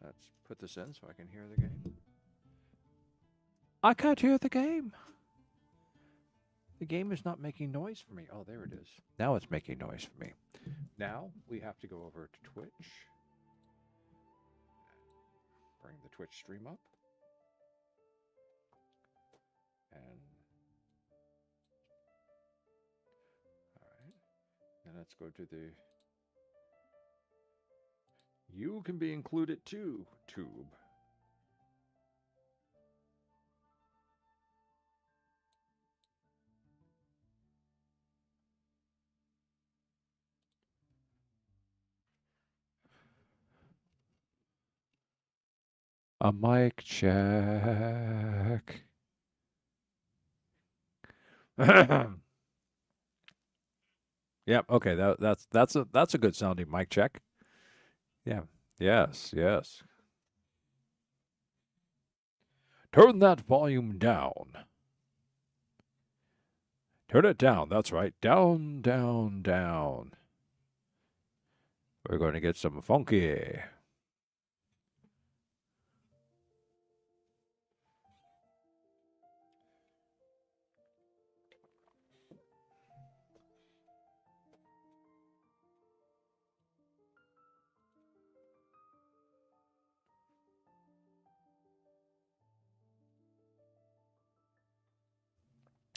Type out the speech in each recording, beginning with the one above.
Let's put this in so I can hear the game. I can't hear the game. The game is not making noise for me. Oh, there it is. Now it's making noise for me. Now we have to go over to Twitch. Bring the Twitch stream up. And all right. Then let's go to the you can be included too tube. A mic check. Yep. Okay. That's a good sounding mic check. Yeah. Yes. Yes. Turn that volume down. Turn it down. That's right. Down, down, down. We're going to get some funky.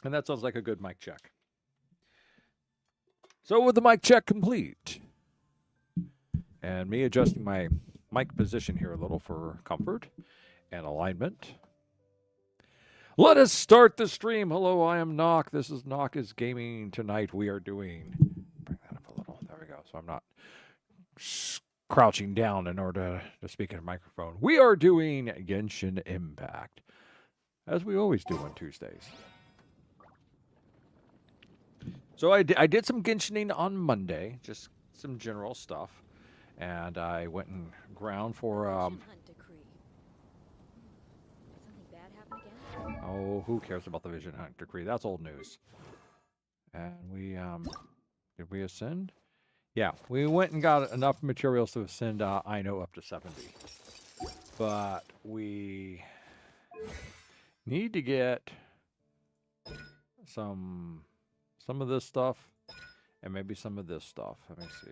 And that sounds like a good mic check. So with the mic check complete, and me adjusting my mic position here a little for comfort and alignment, let us start the stream. Hello, I am NOC. This is NOC is Gaming. Tonight we are doing... Bring that up a little. There we go. So I'm not crouching down in order to speak in a microphone. We are doing Genshin Impact, as we always do on Tuesdays. So I did some Genshining on Monday, just some general stuff, and I went and ground for oh, who cares about the Vision Hunt Decree? That's old news. And we did we ascend? Yeah, we went and got enough materials to ascend Ino up to 70, but we need to get some of this stuff, and maybe some of this stuff. Let me see.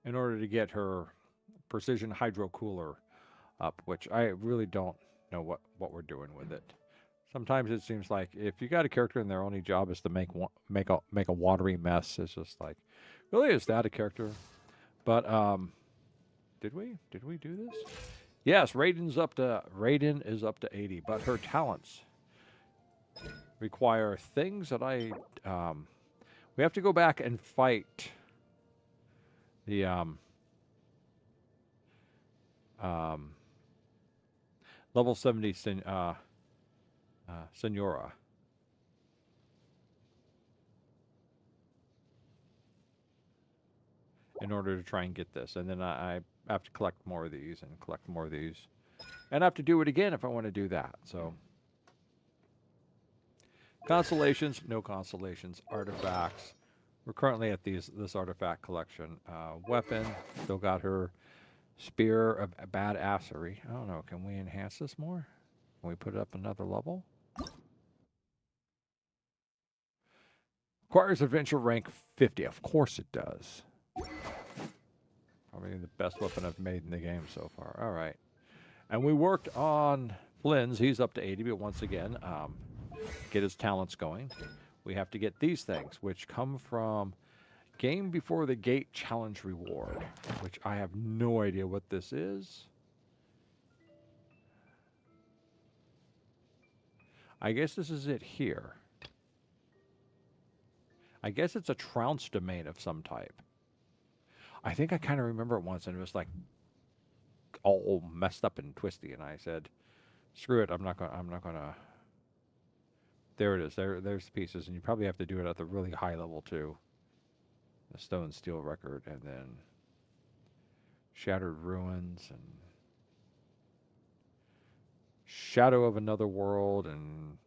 In order to get her precision hydro cooler up, which I really don't know what we're doing with it. Sometimes it seems like if you got a character and their only job is to make a watery mess, it's just like, really, is that a character? But did we do this? Yes, Raiden is up to 80, but her talents require things that we have to go back and fight the level 70 Senora. In order to try and get this. And then I have to collect more of these and collect more of these. And I have to do it again if I want to do that. So constellations, no constellations, artifacts. We're currently at this artifact collection. Weapon, still got her spear of badassery. I don't know, can we enhance this more? Can we put it up another level? Requires adventure rank 50. Of course it does. Probably the best weapon I've made in the game so far. All right. And we worked on Flynn's. He's up to 80, but once again, get his talents going. We have to get these things, which come from Game Before the Gate Challenge Reward, which I have no idea what this is. I guess this is it here. I guess it's a trounce domain of some type. I think I kind of remember it once, and it was like all messed up and twisty, and I said, "Screw it! I'm not gonna." There it is. There's the pieces, and you probably have to do it at the really high level too. The Stone Steel Record, and then Shattered Ruins, and Shadow of Another World, and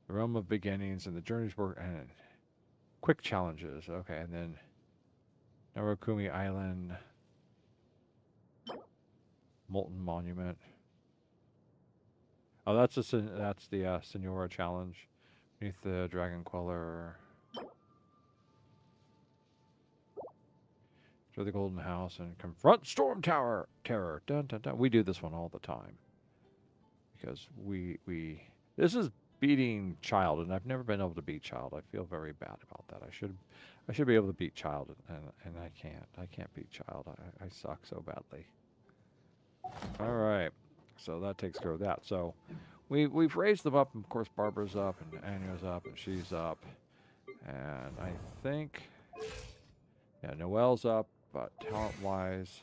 the Realm of Beginnings, and the Journeys were and quick challenges. Okay, and then Narukumi Island. Molten Monument. Oh, that's the Senora challenge. Beneath the Dragon Queller. To the Golden House and confront Storm Tower Terror. Dun, dun, dun. We do this one all the time. Because we this is beating Child, and I've never been able to beat Child. I feel very bad about that. I should be able to beat Child, and I can't. I can't beat Child. I suck so badly. All right, so that takes care of that. So we've raised them up. And of course, Barbara's up, and Anya's up, and she's up, and I think Noelle's up, but talent-wise,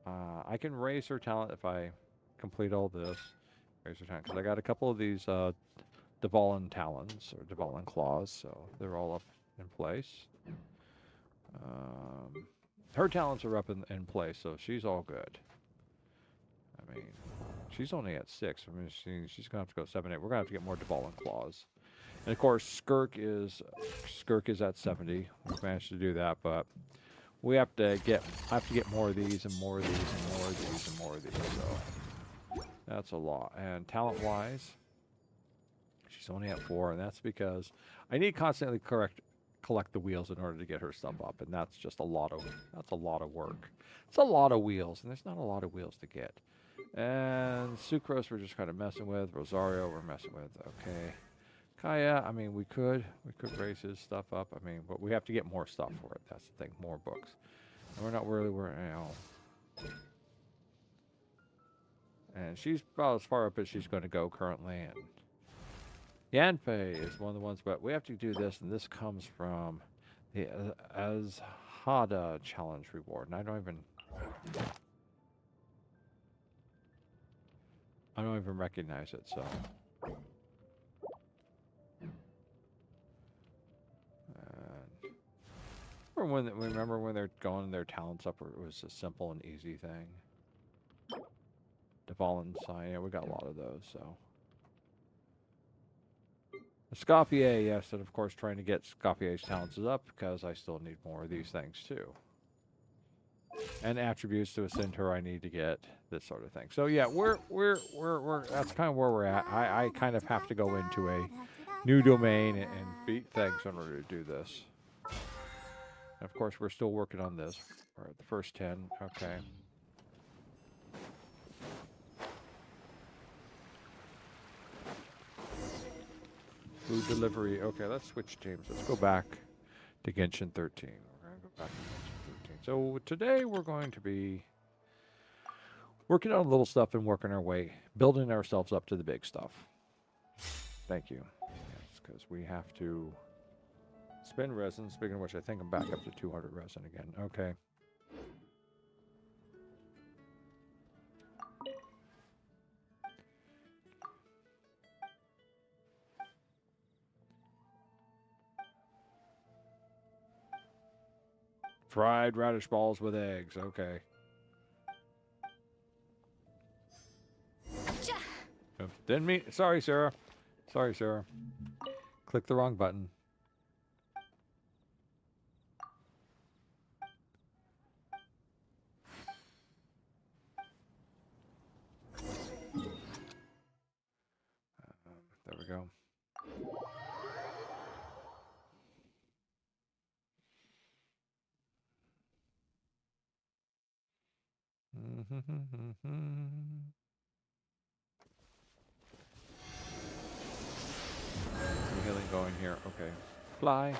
I can raise her talent if I complete all this. Raise her talent because I got a couple of these Dvalin talons or Dvalin claws, so they're all up in place. Her talents are up in place, so she's all good. I mean, she's only at 6. I mean, she's gonna have to go 7, 8. We're gonna have to get more Dvalin claws, and of course, Skirk is at 70. We've managed to do that, but we have to get more of these and more of these and more of these and more of these. So that's a lot. And talent-wise, she's only at 4, and that's because I need constantly collect the wheels in order to get her stuff up, and that's just a lot of work. It's a lot of wheels, and there's not a lot of wheels to get. And Sucrose we're just kind of messing with. Rosario we're messing with. Okay. Kaya, I mean, we could raise his stuff up. I mean, but we have to get more stuff for it. That's the thing, more books. And we're not really, and she's about as far up as she's going to go currently. And Yanfei is one of the ones, but we have to do this, and this comes from the Azhada challenge reward. And I don't even recognize it, so. Remember when they're going their talents up, it was a simple and easy thing. Dvalin sign, yeah, we got a lot of those, so. Scopier, yes, and of course trying to get Scopier's talents up because I still need more of these things too. And attributes to ascend her, I need to get this sort of thing. So yeah, we're that's kind of where we're at. I kind of have to go into a new domain and beat things in order to do this. And of course, we're still working on this. We're at the first 10. Okay. Food delivery. Okay, let's switch teams. Let's go back to Genshin 13. We're going to go back to Genshin 13. So today we're going to be working on little stuff and working our way, building ourselves up to the big stuff. Thank you. Yes, because we have to spend resin. Speaking of which, I think I'm back up to 200 resin again. Okay. Fried radish balls with eggs. Okay. Didn't mean. Sorry, Sarah. Sorry, Sarah. Click the wrong button. There we go. Healing going here. Okay. Fly.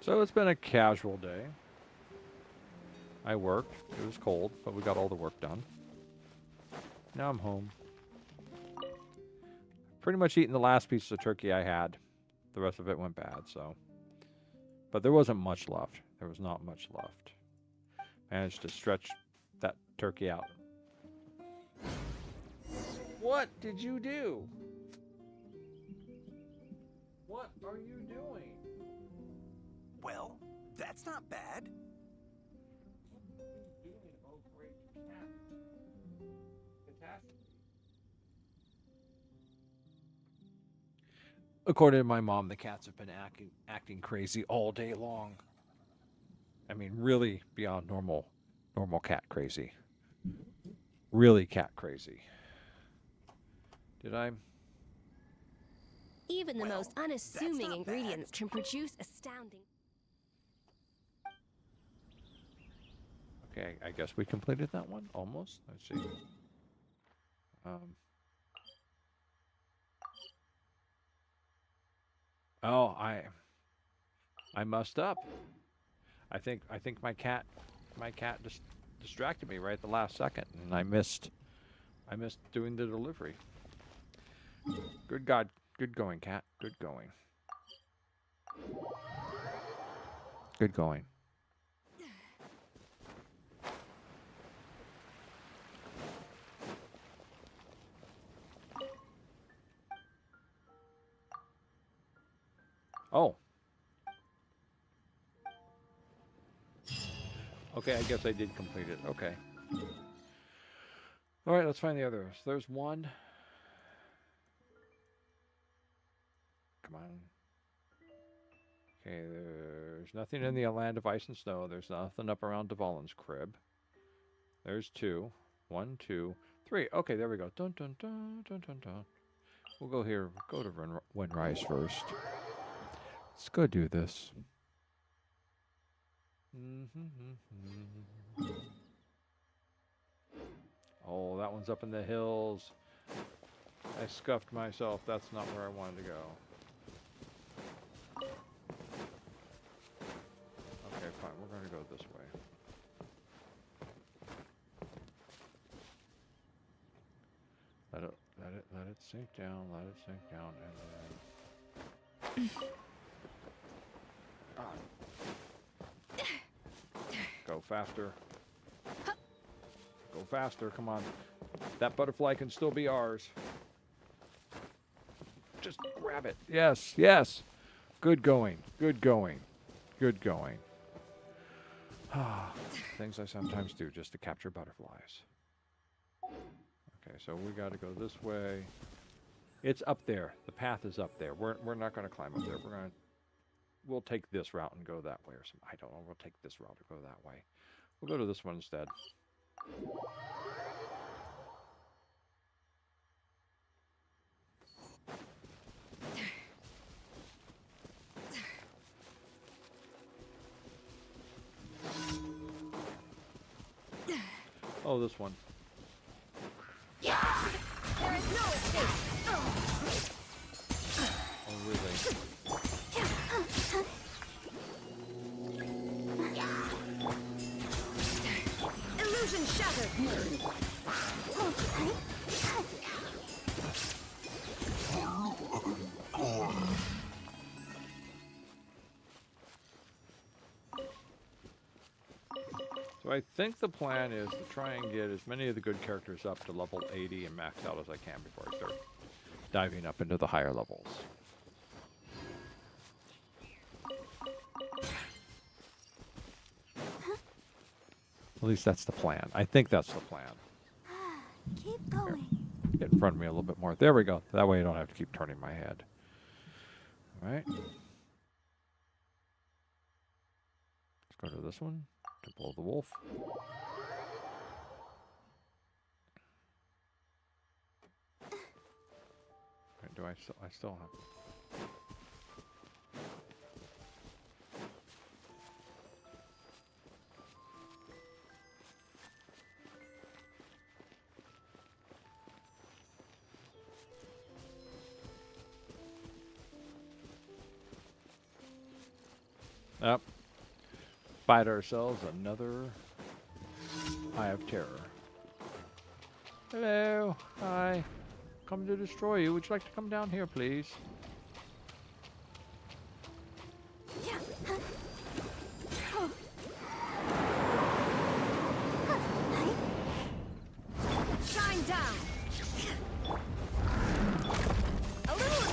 So it's been a casual day. I worked. It was cold, but we got all the work done. Now I'm home. Pretty much eating the last piece of turkey I had. The rest of it went bad, so. But there wasn't much left. There was not much left. Managed to stretch that turkey out. What did you do? What are you doing? That's not bad. According to my mom, the cats have been acting crazy all day long. I mean, really beyond normal cat crazy. Really cat crazy. Did I? Even the Well, most that's unassuming not ingredients can produce astounding. Okay, I guess we completed that one almost. Let's see. Oh, I messed up. I think my cat just distracted me right at the last second, and I missed doing the delivery. Good God, good going, cat. Good going. Good going. Oh. Okay, I guess I did complete it. Okay. All right, let's find the others. There's one. Come on. Okay, there's nothing in the land of ice and snow. There's nothing up around Dvalin's crib. There's 2. 1, 2, 3. Okay, there we go. Dun dun dun dun dun dun. We'll go here. Go to Windrise first. Let's go do this. Oh, that one's up in the hills. I scuffed myself. That's not where I wanted to go. Okay, fine. We're going to go this way. Let it sink down. Let it sink down, and then go faster. Go faster. Come on. That butterfly can still be ours. Just grab it. Yes, yes. Good going. Good going. Good going. Things I sometimes do just to capture butterflies. Okay, so we got to go this way. It's up there. The path is up there. We're not going to climb up there. We'll take this route and go that way, or some. I don't know. We'll take this route and go that way. We'll go to this one instead. Oh, this one. There is no escape. Oh, really? Illusion shattered. So I think the plan is to try and get as many of the good characters up to level 80 and max out as I can before I start diving up into the higher levels. At least that's the plan. I think that's the plan. Keep going. Here, get in front of me a little bit more. There we go. That way I don't have to keep turning my head. All right. Let's go to this one. Temple of the Wolf. Right, do I still have... Yep. Fight ourselves another Eye of Terror. Hello. Hi. Come to destroy you. Would you like to come down here, please? Shine down. A little.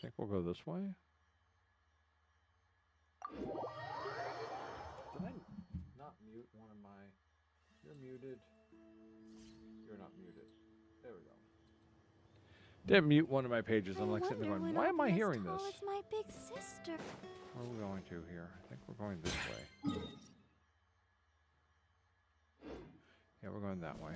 think we'll go this way. Did I not mute one of my... You're muted. You're not muted. There we go. Didn't mute one of my pages. I'm like sitting there going, why am I hearing this? As my big sister. Where are we going to here? I think we're going this way. Yeah, we're going that way.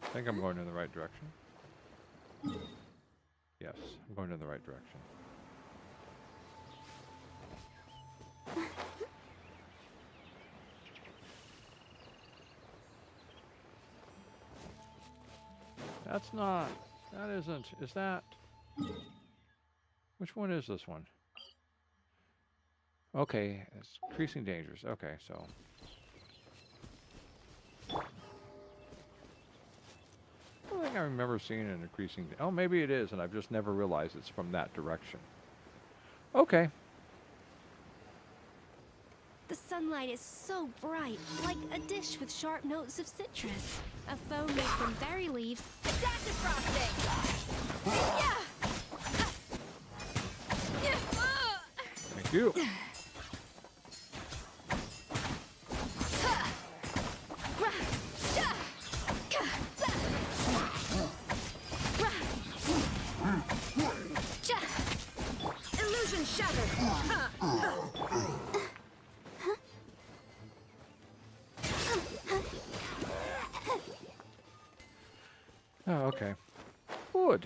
I think I'm going in the right direction. Yes, I'm going in the right direction. That's not... That isn't... Is that... Which one is this one? Okay, it's increasing dangers. Okay, so... I don't think I remember seeing an increasing... Oh, maybe it is, and I've just never realized it's from that direction. Okay. The sunlight is so bright, like a dish with sharp notes of citrus. A foam made from berry leaves. Adaptive frosting! Yeah! Thank you. Illusion shattered! Oh, okay. Wood.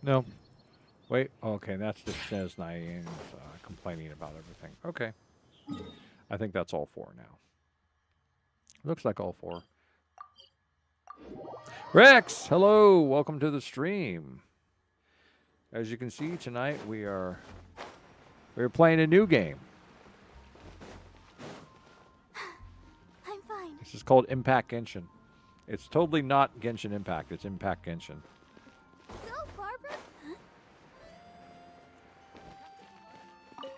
No. Wait. Okay, that's the Chesnai complaining about everything. Okay. I think that's all four now. Looks like all four. Rex, hello. Welcome to the stream. As you can see tonight, we're playing a new game. I'm fine. This is called Impact Genshin. It's totally not Genshin Impact. It's Impact Genshin. Go, Barbara!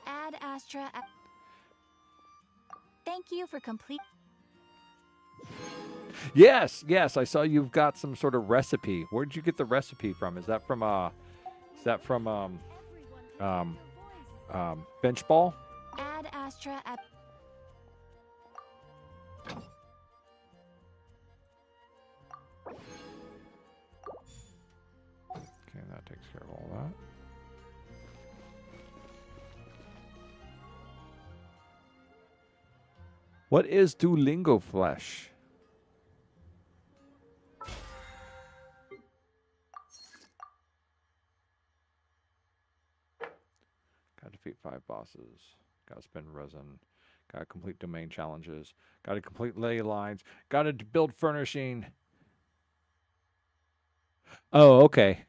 Add Astra. Thank you for complete. Yes, yes. I saw you've got some sort of recipe. Where did you get the recipe from? Is that from bench ball? Add Astra. Okay, that takes care of all that. What is Duolingo flesh? Got to defeat 5 bosses. Got to spend resin. Got to complete domain challenges. Got to complete ley lines. Got to build furnishing. Oh, okay.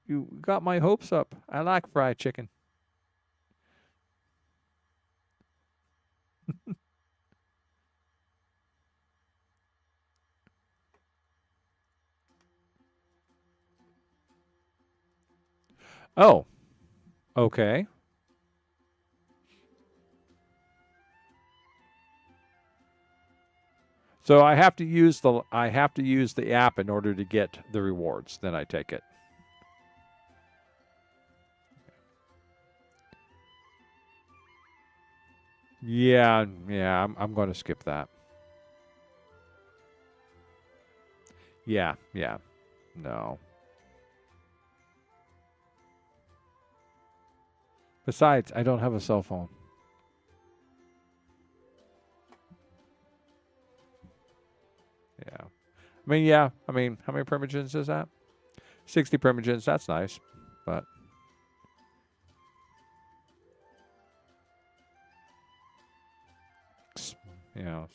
You got my hopes up. I like fried chicken. Oh. Okay. So I have to use the app in order to get the rewards. Then I take it. Yeah, I'm going to skip that. Yeah. No. Besides, I don't have a cell phone. Yeah. I mean, how many permagens is that? 60 permagens, that's nice. But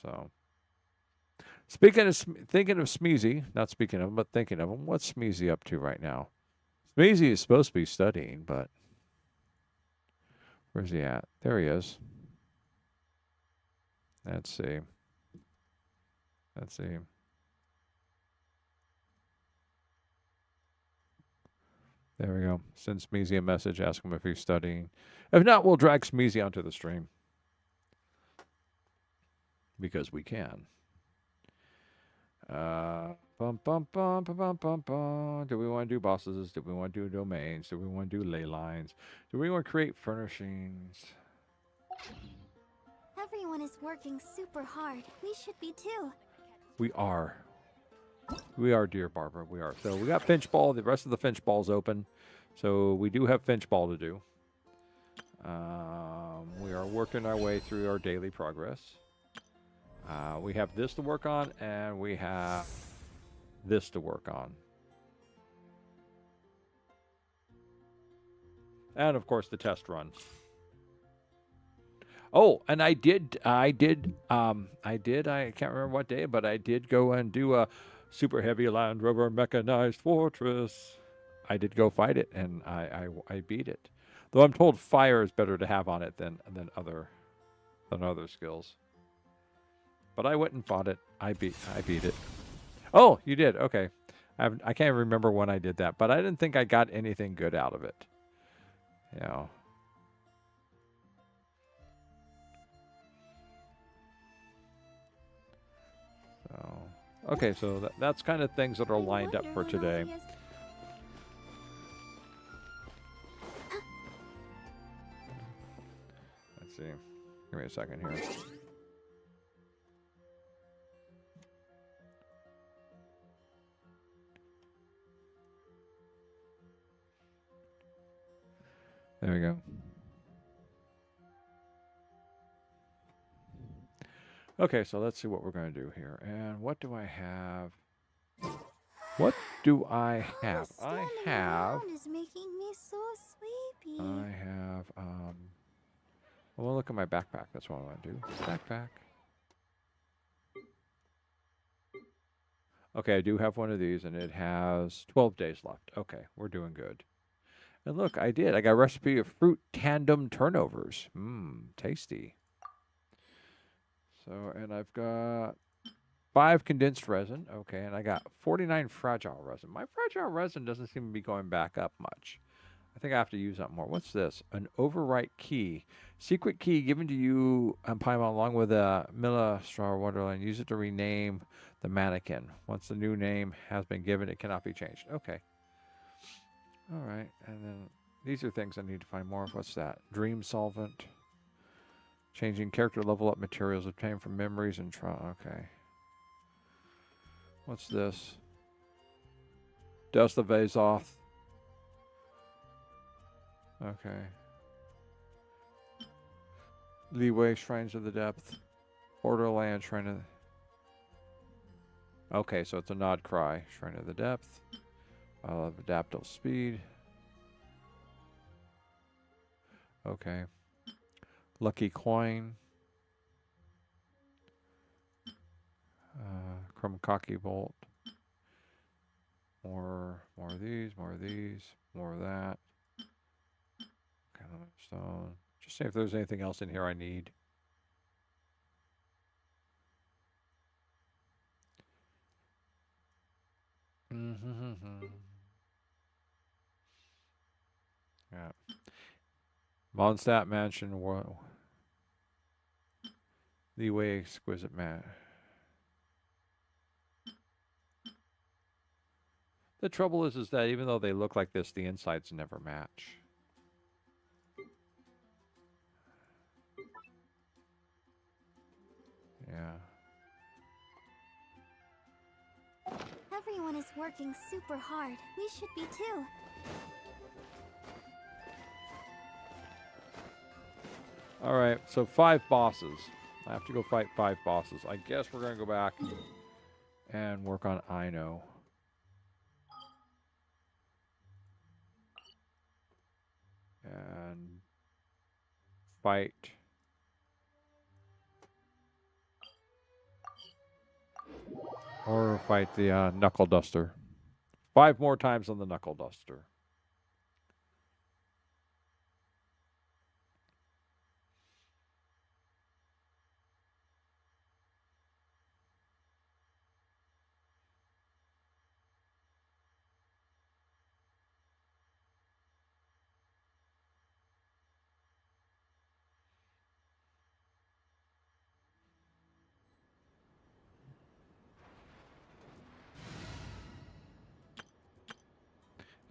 so thinking of Smeezy, not speaking of him, but thinking of him, what's Smeezy up to right now? Smeezy is supposed to be studying, but Where's he at? There he is. Let's see. Let's see. There we go. Send Smeezy a message, ask him if he's studying. If not, we'll drag Smeezy onto the stream. Because we can. Bum, bum, bum, bum, bum, bum, bum. Do we want to do bosses? Do we want to do domains? Do we want to do ley lines? Do we want to create furnishings? Everyone is working super hard. We should be too. We are. We are, dear Barbara. We are. So we got Finch Ball. The rest of the Finch Ball's open. So we do have Finch Ball to do. We are working our way through our daily progress. We have this to work on, and we have this to work on. And, of course, the test run. Oh, and I can't remember what day, but I did go and do a super heavy Land Rover mechanized fortress. I did go fight it, and I beat it. Though I'm told fire is better to have on it than other skills. But I went and fought it. I beat it. Oh, you did. Okay. I can't remember when I did that, but I didn't think I got anything good out of it. You know. So, okay, so that's kind of things that are lined up for today. Let's see. Give me a second here. There we go. Okay, so let's see what we're going to do here. And what do I have? What do I have? I have... is making me so sleepy. I have, well, look at my backpack. That's what I want to do. Backpack. Okay, I do have one of these, and it has 12 days left. Okay, we're doing good. And look, I did. I got a recipe of fruit tandem turnovers. Mmm, tasty. So, and I've got 5 condensed resin. Okay, and I got 49 fragile resin. My fragile resin doesn't seem to be going back up much. I think I have to use that more. What's this? An overwrite key. Secret key given to you on Paimon along with a Milla Star Wonderland. Use it to rename the mannequin. Once the new name has been given, it cannot be changed. Okay. All right. And then these are things I need to find more of. What's that? Dream solvent. Changing character level up materials obtained from memories and trauma. Okay. What's this? Dust of Azoth. Okay. Leeway, Shrines of the Depth. Borderland, Shrine of the... Okay, so it's a nod cry. Shrine of the Depth. Adaptable Speed. Okay. Lucky Coin. Chromacaki Bolt. More of these, more of these, more of that. Stone. Just see if there's anything else in here I need. Yeah. Mondstadt Mansion. Leeway Exquisite Man. The trouble is that even though they look like this, the insides never match. Yeah. Everyone is working super hard. We should be too. All right, so 5 bosses. I have to go fight 5 bosses. I guess we're going to go back and work on Ino. And fight. Or fight the Knuckle Duster. 5 more times on the Knuckle Duster.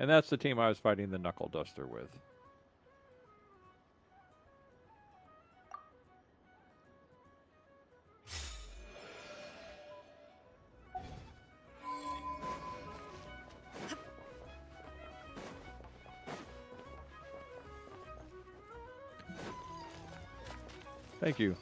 And that's the team I was fighting the Knuckle Duster with. Thank you.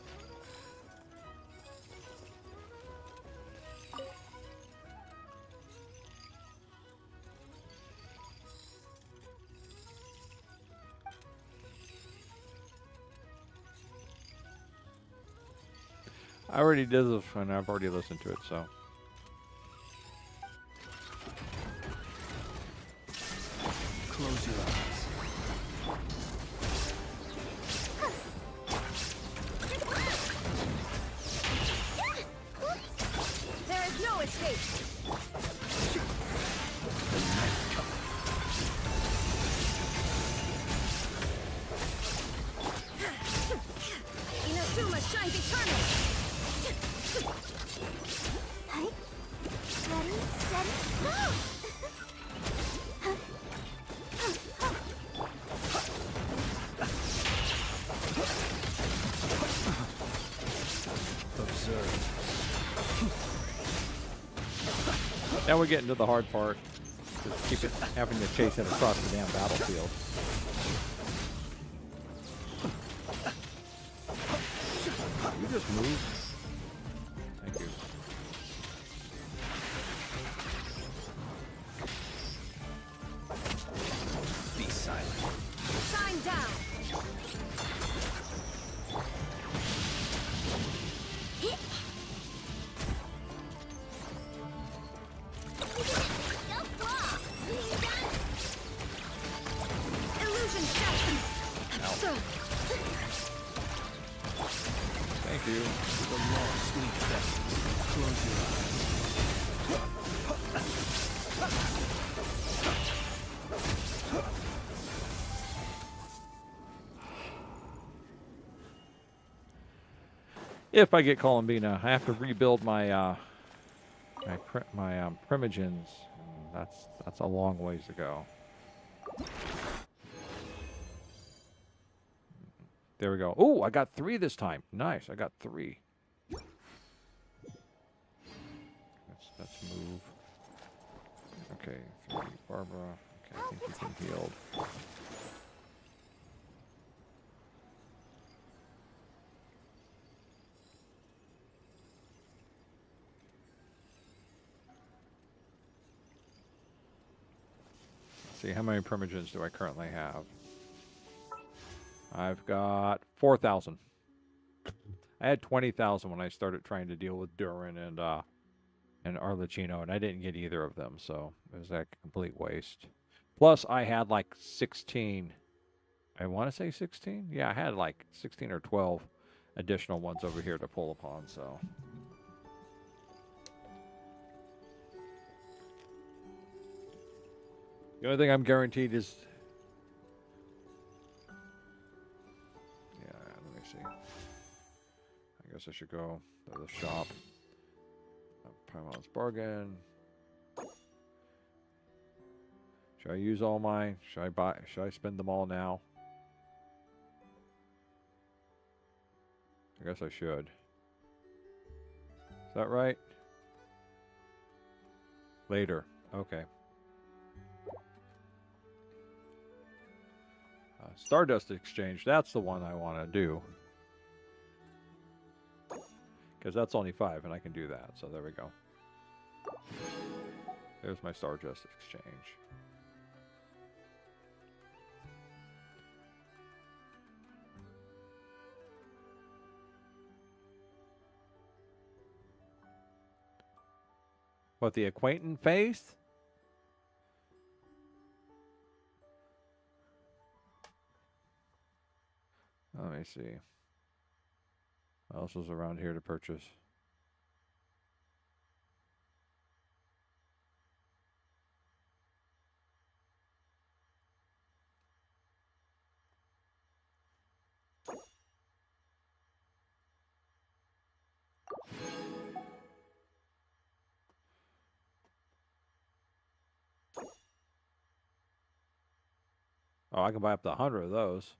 I already did this one. I've already listened to it, so. Close your eyes. There is no escape. Inazuma shines eternal. Hi. Ready, steady, go! Observe. Now we're getting to the hard part. Just keep it having to chase it across the damn battlefield. You just move. Thank you. Be silent. Shine down. Illusion shatters. Thank you. The long, sweet death. Close your eyes. If I get Columbina, I have to rebuild my Primogens. That's a long ways to go. There we go. Oh, I got 3 this time. Nice, I got 3. Let's move. Okay, 3, Barbara. Okay, I think you can heal. Let's see, how many Primogens do I currently have? I've got 4,000. I had 20,000 when I started trying to deal with Durin and Arlecchino, and I didn't get either of them, so it was a complete waste. Plus, I had like 16. I want to say 16? Yeah, I had like 16 or 12 additional ones over here to pull upon, so. The only thing I'm guaranteed is... Yeah, let me see. I guess I should go to the shop. Paimon's Bargain. Should I use all mine? Should I spend them all now? I guess I should. Is that right? Later. Okay. Stardust Exchange. That's the one I want to do. Because that's only 5, and I can do that. So there we go. There's my Stardust Exchange. What, the acquaintance face? Let me see. What else is around here to purchase? Oh, I can buy up to 100 of those.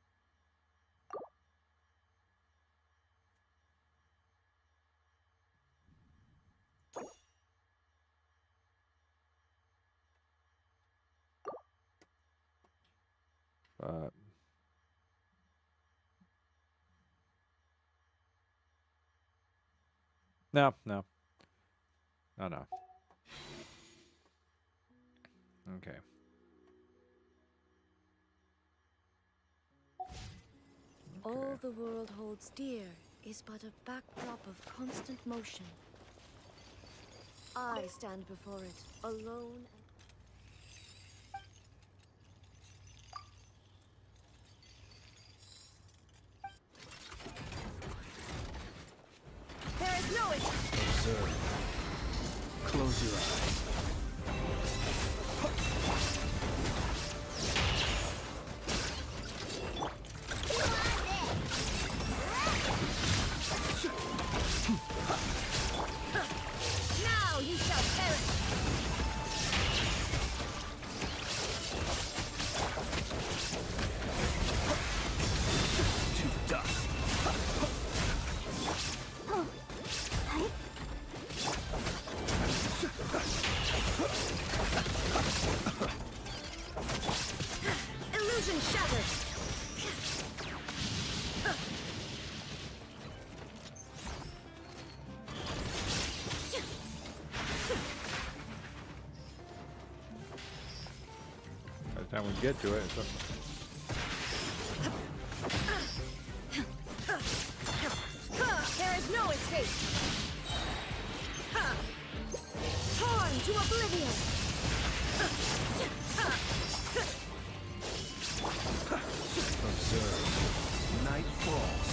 But no, no. Oh, no. Okay. All the world holds dear is but a backdrop of constant motion. I stand before it, alone and... There is no escape. Observe. Close your eyes. Now you shall perish. To dust. Illusion shattered. By the time we get to it, it's up. There is no escape. Torn to oblivion. Observe. Night falls.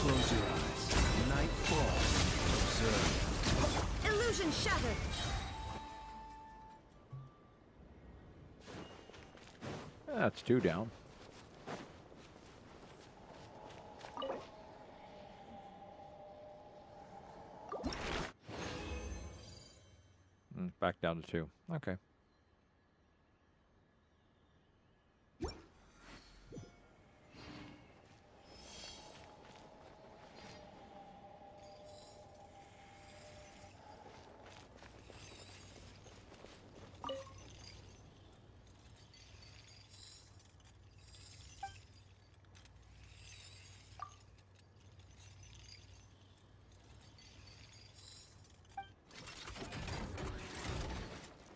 Close your eyes. Night falls. Observe. Illusion shattered. That's 2 down. Back down to 2. Okay.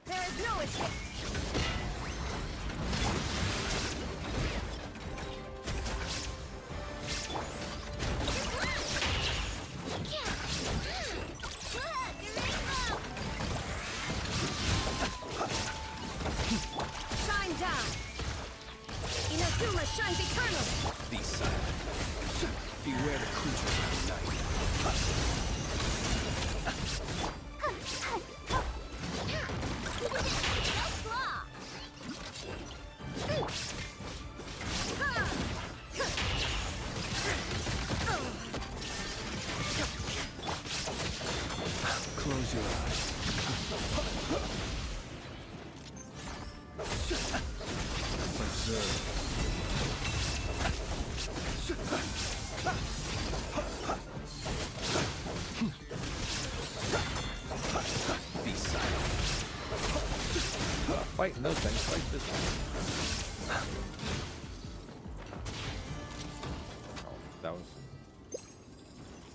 There is no escape. Shine down. Inazuma shines eternal. Be silent. Beware the creatures of the night. Close your eyes. Observe. Be silent. Fighting those things. Fight this one. Oh, that was.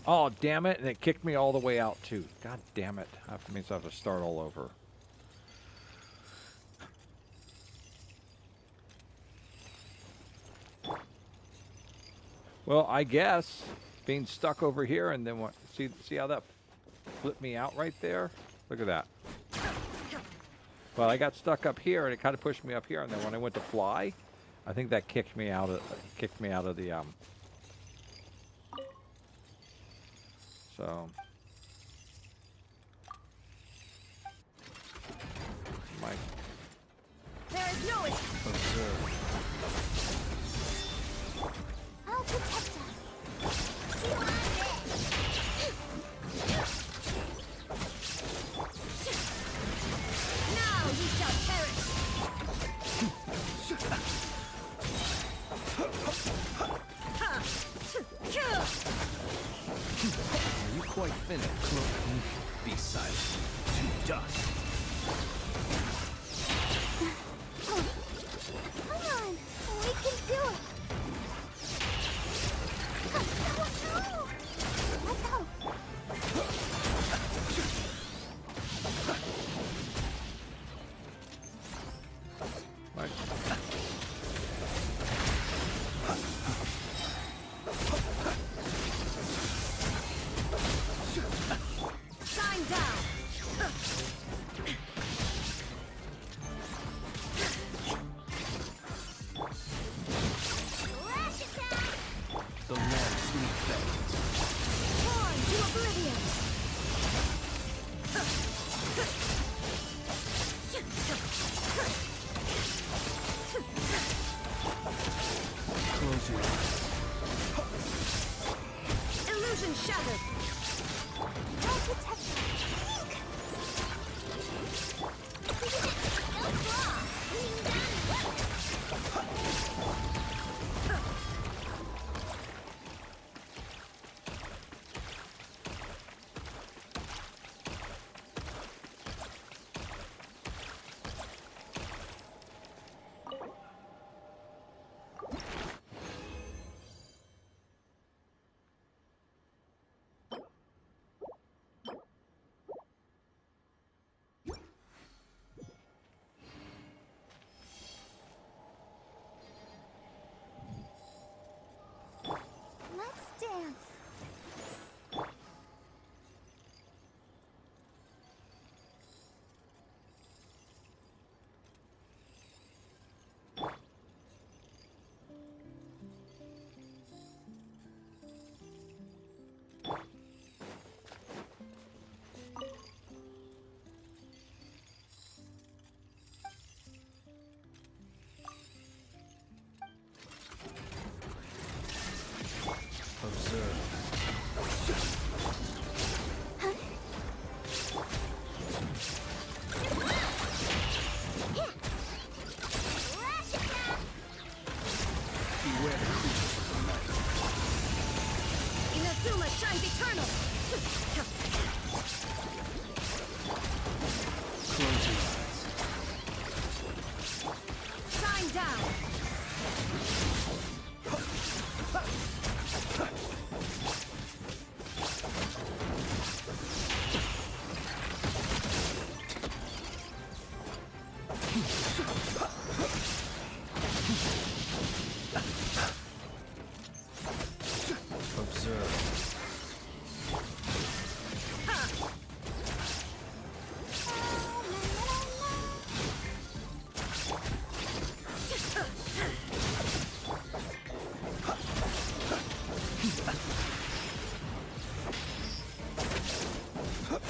Oh, damn it. And it kicked me all the way out, too. God damn it. That means I have to start all over. Well, I guess being stuck over here and then what? See how that flipped me out right there? Look at that. Well, I got stuck up here and it kind of pushed me up here, and then when I went to fly, I think that kicked me out of the so my There is no escape. Observe. Right. Shine down. Lash attack! The long sweet fades. Torn to oblivion. Close your eyes. Illusion shattered. No protection! No flaw! Lean down! Let's dance. Observe. Lash attack! Beware the creatures of the night. Inazuma shines eternal. Close your eyes. Shine down. Observe.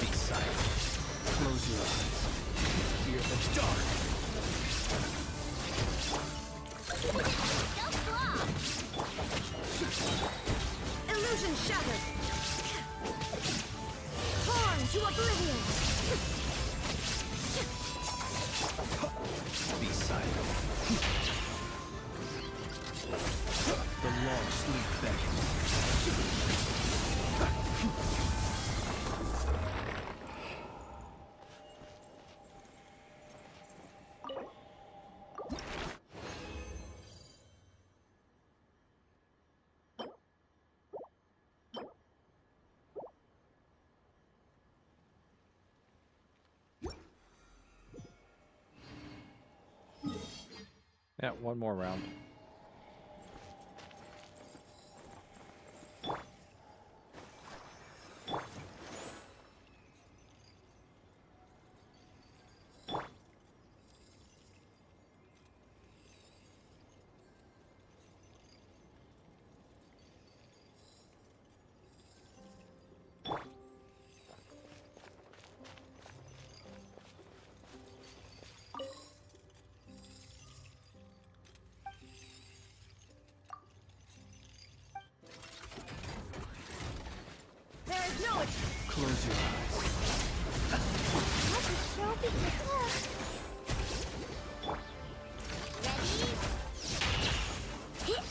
Be silent. Close your eyes. Fear the dark. No flaw! Illusion shattered. Torn to oblivion. Be silent. The long sleep beckons. Yeah, one more round. There is no Close your eyes. Let the show begin. Ready? Hit!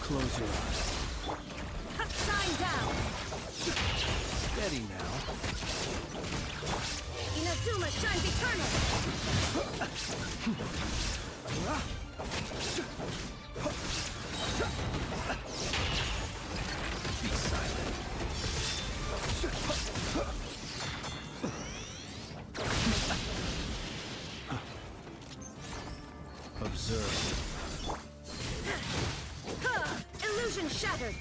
Close your eyes. shine down. Steady now. Inazuma shines eternal. Be scattered.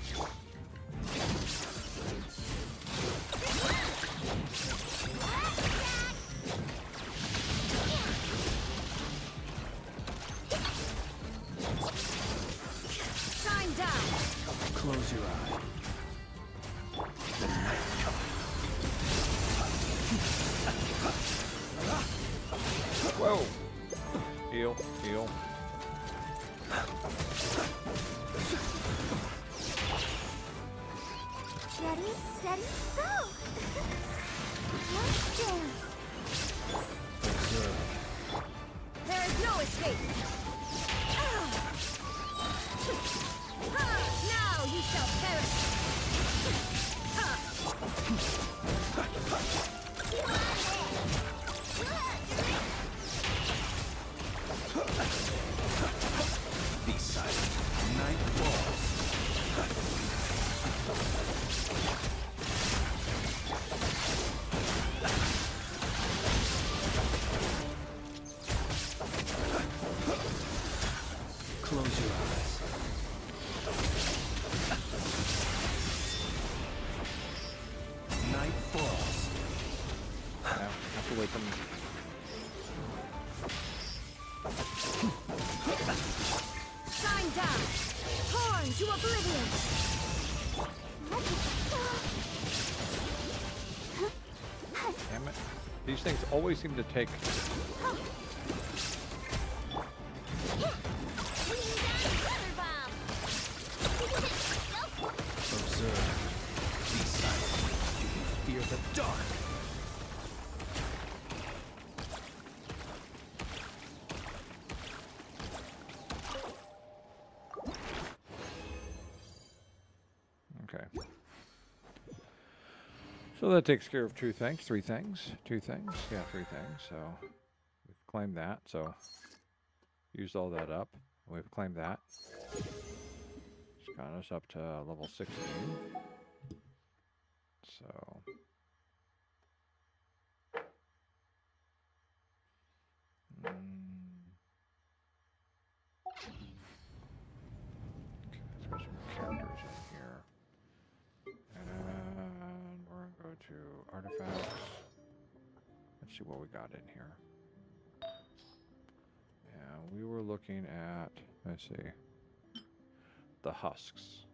Shine down. Close your eye. The night comes. Whoa! Heal, heal. Ready, steady, go! Let's dance. Observe. There is no escape. Now you shall perish. Be silent. Night falls. Close your eyes. Night falls. Now, have to wait them. Shine down. Torn to oblivion. Damn it. These things always seem to take. Observe. Be silent. Do you fear the dark? Okay. So that takes care of 2 things, 3 things, 2 things. Yeah, 3 things. So we've claimed that. So used all that up. We've claimed that. It's got us up to level 16. So. Okay, let's go some characters in here. And we're going to go to artifacts. Let's see what we got in here. Yeah, we were looking at, let's see, the husks.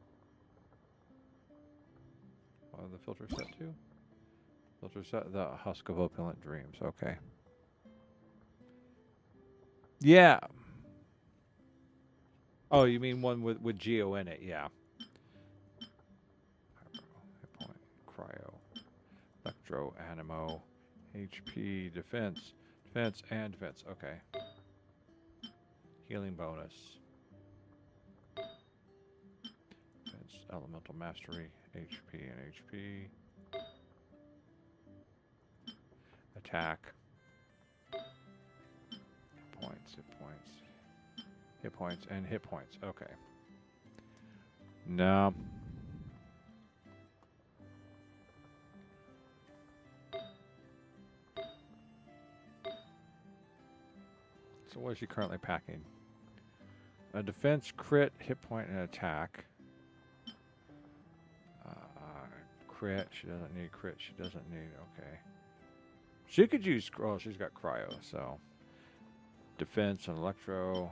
What are the filter set to? Filter set, the husk of opulent dreams. Okay. Yeah. Oh, you mean one with Geo in it? Yeah. Hit point, cryo, electro, animo, HP, defense, and defense. Okay. Healing bonus. Defense, elemental mastery, HP and HP. Attack. Hit points. Hit points and hit points. Okay. No. So what is she currently packing? A defense, crit, hit point, and attack. Crit. She doesn't need crit. She doesn't need. Okay. She could use. Oh, she's got cryo. So defense and electro.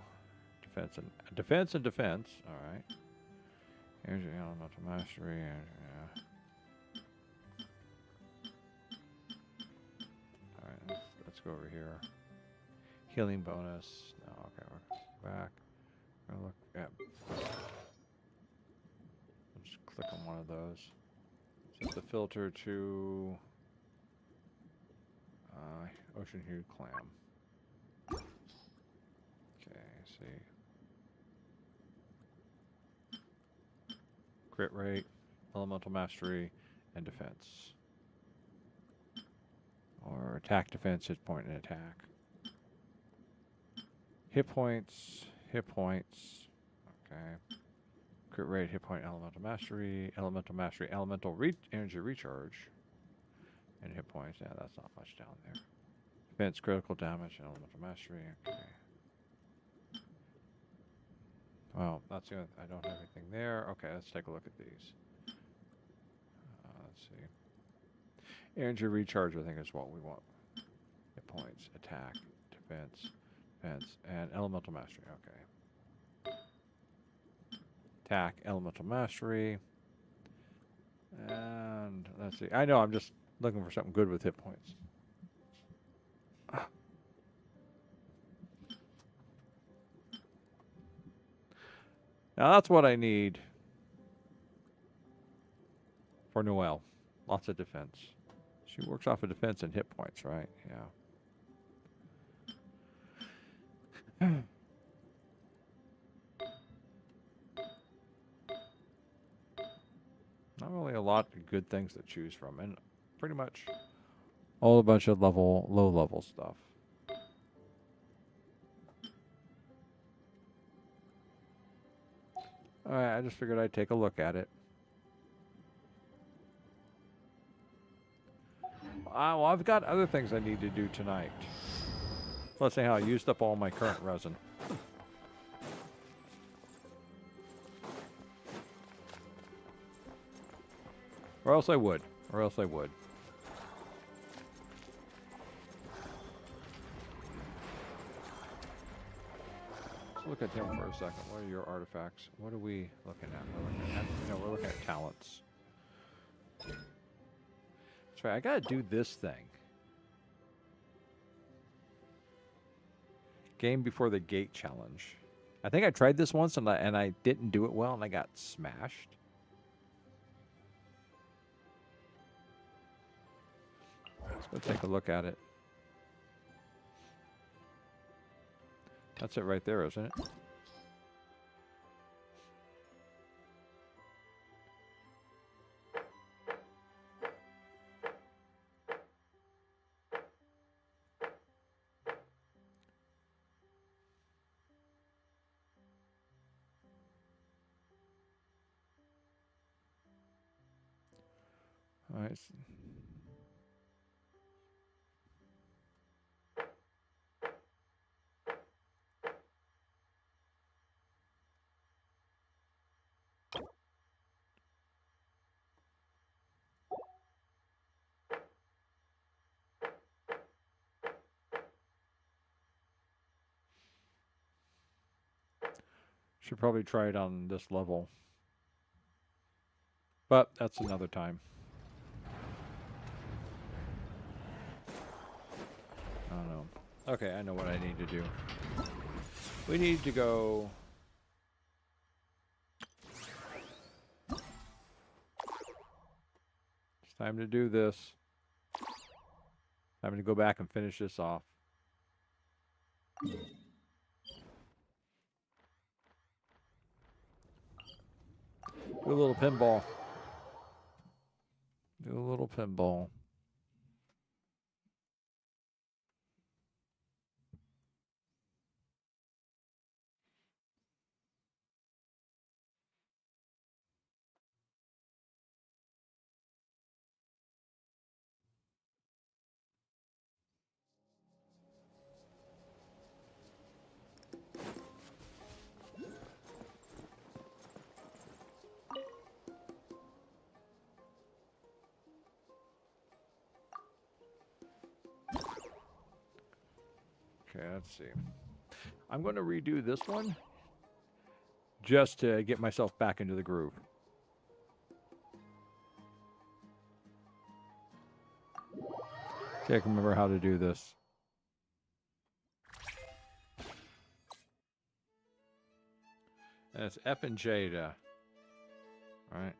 Defense and defense. All right. Here's your elemental mastery. And, all right. Let's go over here. Healing bonus. No. Okay. We're back. We're gonna look at. We'll just click on one of those. Set the filter to ocean hued clam. Okay, see. Crit rate, elemental mastery, and defense. Or attack, defense, hit point, and attack. Hit points, okay. Crit rate, hit point, elemental mastery, energy recharge, and hit points. Yeah, that's not much down there. Defense, critical damage, elemental mastery. Okay. Well, that's the only, I don't have anything there. Okay, let's take a look at these. Let's see. Energy recharge, I think, is what we want. Hit points, attack, defense, and elemental mastery. Okay. Attack, elemental mastery. And let's see. I know, I'm just looking for something good with hit points. Now that's what I need for Noelle. Lots of defense. She works off of defense and hit points, right? Yeah. Not really a lot of good things to choose from, and pretty much all a bunch of low level stuff. Alright, I just figured I'd take a look at it. Well, I've got other things I need to do tonight. Let's see how I used up all my current resin. Or else I would. Let's look at him for a second. What are your artifacts? What are we looking at? We're looking at talents. That's right, I gotta do this thing. Game before the gate challenge. I think I tried this once and I didn't do it well and I got smashed. Let's go take a look at it. That's it right there, isn't it? All right. Should probably try it on this level. But that's another time. I don't know. Okay, I know what I need to do. We need to go... It's time to do this. Time to go back and finish this off. Do a little pinball. Do a little pinball. Okay, let's see. I'm going to redo this one just to get myself back into the groove. See, I can remember how to do this. And it's F and J to... All right.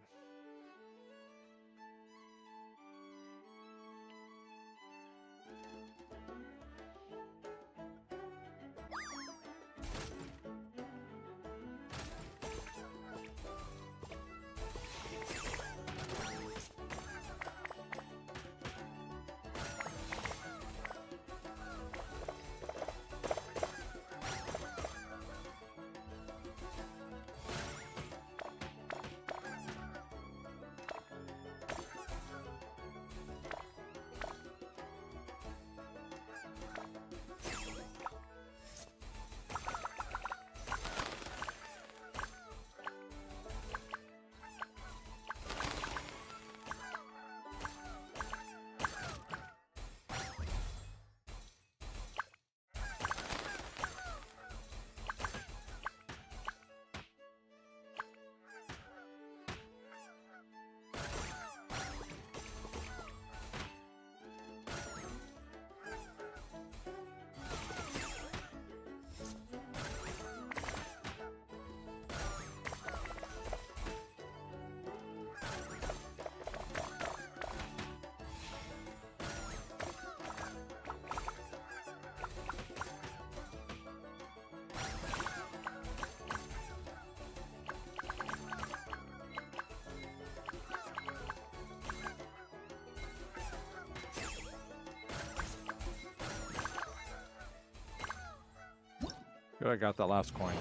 Good, I got that last coin.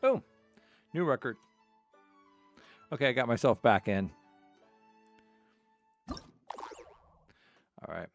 Boom! New record. Okay, I got myself back in. All right.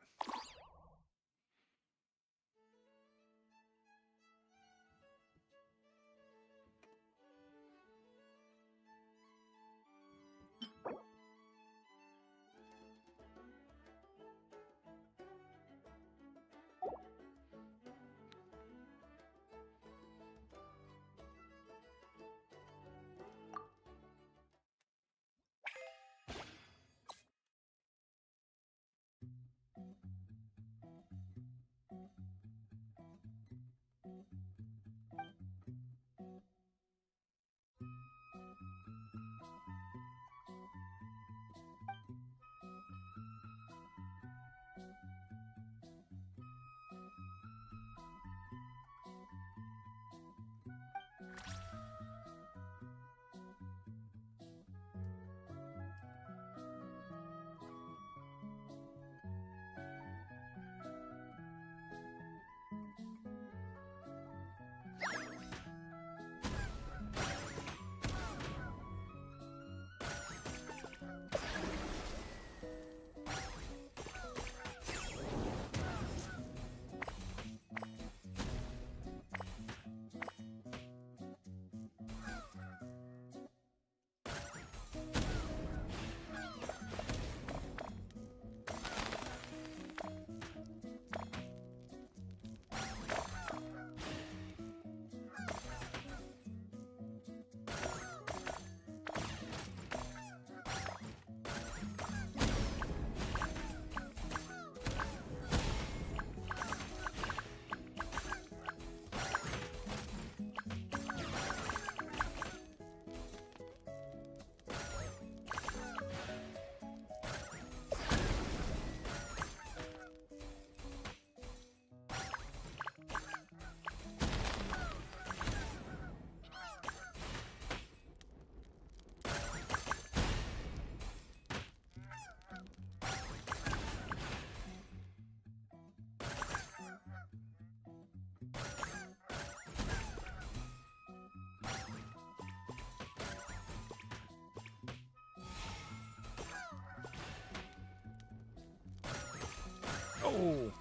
Oh!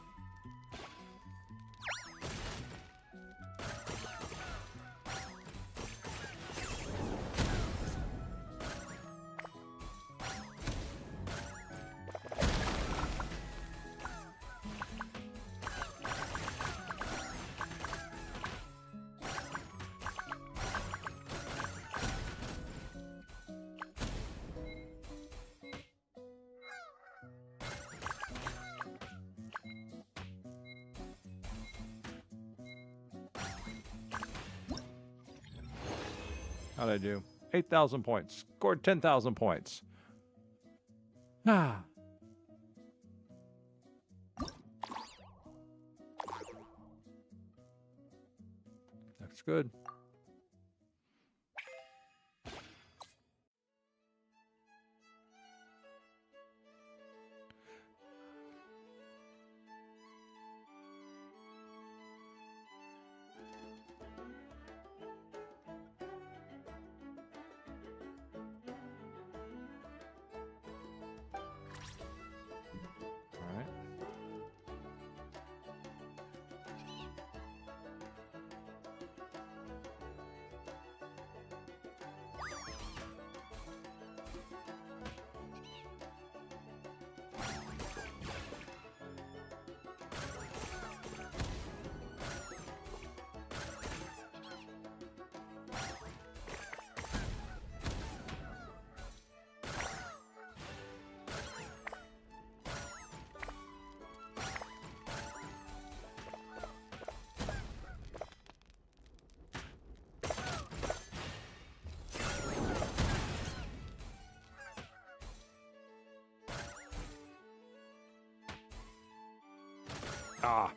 How'd I do? 8,000 points. Scored 10,000 points. Ah. That's good. All right. Ah.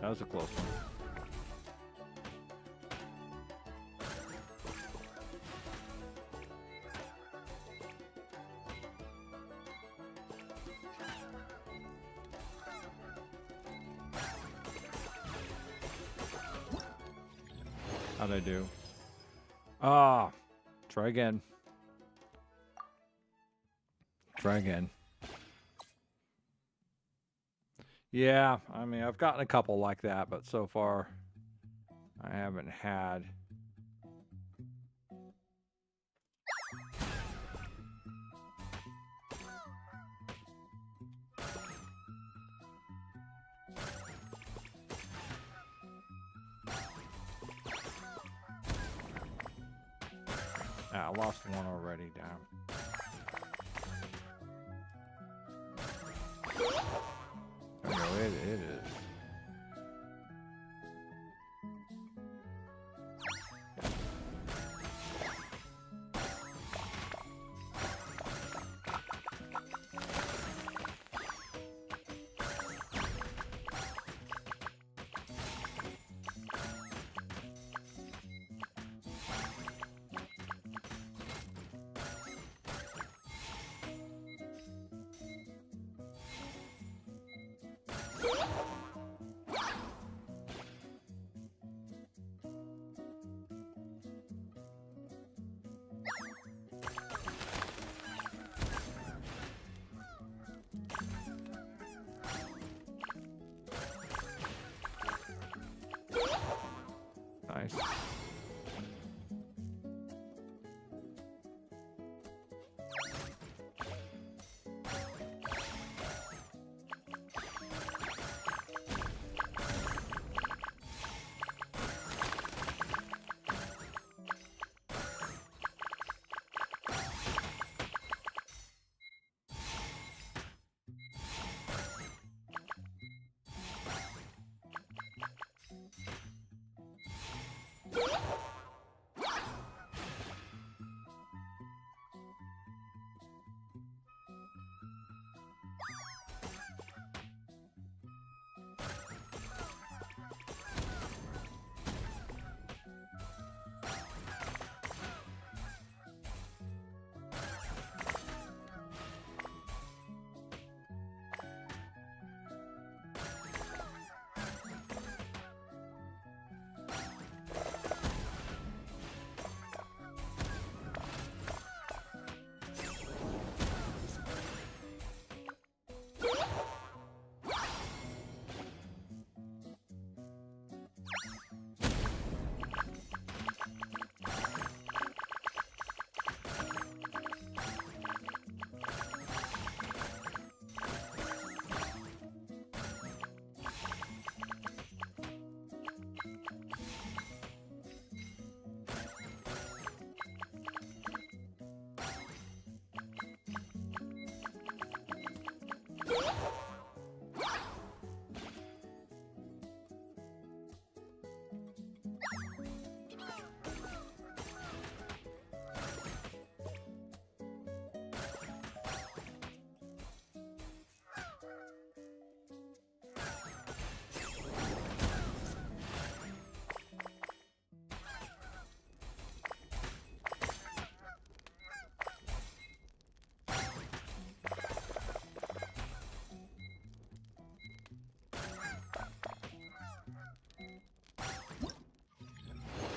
That was a close one. How'd I do? Ah, try again. Try again. Yeah, I mean, I've gotten a couple like that, but so far I haven't had. Ah, I lost one already, damn. There we go, it is. Nice.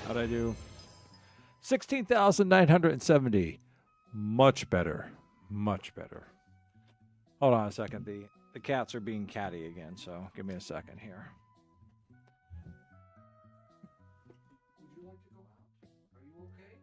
How'd I do? 16,970. Much better. Much better. Hold on a second. The cats are being catty again, so give me a second here. Would you like to go out? Are you okay? Are you okay?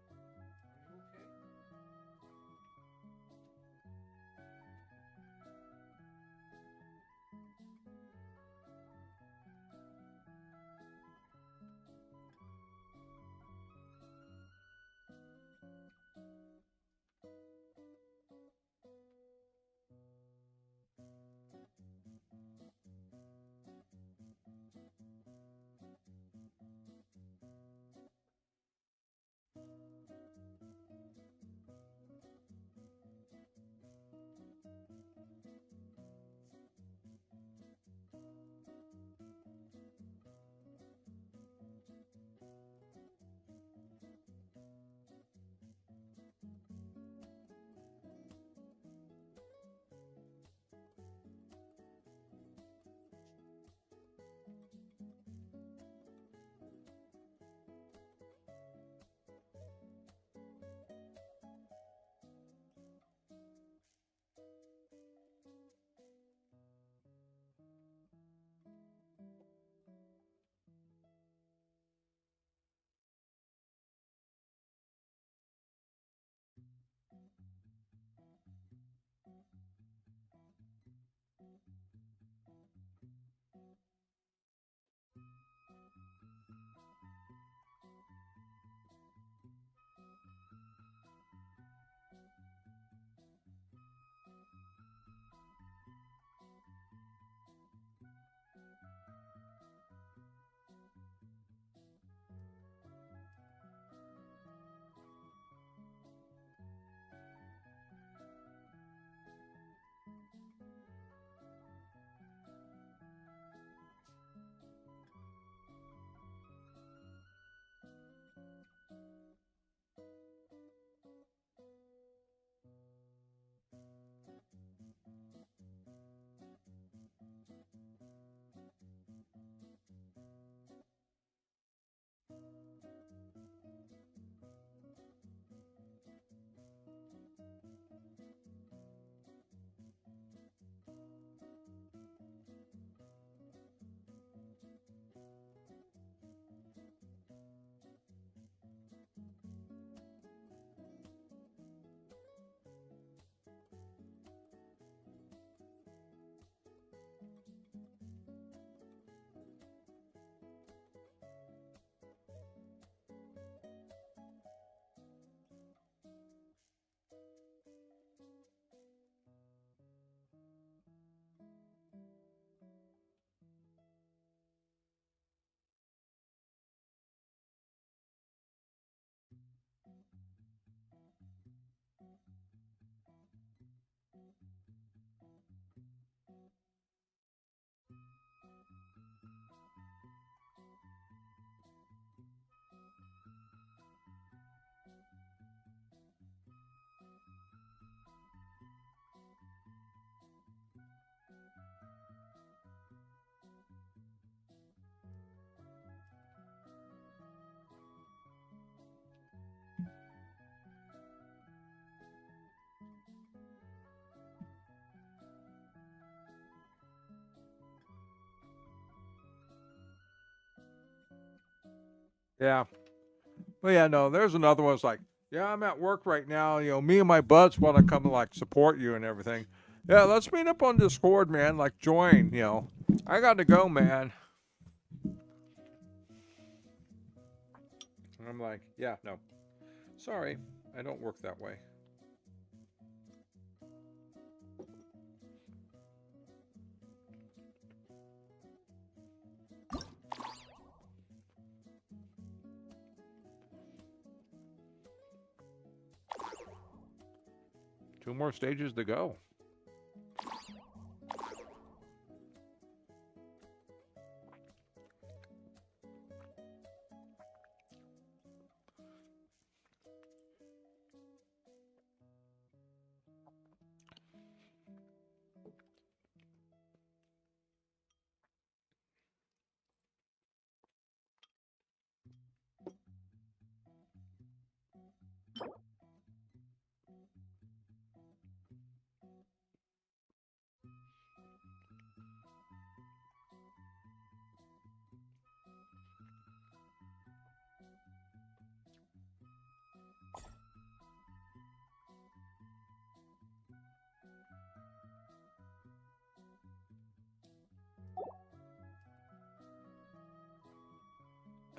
Yeah. Well, yeah, no, there's another one. It's like, yeah, I'm at work right now. You know, me and my buds want to come and like support you and everything. Yeah, let's meet up on Discord, man. Like, join. You know, I got to go, man. And I'm like, yeah, no, sorry, I don't work that way. Two more stages to go.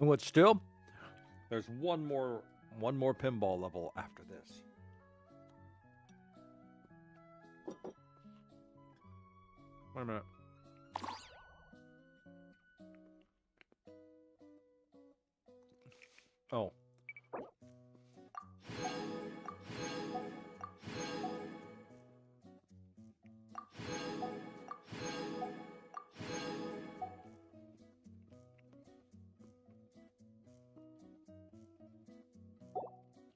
And what's still? There's one more pinball level after this. Wait a minute. Oh.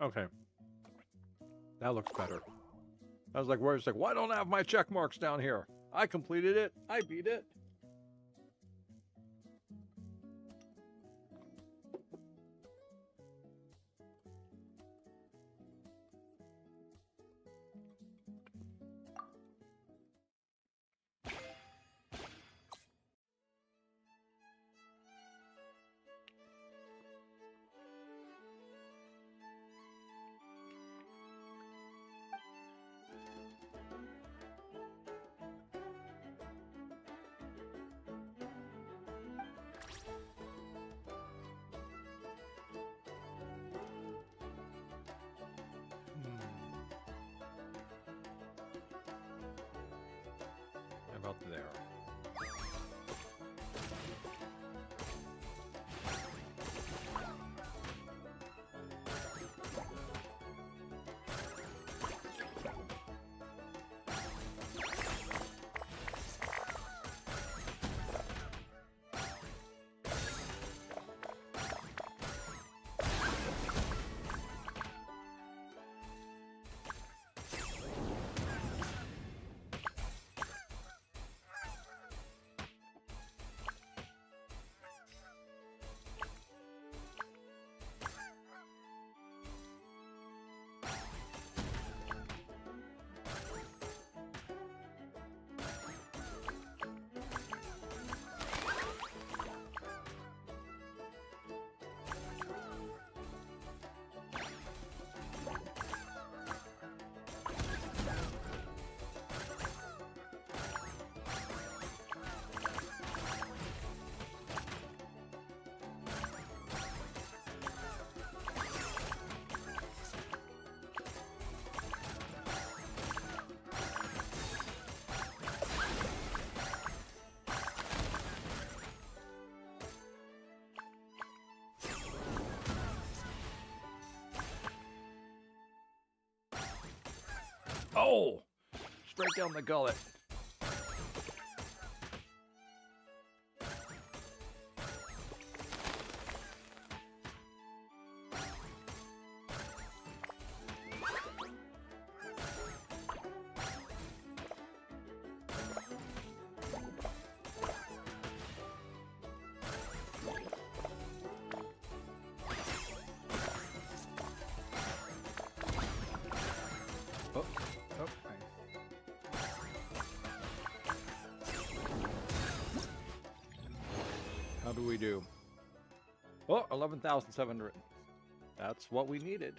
Okay. That looks better. I was like, where's like, why don't I have my check marks down here? I completed it. I beat it. About there. Oh! Straight down the gullet. How do we do? Oh, 11,700. That's what we needed.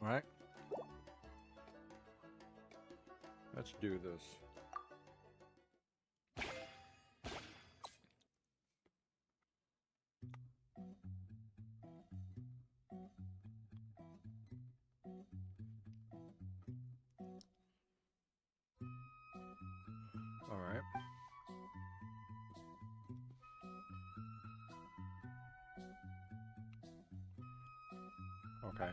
All right. Let's do this. All right. Okay.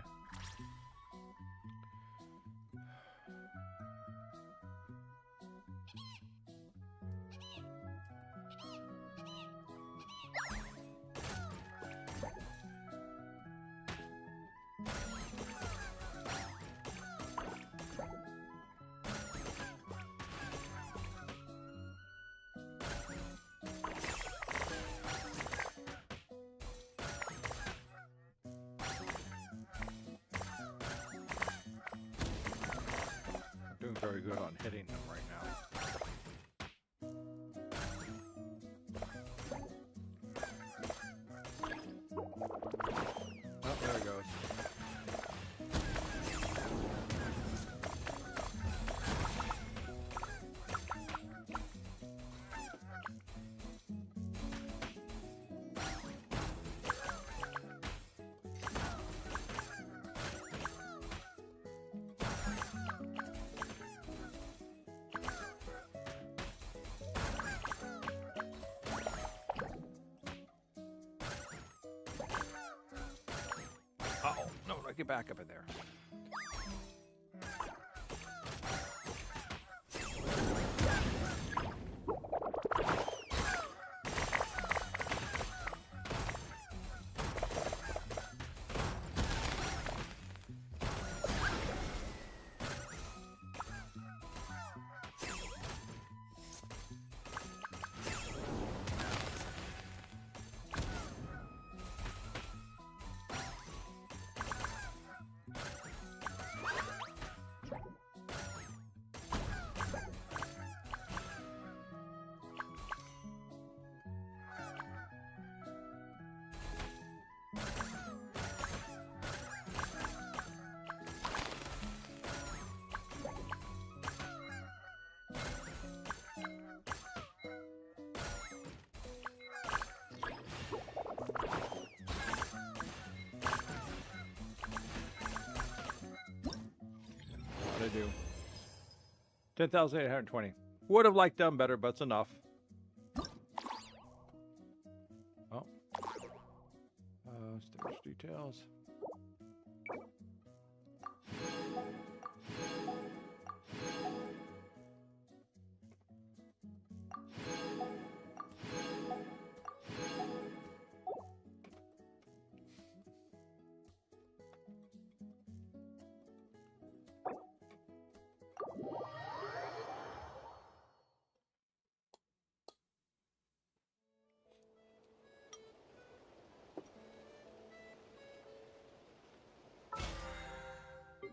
Doing very good on hitting them right now. Oh, there it goes. Uh-oh. No, get back up in there. What did I do? 10,820. Would have liked done better, but it's enough. Oh. Stage details.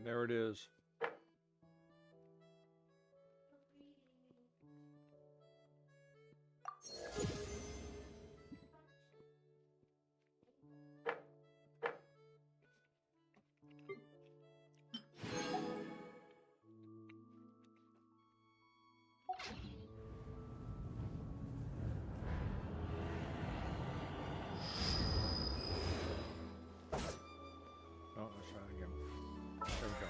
There it is. Oh, let's try it again. There we go.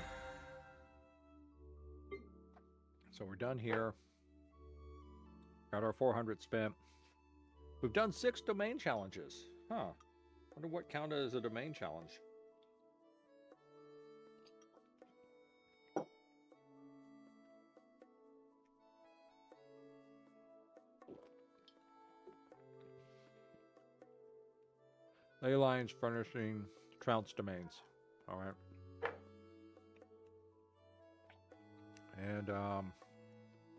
So we're done here. Got our 400 spent. We've done 6 domain challenges. Huh. Wonder what counted as a domain challenge. Ley lines furnishing trounce domains. All right. And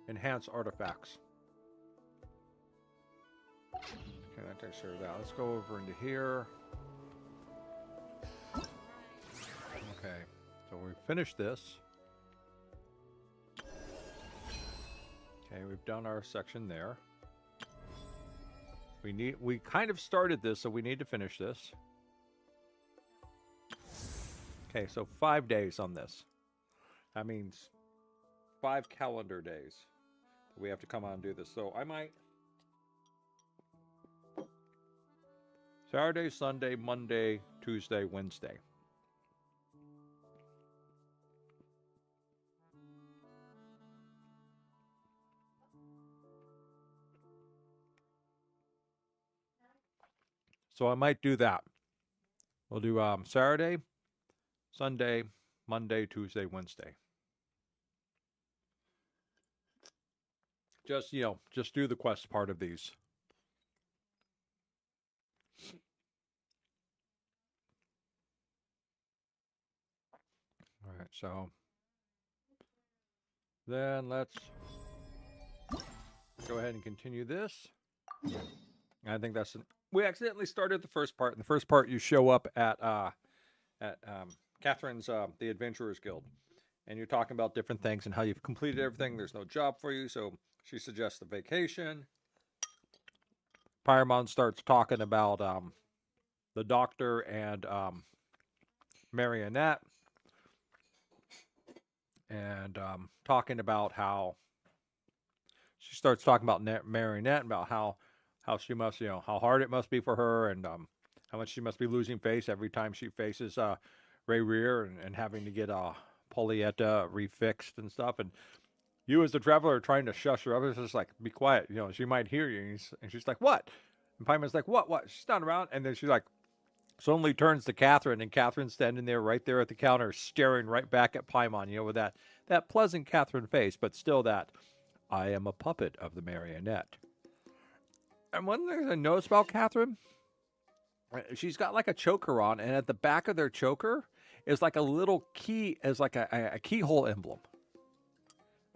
enhance artifacts. Okay, that takes care of that. Let's go over into here. Okay, so we finished this. Okay, we've done our section there. We kind of started this, so we need to finish this. Okay, so 5 days on this. That means 5 calendar days. We have to come on and do this. So I might Saturday, Sunday, Monday, Tuesday, Wednesday. So I might do that. We'll do Saturday, Sunday, Monday, Tuesday, Wednesday. Just, just do the quest part of these. All right, so then let's go ahead and continue this. I think we accidentally started the first part. In the first part, you show up at Catherine's the Adventurers Guild, and you're talking about different things and how you've completed everything. There's no job for you, so she suggests a vacation. Paimon starts talking about the doctor and Marionette, and talking about how she starts talking about Marionette, about how she must, how hard it must be for her, and how much she must be losing face every time she faces Ray Rear and having to get Polietta refixed and stuff. And you, as the traveler, are trying to shush her up. It's just like, be quiet. She might hear you. And she's like, what? And Paimon's like, what? She's not around. And then she's like, suddenly turns to Catherine, and Catherine's standing there right there at the counter, staring right back at Paimon, with that pleasant Catherine face, but still that, I am a puppet of the Marionette. And one thing I noticed about Catherine, she's got like a choker on, and at the back of their choker is like a little key, as like a keyhole emblem.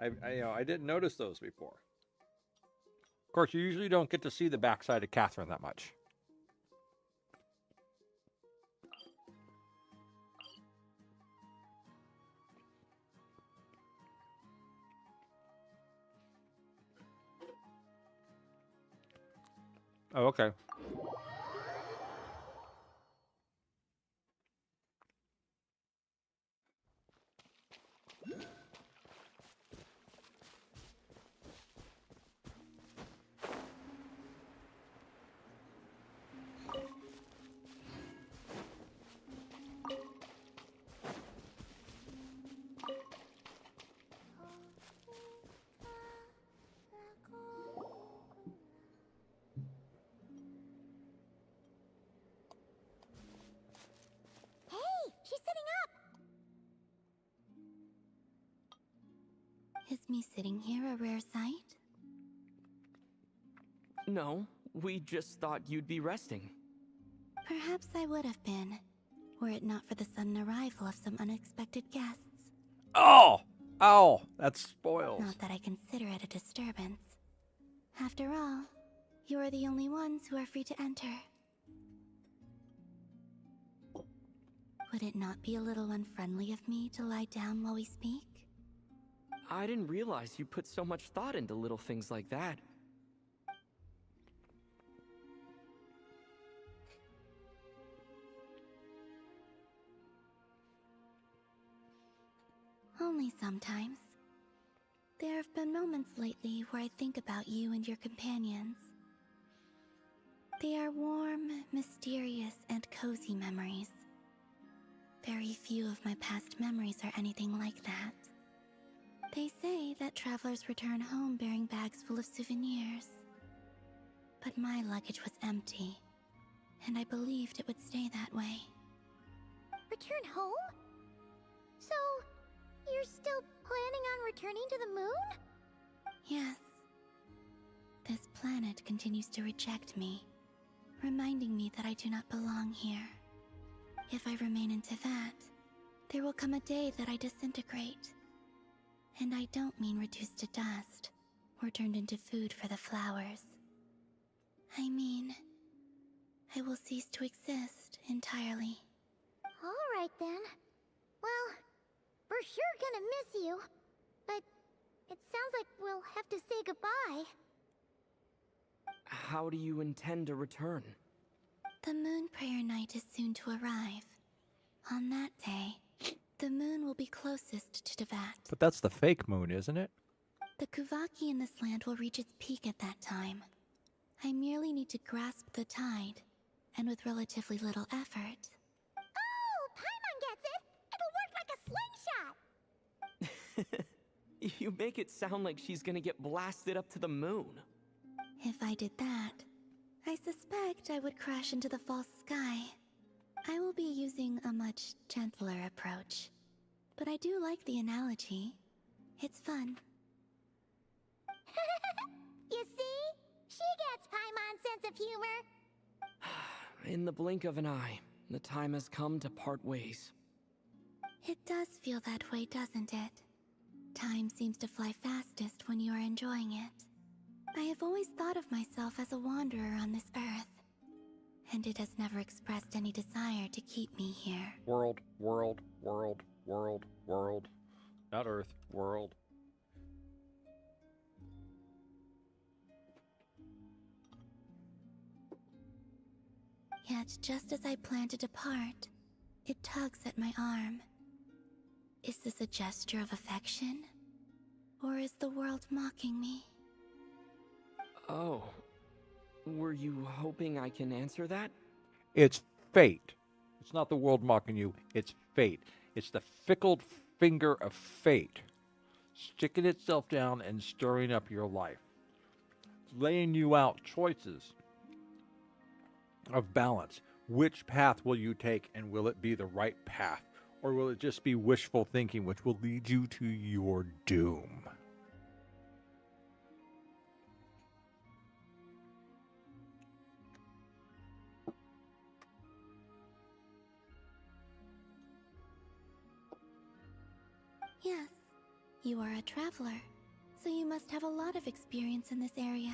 I didn't notice those before. Of course, you usually don't get to see the backside of Catherine that much. Oh, okay. She's sitting up! Is me sitting here a rare sight? No, we just thought you'd be resting. Perhaps I would have been, were it not for the sudden arrival of some unexpected guests. Oh! That spoils. Not that I consider it a disturbance. After all, you are the only ones who are free to enter. Would it not be a little unfriendly of me to lie down while we speak? I didn't realize you put so much thought into little things like that. Only sometimes. There have been moments lately where I think about you and your companions. They are warm, mysterious, and cozy memories. Very few of my past memories are anything like that. They say that travelers return home bearing bags full of souvenirs. But my luggage was empty, and I believed it would stay that way. Return home? So, you're still planning on returning to the moon? Yes. This planet continues to reject me, reminding me that I do not belong here. If I remain in Teyvat, there will come a day that I disintegrate. And I don't mean reduced to dust, or turned into food for the flowers. I mean, I will cease to exist entirely. Alright then. Well, we're sure gonna miss you. But it sounds like we'll have to say goodbye. How do you intend to return? The moon prayer night is soon to arrive. On that day, the moon will be closest to Teyvat. But that's the fake moon, isn't it? The Kuvaki in this land will reach its peak at that time. I merely need to grasp the tide, and with relatively little effort. Oh, Paimon gets it! It'll work like a slingshot! You make it sound like she's gonna get blasted up to the moon. If I did that, I suspect I would crash into the false sky. I will be using a much gentler approach. But I do like the analogy. It's fun. You see? She gets Paimon's sense of humor. In the blink of an eye, the time has come to part ways. It does feel that way, doesn't it? Time seems to fly fastest when you are enjoying it. I have always thought of myself as a wanderer on this earth, and it has never expressed any desire to keep me here. World, world, world, world, world. Not Earth, world. Yet, just as I plan to depart, it tugs at my arm. Is this a gesture of affection? Or is the world mocking me? Oh. Were you hoping I can answer that? It's fate. It's not the world mocking you. It's fate. It's the fickle finger of fate sticking itself down and stirring up your life, laying you out choices of balance. Which path will you take, and will it be the right path? Or will it just be wishful thinking, which will lead you to your doom? Yes, you are a traveler, so you must have a lot of experience in this area.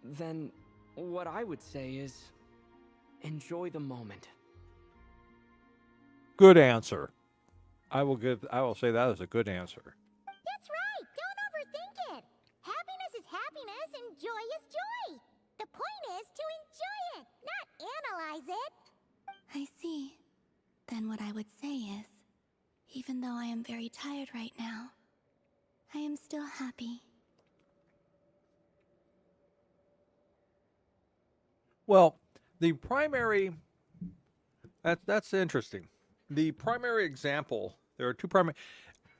Then, what I would say is, enjoy the moment. Good answer. I will say that is a good answer. That's right! Don't overthink it! Happiness is happiness and joy is joy! The point is to enjoy it, not analyze it! I see. Then what I would say is, even though I am very tired right now, I am still happy. Well, the primary... That's interesting. The primary example, there are two primary...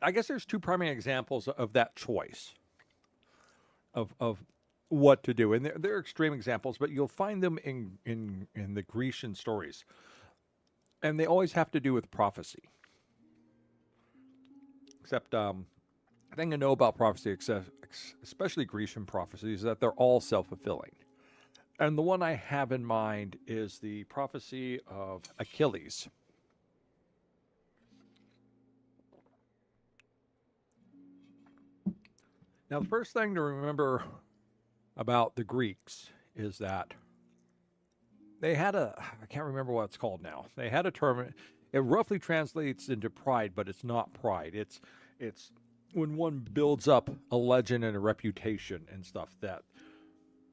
I guess there's two primary examples of that choice. Of what to do. And they're extreme examples, but you'll find them in the Grecian stories. And they always have to do with prophecy. Except, the thing to know about prophecy, especially Grecian prophecies, is that they're all self-fulfilling. And the one I have in mind is the prophecy of Achilles. Now, the first thing to remember about the Greeks is that they had I can't remember what it's called now. They had a term, it roughly translates into pride, but it's not pride. It's when one builds up a legend and a reputation and stuff that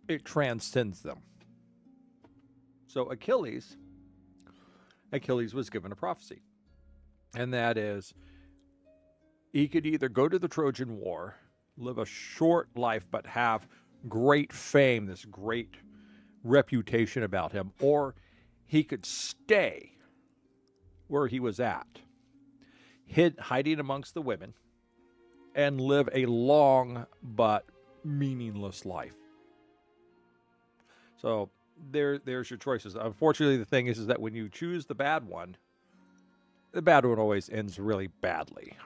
it transcends them. So Achilles was given a prophecy. And that is, he could either go to the Trojan War, live a short life, but have great fame, this great reputation about him, or he could stay where he was at, hiding amongst the women, and live a long but meaningless life. So there's your choices. Unfortunately, the thing is that when you choose the bad one always ends really badly.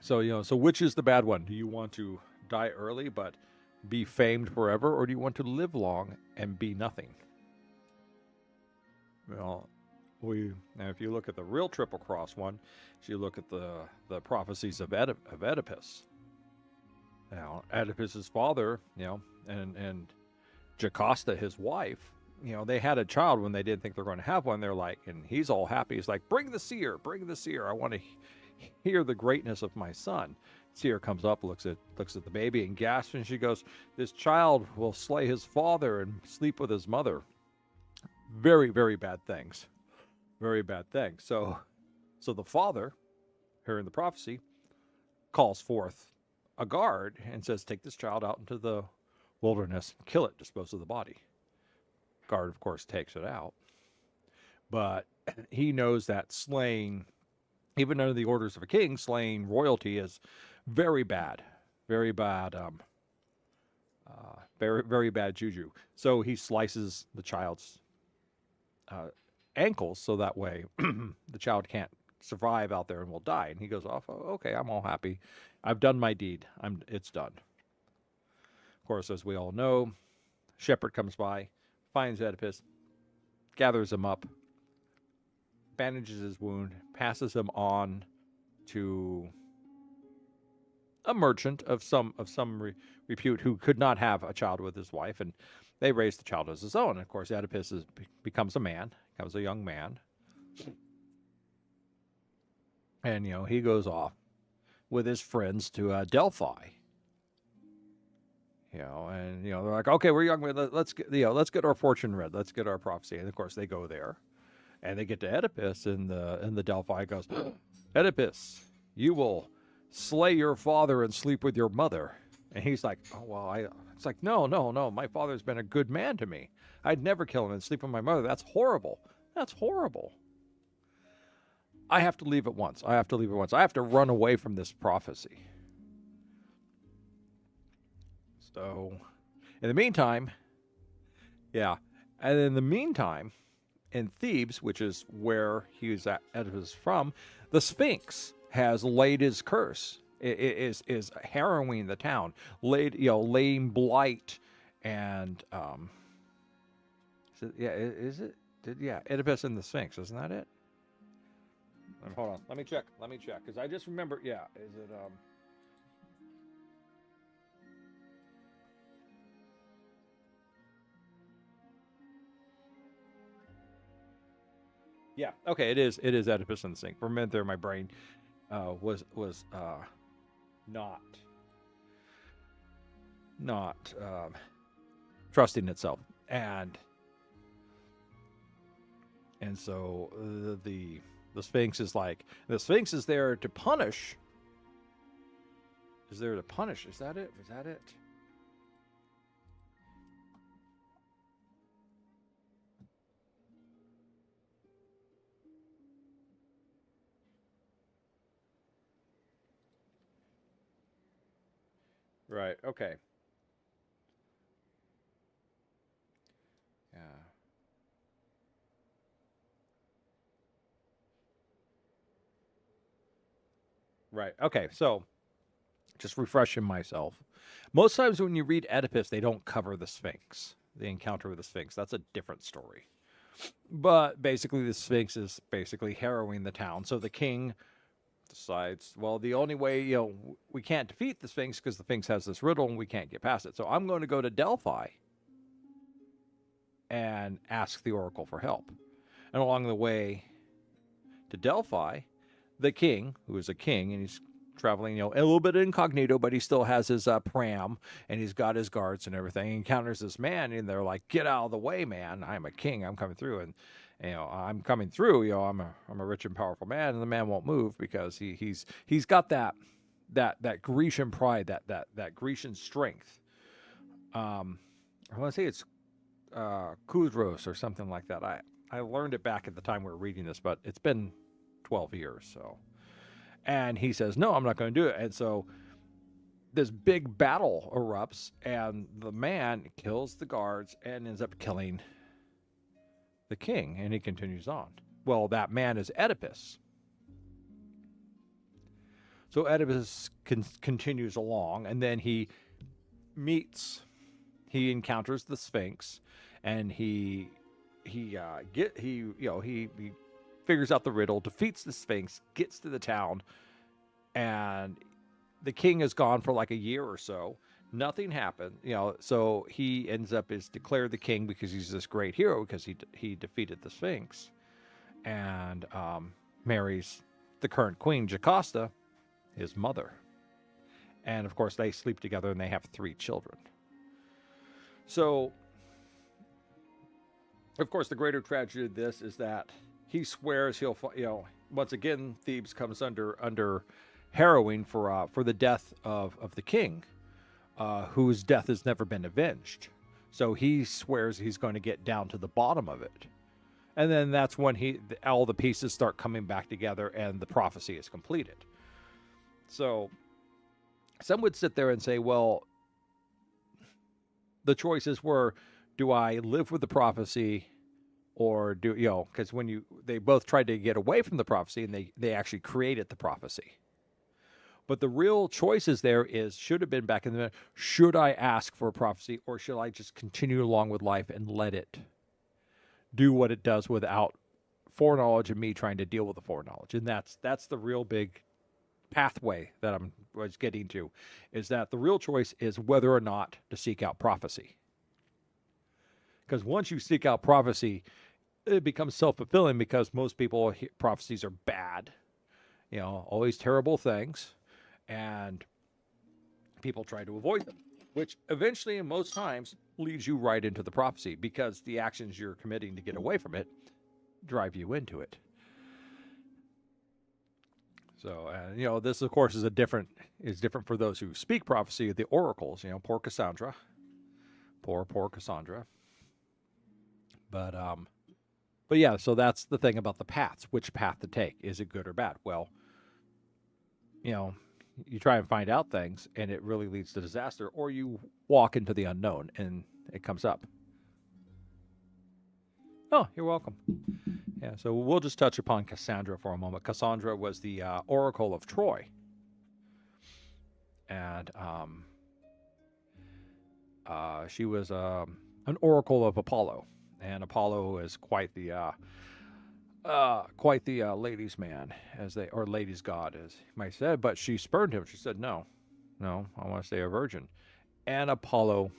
So, so which is the bad one? Do you want to die early but be famed forever, or do you want to live long and be nothing? Well, now if you look at the real Triple Cross one, so you look at the prophecies of Oedipus. Now, Oedipus's father, and Jocasta, his wife, they had a child when they didn't think they're going to have one. They're like, and he's all happy. He's like, bring the seer. I want to hear the greatness of my son. Seer comes up, looks at the baby and gasps, and she goes, this child will slay his father and sleep with his mother. Very, very bad things. Very bad things. So the father, here in the prophecy, calls forth a guard and says, take this child out into the wilderness, kill it, dispose of the body. Guard, of course, takes it out. But he knows that slaying, even under the orders of a king, slaying royalty is very bad. Very bad, very bad juju. So he slices the child's ankles so that way the child can't survive out there and will die. And he goes off, oh, okay, I'm all happy. I've done my deed. It's done. Of course, as we all know, shepherd comes by, finds Oedipus, gathers him up, bandages his wound, passes him on to a merchant of some repute who could not have a child with his wife, and they raise the child as his own. Of course, Oedipus becomes a man, becomes a young man, and he goes off with his friends to Delphi. And they're like, okay, we're young, let's get our fortune read, let's get our prophecy. And of course, they go there, and they get to Oedipus, and the Delphi goes, Oedipus, you will slay your father and sleep with your mother. And he's like, oh well, it's like, no, my father's been a good man to me. I'd never kill him and sleep with my mother. That's horrible. I have to leave at once. I have to run away from this prophecy. So, in the meantime, in Thebes, which is where Oedipus from, the Sphinx has laid his curse. It is harrowing the town, laying blight, and Oedipus and the Sphinx, isn't that it? Hold on, let me check, because I just remember, is it Yeah, okay, it is Oedipus and the Sphinx. For a minute there, my brain was not trusting itself, and so the Sphinx is there to punish. Is that it? Right, okay. Yeah. Right, okay, so just refreshing myself. Most times when you read Oedipus, they don't cover the Sphinx, the encounter with the Sphinx. That's a different story. But basically, the Sphinx is basically harrowing the town. So the king decides, well, the only way, we can't defeat the Sphinx because the Sphinx has this riddle and we can't get past it. So I'm going to go to Delphi and ask the oracle for help. And along the way to Delphi, the king, who is a king, and he's traveling, a little bit incognito, but he still has his pram, and he's got his guards and everything. He encounters this man, and they're like, get out of the way, man. I'm a king. I'm coming through. And I'm coming through. I'm a rich and powerful man, and the man won't move because he's got that Grecian pride, that Grecian strength. I want to say it's Kudros or something like that. I learned it back at the time we were reading this, but it's been 12 years. So, and he says, no, I'm not going to do it. And so this big battle erupts, and the man kills the guards and ends up killing the king, and he continues on. Well, that man is Oedipus. So Oedipus continues along, and then he he encounters the Sphinx, and he figures out the riddle, defeats the Sphinx, gets to the town, and the king is gone for like a year or so. Nothing happened, so he ends up is declared the king because he's this great hero because he defeated the Sphinx, and marries the current queen, Jocasta, his mother. And of course they sleep together and they have 3 children. So of course the greater tragedy of this is that he swears he'll, once again Thebes comes under harrowing for the death of the king, whose death has never been avenged. So he swears he's going to get down to the bottom of it. And then that's when all the pieces start coming back together and the prophecy is completed. So some would sit there and say, well, the choices were, do I live with the prophecy, or because they both tried to get away from the prophecy and they actually created the prophecy. But the real choices there should have been back in the middle. Should I ask for a prophecy, or should I just continue along with life and let it do what it does without foreknowledge and me trying to deal with the foreknowledge? And that's the real big pathway that I was getting to, is that the real choice is whether or not to seek out prophecy. Because once you seek out prophecy, it becomes self-fulfilling, because most people, prophecies are bad, always terrible things, and people try to avoid them, which eventually and most times leads you right into the prophecy, because the actions you're committing to get away from it drive you into it. So, this of course is different for those who speak prophecy, the oracles, poor Cassandra, poor Cassandra. But yeah, so that's the thing about the paths, which path to take. Is it good or bad? Well, you try and find out things and it really leads to disaster, or you walk into the unknown and it comes up. Oh, you're welcome. Yeah, so we'll just touch upon Cassandra for a moment. Cassandra was the Oracle of Troy. And she was an oracle of Apollo. And Apollo is quite the ladies' man, or ladies' god, as you might say. But she spurned him. She said, "No, I want to stay a virgin." And Apollo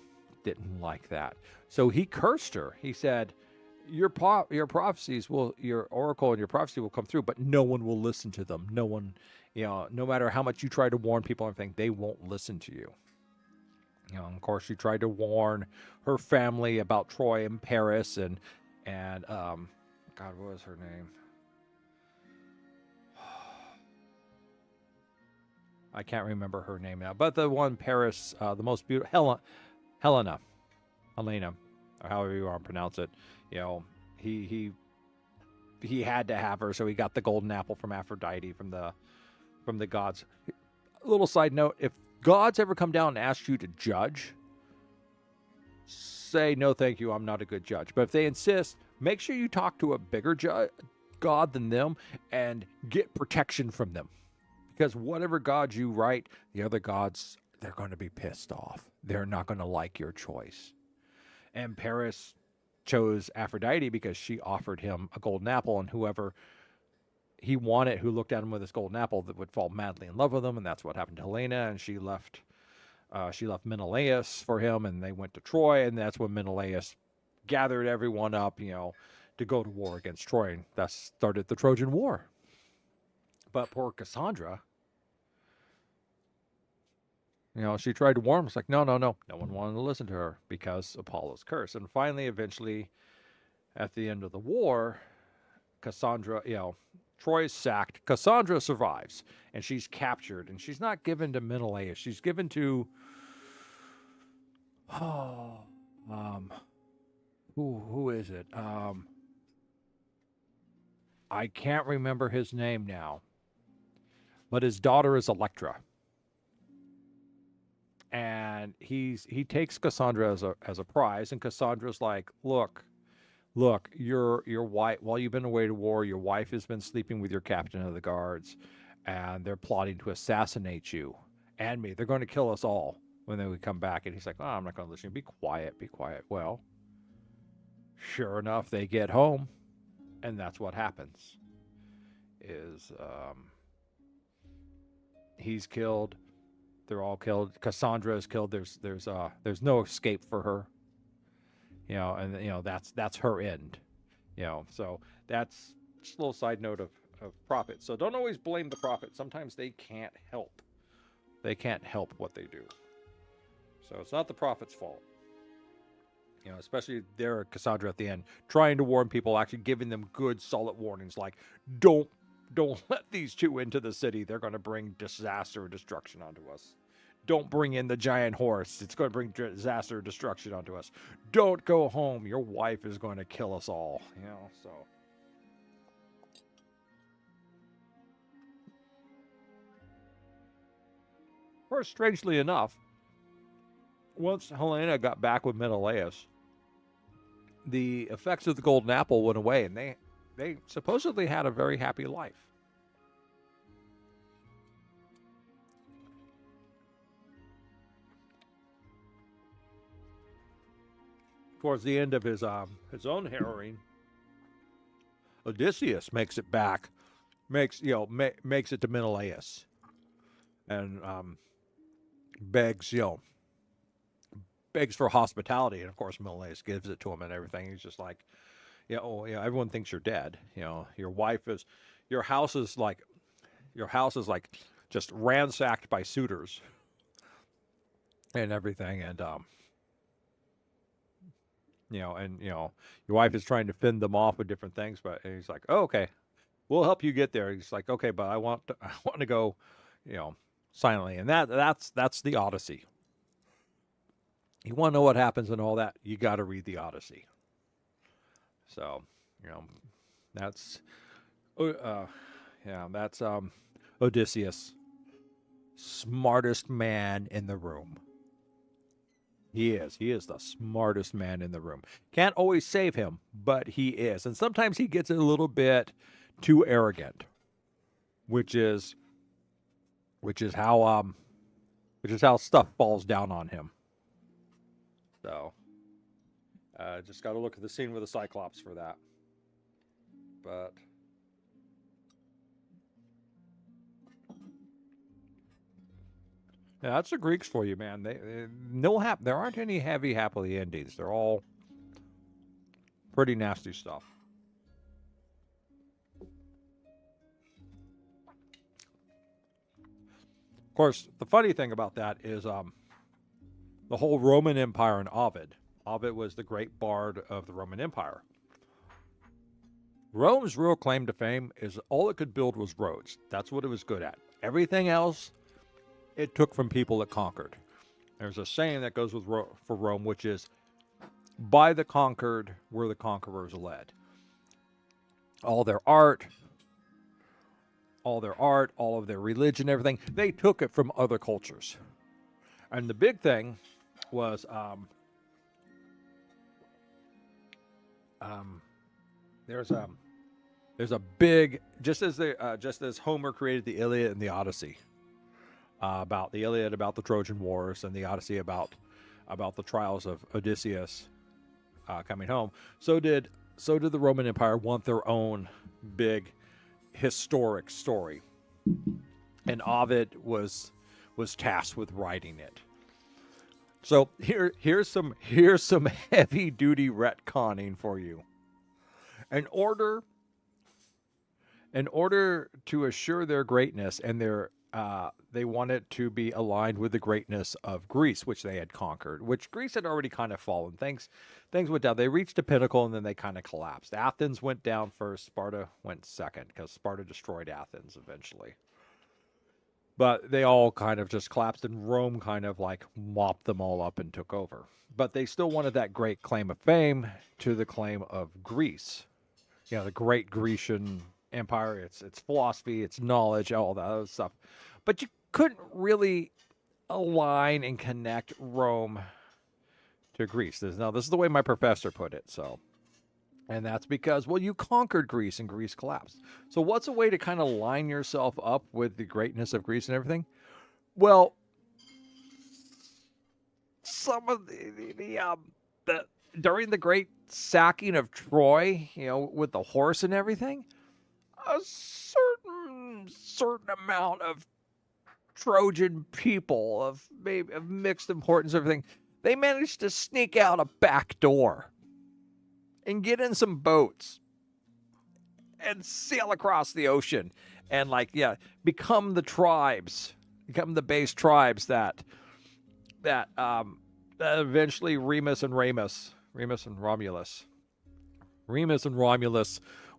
didn't like that, so he cursed her. He said, "Your prophecies your oracle and your prophecy will come through, but no one will listen to them. No one, no matter how much you try to warn people and everything, they won't listen to you." Of course, she tried to warn her family about Troy and Paris and God, what was her name? I can't remember her name now, but the one Paris, the most beautiful, Helena, or however you want to pronounce it. He had to have her, so he got the golden apple from Aphrodite, from the gods. A little side note: if gods ever come down and ask you to judge, say no, thank you. I'm not a good judge. But if they insist, make sure you talk to a bigger god than them and get protection from them. Because whatever god you write, the other gods, they're going to be pissed off. They're not going to like your choice. And Paris chose Aphrodite because she offered him a golden apple, and whoever he wanted, who looked at him with this golden apple, that would fall madly in love with him. And that's what happened to Helena. And she left Menelaus for him, and they went to Troy. And that's when Menelaus gathered everyone up, to go to war against Troy. And that started the Trojan War. But poor Cassandra, she tried to warn him. It's like, no. No one wanted to listen to her because Apollo's curse. And finally, eventually, at the end of the war, Cassandra, Troy is sacked. Cassandra survives, and she's captured, and she's not given to Menelaus. She's given to who is it? I can't remember his name now, but his daughter is Electra, and he takes Cassandra as a prize, and Cassandra's like, look, your wife, while you've been away to war, your wife has been sleeping with your captain of the guards, and they're plotting to assassinate you and me. They're going to kill us all. when they would come back, and he's like, "Oh, I'm not going to listen. Be quiet, be quiet." Well, sure enough, they get home, and that's what happens. Is he's killed. They're all killed. Cassandra is killed. There's no escape for her. And that's her end. So that's just a little side note of Prophet. So don't always blame the Prophet. Sometimes they can't help. They can't help what they do. So it's not the Prophet's fault. Especially there at Cassandra at the end, trying to warn people, actually giving them good, solid warnings, like don't let these two into the city. They're going to bring disaster or destruction onto us. Don't bring in the giant horse. It's going to bring disaster or destruction onto us. Don't go home. Your wife is going to kill us all. So. Of course, strangely enough, once Helena got back with Menelaus, the effects of the golden apple went away, and they supposedly had a very happy life. Towards the end of his own harrowing, Odysseus makes it back, makes it to Menelaus, and begs for hospitality, and of course Menelaus gives it to him and everything. He's just like, everyone thinks you're dead. Your house is like just ransacked by suitors and everything, and your wife is trying to fend them off with different things, but he's like, oh, okay, we'll help you get there. He's like, okay, but I want to go, silently, and that's the Odyssey. You want to know what happens and all that, you got to read the Odyssey. So, that's Odysseus, smartest man in the room. He is the smartest man in the room. Can't always save him, but he is. And sometimes he gets a little bit too arrogant, which is how stuff falls down on him. So, just got to look at the scene with the Cyclops for that. But yeah, that's the Greeks for you, man. There aren't any heavy happily endings. They're all pretty nasty stuff. Of course, the funny thing about that is the whole Roman Empire and Ovid. Ovid was the great bard of the Roman Empire. Rome's real claim to fame is all it could build was roads. That's what it was good at. Everything else, it took from people it conquered. There's a saying that goes with for Rome, which is, by the conquered were the conquerors led. All their art, all of their religion, everything, they took it from other cultures. And the big thing was there's a big, just as Homer created the Iliad and the Odyssey, about the Iliad about the Trojan Wars, and the Odyssey about the trials of Odysseus coming home. So did the Roman Empire want their own big historic story, and Ovid was tasked with writing it. So here's some heavy duty retconning for you. In order to assure their greatness, and they wanted to be aligned with the greatness of Greece, which they had conquered, which Greece had already kind of fallen. Things went down. They reached a pinnacle, and then they kind of collapsed. Athens went down first. Sparta went second, because Sparta destroyed Athens eventually. But they all kind of just collapsed, and Rome kind of like mopped them all up and took over. But they still wanted that great claim of fame to the claim of Greece. The great Grecian Empire, its philosophy, its knowledge, all that other stuff. But you couldn't really align and connect Rome to Greece. This is the way my professor put it. And that's because, you conquered Greece and Greece collapsed. So what's a way to kind of line yourself up with the greatness of Greece and everything? Well, some of the during the great sacking of Troy, with the horse and everything, a certain amount of Trojan people of maybe of mixed importance, everything, they managed to sneak out a back door and get in some boats and sail across the ocean and become the tribes, become the base tribes that eventually Remus and Romulus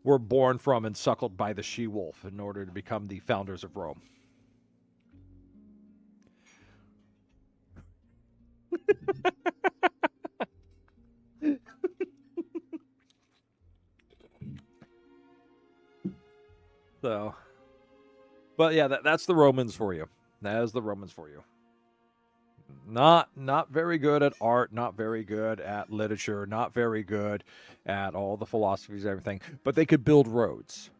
were born from and suckled by the she-wolf in order to become the founders of Rome. So, but yeah, that's the Romans for you. That is the Romans for you. Not very good at art, not very good at literature, not very good at all the philosophies and everything, but they could build roads.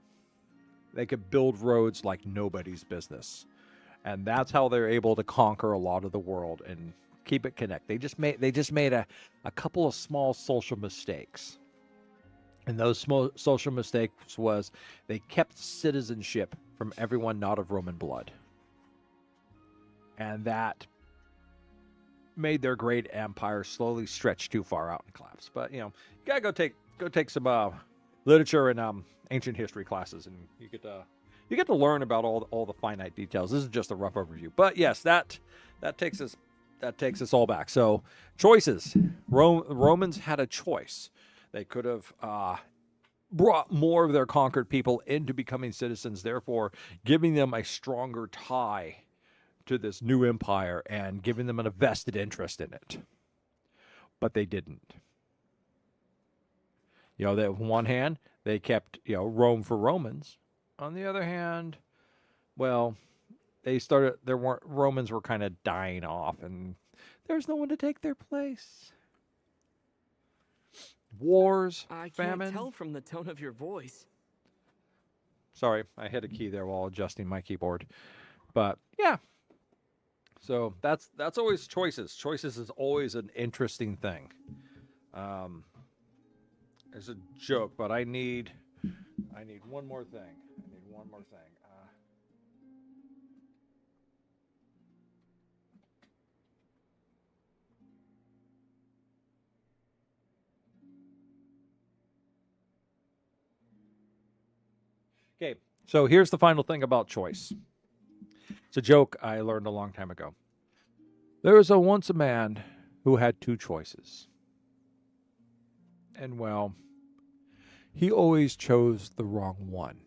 They could build roads like nobody's business. And that's how they're able to conquer a lot of the world and keep it connected. They just made a couple of small social mistakes. And those small social mistakes was they kept citizenship from everyone not of Roman blood. And that made their great empire slowly stretch too far out and collapse. But you gotta go take some literature and ancient history classes, and you get to learn about all the finite details. This is just a rough overview, but yes, that takes us all back. So choices. Romans had a choice. They could have brought more of their conquered people into becoming citizens, therefore giving them a stronger tie to this new empire and giving them a vested interest in it. But they didn't. That on one hand, they kept, Rome for Romans. On the other hand, well, Romans were kind of dying off and there's no one to take their place. Wars, I famine. can't tell from the tone of your voice. Sorry, I hit a key there while adjusting my keyboard. But yeah. So that's always choices. Choices is always an interesting thing. It's a joke, but I need one more thing. Okay, so here's the final thing about choice. It's a joke I learned a long time ago. There was once a man who had two choices. And well, he always chose the wrong one.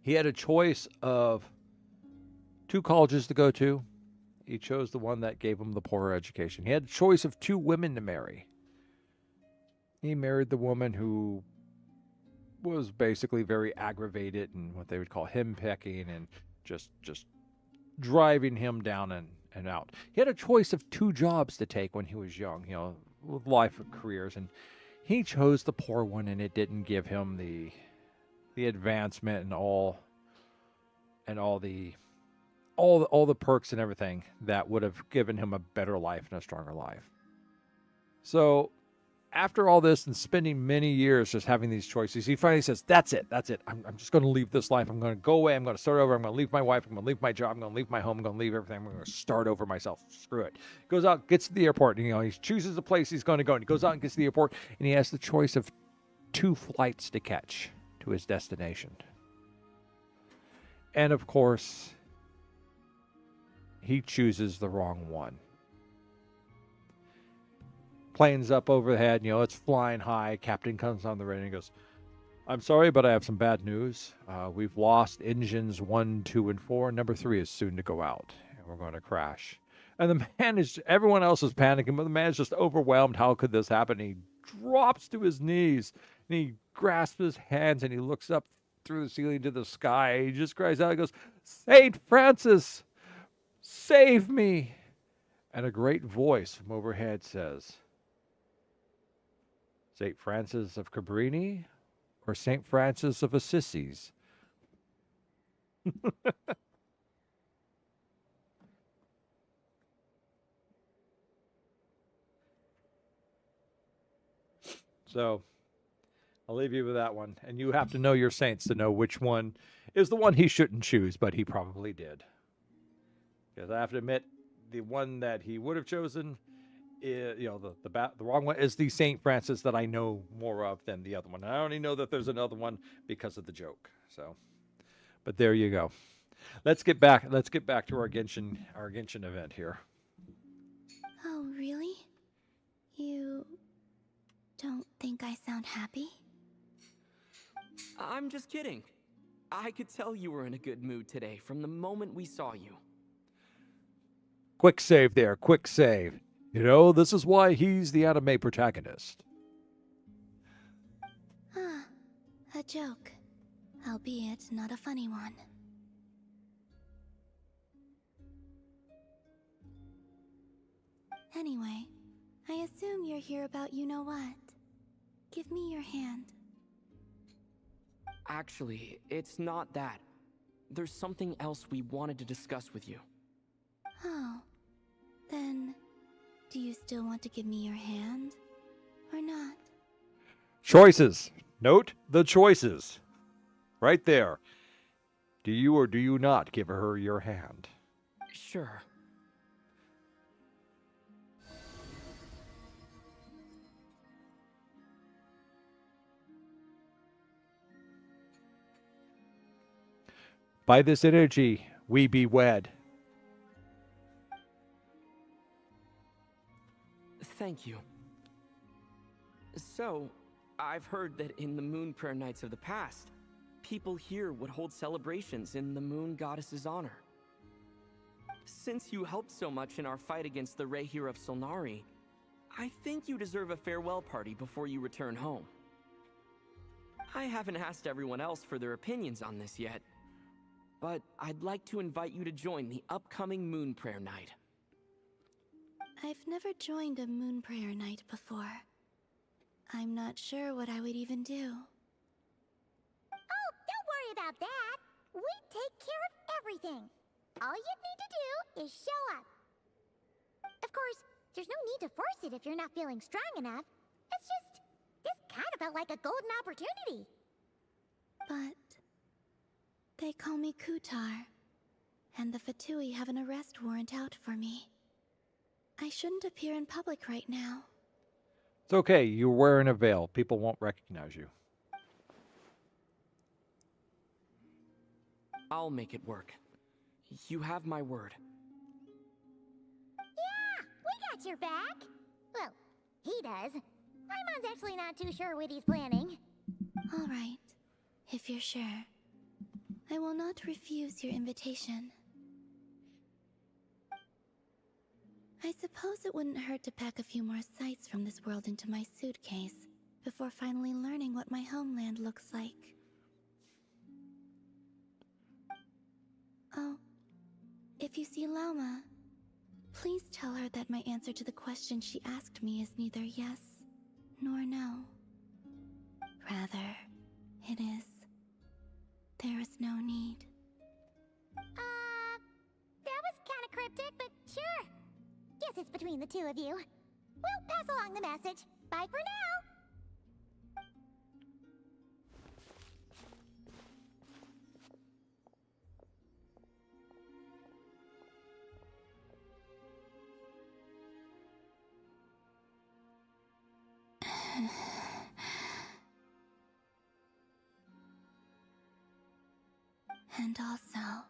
He had a choice of two colleges to go to. He chose the one that gave him the poorer education. He had a choice of two women to marry. He married the woman who was basically very aggravated and what they would call him-pecking and just driving him down and out. He had a choice of two jobs to take when he was young, with life and careers, and he chose the poor one, and it didn't give him the advancement and all the perks and everything that would have given him a better life and a stronger life. So after all this and spending many years just having these choices, he finally says, that's it. I'm just going to leave this life. I'm going to go away. I'm going to start over. I'm going to leave my wife. I'm going to leave my job. I'm going to leave my home. I'm going to leave everything. I'm going to start over myself. Screw it. Goes out, gets to the airport. And, he chooses the place he's going to go. And he goes out and gets to the airport. And he has the choice of two flights to catch to his destination. And, of course, he chooses the wrong one. Plane's up overhead, it's flying high. Captain comes on the radio and goes, I'm sorry, but I have some bad news. We've lost engines 1, 2, and 4. Number 3 is soon to go out, and we're going to crash. And the man everyone else is panicking, but the man is just overwhelmed. How could this happen? He drops to his knees, and he grasps his hands, and he looks up through the ceiling to the sky. He just cries out, he goes, St. Francis, save me. And a great voice from overhead says, St. Francis of Cabrini or St. Francis of Assisi? So I'll leave you with that one. And you have to know your saints to know which one is the one he shouldn't choose, but he probably did. Because I have to admit, the one that he would have chosen, the wrong one is the Saint Francis that I know more of than the other one. I only know that there's another one because of the joke. So, but there you go. Let's get back to our Genshin event here. Oh, really? You don't think I sound happy? I'm just kidding. I could tell you were in a good mood today from the moment we saw you. Quick save there, quick save. You know, this is why he's the anime protagonist. Ah, a joke. Albeit not a funny one. Anyway, I assume you're here about you-know-what. Give me your hand. Actually, it's not that. There's something else we wanted to discuss with you. Oh, then do you still want to give me your hand? Or not? Choices. Note the choices. Right there. Do you or do you not give her your hand? Sure. By this energy, we be wed. Thank you. So, I've heard that in the Moon Prayer Nights of the past, people here would hold celebrations in the Moon Goddess's honor. Since you helped so much in our fight against the Rehir of Solnari, I think you deserve a farewell party before you return home. I haven't asked everyone else for their opinions on this yet, but I'd like to invite you to join the upcoming Moon Prayer Night. I've never joined a moon prayer night before. I'm not sure what I would even do. Oh, don't worry about that. We take care of everything. All you need to do is show up. Of course, there's no need to force it if you're not feeling strong enough. It's just, this kind of felt like a golden opportunity. But they call me Kutar, and the Fatui have an arrest warrant out for me. I shouldn't appear in public right now. It's okay. You're wearing a veil. People won't recognize you. I'll make it work. You have my word. Yeah, we got your back. Well, he does. Paimon's actually not too sure what he's planning. All right, if you're sure. I will not refuse your invitation. I suppose it wouldn't hurt to pack a few more sights from this world into my suitcase before finally learning what my homeland looks like. Oh, if you see Lauma, please tell her that my answer to the question she asked me is neither yes nor no. Rather, it is, there is no need. That was kind of cryptic, but sure. Guess it's between the two of you. We'll pass along the message. Bye for now. And also,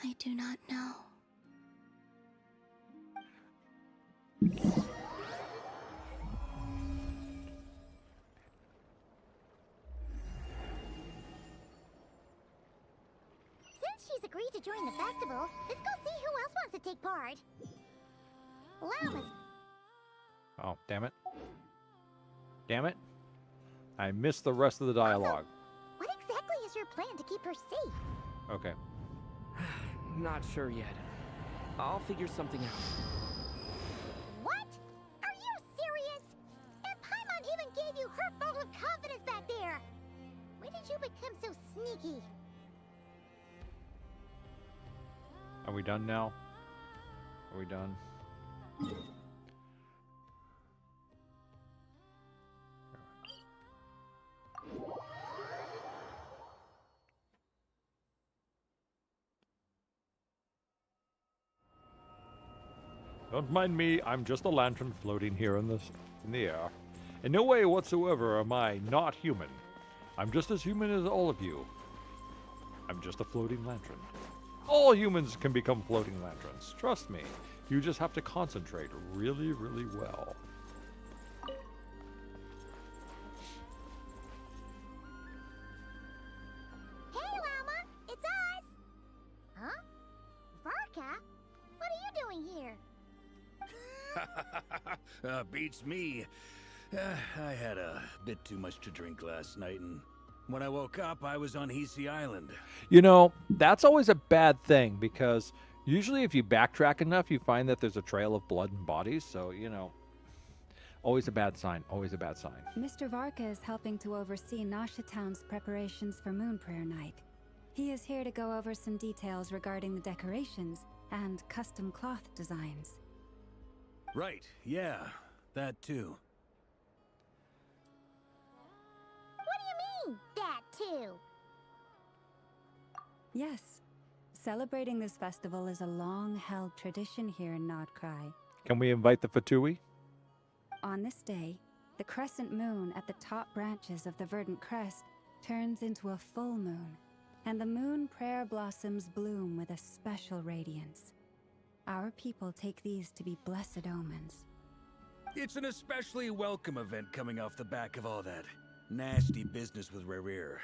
I do not know. Since she's agreed to join the festival, let's go see who else wants to take part. Lauma's. Oh, damn it. Damn it. I missed the rest of the dialogue. What exactly is your plan to keep her safe? Okay. Not sure yet. I'll figure something out. What? Are you serious? And Paimon even gave you her vote of confidence back there. When did you become so sneaky? Are we done now? Are we done? Don't mind me, I'm just a lantern floating here in the air. In no way whatsoever am I not human. I'm just as human as all of you. I'm just a floating lantern. All humans can become floating lanterns. Trust me. You just have to concentrate really, really well. Hey, Llama! It's us! Huh? Varka? What are you doing here? Beats me. I had a bit too much to drink last night, and when I woke up, I was on Hisi Island. You know, that's always a bad thing because usually if you backtrack enough, you find that there's a trail of blood and bodies. So, you know, always a bad sign. Always a bad sign. Mr. Varka is helping to oversee Nasha Town's preparations for Moon Prayer Night. He is here to go over some details regarding the decorations and custom cloth designs. Right, yeah, that too. What do you mean, that too? Yes, celebrating this festival is a long-held tradition here in Nodcry. Can we invite the Fatui? On this day, the crescent moon at the top branches of the verdant crest turns into a full moon, and the moon prayer blossoms bloom with a special radiance. Our people take these to be blessed omens. It's an especially welcome event coming off the back of all that nasty business with Rare.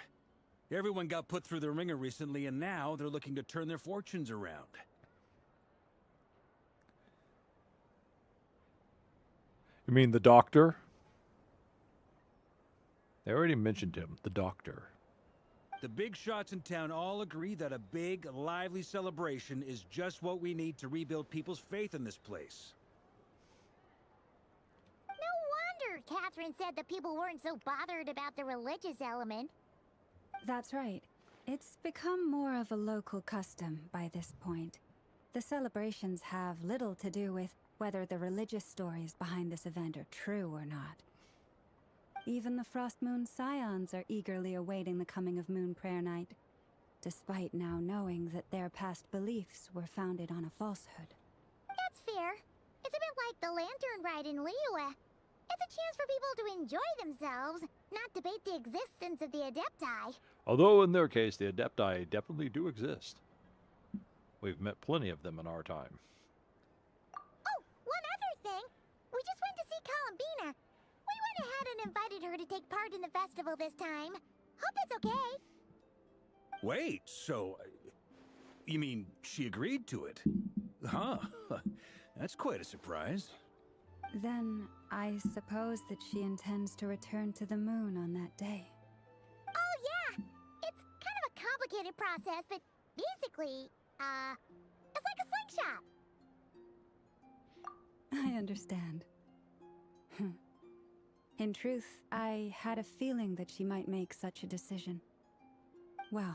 Everyone got put through the ringer recently, and now they're looking to turn their fortunes around. You mean the doctor? They already mentioned him, the doctor. The big shots in town all agree that a big, lively celebration is just what we need to rebuild people's faith in this place. No wonder Catherine said that people weren't so bothered about the religious element. That's right. It's become more of a local custom by this point. The celebrations have little to do with whether the religious stories behind this event are true or not. Even the Frost Moon Scions are eagerly awaiting the coming of Moon Prayer Night, despite now knowing that their past beliefs were founded on a falsehood. That's fair. It's a bit like the lantern ride in Liyue. It's a chance for people to enjoy themselves, not debate the existence of the Adepti. Although in their case, the Adepti definitely do exist. We've met plenty of them in our time. Oh, one other thing. We just went to see Columbina. We went ahead and invited her to take part in the festival this time. Hope it's okay. Wait, so... you mean she agreed to it? Huh. That's quite a surprise. Then, I suppose that she intends to return to the moon on that day. Oh, yeah. It's kind of a complicated process, but basically, it's like a slingshot. I understand. In truth, I had a feeling that she might make such a decision. Well,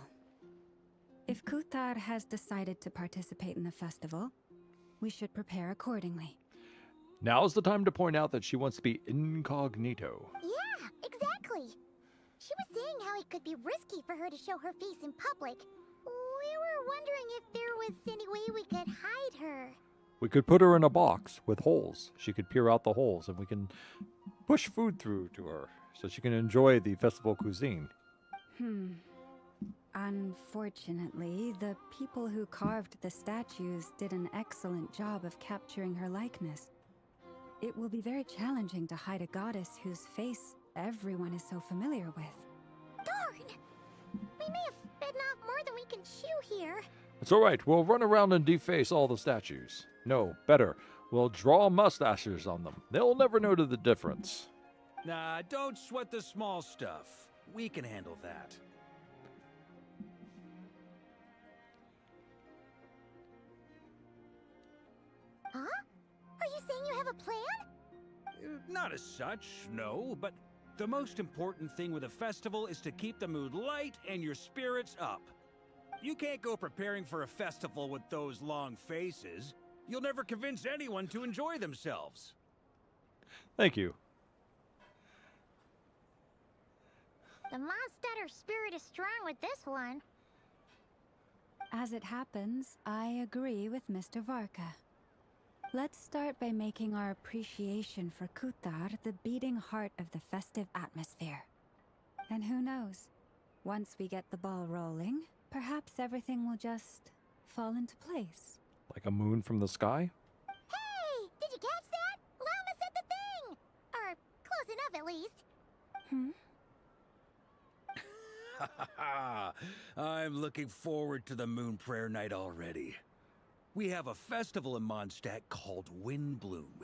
if Kuthar has decided to participate in the festival, we should prepare accordingly. Now's the time to point out that she wants to be incognito. Yeah, exactly. She was saying how it could be risky for her to show her face in public. We were wondering if there was any way we could hide her. We could put her in a box with holes. She could peer out the holes, and we can push food through to her so she can enjoy the festival cuisine. Unfortunately, the people who carved the statues did an excellent job of capturing her likeness. It will be very challenging to hide a goddess whose face everyone is so familiar with. Darn! We may have bitten off more than we can chew here. It's all right. We'll run around and deface all the statues. No, better. We'll draw mustaches on them. They'll never know the difference. Nah, don't sweat the small stuff. We can handle that. Huh? Are you saying you have a plan? Not as such, no, but the most important thing with a festival is to keep the mood light and your spirits up. You can't go preparing for a festival with those long faces. You'll never convince anyone to enjoy themselves. Thank you. The Monstetter spirit is strong with this one. As it happens, I agree with Mr. Varka. Let's start by making our appreciation for Kutar the beating heart of the festive atmosphere. And who knows? Once we get the ball rolling, perhaps everything will just fall into place. Like a moon from the sky? Hey! Did you catch that? Llama said the thing! Or close enough, at least. I'm looking forward to the Moon Prayer Night already. We have a festival in Mondstadt called Windbloom,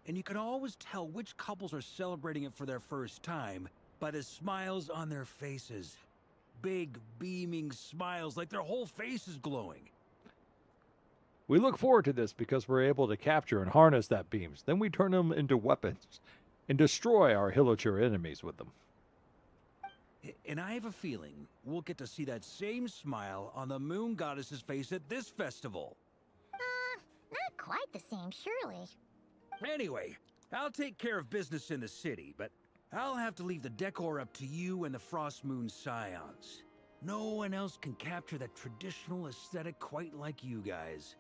and you can always tell which couples are celebrating it for their first time by the smiles on their faces. Big, beaming smiles like their whole face is glowing. We look forward to this because we're able to capture and harness that beams. Then we turn them into weapons and destroy our Hilichur enemies with them. And I have a feeling we'll get to see that same smile on the Moon Goddess's face at this festival. Not quite the same, surely. Anyway, I'll take care of business in the city, but I'll have to leave the decor up to you and the Frost Moon Scions. No one else can capture that traditional aesthetic quite like you guys.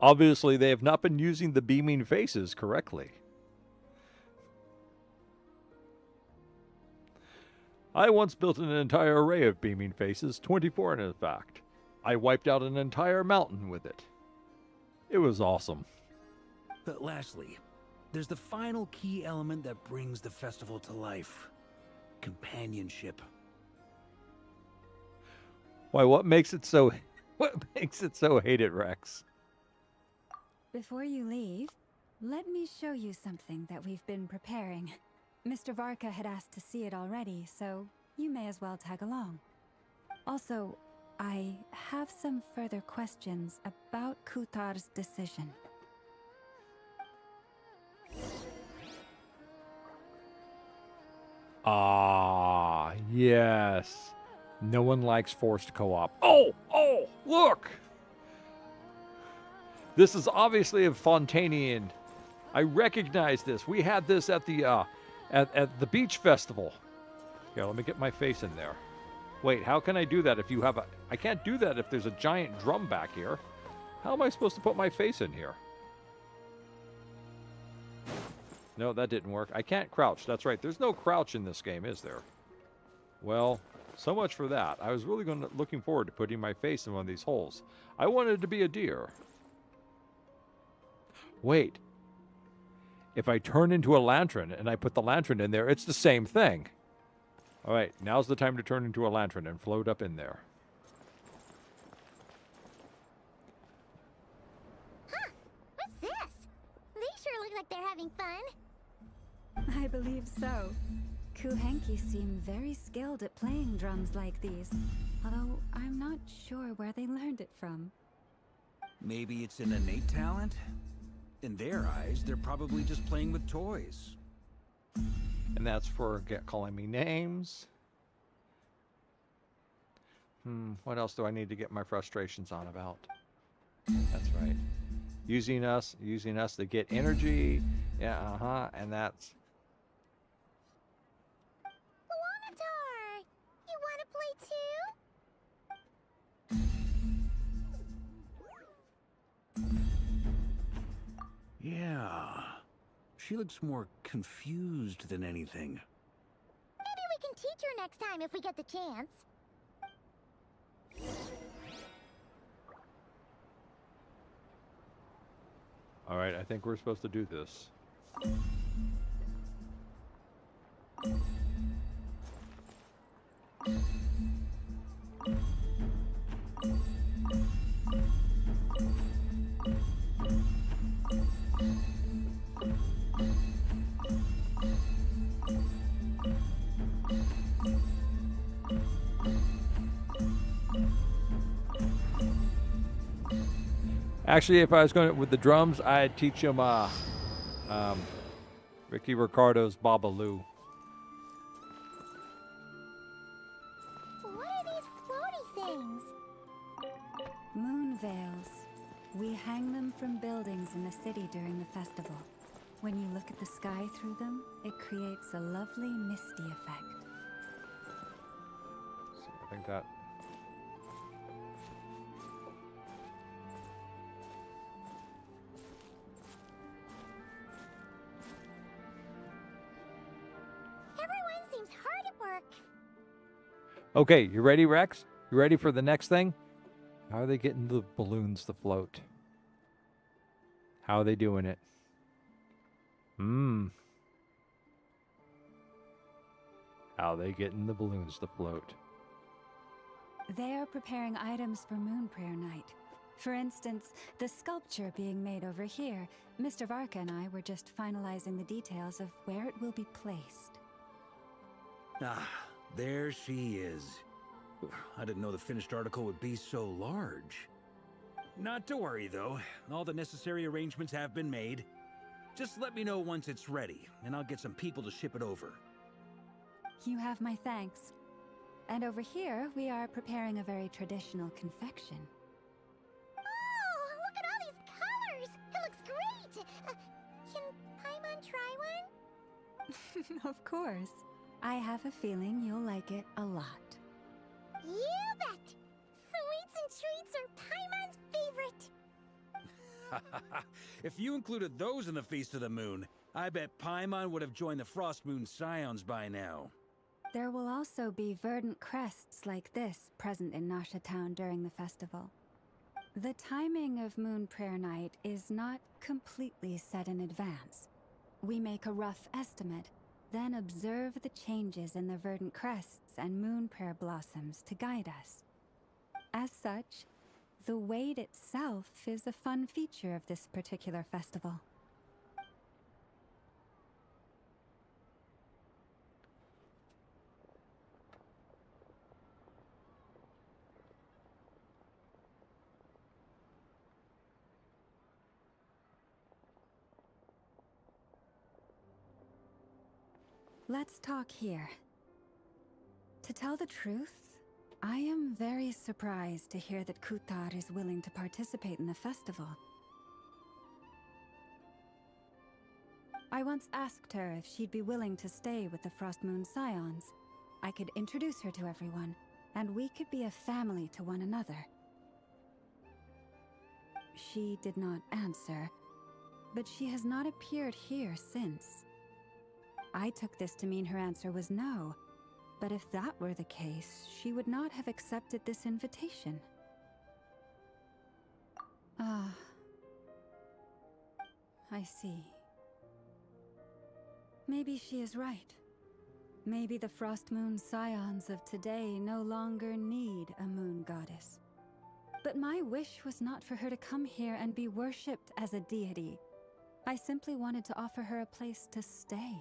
Obviously, they have not been using the beaming faces correctly. I once built an entire array of beaming faces, 24 in fact. I wiped out an entire mountain with it. It was awesome. But lastly, there's the final key element that brings the festival to life. Companionship. Why, what makes it so hated, Rex? Before you leave, let me show you something that we've been preparing. Mr. Varka had asked to see it already, so you may as well tag along. Also, I have some further questions about Kutar's decision. Ah, yes. No one likes forced co-op. Oh, look! This is obviously a Fontanian. I recognize this. We had this at the beach festival. Here, let me get my face in there. Wait, how can I do that if you have a... I can't do that if there's a giant drum back here. How am I supposed to put my face in here? No, that didn't work. I can't crouch. That's right. There's no crouch in this game, is there? Well, so much for that. I was really looking forward to putting my face in one of these holes. I wanted to be a deer. Wait. If I turn into a lantern and I put the lantern in there, it's the same thing. All right, now's the time to turn into a lantern and float up in there. Huh? What's this? They sure look like they're having fun. I believe so. Kuhenki seem very skilled at playing drums like these, although I'm not sure where they learned it from. Maybe it's an innate talent? In their eyes, they're probably just playing with toys. And that's for calling me names. What else do I need to get my frustrations on about? That's right. Using us to get energy. Yeah, and that's... Wanatar! You want to play too? Yeah. She looks more confused than anything. Maybe we can teach her next time if we get the chance. All right, I think we're supposed to do this. Actually, if I was going with the drums, I'd teach him Ricky Ricardo's Babalu. What are these floaty things? Moon veils. We hang them from buildings in the city during the festival. When you look at the sky through them, it creates a lovely misty effect. Let's see if think that... Everyone seems hard at work. Okay, you ready, Rex? You ready for the next thing? How are they getting the balloons to float? How are they doing it? How are they getting the balloons to float? They are preparing items for Moon Prayer Night. For instance, the sculpture being made over here. Mr. Varka and I were just finalizing the details of where it will be placed. Ah, there she is. I didn't know the finished article would be so large. Not to worry, though. All the necessary arrangements have been made. Just let me know once it's ready, and I'll get some people to ship it over. You have my thanks. And over here, we are preparing a very traditional confection. Oh, look at all these colors! It looks great! Can Paimon try one? Of course. I have a feeling you'll like it a lot. You bet! Sweets and treats are Paimon's favorite! If you included those in the Feast of the Moon, I bet Paimon would have joined the Frost Moon Scions by now. There will also be verdant crests like this present in Nasha Town during the festival. The timing of Moon Prayer Night is not completely set in advance. We make a rough estimate, then observe the changes in the verdant crests and moon prayer blossoms to guide us. As such, the wait itself is a fun feature of this particular festival. Let's talk here. To tell the truth, I am very surprised to hear that Kutar is willing to participate in the festival. I once asked her if she'd be willing to stay with the Frost Moon Scions. I could introduce her to everyone, and we could be a family to one another. She did not answer, but she has not appeared here since. I took this to mean her answer was no, but if that were the case, she would not have accepted this invitation. Ah, I see. Maybe she is right. Maybe the Frost Moon Scions of today no longer need a moon goddess. But my wish was not for her to come here and be worshipped as a deity. I simply wanted to offer her a place to stay.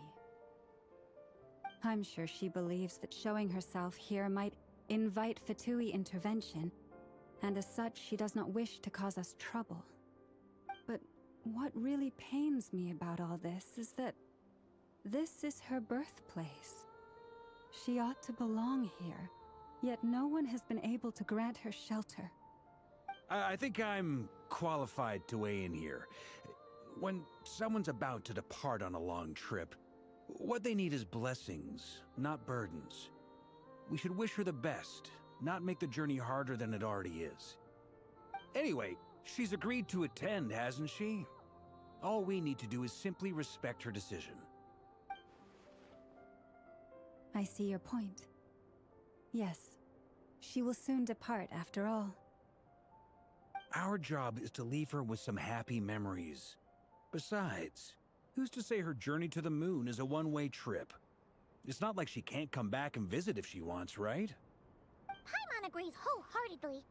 I'm sure she believes that showing herself here might invite Fatui intervention, and as such, she does not wish to cause us trouble. But what really pains me about all this is that this is her birthplace. She ought to belong here, yet no one has been able to grant her shelter. I think I'm qualified to weigh in here. When someone's about to depart on a long trip, what they need is blessings, not burdens. We should wish her the best, not make the journey harder than it already is. Anyway, she's agreed to attend, hasn't she? All we need to do is simply respect her decision. I see your point. Yes, she will soon depart after all. Our job is to leave her with some happy memories. Besides, who's to say her journey to the moon is a one-way trip? It's not like she can't come back and visit if she wants, right? Paimon agrees wholeheartedly.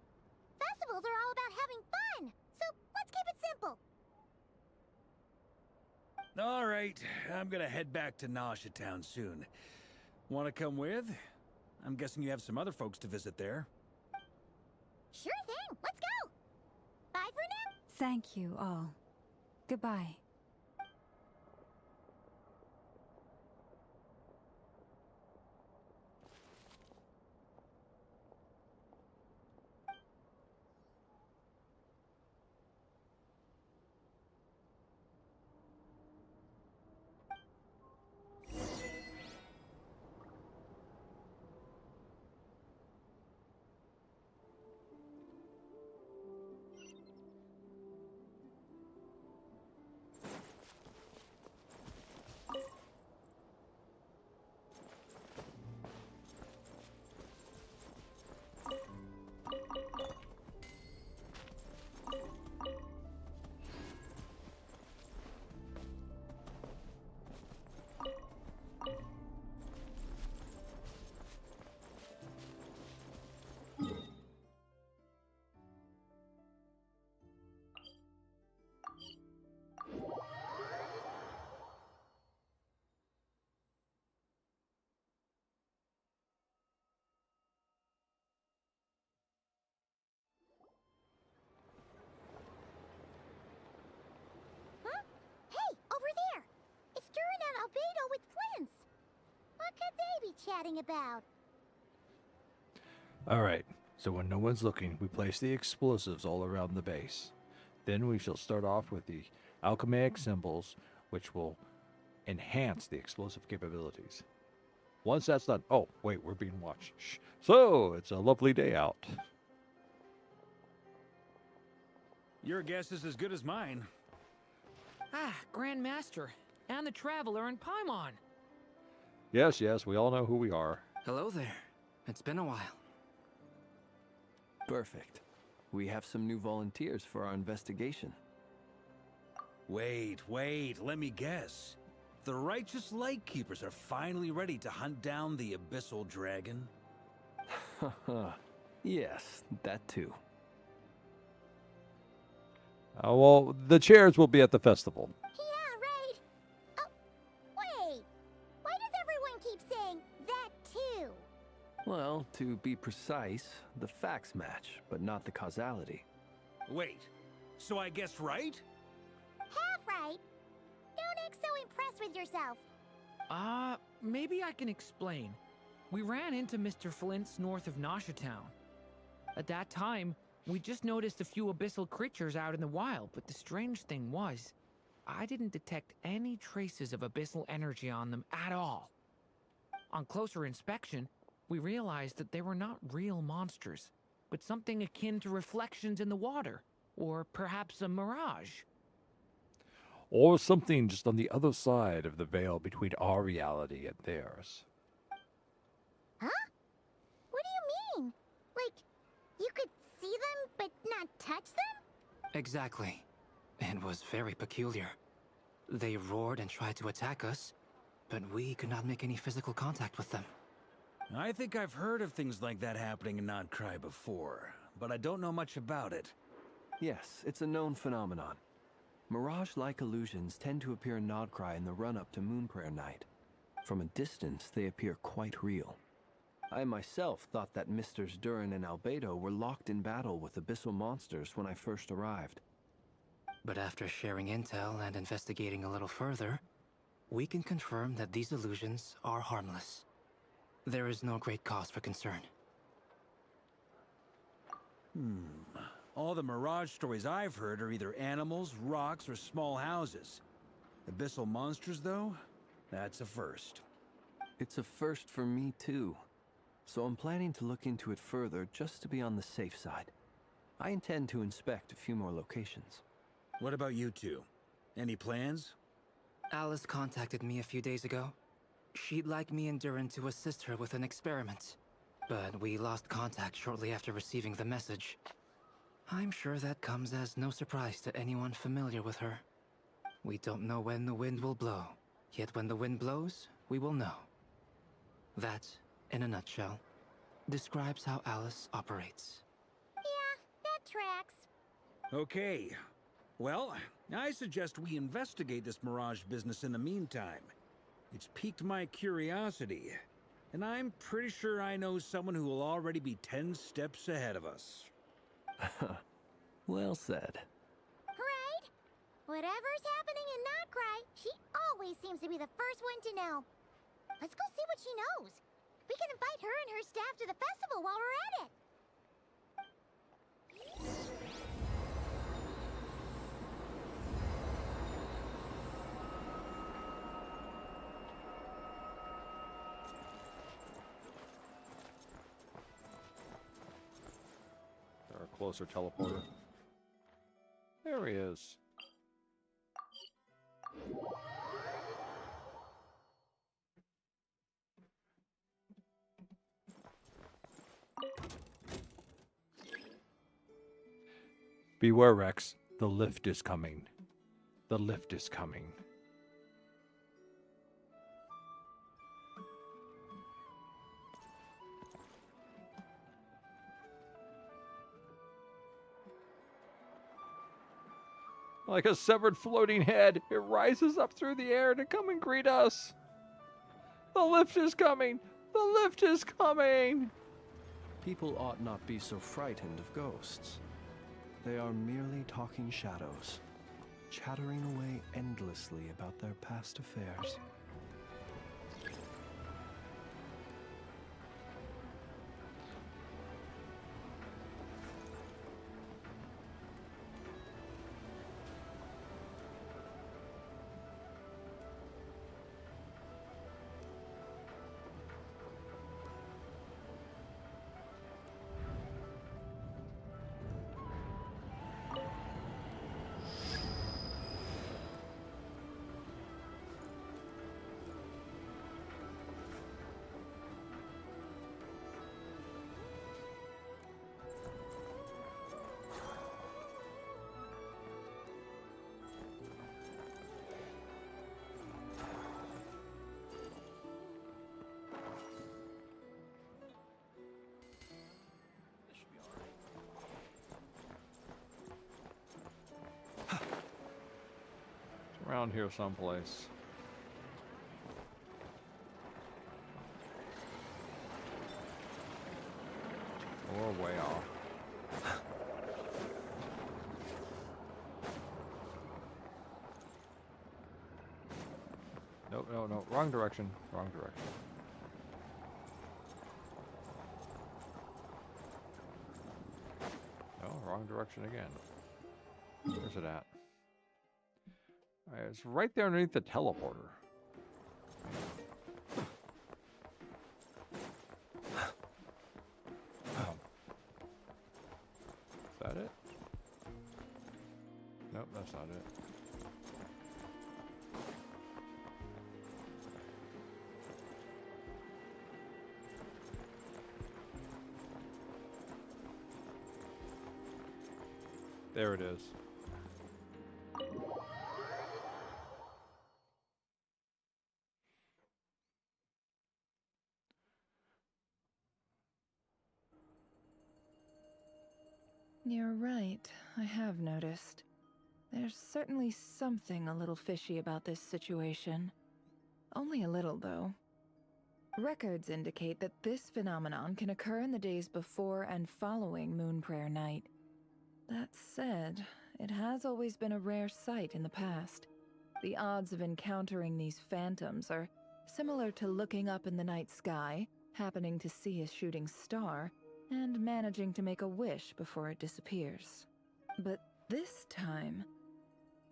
Festivals are all about having fun, so let's keep it simple. All right, I'm gonna head back to Nasha Town soon. Want to come with? I'm guessing you have some other folks to visit there. Sure thing, let's go! Bye for now! Thank you all. Goodbye. chatting about? Alright, so when no one's looking, we place the explosives all around the base. Then we shall start off with the alchemaic symbols, which will enhance the explosive capabilities. Once that's done... Oh, wait, we're being watched. Shh. So, it's a lovely day out. Your guess is as good as mine. Ah, Grand Master, and the Traveler in Paimon. Yes, yes, we all know who we are. Hello there. It's been a while. Perfect. We have some new volunteers for our investigation. Wait, let me guess. The righteous Lightkeepers are finally ready to hunt down the Abyssal Dragon? Haha. Yes, that too. Well, the chairs will be at the festival. Yeah, right. Oh, wait. Why does everyone keep saying that too? Well, to be precise, the facts match, but not the causality. Wait, so I guessed right? Half right. Don't act so impressed with yourself. Maybe I can explain. We ran into Mr. Flint's north of Nasha Town. At that time, we just noticed a few abyssal creatures out in the wild, but the strange thing was, I didn't detect any traces of abyssal energy on them at all. On closer inspection, we realized that they were not real monsters, but something akin to reflections in the water, or perhaps a mirage. Or something just on the other side of the veil between our reality and theirs. Huh? What do you mean? Like, you could see them but not touch them? Exactly. It was very peculiar. They roared and tried to attack us, but we could not make any physical contact with them. I think I've heard of things like that happening in Nodcry before, but I don't know much about it. Yes, it's a known phenomenon. Mirage-like illusions tend to appear in Nodcry in the run-up to Moonprayer Night. From a distance, they appear quite real. I myself thought that Misters Durin and Albedo were locked in battle with abyssal monsters when I first arrived. But after sharing intel and investigating a little further, we can confirm that these illusions are harmless. There is no great cause for concern. All the Mirage stories I've heard are either animals, rocks, or small houses. Abyssal monsters, though? That's a first. It's a first for me, too. So I'm planning to look into it further just to be on the safe side. I intend to inspect a few more locations. What about you two? Any plans? Alice contacted me a few days ago. She'd like me and Durin to assist her with an experiment. But we lost contact shortly after receiving the message. I'm sure that comes as no surprise to anyone familiar with her. We don't know when the wind will blow, yet when the wind blows, we will know. That, in a nutshell, describes how Alice operates. Yeah, that tracks. Okay. Well, I suggest we investigate this Mirage business in the meantime. It's piqued my curiosity, and I'm pretty sure I know someone who will already be 10 steps ahead of us. Well said. Right? Whatever's happening in Nodcry, she always seems to be the first one to know. Let's go see what she knows. We can invite her and her staff to the festival while we're at it. Our closer teleporter. There he is. Beware, Rex. The lift is coming. The lift is coming. Like a severed floating head, it rises up through the air to come and greet us. The lift is coming! The lift is coming! People ought not be so frightened of ghosts. They are merely talking shadows, chattering away endlessly about their past affairs. Around here someplace. Or way off. Nope, no, no. Wrong direction. Wrong direction. No, wrong direction again. Where's it at? It's right there underneath the teleporter. Is that it? Nope, that's not it. There it is. You're right, I have noticed. There's certainly something a little fishy about this situation. Only a little, though. Records indicate that this phenomenon can occur in the days before and following Moon Prayer Night. That said, it has always been a rare sight in the past. The odds of encountering these phantoms are similar to looking up in the night sky, happening to see a shooting star, and managing to make a wish before it disappears. But this time,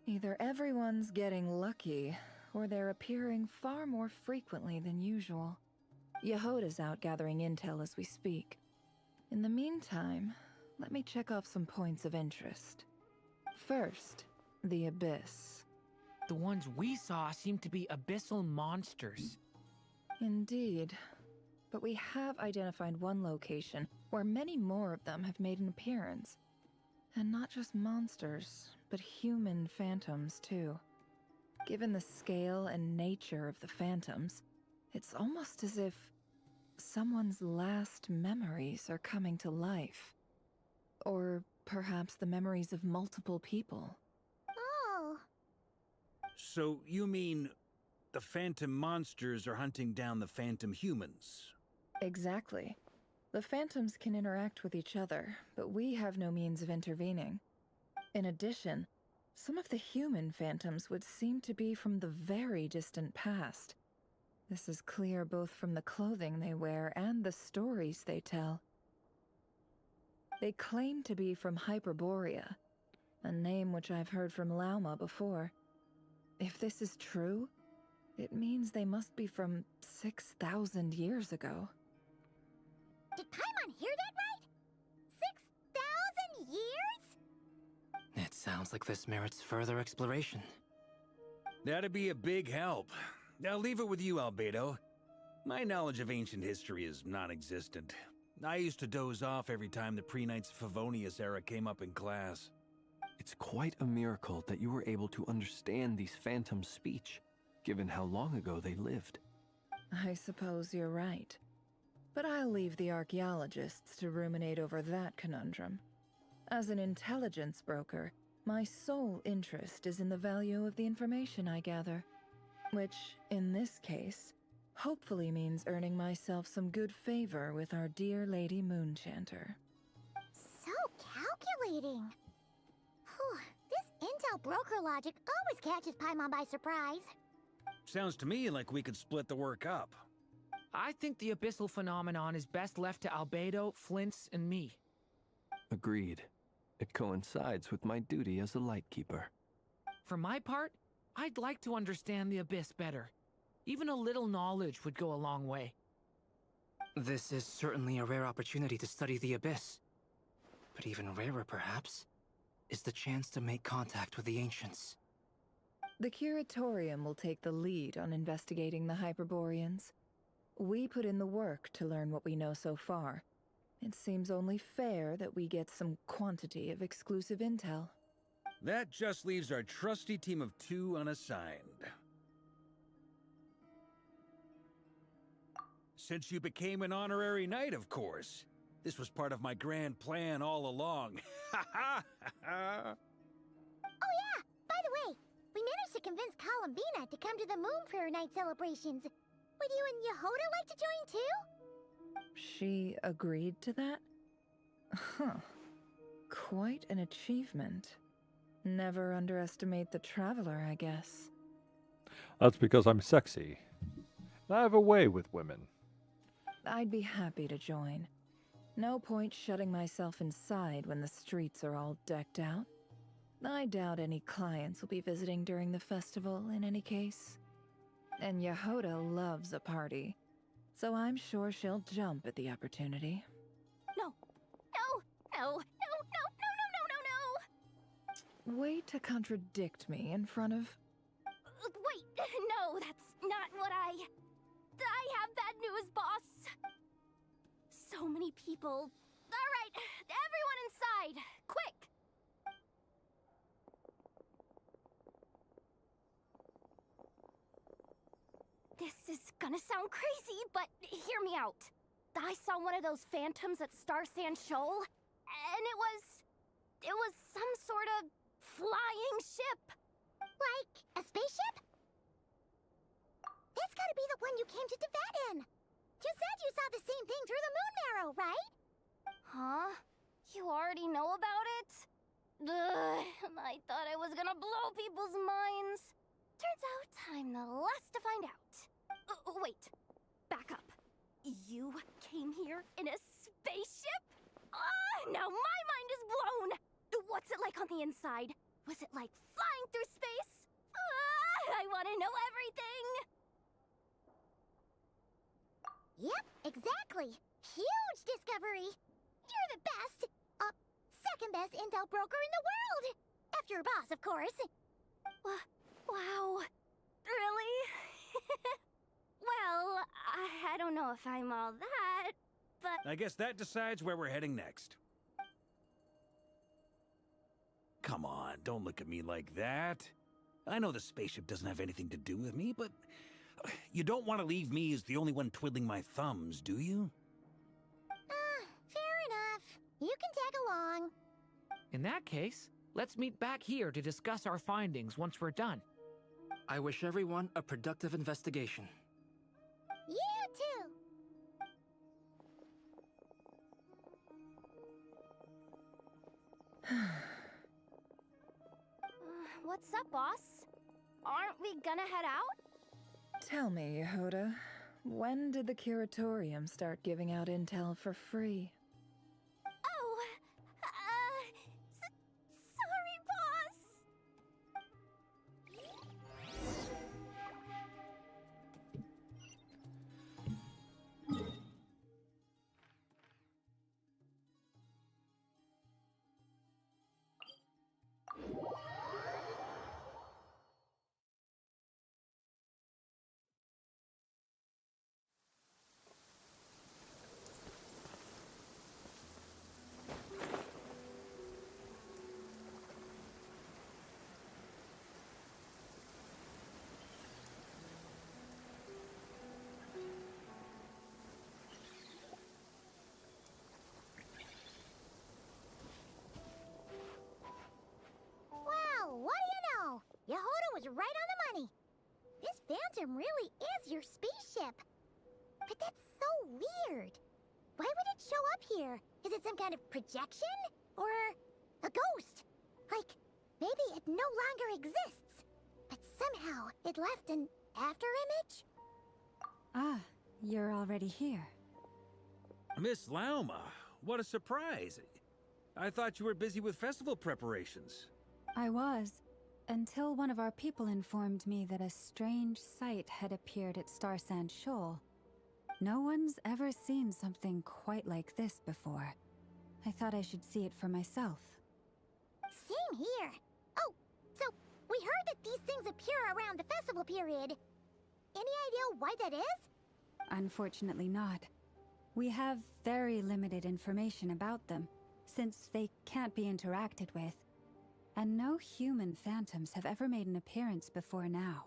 either everyone's getting lucky, or they're appearing far more frequently than usual. Yehoda's out gathering intel as we speak. In the meantime, let me check off some points of interest. First, the Abyss. The ones we saw seem to be abyssal monsters. Indeed. But we have identified one location where many more of them have made an appearance. And not just monsters, but human phantoms too. Given the scale and nature of the phantoms, it's almost as if someone's last memories are coming to life. Or perhaps the memories of multiple people. Oh. So you mean the phantom monsters are hunting down the phantom humans? Exactly. The phantoms can interact with each other, but we have no means of intervening. In addition, some of the human phantoms would seem to be from the very distant past. This is clear both from the clothing they wear and the stories they tell. They claim to be from Hyperborea, a name which I've heard from Lauma before. If this is true, it means they must be from 6,000 years ago. Did Paimon hear that right? 6,000 years? It sounds like this merits further exploration. That'd be a big help. I'll leave it with you, Albedo. My knowledge of ancient history is non-existent. I used to doze off every time the pre-Knights Favonius era came up in class. It's quite a miracle that you were able to understand these phantoms' speech, given how long ago they lived. I suppose you're right. But I'll leave the archaeologists to ruminate over that conundrum. As an intelligence broker, my sole interest is in the value of the information I gather. Which, in this case, hopefully means earning myself some good favor with our dear Lady Moonchanter. So calculating. Whew, this intel broker logic always catches Paimon by surprise. Sounds to me like we could split the work up. I think the abyssal phenomenon is best left to Albedo, Flint's, and me. Agreed. It coincides with my duty as a lightkeeper. For my part, I'd like to understand the abyss better. Even a little knowledge would go a long way. This is certainly a rare opportunity to study the Abyss. But even rarer, perhaps, is the chance to make contact with the Ancients. The Curatorium will take the lead on investigating the Hyperboreans. We put in the work to learn what we know so far. It seems only fair that we get some quantity of exclusive intel. That just leaves our trusty team of 2 unassigned. Since you became an honorary knight, of course. This was part of my grand plan all along. Ha ha ha! Oh yeah! By the way, We managed to convince Columbina to come to the Moon Prayer Night celebrations. Would you and Yehoda like to join too? She agreed to that? Huh. Quite an achievement. Never underestimate the traveler, I guess. That's because I'm sexy. I have a way with women. I'd be happy to join. No point shutting myself inside when the streets are all decked out. I doubt any clients will be visiting during the festival in any case. And Yehoda loves a party, so I'm sure she'll jump at the opportunity. No. No. No. No. No. No. No. No. No. No. Way to contradict me in front of... Wait. No, that's not what I have bad news, boss. So many people. All right, everyone inside. Quick. This is gonna sound crazy, but hear me out. I saw one of those phantoms at Star Sand Shoal, and it was some sort of flying ship. Like a spaceship? That's gotta be the one you came to Tibet in. You said you saw the same thing through the moon marrow, right? Huh? You already know about it? Ugh, I thought I was gonna blow people's minds. Turns out I'm the last to find out. Wait. Back up. You came here in a spaceship? Now my mind is blown! What's it like on the inside? Was it like flying through space? I want to know everything! Yep, exactly. Huge discovery. You're the best. Second best intel broker in the world. After your boss, of course. Wow. Really? Well, I don't know if I'm all that, but... I guess that decides where we're heading next. Come on, don't look at me like that. I know the spaceship doesn't have anything to do with me, but you don't want to leave me as the only one twiddling my thumbs, do you? Fair enough. You can tag along. In that case, let's meet back here to discuss our findings once we're done. I wish everyone a productive investigation. You too. What's up, boss? Aren't we gonna head out? Tell me, Yehoda, when did the Curatorium start giving out intel for free? Oh, sorry, boss. Yehoda was right on the money. This Phantom really is your spaceship. But that's so weird. Why would it show up here? Is it some kind of projection? Or a ghost? Like, maybe it no longer exists. But somehow it left an afterimage? Ah, you're already here. Miss Lauma, what a surprise. I thought you were busy with festival preparations. I was, until one of our people informed me that a strange sight had appeared at Star Sand Shoal. No one's ever seen something quite like this before. I thought I should see it for myself. Same here. Oh, so we heard that these things appear around the festival period. Any idea why that is? Unfortunately not. We have very limited information about them, since they can't be interacted with. And no human phantoms have ever made an appearance before now.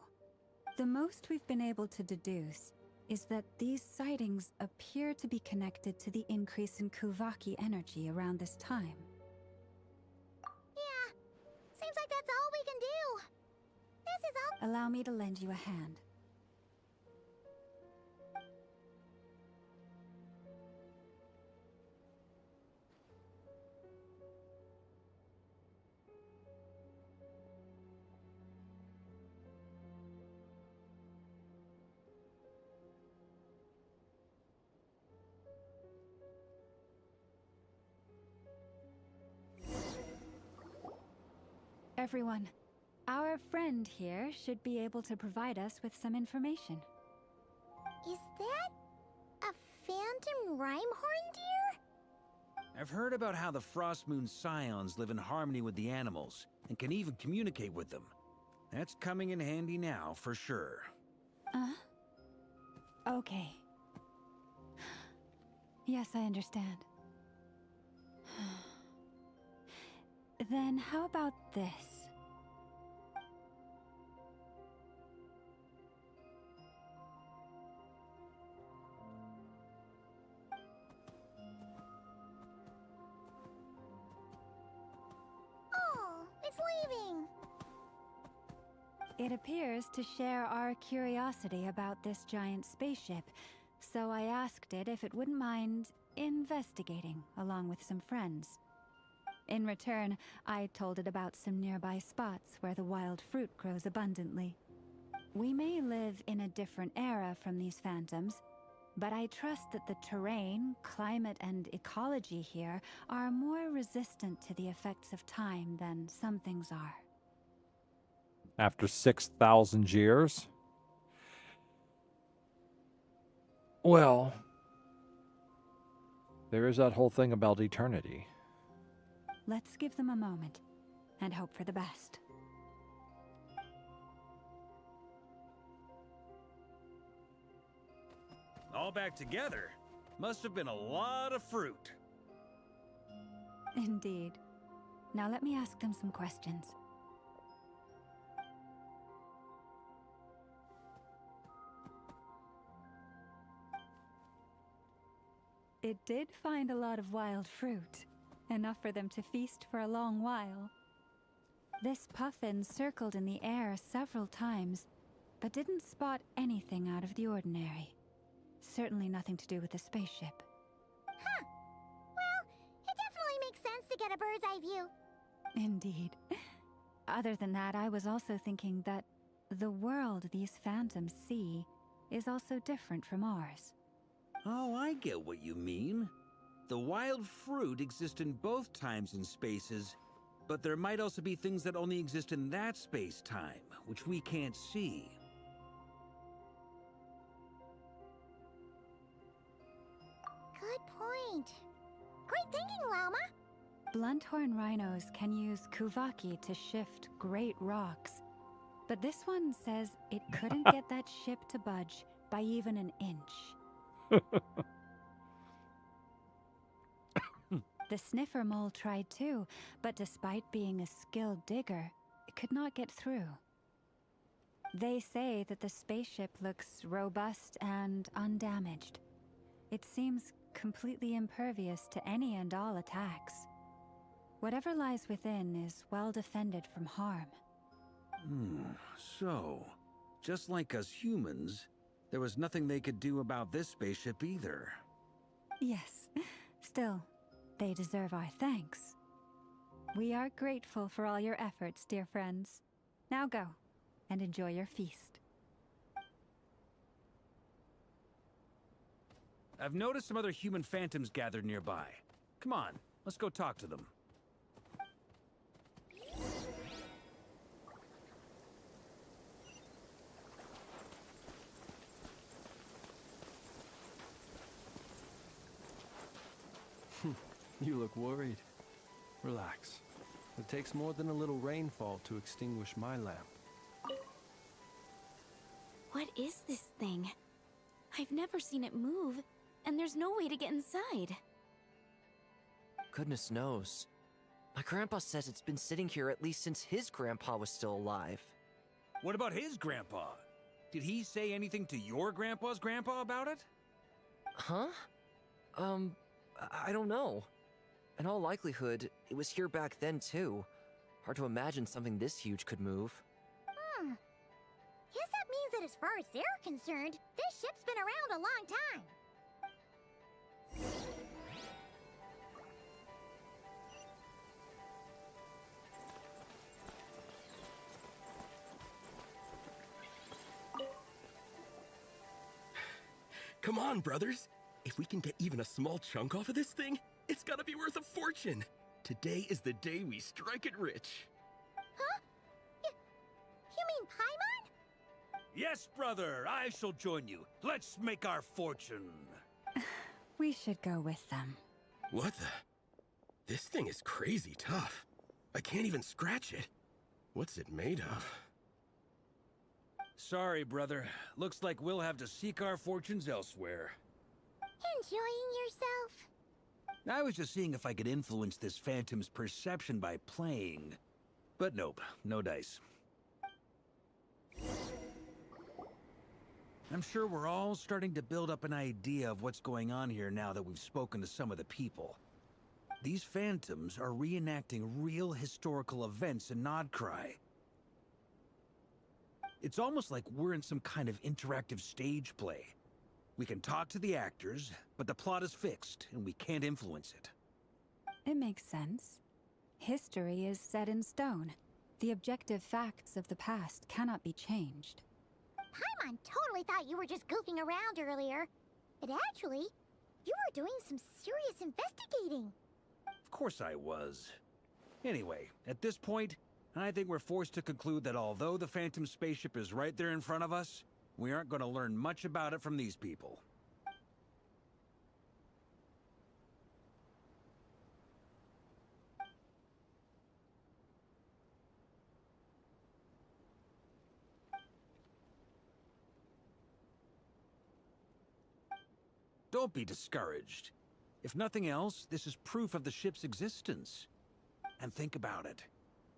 The most we've been able to deduce is that these sightings appear to be connected to the increase in Kuvaki energy around this time. Yeah, seems like that's all we can do. is all. Allow me to lend you a hand. Everyone, our friend here should be able to provide us with some information. Is that a phantom Rhyhorn deer? I've heard about how the Frost Moon Scions live in harmony with the animals and can even communicate with them. That's coming in handy now, for sure. Okay. Yes, I understand. Then how about this? Oh, it's leaving. It appears to share our curiosity about this giant spaceship, so I asked it if it wouldn't mind investigating along with some friends. In return, I told it about some nearby spots where the wild fruit grows abundantly. We may live in a different era from these phantoms, but I trust that the terrain, climate, and ecology here are more resistant to the effects of time than some things are. After 6,000 years? Well, there is that whole thing about eternity. Let's give them a moment and hope for the best. All back together? Must have been a lot of fruit. Indeed. Now let me ask them some questions. It did find a lot of wild fruit, enough for them to feast for a long while. This puffin circled in the air several times, but didn't spot anything out of the ordinary. Certainly nothing to do with the spaceship. Huh. Well, it definitely makes sense to get a bird's eye view. Indeed. Other than that, I was also thinking that the world these phantoms see is also different from ours. Oh, I get what you mean. The wild fruit exist in both times and spaces, but there might also be things that only exist in that space-time, which we can't see. Good point. Great thinking, Lauma. Blunthorn rhinos can use kuvaki to shift great rocks, but this one says it couldn't get that ship to budge by even an inch. The sniffer mole tried too, but despite being a skilled digger, it could not get through. They say that the spaceship looks robust and undamaged. It seems completely impervious to any and all attacks. Whatever lies within is well defended from harm. So, just like us humans, there was nothing they could do about this spaceship either. Yes, still, they deserve our thanks. We are grateful for all your efforts, dear friends. Now go, and enjoy your feast. I've noticed some other human phantoms gathered nearby. Come on, let's go talk to them. You look worried. Relax. It takes more than a little rainfall to extinguish my lamp. What is this thing? I've never seen it move, and there's no way to get inside. Goodness knows. My grandpa says it's been sitting here at least since his grandpa was still alive. What about his grandpa? Did he say anything to your grandpa's grandpa about it? Huh? I don't know. In all likelihood, it was here back then too. Hard to imagine something this huge could move. that as far as they're concerned, this ship's been around a long time. Come on, brothers. If we can get even a small chunk off of this thing, it's gotta be worth a fortune. Today is the day we strike it rich. Huh? You mean Paimon? Yes, brother, I shall join you. Let's make our fortune. We should go with them. What the? This thing is crazy tough. I can't even scratch it. What's it made of? Sorry, brother. Looks like we'll have to seek our fortunes elsewhere. Enjoying yourself? I was just seeing if I could influence this phantom's perception by playing. But nope, no dice. I'm sure we're all starting to build up an idea of what's going on here now that we've spoken to some of the people. These phantoms are reenacting real historical events in Nodcry. It's almost like we're in some kind of interactive stage play. We can talk to the actors, but the plot is fixed, and we can't influence it. It makes sense. History is set in stone. The objective facts of the past cannot be changed. Paimon totally thought you were just goofing around earlier. But actually, you were doing some serious investigating. Of course I was. Anyway, at this point, I think we're forced to conclude that although the Phantom spaceship is right there in front of us, we aren't going to learn much about it from these people. Don't be discouraged. If nothing else, this is proof of the ship's existence. And think about it.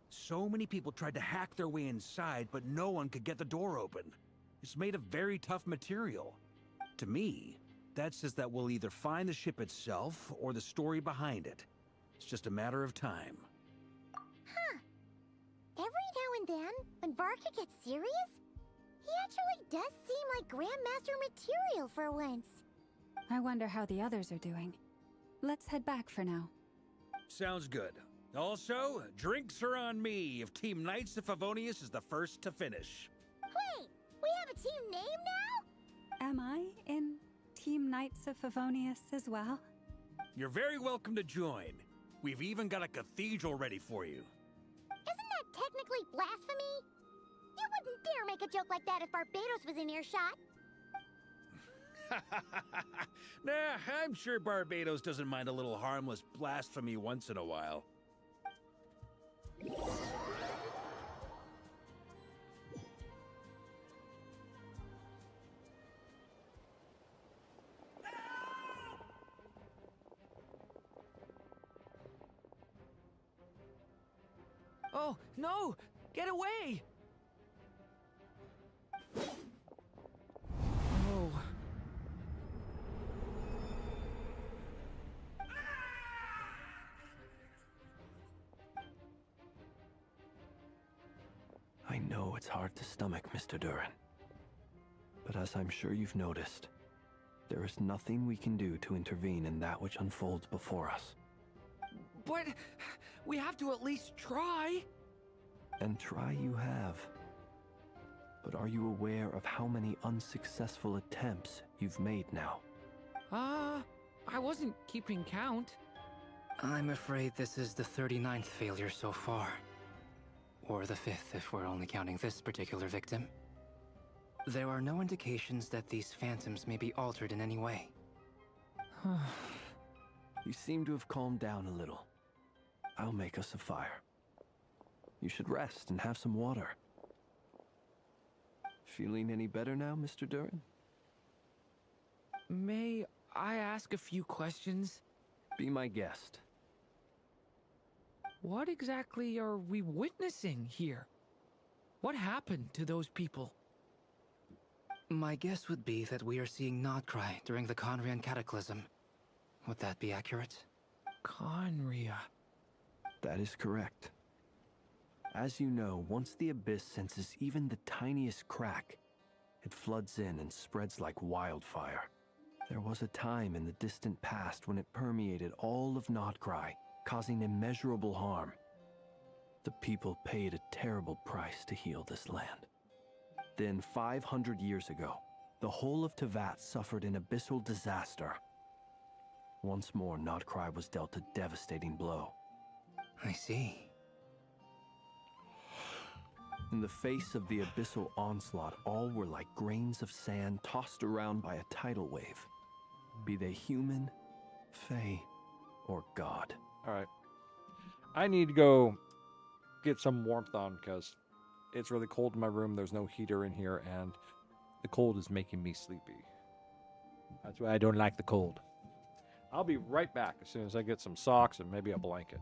So many people tried to hack their way inside, but no one could get the door open. It's made of very tough material. To me, that says that we'll either find the ship itself or the story behind it. It's just a matter of time. Huh. Every now and then, when Varka gets serious, he actually does seem like Grandmaster material for once. I wonder how the others are doing. Let's head back for now. Sounds good. Also, drinks are on me if Team Knights of Favonius is the first to finish. Wait, we have a team name now? Am I in Team Knights of Favonius as well? You're very welcome to join. We've even got a cathedral ready for you. Isn't that technically blasphemy? You wouldn't dare make a joke like that if Barbados was in earshot. Nah, I'm sure Barbados doesn't mind a little harmless blasphemy once in a while. Oh, no! Get away! Oh. I know it's hard to stomach, Mr. Duran. But as I'm sure you've noticed, there is nothing we can do to intervene in that which unfolds before us. But we have to at least try. And try you have. But are you aware of how many unsuccessful attempts you've made now? I wasn't keeping count. I'm afraid this is the 39th failure so far. Or the 5th if we're only counting this particular victim. There are no indications that these phantoms may be altered in any way. You seem to have calmed down a little. I'll make us a fire. You should rest and have some water. Feeling any better now, Mr. Duran? May I ask a few questions? Be my guest. What exactly are we witnessing here? What happened to those people? My guess would be that we are seeing Nodcry during the Conrian Cataclysm. Would that be accurate? Conria. That is correct. As you know, once the Abyss senses even the tiniest crack, It floods in and spreads like wildfire. There was a time in the distant past when it permeated all of Nodcry, causing immeasurable harm. The people paid a terrible price to heal this land. Then, 500 years ago, the whole of Tevat suffered an abyssal disaster. Once more, Nodcry was dealt a devastating blow. I see. In the face of the abyssal onslaught, all were like grains of sand tossed around by a tidal wave. Be they human, fae, or god. All right. I need to go get some warmth on because it's really cold in my room. There's no heater in here, and the cold is making me sleepy. That's why I don't like the cold. I'll be right back as soon as I get some socks and maybe a blanket.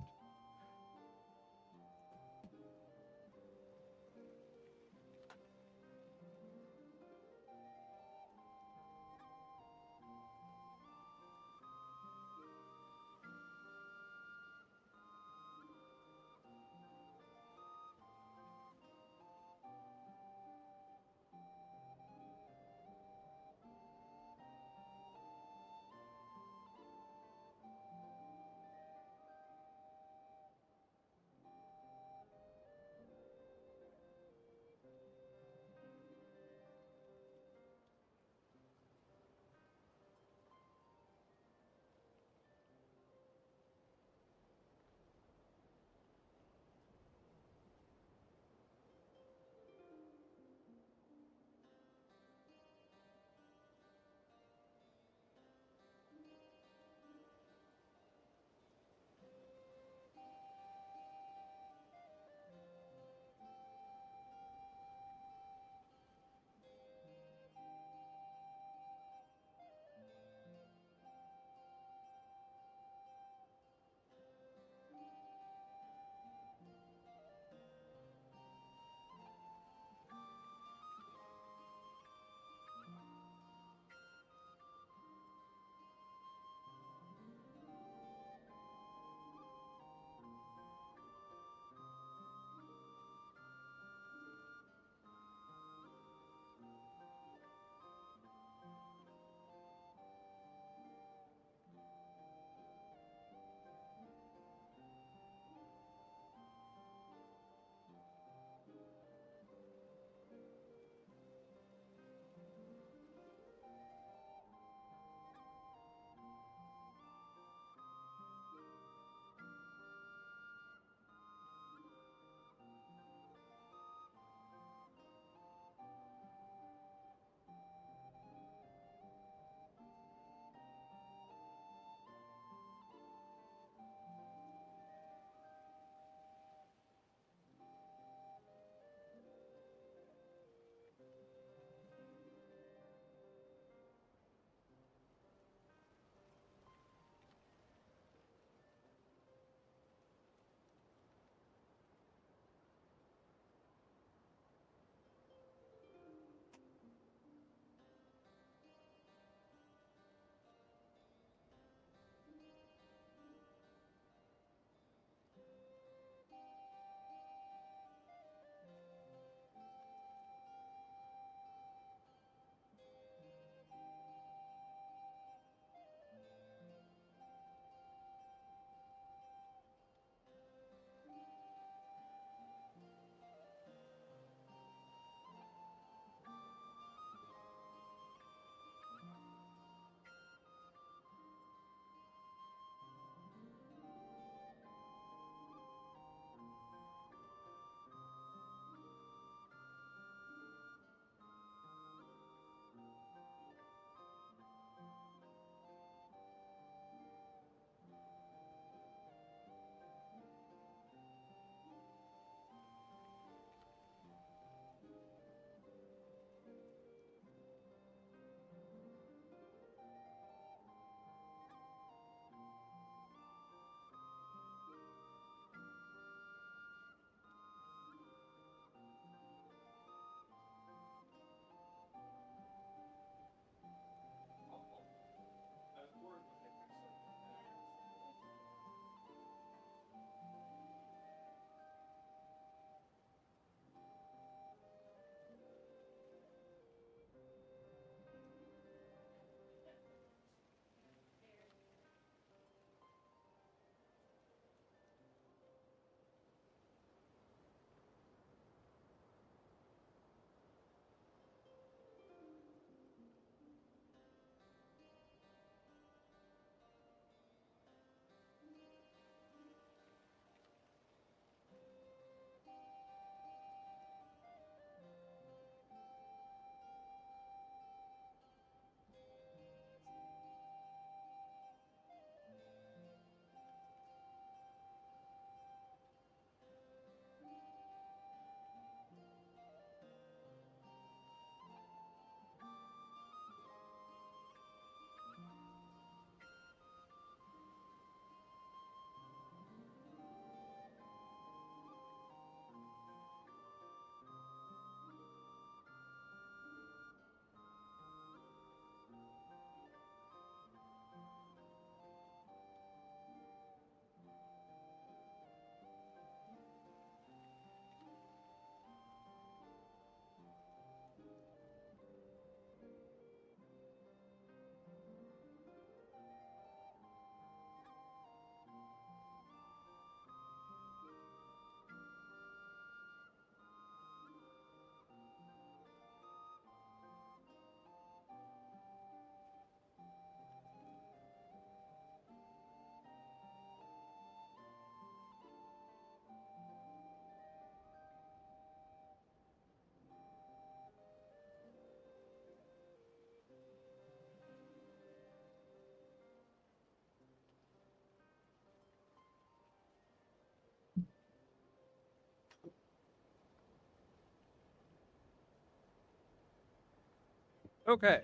Okay.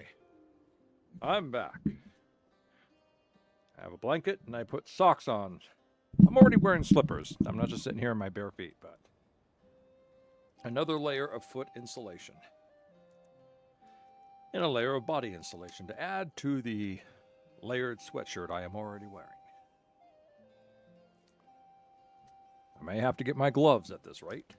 I'm back. I have a blanket and I put socks on. I'm already wearing slippers. I'm not just sitting here in my bare feet, but another layer of foot insulation. And a layer of body insulation to add to the layered sweatshirt I am already wearing. I may have to get my gloves at this rate.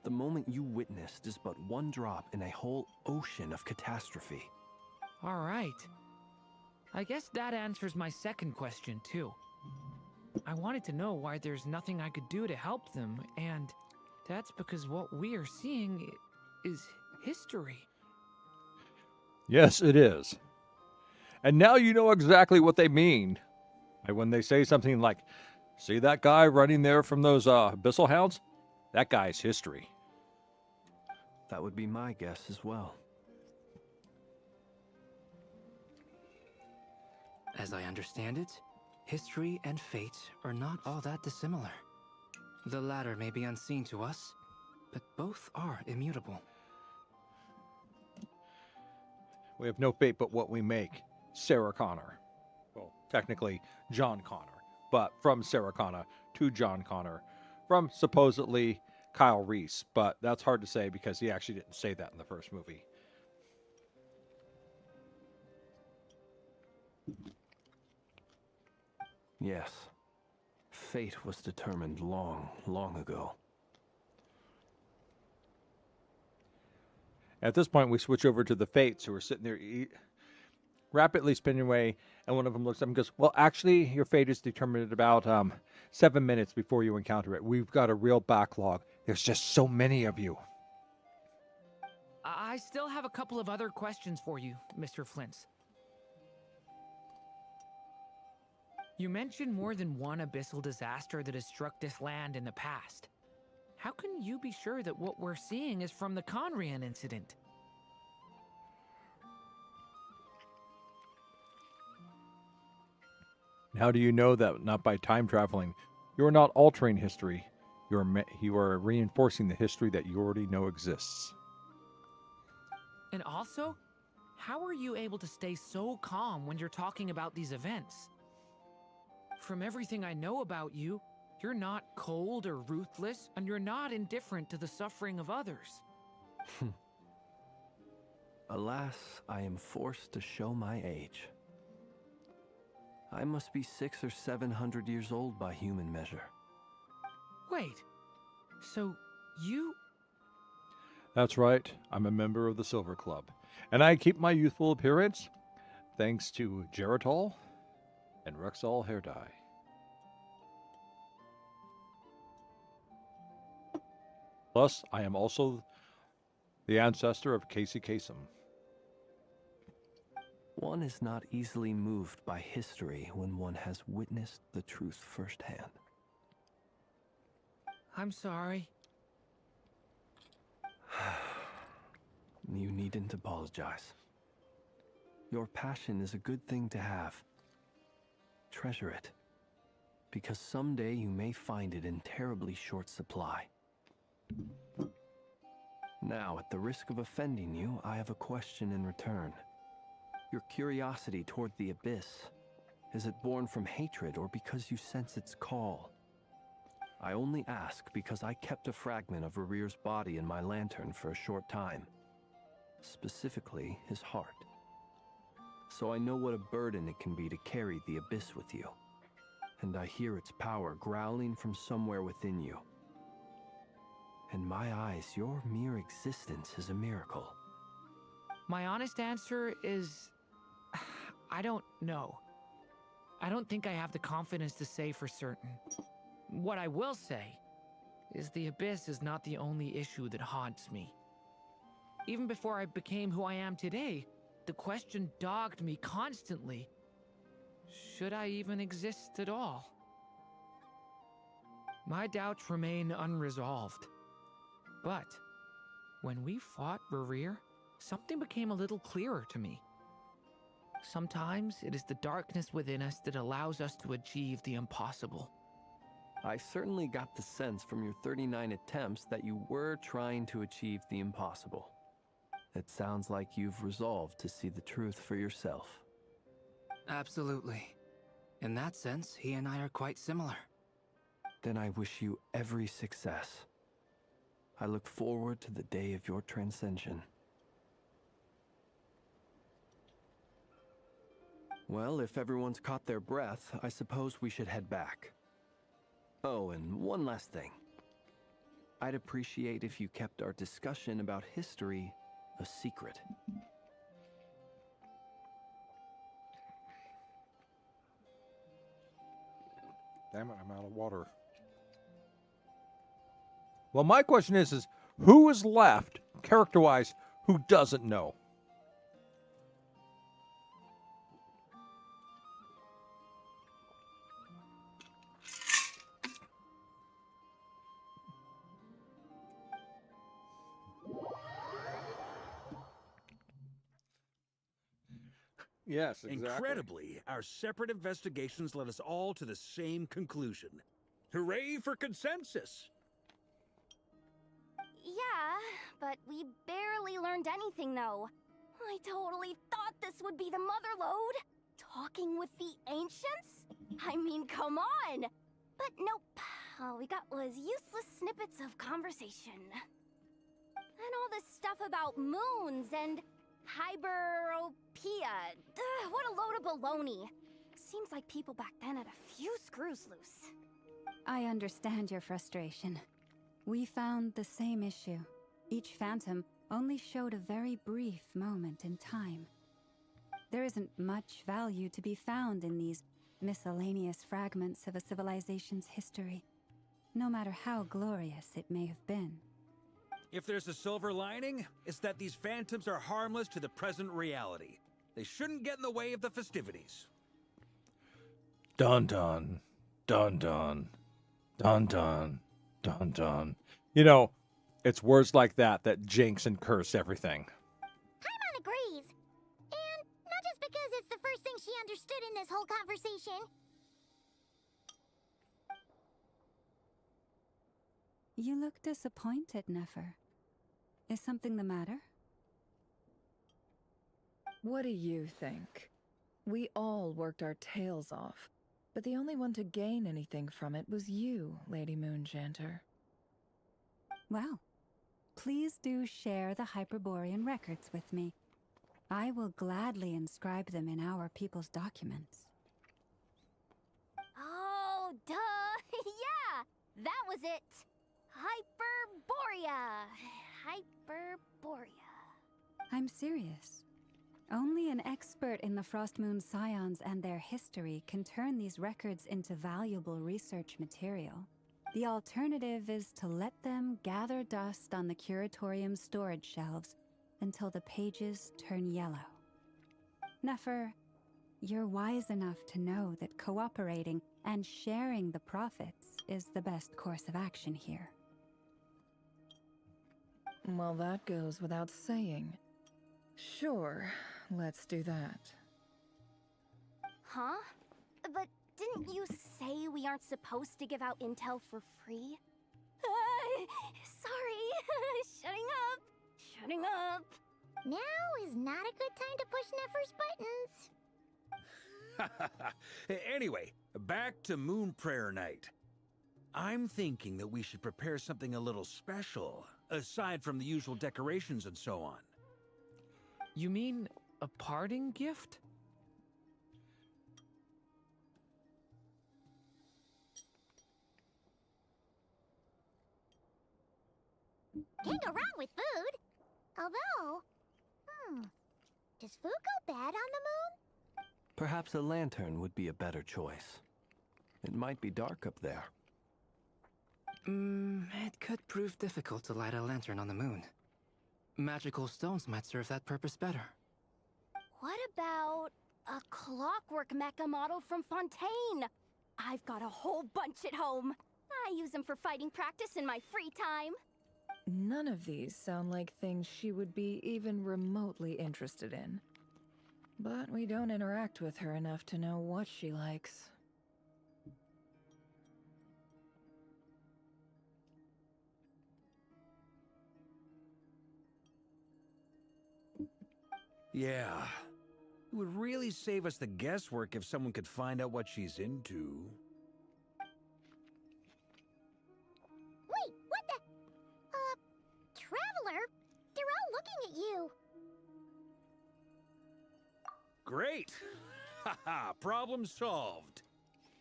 The moment you witnessed is but one drop in a whole ocean of catastrophe. All right. I guess that answers my second question, too. I wanted to know why there's nothing I could do to help them, and that's because what we are seeing is history. Yes, it is. And now you know exactly what they mean. Like when they say something like, see that guy running there from those abyssal hounds? That guy's history. That would be my guess as well. As I understand it, history and fate are not all that dissimilar. The latter may be unseen to us, but both are immutable. We have no fate but what we make. Sarah Connor. Well, technically, John Connor. But from Sarah Connor to John Connor. From supposedly Kyle Reese. But that's hard to say because he actually didn't say that in the first movie. Yes. Fate was determined long, long ago. At this point, we switch over to the Fates, who are sitting there rapidly spinning away, and one of them looks up and goes, well, actually, your fate is determined at about 7 minutes before you encounter it. We've got a real backlog. There's just so many of you. I still have a couple of other questions for you, Mr. Flint's. You mentioned more than one abyssal disaster that has struck this land in the past. How can you be sure that what we're seeing is from the Conrian incident? How do you know that? Not by time traveling. You are not altering history. You are reinforcing the history that you already know exists. And also, how are you able to stay so calm when you're talking about these events? From everything I know about you, you're not cold or ruthless, and you're not indifferent to the suffering of others. Alas, I am forced to show my age. I must be 600 or 700 years old by human measure. Wait, so you... That's right. I'm a member of the Silver Club. And I keep my youthful appearance thanks to Geritol and Rexall hair dye. Plus, I am also the ancestor of Casey Kasem. One is not easily moved by history when one has witnessed the truth firsthand. I'm sorry. You needn't apologize. Your passion is a good thing to have. Treasure it, because someday you may find it in terribly short supply. Now, at the risk of offending you, I have a question in return. Your curiosity toward the abyss, is it born from hatred or because you sense its call? I only ask because I kept a fragment of Rerear's body in my lantern for a short time. Specifically, his heart. So I know what a burden it can be to carry the abyss with you. And I hear its power growling from somewhere within you. In my eyes, your mere existence is a miracle. My honest answer is... I don't know. I don't think I have the confidence to say for certain. What I will say is the abyss is not the only issue that haunts me. Even before I became who I am today, the question dogged me constantly. Should I even exist at all? My doubts remain unresolved. But when we fought Rerear, something became a little clearer to me. Sometimes it is the darkness within us that allows us to achieve the impossible. I certainly got the sense from your 39 attempts that you were trying to achieve the impossible. It sounds like you've resolved to see the truth for yourself. Absolutely. In that sense, he and I are quite similar. Then I wish you every success. I look forward to the day of your transcension. Well, if everyone's caught their breath, I suppose we should head back. Oh, and one last thing. I'd appreciate if you kept our discussion about history a secret. Damn it, I'm out of water. Well, my question is who is left, character-wise, who doesn't know? Yes, exactly. Incredibly, our separate investigations led us all to the same conclusion. Hooray for consensus! Yeah, but we barely learned anything, though. I totally thought this would be the mother lode. Talking with the ancients? I mean, come on! But nope. All we got was useless snippets of conversation. And all this stuff about moons and hyperopia. What a load of baloney. Seems like people back then had a few screws loose. I understand your frustration. We found the same issue. Each phantom only showed a very brief moment in time. There isn't much value to be found in these miscellaneous fragments of a civilization's history, no matter how glorious it may have been. If there's a silver lining, it's that these phantoms are harmless to the present reality. They shouldn't get in the way of the festivities. Dun dun, dun dun, dun dun, dun dun. You know, it's words like that that jinx and curse everything. Paimon agrees. And not just because it's the first thing she understood in this whole conversation. You look disappointed, Nefer. Is something the matter? What do you think? We all worked our tails off, but the only one to gain anything from it was you, Lady Moonjanter. Well, please do share the Hyperborean records with me. I will gladly inscribe them in our people's documents. Oh, duh! Yeah! That was it! Hyperborea! Hyperborea. I'm serious. Only an expert in the Frostmoon Scions and their history can turn these records into valuable research material. The alternative is to let them gather dust on the Curatorium's storage shelves until the pages turn yellow. Nefer, you're wise enough to know that cooperating and sharing the profits is the best course of action here. Well, that goes without saying. Sure, let's do that. Huh? But didn't you say we aren't supposed to give out intel for free? Sorry. Shutting up. Now is not a good time to push Nefer's buttons. Anyway, back to Moon Prayer Night. I'm thinking that we should prepare something a little special, aside from the usual decorations and so on. You mean a parting gift? Can't go wrong with food. Although, does food go bad on the moon? Perhaps a lantern would be a better choice. It might be dark up there. It could prove difficult to light a lantern on the moon. Magical stones might serve that purpose better. What about a clockwork mecha model from Fontaine? I've got a whole bunch at home. I use them for fighting practice in my free time. None of these sound like things she would be even remotely interested in. But we don't interact with her enough to know what she likes. Yeah. It would really save us the guesswork if someone could find out what she's into. Wait, what the? Traveler? They're all looking at you. Great! Haha, problem solved.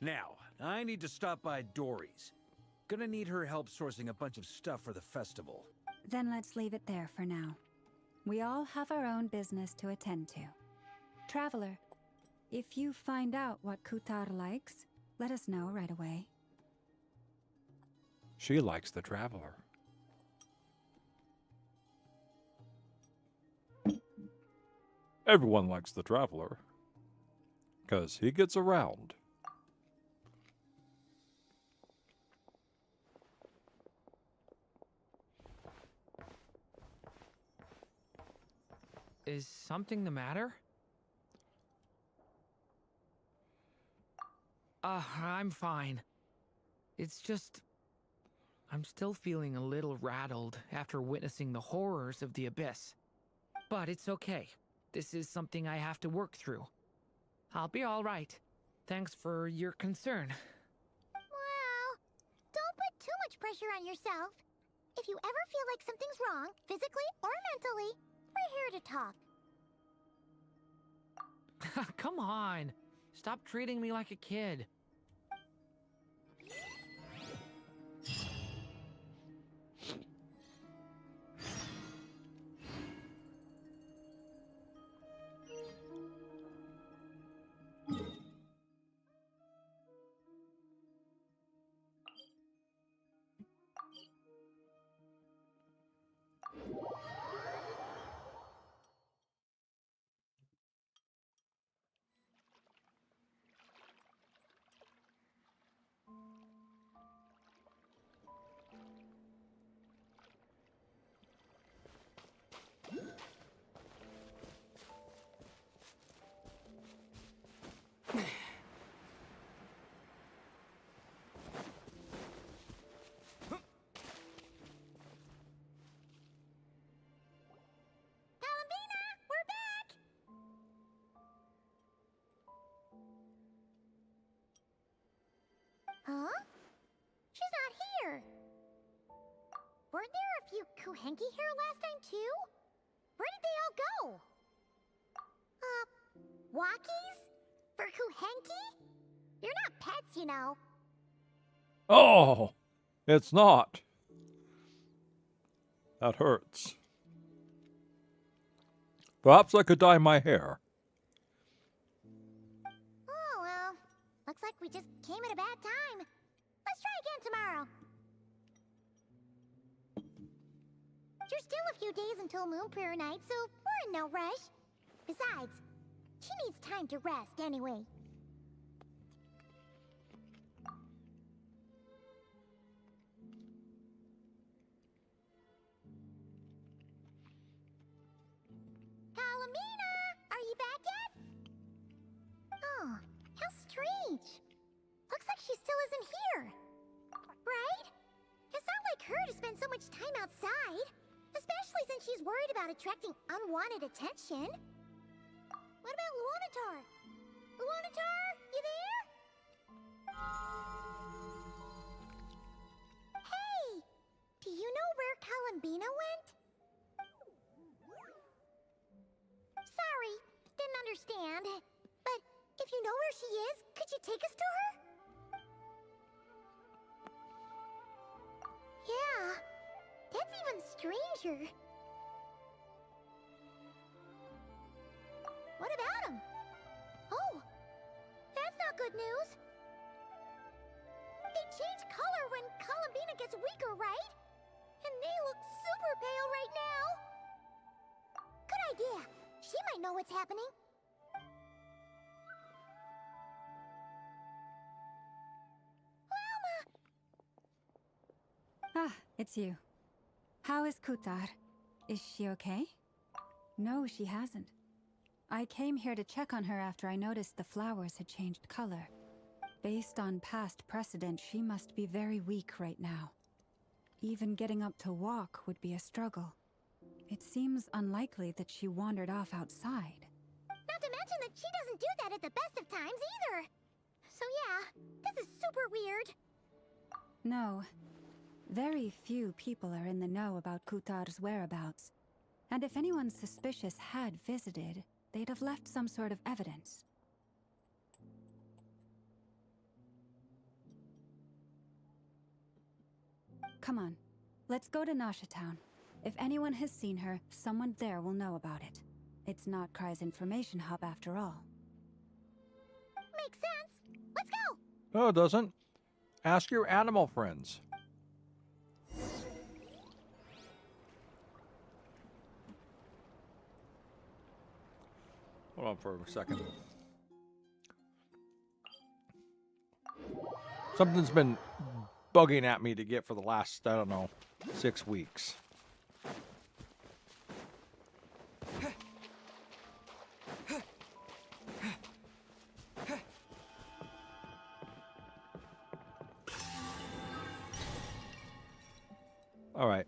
Now, I need to stop by Dory's. Gonna need her help sourcing a bunch of stuff for the festival. Then let's leave it there for now. We all have our own business to attend to. Traveler, if you find out what Kutar likes, let us know right away. She likes the Traveler. Everyone likes the Traveler. 'Cause he gets around. Is something the matter? I'm fine. It's just... I'm still feeling a little rattled after witnessing the horrors of the Abyss. But it's okay. This is something I have to work through. I'll be all right. Thanks for your concern. Well, don't put too much pressure on yourself. If you ever feel like something's wrong, physically or mentally, we're here to talk. Come on. Stop treating me like a kid. Columbina, we're back! Huh? She's not here. Weren't there a few Kuhenki here last time, too? Where did they all go? Walkies? For Kuhenki? You're not pets, you know. Oh, it's not. That hurts. Perhaps I could dye my hair. Oh, well. Looks like we just came at a bad time. Let's try again tomorrow. There's still a few days until Moon Prayer Night, so we're in no rush. Besides, she needs time to rest anyway. Columbina, are you back yet? Oh, how strange. Looks like she still isn't here. Right? It's not like her to spend so much time outside, especially since she's worried about attracting unwanted attention. What about Luonatar? Luonatar, you there? Hey! Do you know where Columbina went? Sorry, didn't understand. But if you know where she is, could you take us to her? Yeah, that's even stranger. What about him? Oh, that's not good news. They change color when Columbina gets weaker, right? And they look super pale right now. Good idea. She might know what's happening. Ah, it's you. How is Kutar? Is she okay? No, she hasn't. I came here to check on her after I noticed the flowers had changed color. Based on past precedent, she must be very weak right now. Even getting up to walk would be a struggle. it seems unlikely that she wandered off outside. Not to mention that she doesn't do that at the best of times either. So yeah, this is super weird. No. Very few people are in the know about Kutar's whereabouts. And if anyone suspicious had visited, they'd have left some sort of evidence. Come on, let's go to Nasha Town. If anyone has seen her, someone there will know about it. It's not Cry's information hub after all. Makes sense. Let's go! No, it doesn't. Ask your animal friends. Hold on for a second. Something's been bugging at me to get for the last, I don't know, 6 weeks. All right.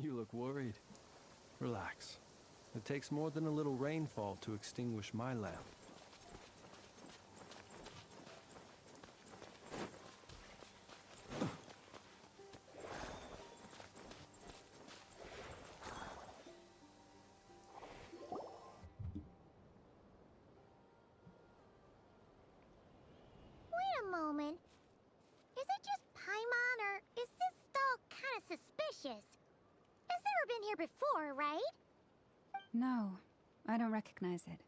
You look worried. Relax. It takes more than a little rainfall to extinguish my lamp. Wait a moment. Is it just Paimon, or is this stall kind of suspicious? It's never been here before, right? No, I don't recognize it.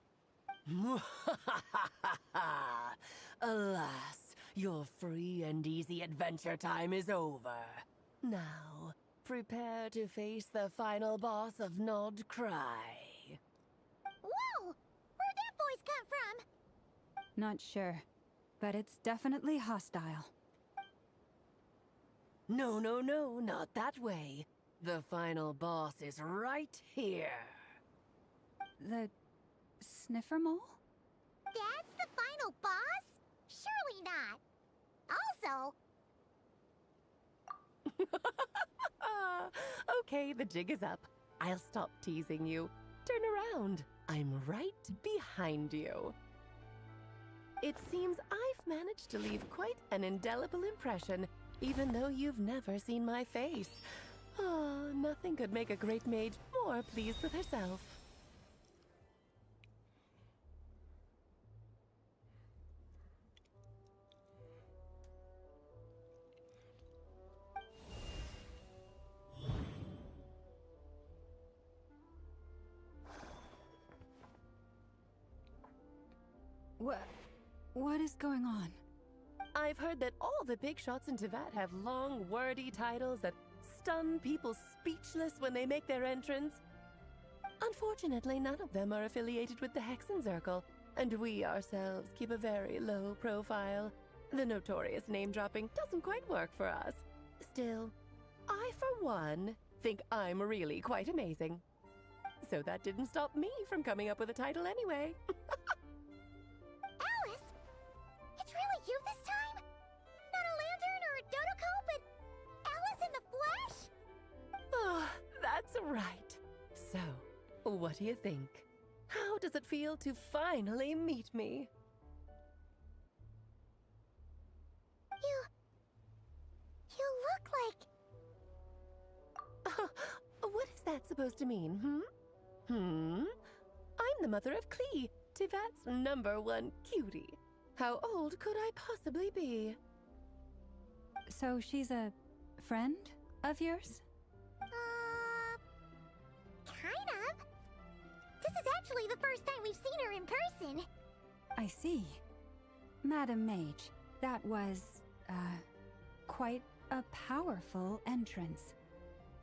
Alas, your free and easy adventure time is over. Now, prepare to face the final boss of Nod Cry. Whoa! Where'd that voice come from? Not sure, but it's definitely hostile. No, no, no, not that way. The final boss is right here. The sniffer mole? That's the final boss? Surely not. Also... Okay, the jig is up. I'll stop teasing you. Turn around. I'm right behind you. It seems I've managed to leave quite an indelible impression, even though you've never seen my face. Oh, nothing could make a great mage more pleased with herself. What is going on? I've heard that all the big shots in Teyvat have long, wordy titles that stun people speechless when they make their entrance. Unfortunately, none of them are affiliated with the Hexen Circle, and we ourselves keep a very low profile. The notorious name-dropping doesn't quite work for us. Still, I, for one, think I'm really quite amazing. So that didn't stop me from coming up with a title anyway. Alice? It's really you this time? Not a lantern or a Dodoko, but Alice in the flesh? Oh, that's right. So, what do you think? How does it feel to finally meet me? You look like... What is that supposed to mean, I'm the mother of Klee, Teyvat's #1 cutie. How old could I possibly be? So she's a friend of yours? Kind of. This is actually the first time we've seen her in person. I see. Madam Mage, that was, quite a powerful entrance.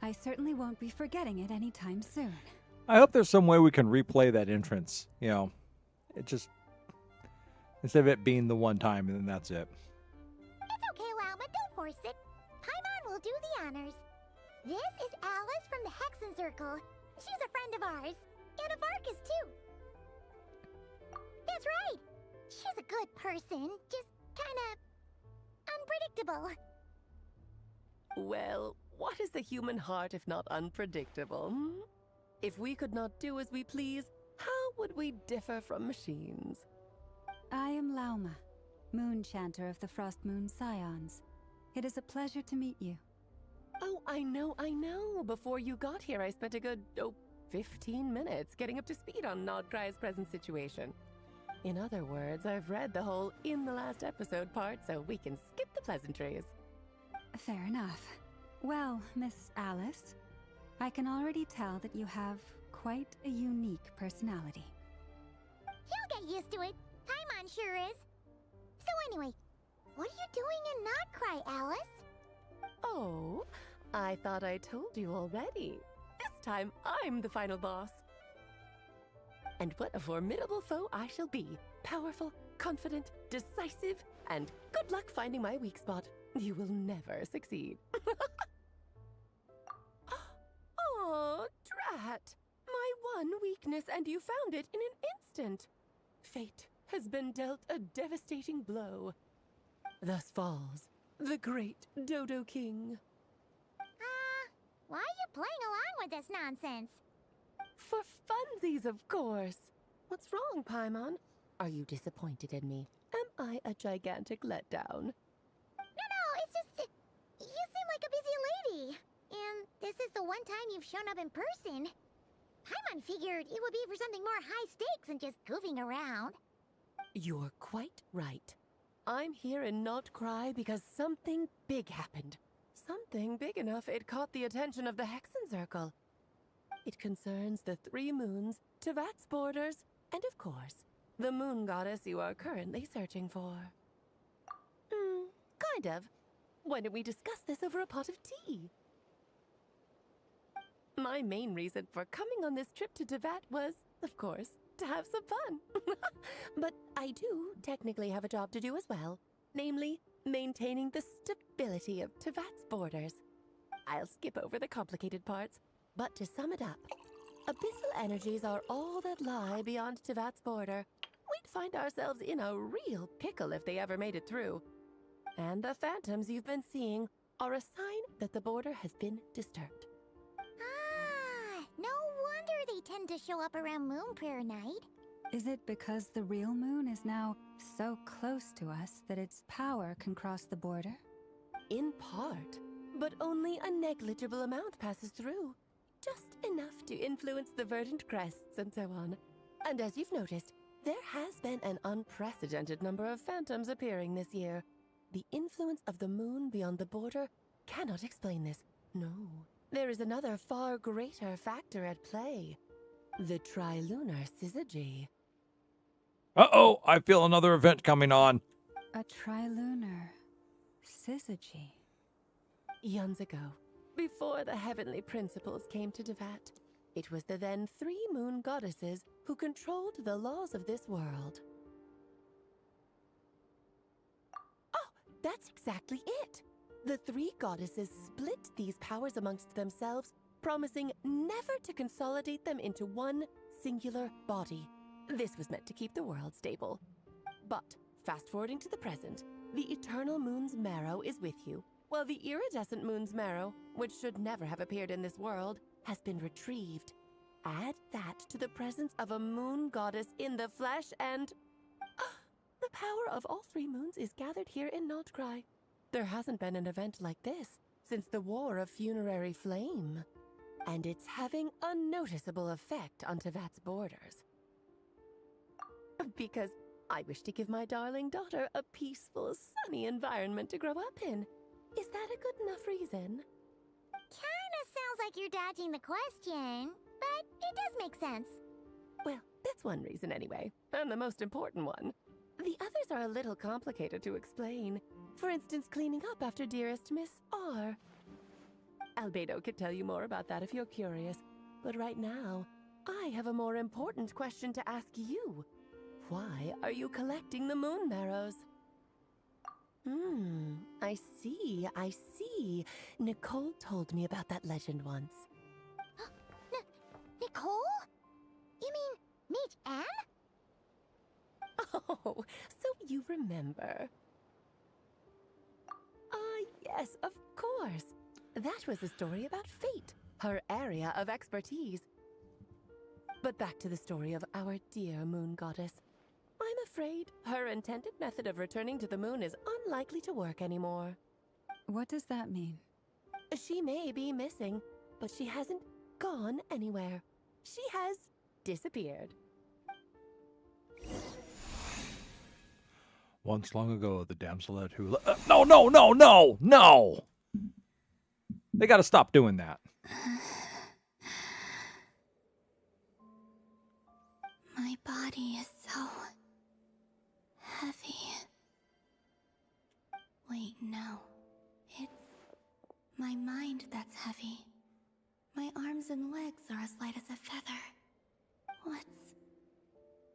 I certainly won't be forgetting it anytime soon. I hope there's some way we can replay that entrance. You know, it just, instead of it being the one time and then that's it. It's okay, Lauma, don't force it. Paimon will do the honors. This is Alice from the Hexen Circle. She's a friend of ours. And of Arcus, too. That's right. She's a good person, just kinda unpredictable. Well, what is the human heart if not unpredictable? Hmm? If we could not do as we please, how would we differ from machines? I am Lauma, Moon Chanter of the Frost Moon Scions. It is a pleasure to meet you. Oh, I know. Before you got here, I spent a good, 15 minutes getting up to speed on Nodcry's present situation. In other words, I've read the whole in the last episode part, so we can skip the pleasantries. Fair enough. Well, Miss Alice, I can already tell that you have quite a unique personality. He'll get used to it. Paimon sure is. So anyway, what are you doing in Nodcry, Alice? Oh, I thought I told you already. This time, I'm the final boss. And what a formidable foe I shall be. Powerful, confident, decisive, and good luck finding my weak spot. You will never succeed. Oh, drat! My one weakness, and you found it in an instant. Fate has been dealt a devastating blow. Thus falls the great Dodo King. Why are you playing along with this nonsense? For funsies, of course. What's wrong, Paimon? Are you disappointed in me? Am I a gigantic letdown? No, it's just... You seem like a busy lady. And this is the one time you've shown up in person. Paimon figured it would be for something more high stakes than just goofing around. You're quite right. I'm here in Nodcry because something big happened. Something big enough it caught the attention of the Hexen Circle. It concerns the 3 moons, Tevat's borders, and of course, the moon goddess you are currently searching for. Kind of. Why don't we discuss this over a pot of tea? My main reason for coming on this trip to Tevat was, of course, to have some fun. But I do technically have a job to do as well, namely, maintaining the stability of Tevat's borders. I'll skip over the complicated parts, but to sum it up, abyssal energies are all that lie beyond Tevat's border. We'd find ourselves in a real pickle if they ever made it through. And the phantoms you've been seeing are a sign that the border has been disturbed. No wonder they tend to show up around Moon Prayer Night. Is it because the real moon is now so close to us that its power can cross the border? In part, but only a negligible amount passes through. Just enough to influence the verdant crests and so on. And as you've noticed, there has been an unprecedented number of phantoms appearing this year. The influence of the moon beyond the border cannot explain this. No, there is another far greater factor at play. The trilunar syzygy. Uh-oh, I feel another event coming on. A trilunar syzygy. Eons ago, before the heavenly principles came to Tevat, it was the then 3 moon goddesses who controlled the laws of this world. Oh, that's exactly it! The 3 goddesses split these powers amongst themselves, promising never to consolidate them into one singular body. This was meant to keep the world stable. But, fast-forwarding to the present, the eternal moon's marrow is with you, while the iridescent moon's marrow, which should never have appeared in this world, has been retrieved. Add that to the presence of a moon goddess in the flesh and... the power of all 3 moons is gathered here in Nodcry. There hasn't been an event like this since the War of Funerary Flame. And it's having a noticeable effect on Tevat's borders. Because I wish to give my darling daughter a peaceful, sunny environment to grow up in. Is that a good enough reason? Kinda sounds like you're dodging the question, but it does make sense. Well, that's one reason anyway, and the most important one. The others are a little complicated to explain. For instance, cleaning up after dearest Miss R. Albedo could tell you more about that if you're curious, but right now, I have a more important question to ask you. Why are you collecting the moon marrows? I see, I see. Nicole told me about that legend once. Nicole? You mean Mage Anne? Oh, so you remember. Yes, of course. That was a story about fate, her area of expertise. But back to the story of our dear moon goddess. I'm afraid her intended method of returning to the moon is unlikely to work anymore. What does that mean? She may be missing, but she hasn't gone anywhere. She has disappeared. Once long ago, the damselette who... No, no, no, no, no! They gotta stop doing that. My body is so heavy. Wait, no. It's my mind that's heavy. My arms and legs are as light as a feather. What's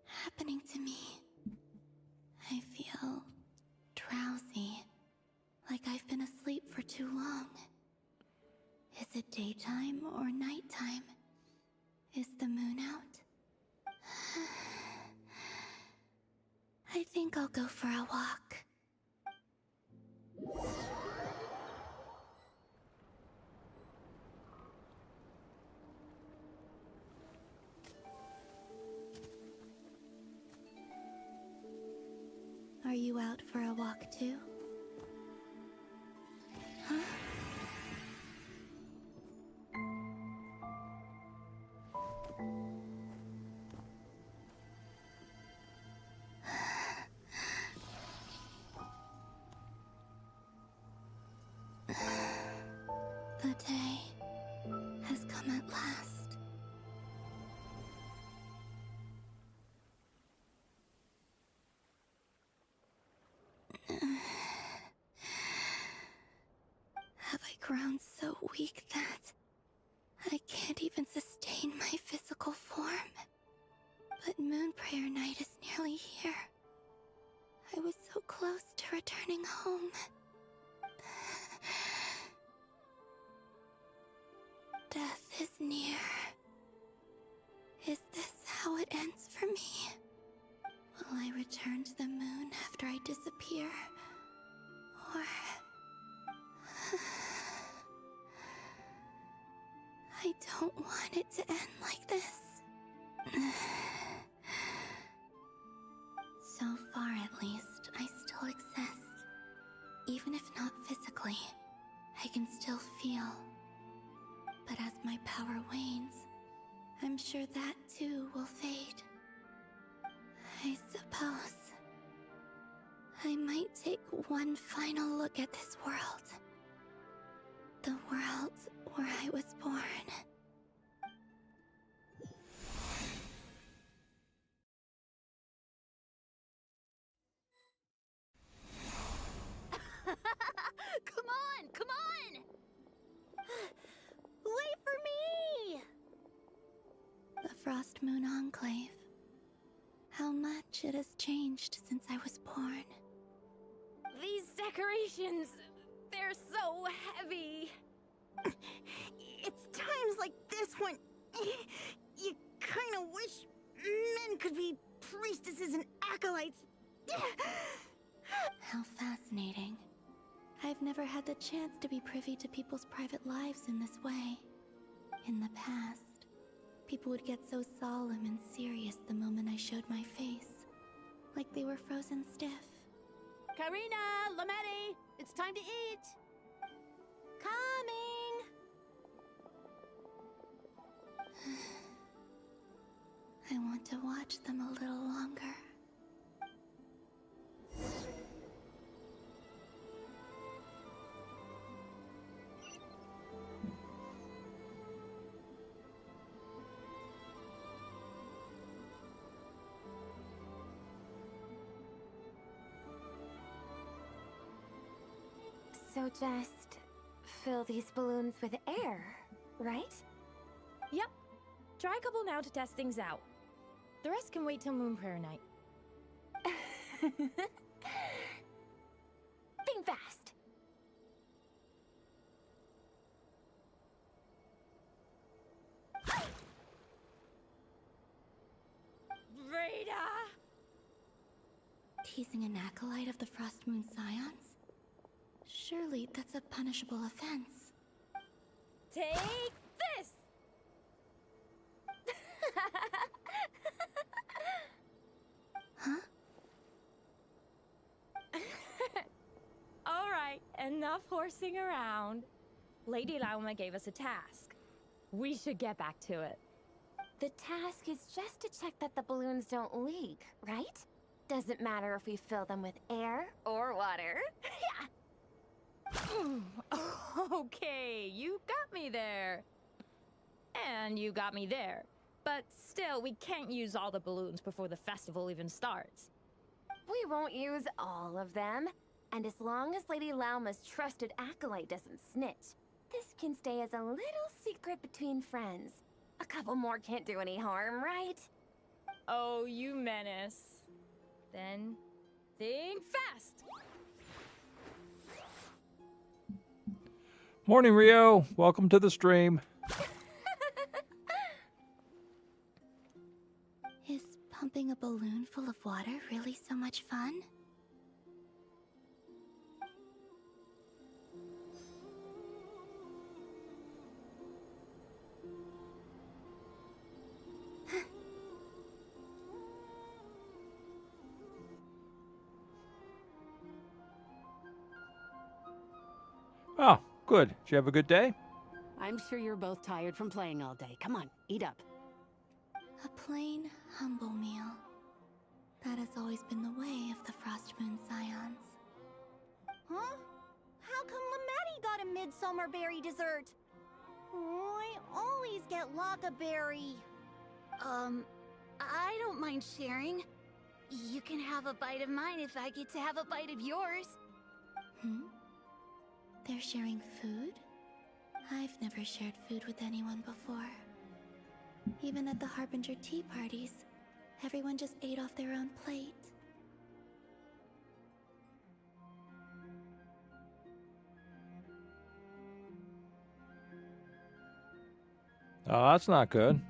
happening to me? I feel drowsy, like I've been asleep for too long. Is it daytime or nighttime? Is the moon out? I think I'll go for a walk. Are you out for a walk too? Huh? The day has come at last. Have I grown so weak that I can't even sustain my physical form? But Moon Prayer Night is nearly here. I was so close to returning home. Death is near. Is this how it ends for me? Will I return to the moon after I disappear? Or... I don't want it to end like this. So far, at least, I still exist. Even if not physically, I can still feel. But as my power wanes, I'm sure that too will fade. I suppose I might take one final look at this world. The world where I was born. Come on, come on! Wait for me! The Frost Moon Enclave. How much it has changed since I was born. These decorations, they're so heavy. It's times like this when you kind of wish men could be priestesses and acolytes. How fascinating. I've never had the chance to be privy to people's private lives in this way. In the past, people would get so solemn and serious the moment I showed my face. Like they were frozen stiff. Karina, Lametti, it's time to eat. Coming! I want to watch them a little longer. So just fill these balloons with air, right? Yep. Try a couple now to test things out. The rest can wait till Moon Prayer Night. teasing an acolyte of the Frost Moon Scions? Surely that's a punishable offense. Take this! Huh? Alright, enough horsing around. Lady Lauma gave us a task. We should get back to it. The task is just to check that the balloons don't leak, right? Doesn't matter if we fill them with air or water. Okay, you got me there. And you got me there. But still, we can't use all the balloons before the festival even starts. We won't use all of them. And as long as Lady Lauma's trusted acolyte doesn't snitch, this can stay as a little secret between friends. A couple more can't do any harm, right? Oh, you menace. Then, think fast! Morning, Rio. Welcome to the stream. Is pumping a balloon full of water really so much fun? Oh, good. Did you have a good day? I'm sure you're both tired from playing all day. Come on, eat up. A plain, humble meal. That has always been the way of the Frost Moon Scions. Huh? How come Lametti got a midsummer berry dessert? Oh, I always get Lockaberry. I don't mind sharing. You can have a bite of mine if I get to have a bite of yours. They're sharing food? I've never shared food with anyone before. Even at the Harbinger tea parties, everyone just ate off their own plate. Oh, that's not good.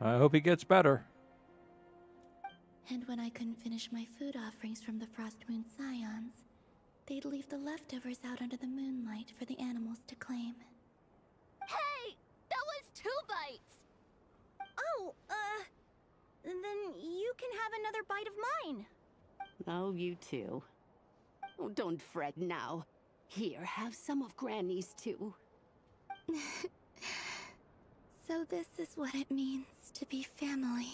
I hope he gets better. And when I couldn't finish my food offerings from the Frost Moon Scions, they'd leave the leftovers out under the moonlight for the animals to claim. Hey! That was 2 bites! Oh, then you can have another bite of mine. Oh, you too. Oh, don't fret now. Here, have some of Granny's too. So this is what it means to be family.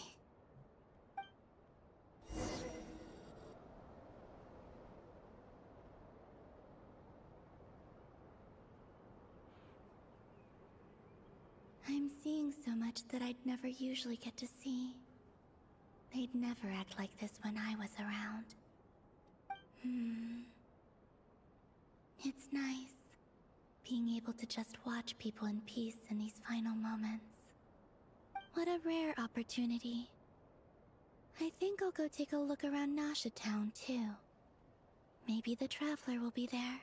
I'm seeing so much that I'd never usually get to see. They'd never act like this when I was around. It's nice, being able to just watch people in peace in these final moments. What a rare opportunity. I think I'll go take a look around Nasha Town, too. Maybe the Traveler will be there.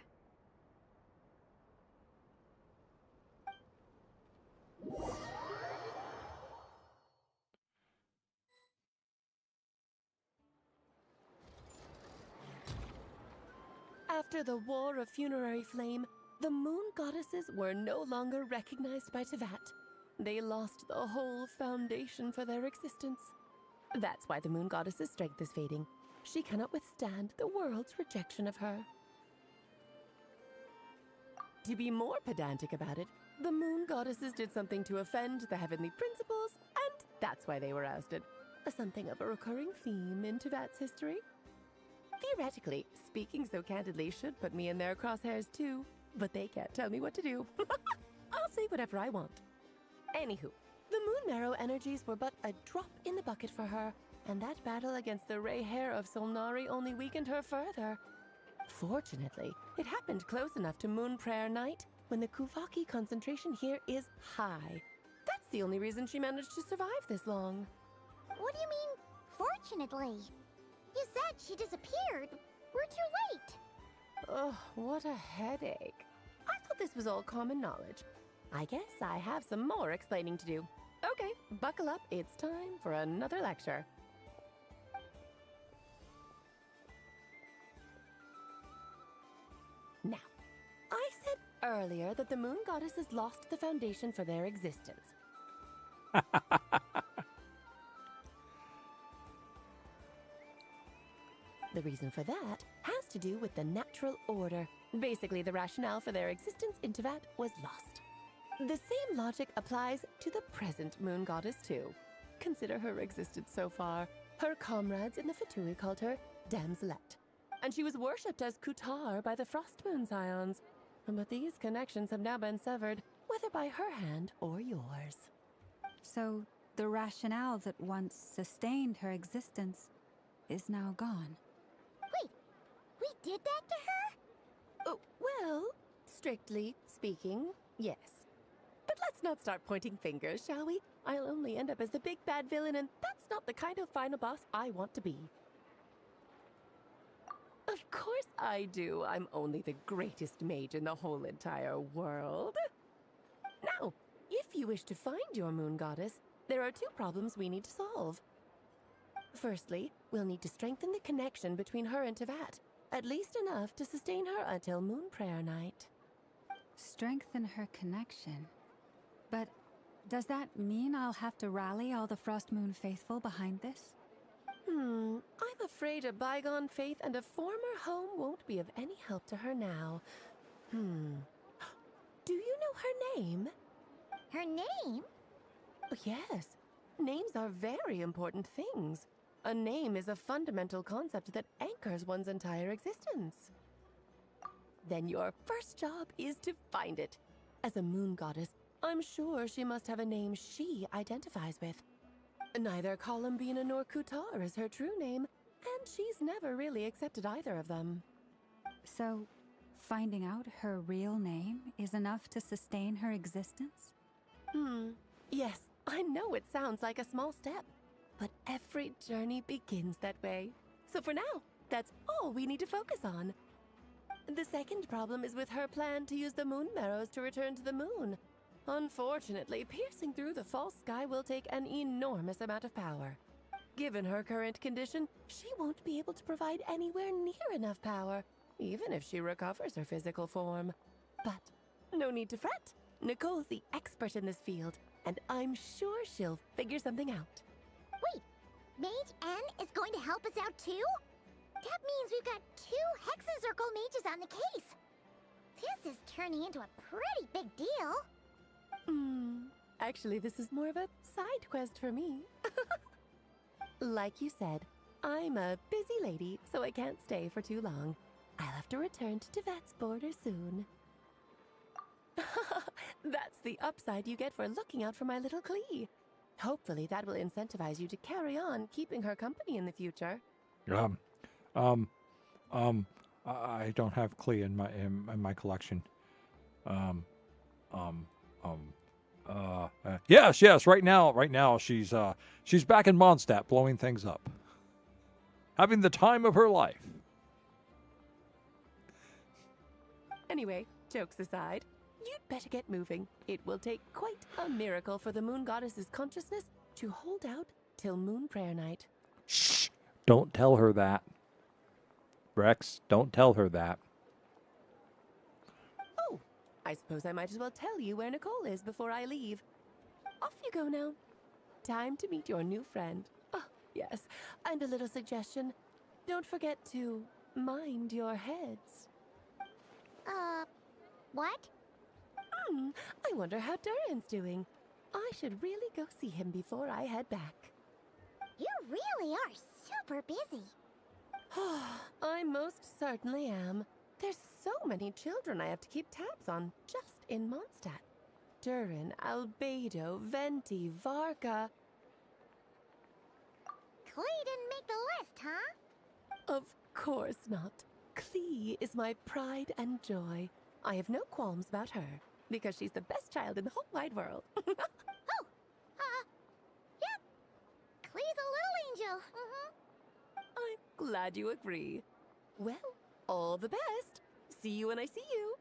After the War of Funerary Flame, the Moon Goddesses were no longer recognized by Tevat. They lost the whole foundation for their existence. That's why the Moon Goddess's strength is fading. She cannot withstand the world's rejection of her. To be more pedantic about it, the Moon Goddesses did something to offend the heavenly principles, and that's why they were ousted. Something of a recurring theme in Tevat's history. Theoretically, speaking so candidly should put me in their crosshairs too, but they can't tell me what to do. I'll say whatever I want. Anywho, the Moon Marrow energies were but a drop in the bucket for her, and that battle against the Ray Hair of Solnari only weakened her further. Fortunately, it happened close enough to Moon Prayer Night, when the Kuvaki concentration here is high. That's the only reason she managed to survive this long. What do you mean, fortunately? You said she disappeared. We're too late. Oh, what a headache. I thought this was all common knowledge. I guess I have some more explaining to do. Okay, buckle up. It's time for another lecture. Now, I said earlier that the moon goddesses lost the foundation for their existence. The reason for that has to do with the natural order. Basically, the rationale for their existence in Tevat was lost. The same logic applies to the present moon goddess, too. Consider her existence so far. Her comrades in the Fatui called her Damselette, and she was worshipped as Kutar by the Frost Moon Scions. But these connections have now been severed, whether by her hand or yours. So, the rationale that once sustained her existence is now gone. Wait, we did that to her? Oh, well, strictly speaking, yes. But let's not start pointing fingers, shall we? I'll only end up as the big bad villain, and that's not the kind of final boss I want to be. Of course I do. I'm only the greatest mage in the whole entire world. Now, if you wish to find your moon goddess, there are two problems we need to solve. Firstly, we'll need to strengthen the connection between her and Tevat, at least enough to sustain her until Moon Prayer Night. Strengthen her connection? But does that mean I'll have to rally all the Frost Moon faithful behind this? I'm afraid a bygone faith and a former home won't be of any help to her now. Do you know her name? Her name? Oh, yes. Names are very important things. A name is a fundamental concept that anchors one's entire existence. Then your first job is to find it. As a moon goddess, I'm sure she must have a name she identifies with. Neither Columbina nor Kutar is her true name, and she's never really accepted either of them. So, finding out her real name is enough to sustain her existence? Yes, I know it sounds like a small step, but every journey begins that way. So for now, that's all we need to focus on. The second problem is with her plan to use the moon marrows to return to the moon. Unfortunately, piercing through the false sky will take an enormous amount of power. Given her current condition, she won't be able to provide anywhere near enough power, even if she recovers her physical form. But no need to fret. Nicole's the expert in this field, and I'm sure she'll figure something out. Wait, Mage N is going to help us out too? That means we've got 2 Hexacircle mages on the case. This is turning into a pretty big deal. Actually, this is more of a side quest for me. Like you said, I'm a busy lady, so I can't stay for too long. I'll have to return to Tevat's border soon. That's the upside you get for looking out for my little Klee. Hopefully that will incentivize you to carry on keeping her company in the future. I don't have Klee in my collection. Yes. Right now she's back in Mondstadt blowing things up, having the time of her life. Anyway, jokes aside, you'd better get moving. It will take quite a miracle for the moon goddess's consciousness to hold out till Moon Prayer Night. Shh! Don't tell her that. Rex, don't tell her that. Oh, I suppose I might as well tell you where Nicole is before I leave. Off you go now. Time to meet your new friend. Oh, yes, and a little suggestion. Don't forget to mind your heads. What? I wonder how Durin's doing. I should really go see him before I head back. You really are super busy. I most certainly am. There's so many children I have to keep tabs on just in Mondstadt. Durin, Albedo, Venti, Varka. Klee didn't make the list, huh? Of course not. Klee is my pride and joy. I have no qualms about her, because she's the best child in the whole wide world. Yep. Klee's a little angel. I'm glad you agree. Well, all the best. See you when I see you.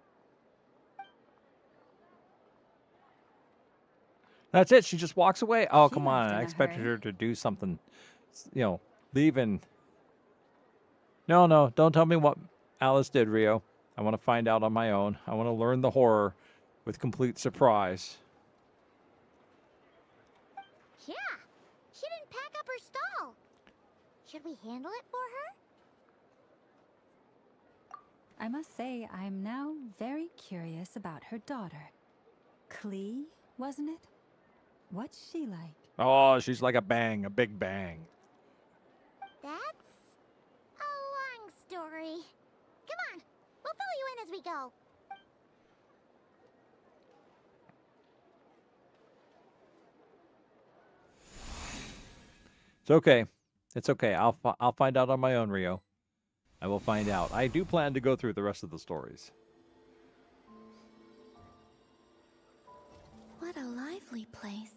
That's it. She just walks away. Oh, come on. left in I a expected hurry. her to do something. Leaving. No. Don't tell me what Alice did, Rio. I want to find out on my own. I want to learn the horror with complete surprise. Yeah, she didn't pack up her stall. Should we handle it for her? I must say, I'm now very curious about her daughter. Klee, wasn't it? What's she like? Oh, she's like a big bang. That's a long story. Come on, we'll fill you in as we go. It's okay. It's okay. I'll find out on my own, Rio. I will find out. I do plan to go through the rest of the stories. What a lively place.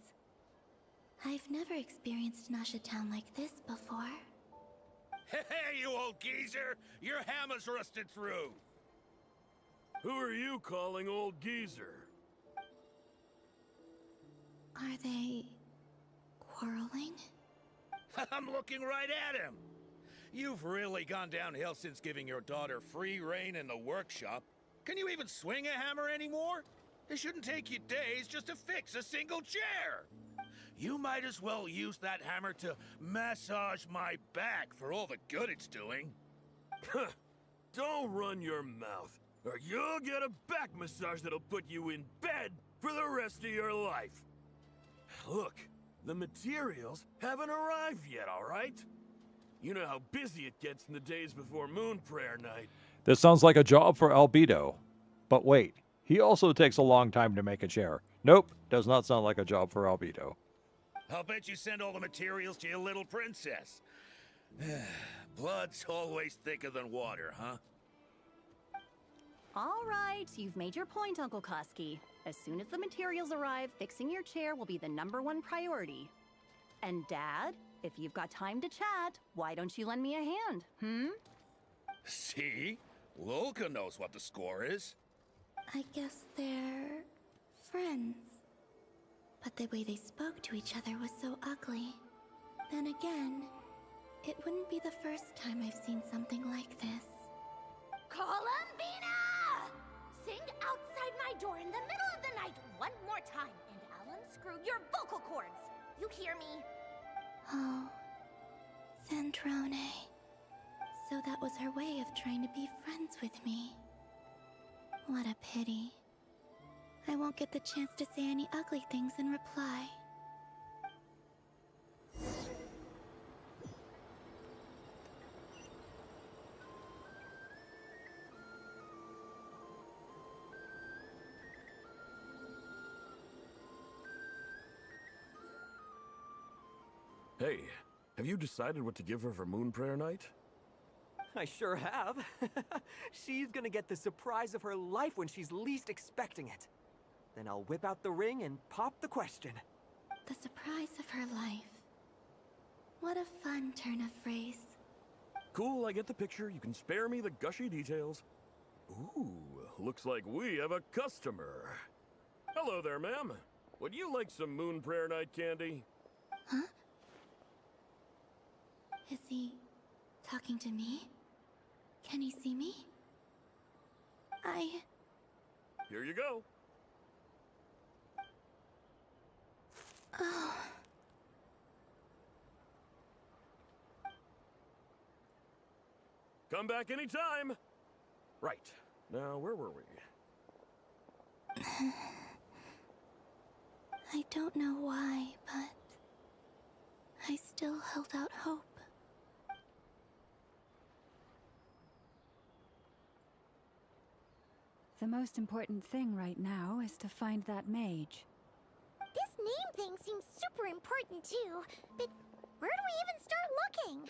I've never experienced Nasha Town like this before. Hey, you old geezer! Your hammer's rusted through! Who are you calling old geezer? Are they quarreling? I'm looking right at him! You've really gone downhill since giving your daughter free reign in the workshop. Can you even swing a hammer anymore? It shouldn't take you days just to fix a single chair! You might as well use that hammer to massage my back for all the good it's doing. Don't run your mouth, or you'll get a back massage that'll put you in bed for the rest of your life. Look, the materials haven't arrived yet, all right? You know how busy it gets in the days before Moon Prayer Night. This sounds like a job for Albedo. But wait, he also takes a long time to make a chair. Nope, does not sound like a job for Albedo. I'll bet you send all the materials to your little princess. Blood's always thicker than water, huh? All right, you've made your point, Uncle Koski. As soon as the materials arrive, fixing your chair will be the #1 priority. And Dad, if you've got time to chat, why don't you lend me a hand, See? Lolka knows what the score is. I guess they're friends. But the way they spoke to each other was so ugly. Then again, it wouldn't be the first time I've seen something like this. Columbina! Sing outside my door in the middle of the night one more time, and I'll unscrew your vocal cords. You hear me? Oh, Sandrone. So that was her way of trying to be friends with me. What a pity. I won't get the chance to say any ugly things in reply. Hey, have you decided what to give her for Moon Prayer Night? I sure have. She's gonna get the surprise of her life when she's least expecting it. Then I'll whip out the ring and pop the question. The surprise of her life. What a fun turn of phrase. Cool, I get the picture. You can spare me the gushy details. Ooh, looks like we have a customer. Hello there, ma'am. Would you like some Moon Prayer Night candy? Huh? Is he talking to me? Can he see me? Here you go. Oh. Come back anytime. Right. Now, where were we? I don't know why, but I still held out hope. The most important thing right now is to find that mage. This name thing seems super important too, but where do we even start looking?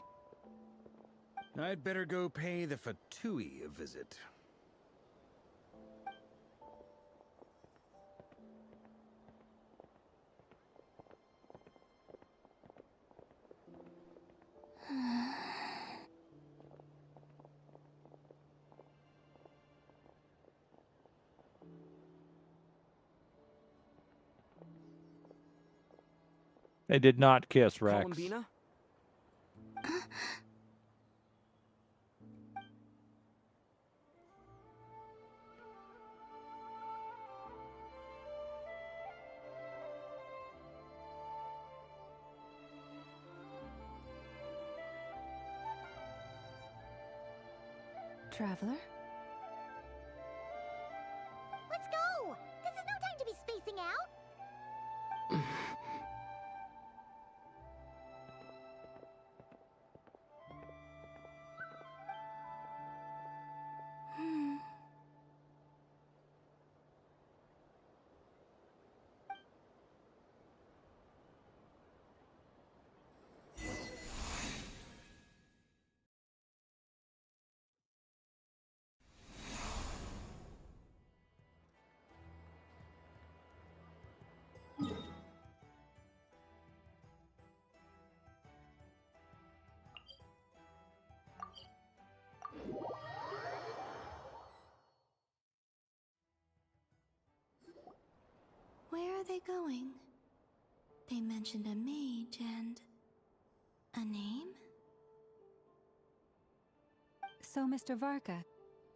I'd better go pay the Fatui a visit. They did not kiss, Rex. Columbina? traveler. Let's go! This is no time to be spacing out! Where are they going? They mentioned a mage and... a name? So, Mr. Varka,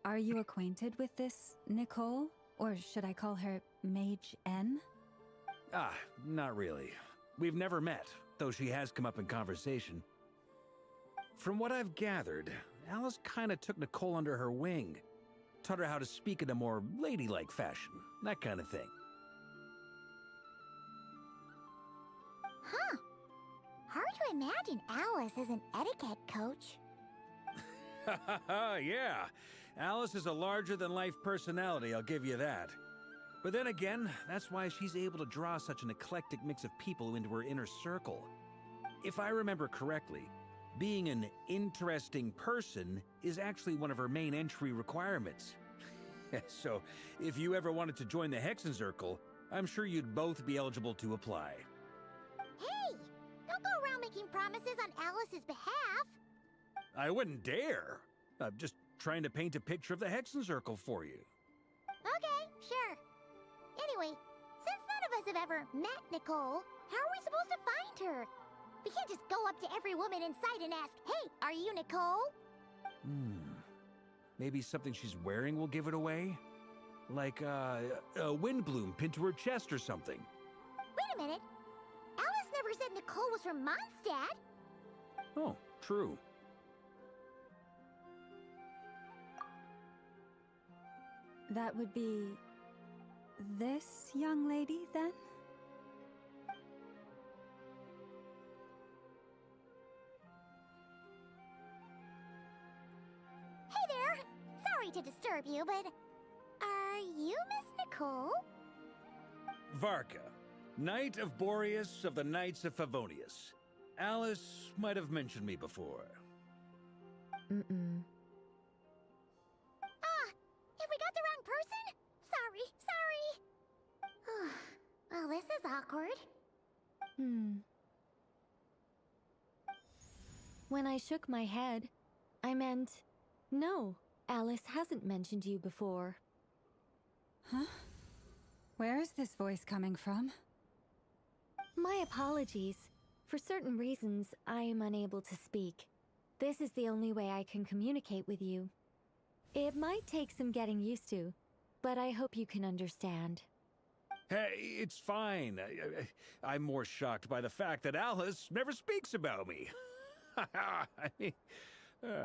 are you acquainted with this Nicole? Or should I call her Mage N? Ah, not really. We've never met, though she has come up in conversation. From what I've gathered, Alice kinda took Nicole under her wing. Taught her how to speak in a more ladylike fashion, that kind of thing. Huh. Hard to imagine Alice as an etiquette coach. Yeah, Alice is a larger-than-life personality, I'll give you that. But then again, that's why she's able to draw such an eclectic mix of people into her inner circle. If I remember correctly, being an interesting person is actually one of her main entry requirements. So, if you ever wanted to join the Hexenzirkel, I'm sure you'd both be eligible to apply. Hey! Don't go around making promises on Alice's behalf! I wouldn't dare. I'm just trying to paint a picture of the Hexenzirkel for you. Okay, sure. Anyway, since none of us have ever met Nicole, how are we supposed to find her? We can't just go up to every woman in sight and ask, "Hey, are you Nicole?" Maybe something she's wearing will give it away? Like, a windbloom pinned to her chest or something. Wait a minute. Alice never said Nicole was from Mondstadt. Oh, true. That would be... this young lady, then? Hey there! Sorry to disturb you, but... are you Miss Nicole? Varka, Knight of Boreas of the Knights of Favonius. Alice might have mentioned me before. Mm-mm. Have we got the wrong person? Sorry. Well, this is awkward. When I shook my head, I meant, no, Alice hasn't mentioned you before. Huh? Where is this voice coming from? My apologies. For certain reasons, I am unable to speak. This is the only way I can communicate with you. It might take some getting used to, but I hope you can understand. Hey, it's fine. I'm more shocked by the fact that Alice never speaks about me.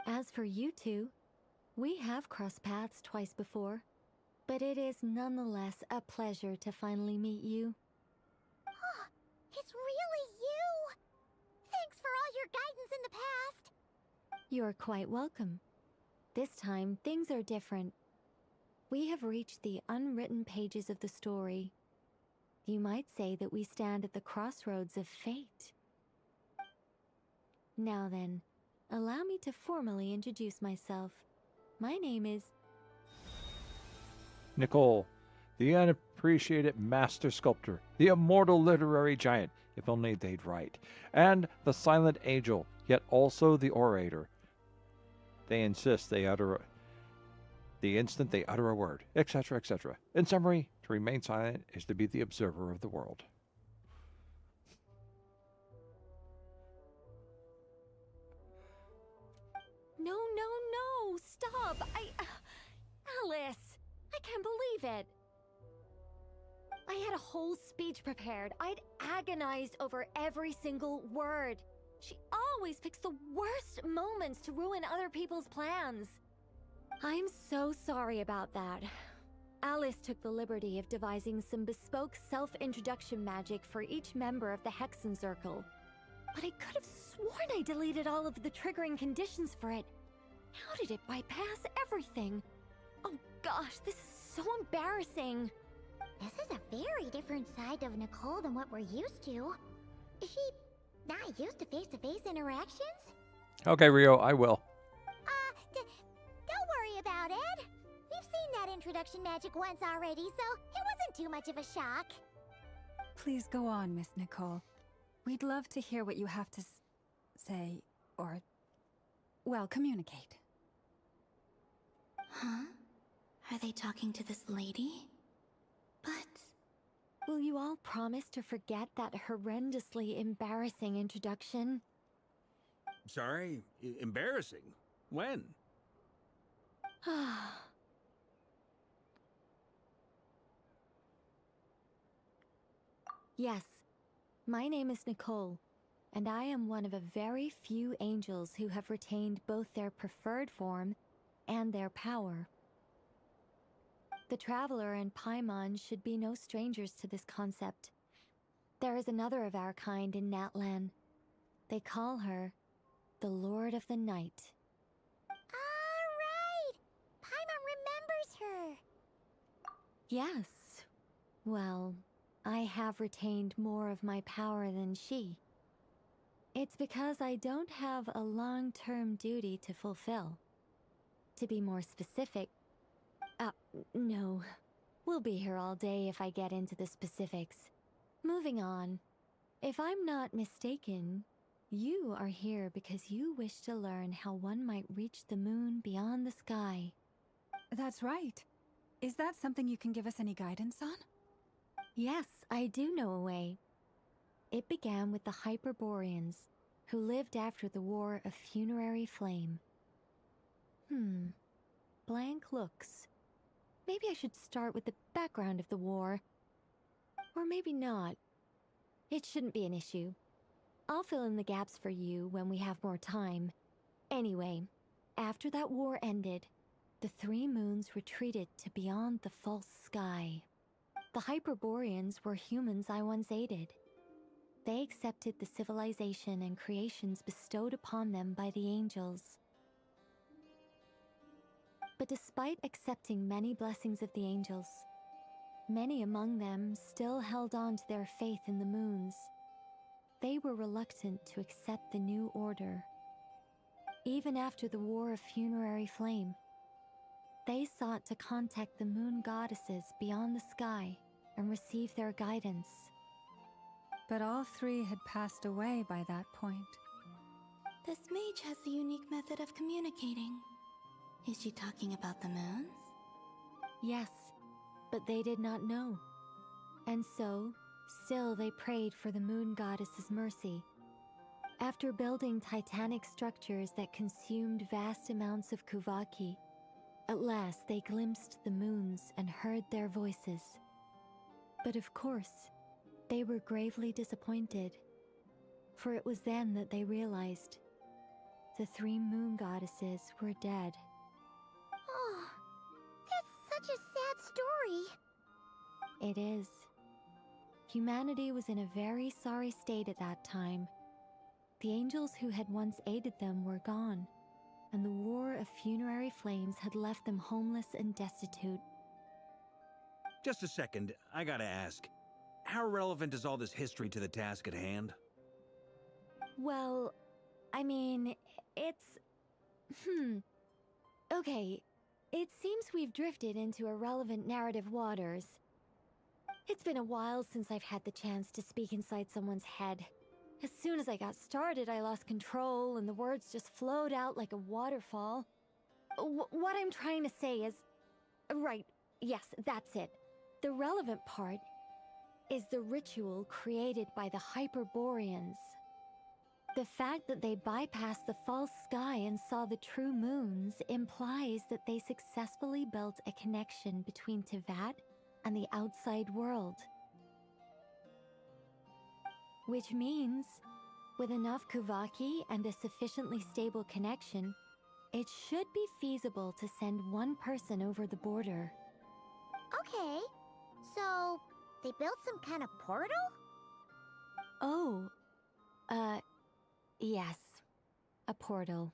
As for you two, we have crossed paths twice before, but it is nonetheless a pleasure to finally meet you. It's really you! Thanks for all your guidance in the past! You're quite welcome. This time, things are different. We have reached the unwritten pages of the story. You might say that we stand at the crossroads of fate. Now then, allow me to formally introduce myself. My name is... Nicole, the unappreciated master sculptor, the immortal literary giant, if only they'd write, and the silent angel, yet also the orator. They insist they utter the instant they utter a word, etc., etc. In summary, to remain silent is to be the observer of the world. No, stop! Alice! I can't believe it! I had a whole speech prepared. I'd agonized over every single word. She always picks the worst moments to ruin other people's plans. I'm so sorry about that. Alice took the liberty of devising some bespoke self-introduction magic for each member of the Hexen Circle. But I could have sworn I deleted all of the triggering conditions for it. How did it bypass everything? Oh gosh, this is so embarrassing. This is a very different side of Nicole than what we're used to. Is she not used to face-to-face interactions? Okay, Rio, I will. Don't worry about it. We've seen that introduction magic once already, so it wasn't too much of a shock. Please go on, Miss Nicole. We'd love to hear what you have to say, or, well, communicate. Huh? Are they talking to this lady? But... Will you all promise to forget that horrendously embarrassing introduction? Sorry? Embarrassing? When? Yes, my name is Nicole, and I am one of a very few angels who have retained both their preferred form and their power. The Traveler and Paimon should be no strangers to this concept. There is another of our kind in Natlan. They call her the Lord of the Night. Alright! Paimon remembers her! Yes. Well, I have retained more of my power than she. It's because I don't have a long-term duty to fulfill. To be more specific, no. We'll be here all day if I get into the specifics. Moving on. If I'm not mistaken, you are here because you wish to learn how one might reach the moon beyond the sky. That's right. Is that something you can give us any guidance on? Yes, I do know a way. It began with the Hyperboreans, who lived after the War of Funerary Flame. Blank looks. Maybe I should start with the background of the war. Or maybe not. It shouldn't be an issue. I'll fill in the gaps for you when we have more time. Anyway, after that war ended, the three moons retreated to beyond the false sky. The Hyperboreans were humans I once aided. They accepted the civilization and creations bestowed upon them by the angels. But despite accepting many blessings of the angels, many among them still held on to their faith in the moons. They were reluctant to accept the new order. Even after the War of Funerary Flame, they sought to contact the moon goddesses beyond the sky and receive their guidance. But all three had passed away by that point. This mage has a unique method of communicating. Is she talking about the moons? Yes, but they did not know. And so, still they prayed for the moon goddess's mercy. After building titanic structures that consumed vast amounts of Kuvaki, at last they glimpsed the moons and heard their voices. But of course, they were gravely disappointed, for it was then that they realized the three moon goddesses were dead. Oh, that's such a sad story. It is. Humanity was in a very sorry state at that time. The angels who had once aided them were gone, and the War of Funerary Flames had left them homeless and destitute. Just a second, I gotta ask. How relevant is all this history to the task at hand? Well, I mean, it's... Okay, it seems we've drifted into irrelevant narrative waters. It's been a while since I've had the chance to speak inside someone's head. As soon as I got started, I lost control and the words just flowed out like a waterfall. What I'm trying to say is... Right, yes, that's it. The relevant part is the ritual created by the Hyperboreans. The fact that they bypassed the false sky and saw the true moons implies that they successfully built a connection between Teyvat and the outside world. Which means, with enough Kuvaki and a sufficiently stable connection, it should be feasible to send one person over the border. Okay, so they built some kind of portal? Oh, yes. A portal.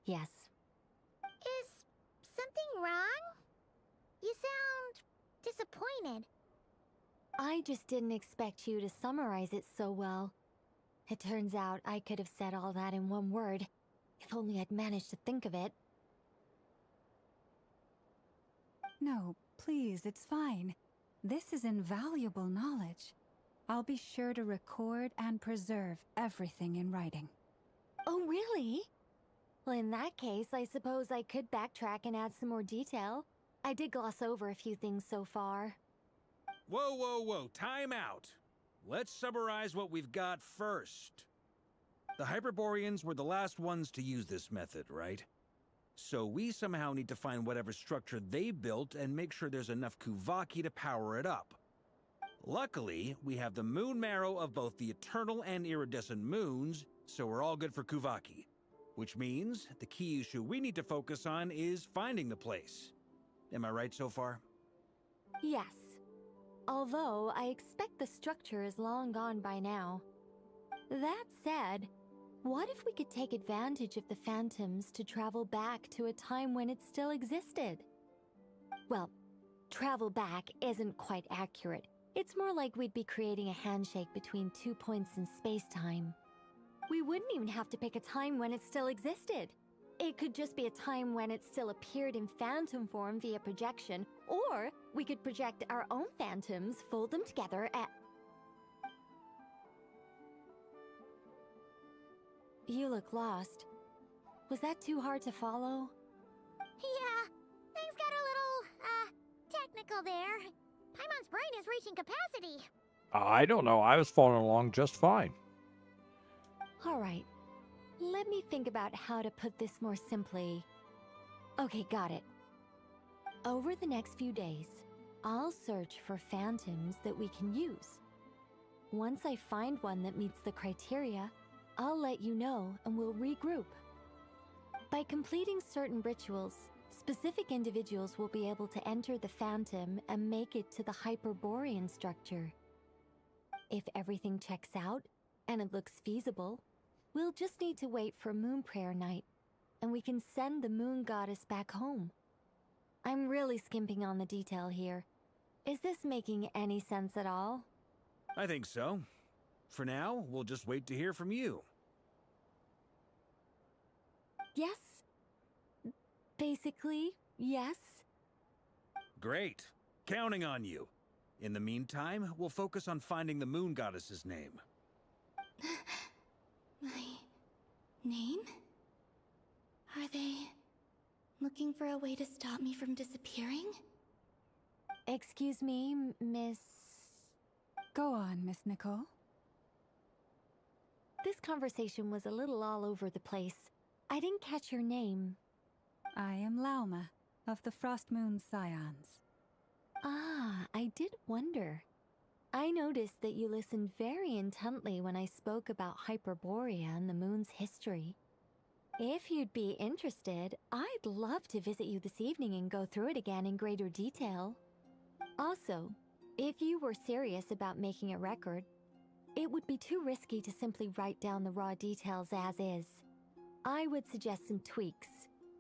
Yes. Is something wrong? You sound disappointed. I just didn't expect you to summarize it so well. It turns out I could have said all that in one word, if only I'd managed to think of it. No, please, it's fine. This is invaluable knowledge. I'll be sure to record and preserve everything in writing. Oh, really? Well, in that case, I suppose I could backtrack and add some more detail. I did gloss over a few things so far. Whoa, whoa, whoa, time out. Let's summarize what we've got first. The Hyperboreans were the last ones to use this method, right? So we somehow need to find whatever structure they built and make sure there's enough Kuvaki to power it up. Luckily, we have the moon marrow of both the eternal and iridescent moons, so we're all good for Kuvaki. Which means the key issue we need to focus on is finding the place. Am I right so far? Yes. Although, I expect the structure is long gone by now. That said, what if we could take advantage of the phantoms to travel back to a time when it still existed? Well, travel back isn't quite accurate. It's more like we'd be creating a handshake between 2 points in space-time. We wouldn't even have to pick a time when it still existed. It could just be a time when it still appeared in phantom form via projection, or we could project our own phantoms, fold them together at... You look lost. Was that too hard to follow? Yeah, things got a little, technical there. Paimon's brain is reaching capacity. I don't know. I was following along just fine. All right. Let me think about how to put this more simply. Okay, got it. Over the next few days, I'll search for phantoms that we can use. Once I find one that meets the criteria, I'll let you know and we'll regroup. By completing certain rituals, specific individuals will be able to enter the phantom and make it to the Hyperborean structure. If everything checks out and it looks feasible, we'll just need to wait for Moon Prayer Night, and we can send the Moon Goddess back home. I'm really skimping on the detail here. Is this making any sense at all? I think so. For now, we'll just wait to hear from you. Yes. Basically, yes. Great. Counting on you. In the meantime, we'll focus on finding the Moon Goddess's name. My name? Are they looking for a way to stop me from disappearing? Excuse me, Miss... Go on, Miss Nicole. This conversation was a little all over the place. I didn't catch your name. I am Lauma, of the Frost Moon Scions. Ah, I did wonder. I noticed that you listened very intently when I spoke about Hyperborea and the moon's history. If you'd be interested, I'd love to visit you this evening and go through it again in greater detail. Also, if you were serious about making a record, it would be too risky to simply write down the raw details as is. I would suggest some tweaks.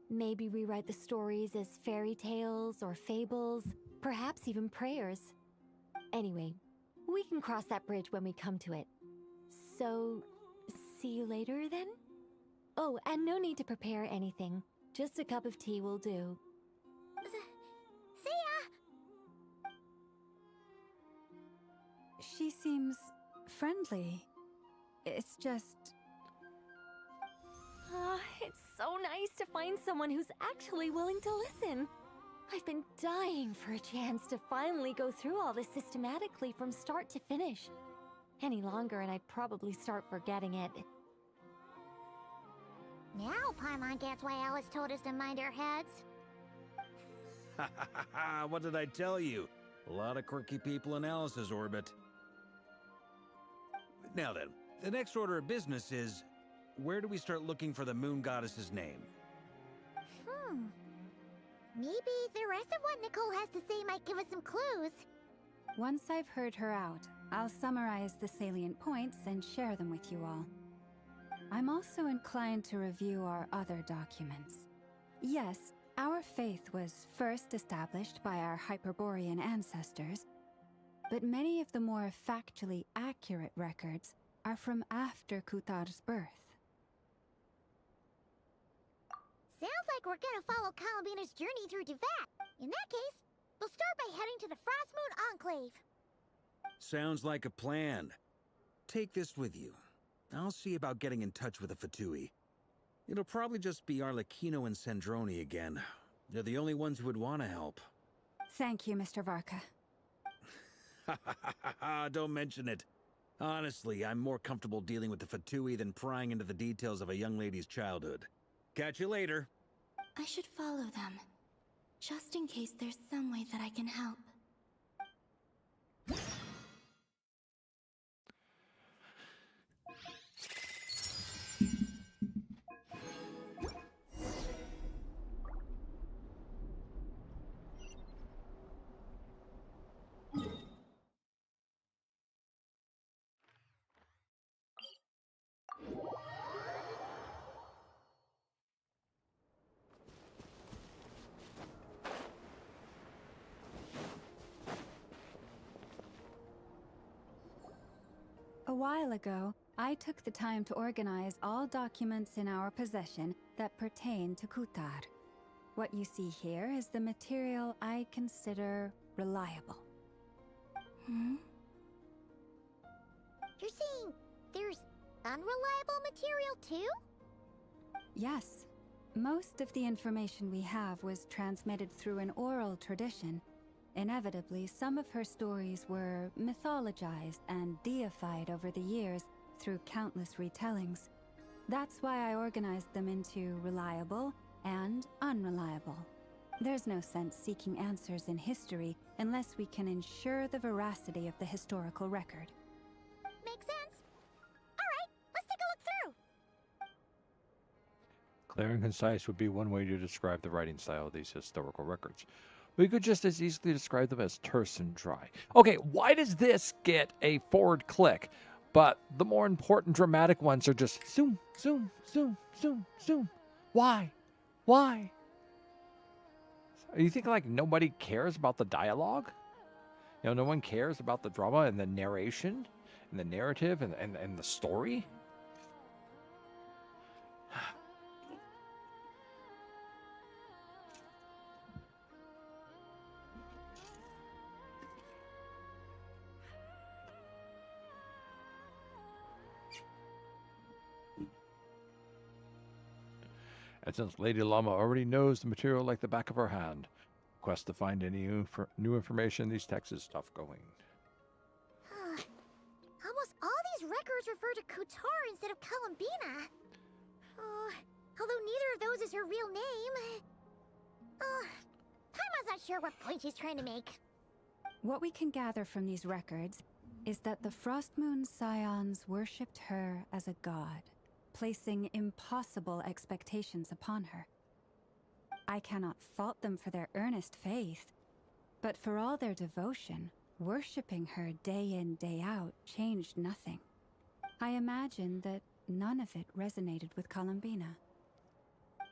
Maybe rewrite the stories as fairy tales or fables, perhaps even prayers. Anyway, we can cross that bridge when we come to it. So, see you later then? Oh, and no need to prepare anything. Just a cup of tea will do. See ya! She seems friendly. It's just... It's so nice to find someone who's actually willing to listen. I've been dying for a chance to finally go through all this systematically from start to finish. Any longer and I'd probably start forgetting it. Now Paimon gets why Alice told us to mind our heads. Ha ha ha ha! What did I tell you? A lot of quirky people in Alice's orbit. Now then, the next order of business is... where do we start looking for the Moon Goddess's name? Maybe the rest of what Nicole has to say might give us some clues. Once I've heard her out, I'll summarize the salient points and share them with you all. I'm also inclined to review our other documents. Yes, our faith was first established by our Hyperborean ancestors, but many of the more factually accurate records are from after Kutar's birth. Sounds like we're gonna follow Columbina's journey through Devat. In that case, we'll start by heading to the Frostmoon Enclave. Sounds like a plan. Take this with you. I'll see about getting in touch with the Fatui. It'll probably just be Arlecchino and Sandroni again. They're the only ones who would want to help. Thank you, Mr. Varka. Don't mention it. Honestly, I'm more comfortable dealing with the Fatui than prying into the details of a young lady's childhood. Catch you later. I should follow them, just in case there's some way that I can help. A while ago, I took the time to organize all documents in our possession that pertain to Kutar. What you see here is the material I consider reliable. You're saying there's unreliable material too? Yes. Most of the information we have was transmitted through an oral tradition. Inevitably, some of her stories were mythologized and deified over the years through countless retellings. That's why I organized them into reliable and unreliable. There's no sense seeking answers in history unless we can ensure the veracity of the historical record. Makes sense. Alright, let's take a look through. Clear and concise would be one way to describe the writing style of these historical records. We could just as easily describe them as terse and dry. Okay, why does this get a forward click, but the more important dramatic ones are just zoom, zoom, zoom, zoom, zoom? Why? Why? You think like nobody cares about the dialogue? You know, no one cares about the drama and the narration and the narrative and the story? And since Lady Llama already knows the material like the back of her hand, quest to find any new information in these texts is tough going. Almost all these records refer to Kutar instead of Columbina. Although neither of those is her real name. Paimon's not sure what point she's trying to make. What we can gather from these records is that the Frostmoon Scions worshipped her as a god, placing impossible expectations upon her. I cannot fault them for their earnest faith, but for all their devotion, worshipping her day in, day out changed nothing. I imagine that none of it resonated with Columbina.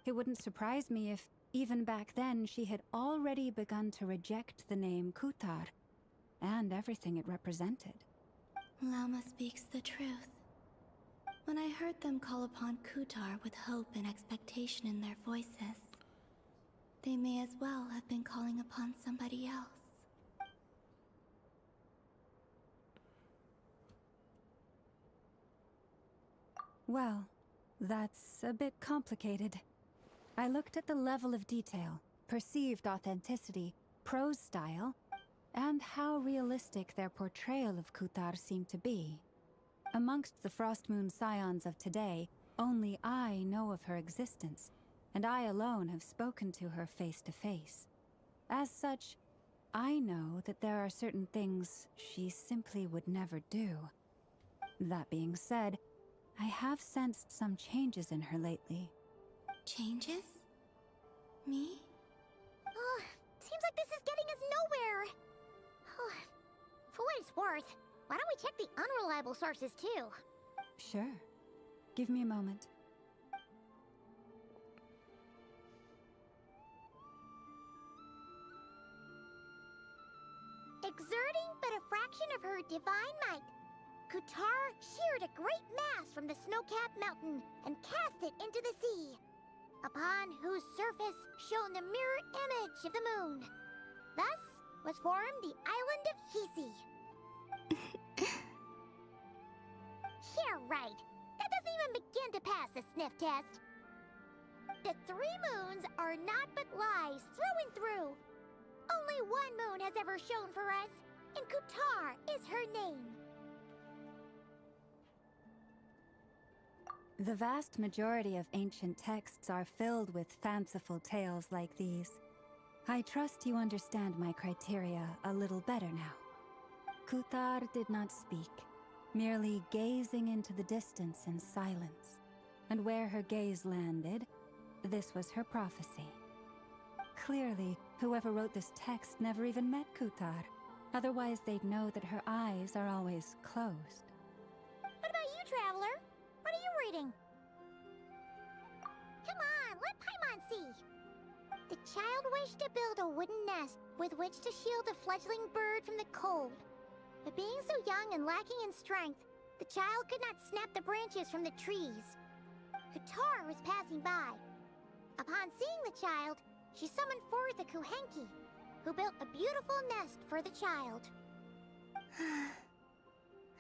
It wouldn't surprise me if, even back then, she had already begun to reject the name Kutar and everything it represented. Llama speaks the truth. When I heard them call upon Kutar with hope and expectation in their voices, they may as well have been calling upon somebody else. Well, that's a bit complicated. I looked at the level of detail, perceived authenticity, prose style, and how realistic their portrayal of Kutar seemed to be. Amongst the Frostmoon Scions of today, only I know of her existence, and I alone have spoken to her face to face. As such, I know that there are certain things she simply would never do. That being said, I have sensed some changes in her lately. Changes? Me? Oh, seems like this is getting us nowhere. For what it's worth, why don't we check the unreliable sources too? Sure. Give me a moment. Exerting but a fraction of her divine might, Kutar sheared a great mass from the snow-capped mountain and cast it into the sea, upon whose surface shone the mirror image of the moon. Thus was formed the island of Hisi. Yeah, right. That doesn't even begin to pass the sniff test. The 3 moons are naught but lies through and through. Only one moon has ever shone for us, and Kutar is her name. The vast majority of ancient texts are filled with fanciful tales like these. I trust you understand my criteria a little better now. Kutar did not speak, merely gazing into the distance in silence. And where her gaze landed, this was her prophecy. Clearly, whoever wrote this text never even met Kutar. Otherwise, they'd know that her eyes are always closed. What about you, Traveler? What are you reading? Come on, let Paimon see. The child wished to build a wooden nest with which to shield a fledgling bird from the cold. But being so young and lacking in strength, the child could not snap the branches from the trees. Kutar was passing by. Upon seeing the child, she summoned forth a Kuhenki, who built a beautiful nest for the child.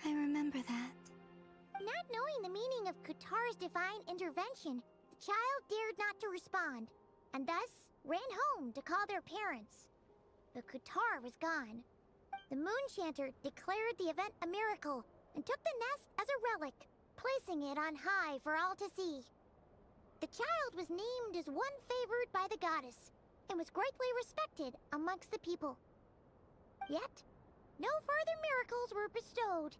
I remember that. Not knowing the meaning of Kutar's divine intervention, the child dared not to respond, and thus ran home to call their parents. But Kutar was gone. The Moon Chanter declared the event a miracle and took the nest as a relic, placing it on high for all to see. The child was named as one favored by the goddess, and was greatly respected amongst the people. Yet, no further miracles were bestowed,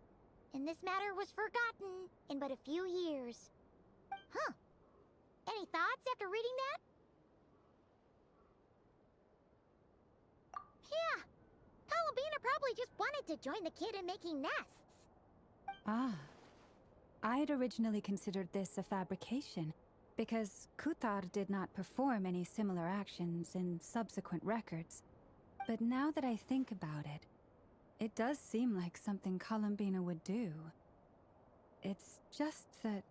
and this matter was forgotten in but a few years. Huh. Any thoughts after reading that? Yeah. Columbina probably just wanted to join the kid in making nests. Ah. I'd originally considered this a fabrication, because Kutar did not perform any similar actions in subsequent records. But now that I think about it, it does seem like something Columbina would do. It's just that...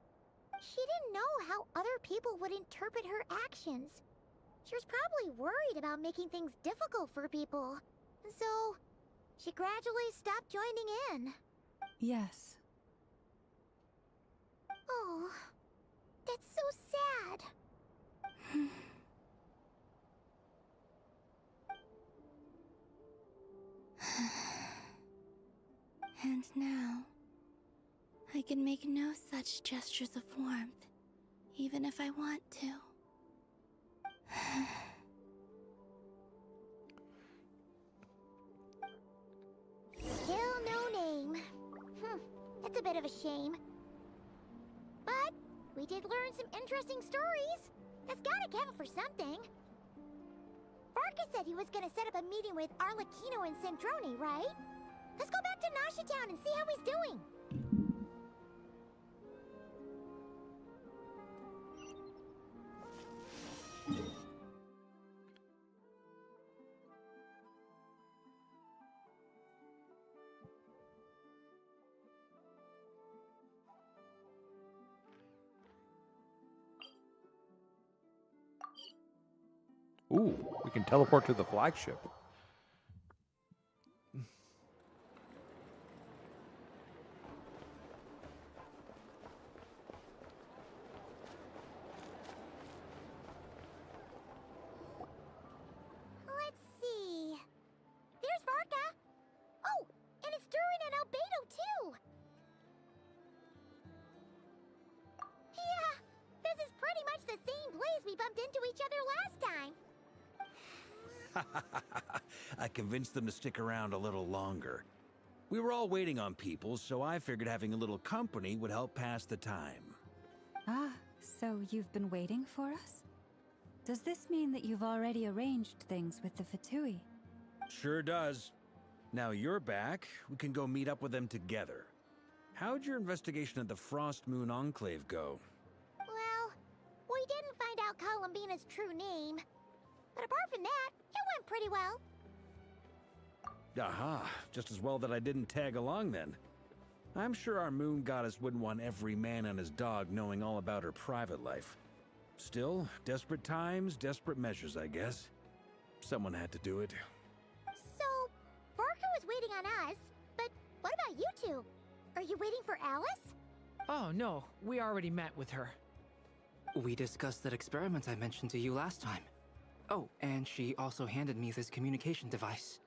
She didn't know how other people would interpret her actions. She was probably worried about making things difficult for people. And so, she gradually stopped joining in. Yes. Oh, that's so sad. And now, I can make no such gestures of warmth, even if I want to. Still no name. That's a bit of a shame. But we did learn some interesting stories. That's gotta count for something. Varka said he was gonna set up a meeting with Arlecchino and Sandrone, right? Let's go back to Nasha Town and see how he's doing. Ooh, we can teleport to the flagship. Let's see. There's Varka. Oh, and it's Durin and Albedo too. Yeah, this is pretty much the same place we bumped into each other last time. I convinced them to stick around a little longer. We were all waiting on people, so I figured having a little company would help pass the time. Ah, so you've been waiting for us? Does this mean that you've already arranged things with the Fatui? Sure does. Now you're back, we can go meet up with them together. How'd your investigation at the Frost Moon Enclave go? Well, we didn't find out Columbina's true name. But apart from that, it went pretty well. Aha, just as well that I didn't tag along then. I'm sure our moon goddess wouldn't want every man and his dog knowing all about her private life. Still, desperate times, desperate measures, I guess. Someone had to do it. So, Varka was waiting on us, but what about you two? Are you waiting for Alice? Oh, no. We already met with her. We discussed that experiment I mentioned to you last time. Oh, and she also handed me this communication device.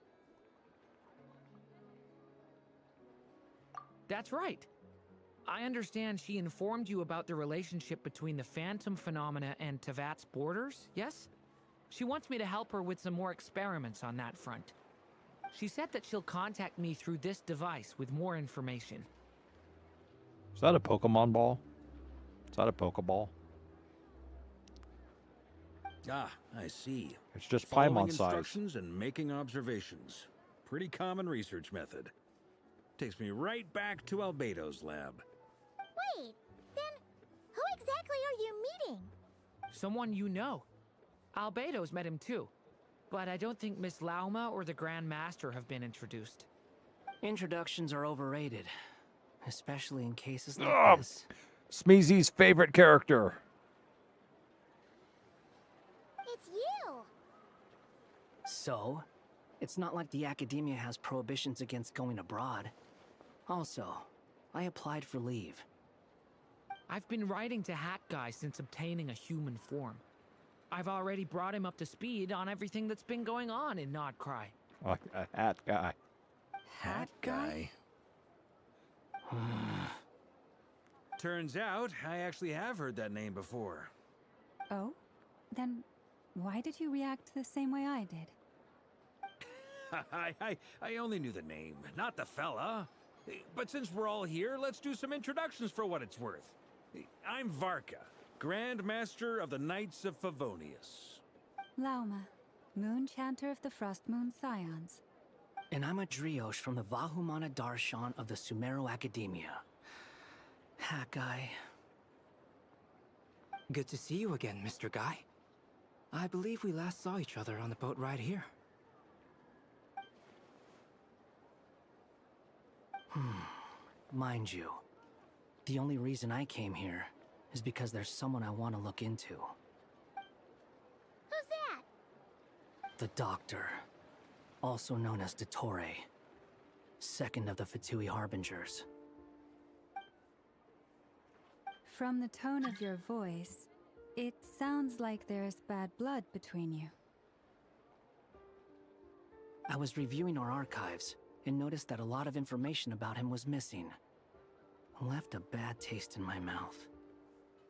That's right. I understand she informed you about the relationship between the Phantom phenomena and Tevat's borders, yes? She wants me to help her with some more experiments on that front. She said that she'll contact me through this device with more information. Is that a Pokemon ball? Is that a Pokeball? Ah, I see. It's just Following Paimon size. instructions and making observations. Pretty common research method. Takes me right back to Albedo's lab. Wait, then who exactly are you meeting? Someone you know. Albedo's met him too. But I don't think Miss Lauma or the Grand Master have been introduced. Introductions are overrated, especially in cases like this. Smeezy's favorite character. It's you! So, it's not like the academia has prohibitions against going abroad. Also, I applied for leave. I've been writing to Hat Guy since obtaining a human form. I've already brought him up to speed on everything that's been going on in Nodcry. Like a hat guy. Hat guy? Turns out, I actually have heard that name before. Oh? Then why did you react the same way I did? I only knew the name, not the fella. But since we're all here, let's do some introductions for what it's worth. I'm Varka, Grand Master of the Knights of Favonius. Lauma, Moon Chanter of the Frost Moon Scions. And I'm a Driosh from the Vahumana Darshan of the Sumero Academia. Hat Guy. Good to see you again, Mr. Guy. I believe we last saw each other on the boat ride here. Mind you, the only reason I came here is because there's someone I want to look into. Who's that? The Doctor, also known as Dottore, second of the Fatui Harbingers. From the tone of your voice, it sounds like there's bad blood between you. I was reviewing our archives and noticed that a lot of information about him was missing. Left a bad taste in my mouth.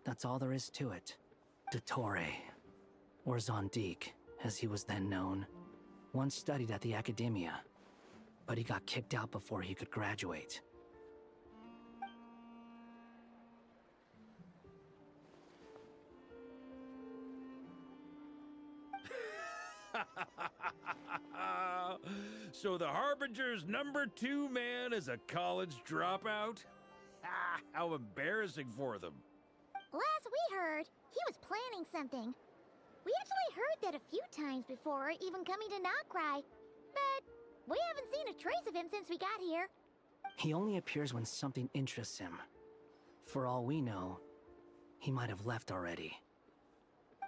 That's all there is to it. Dottore, or Zondique, as he was then known, once studied at the Academia, but he got kicked out before he could graduate. So the Harbinger's #2 man is a college dropout? How embarrassing for them. Last we heard, he was planning something. We actually heard that a few times before, even coming to Nodcry. But we haven't seen a trace of him since we got here. He only appears when something interests him. For all we know, he might have left already.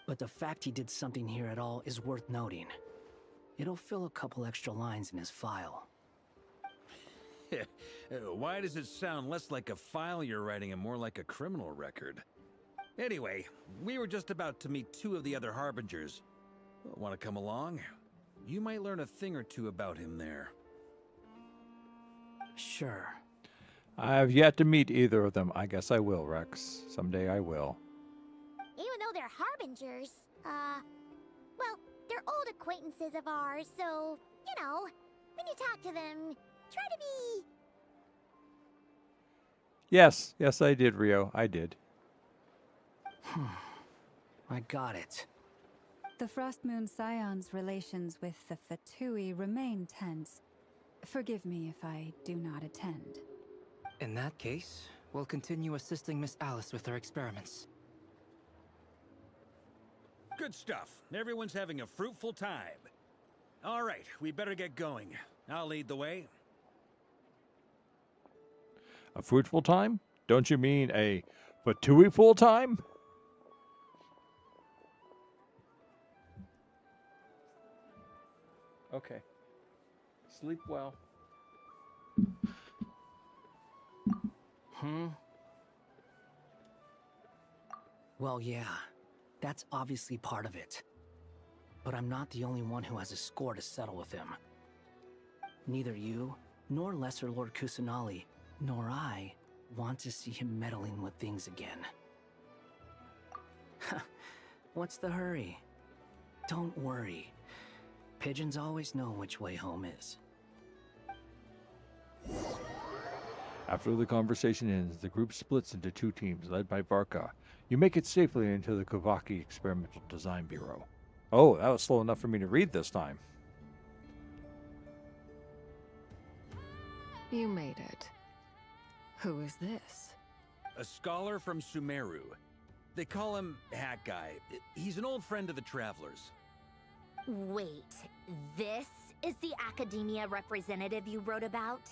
But the fact he did something here at all is worth noting. It'll fill a couple extra lines in his file. Why does it sound less like a file you're writing and more like a criminal record? Anyway, we were just about to meet 2 of the other Harbingers. Want to come along? You might learn a thing or two about him there. Sure. I have yet to meet either of them. I guess I will, Rex. Someday I will. Even though they're Harbingers, well, they're old acquaintances of ours, so, you know, when you talk to them, try to be... Yes, I did, Rio. I did. I got it. The Frost Moon Scion's relations with the Fatui remain tense. Forgive me if I do not attend. In that case, we'll continue assisting Miss Alice with her experiments. Good stuff. Everyone's having a fruitful time. All right, we better get going. I'll lead the way. A fruitful time? Don't you mean a Fatui full time? Okay. Sleep well. Well, yeah. That's obviously part of it. But I'm not the only one who has a score to settle with him. Neither you, nor Lesser Lord Kusanali, nor I want to see him meddling with things again. What's the hurry? Don't worry. Pigeons always know which way home is. After the conversation ends, the group splits into two teams, led by Varka. You make it safely into the Kavaki Experimental Design Bureau. Oh, that was slow enough for me to read this time. You made it. Who is this? A scholar from Sumeru. They call him Hat Guy. He's an old friend of the Travelers. Wait, this is the academia representative you wrote about?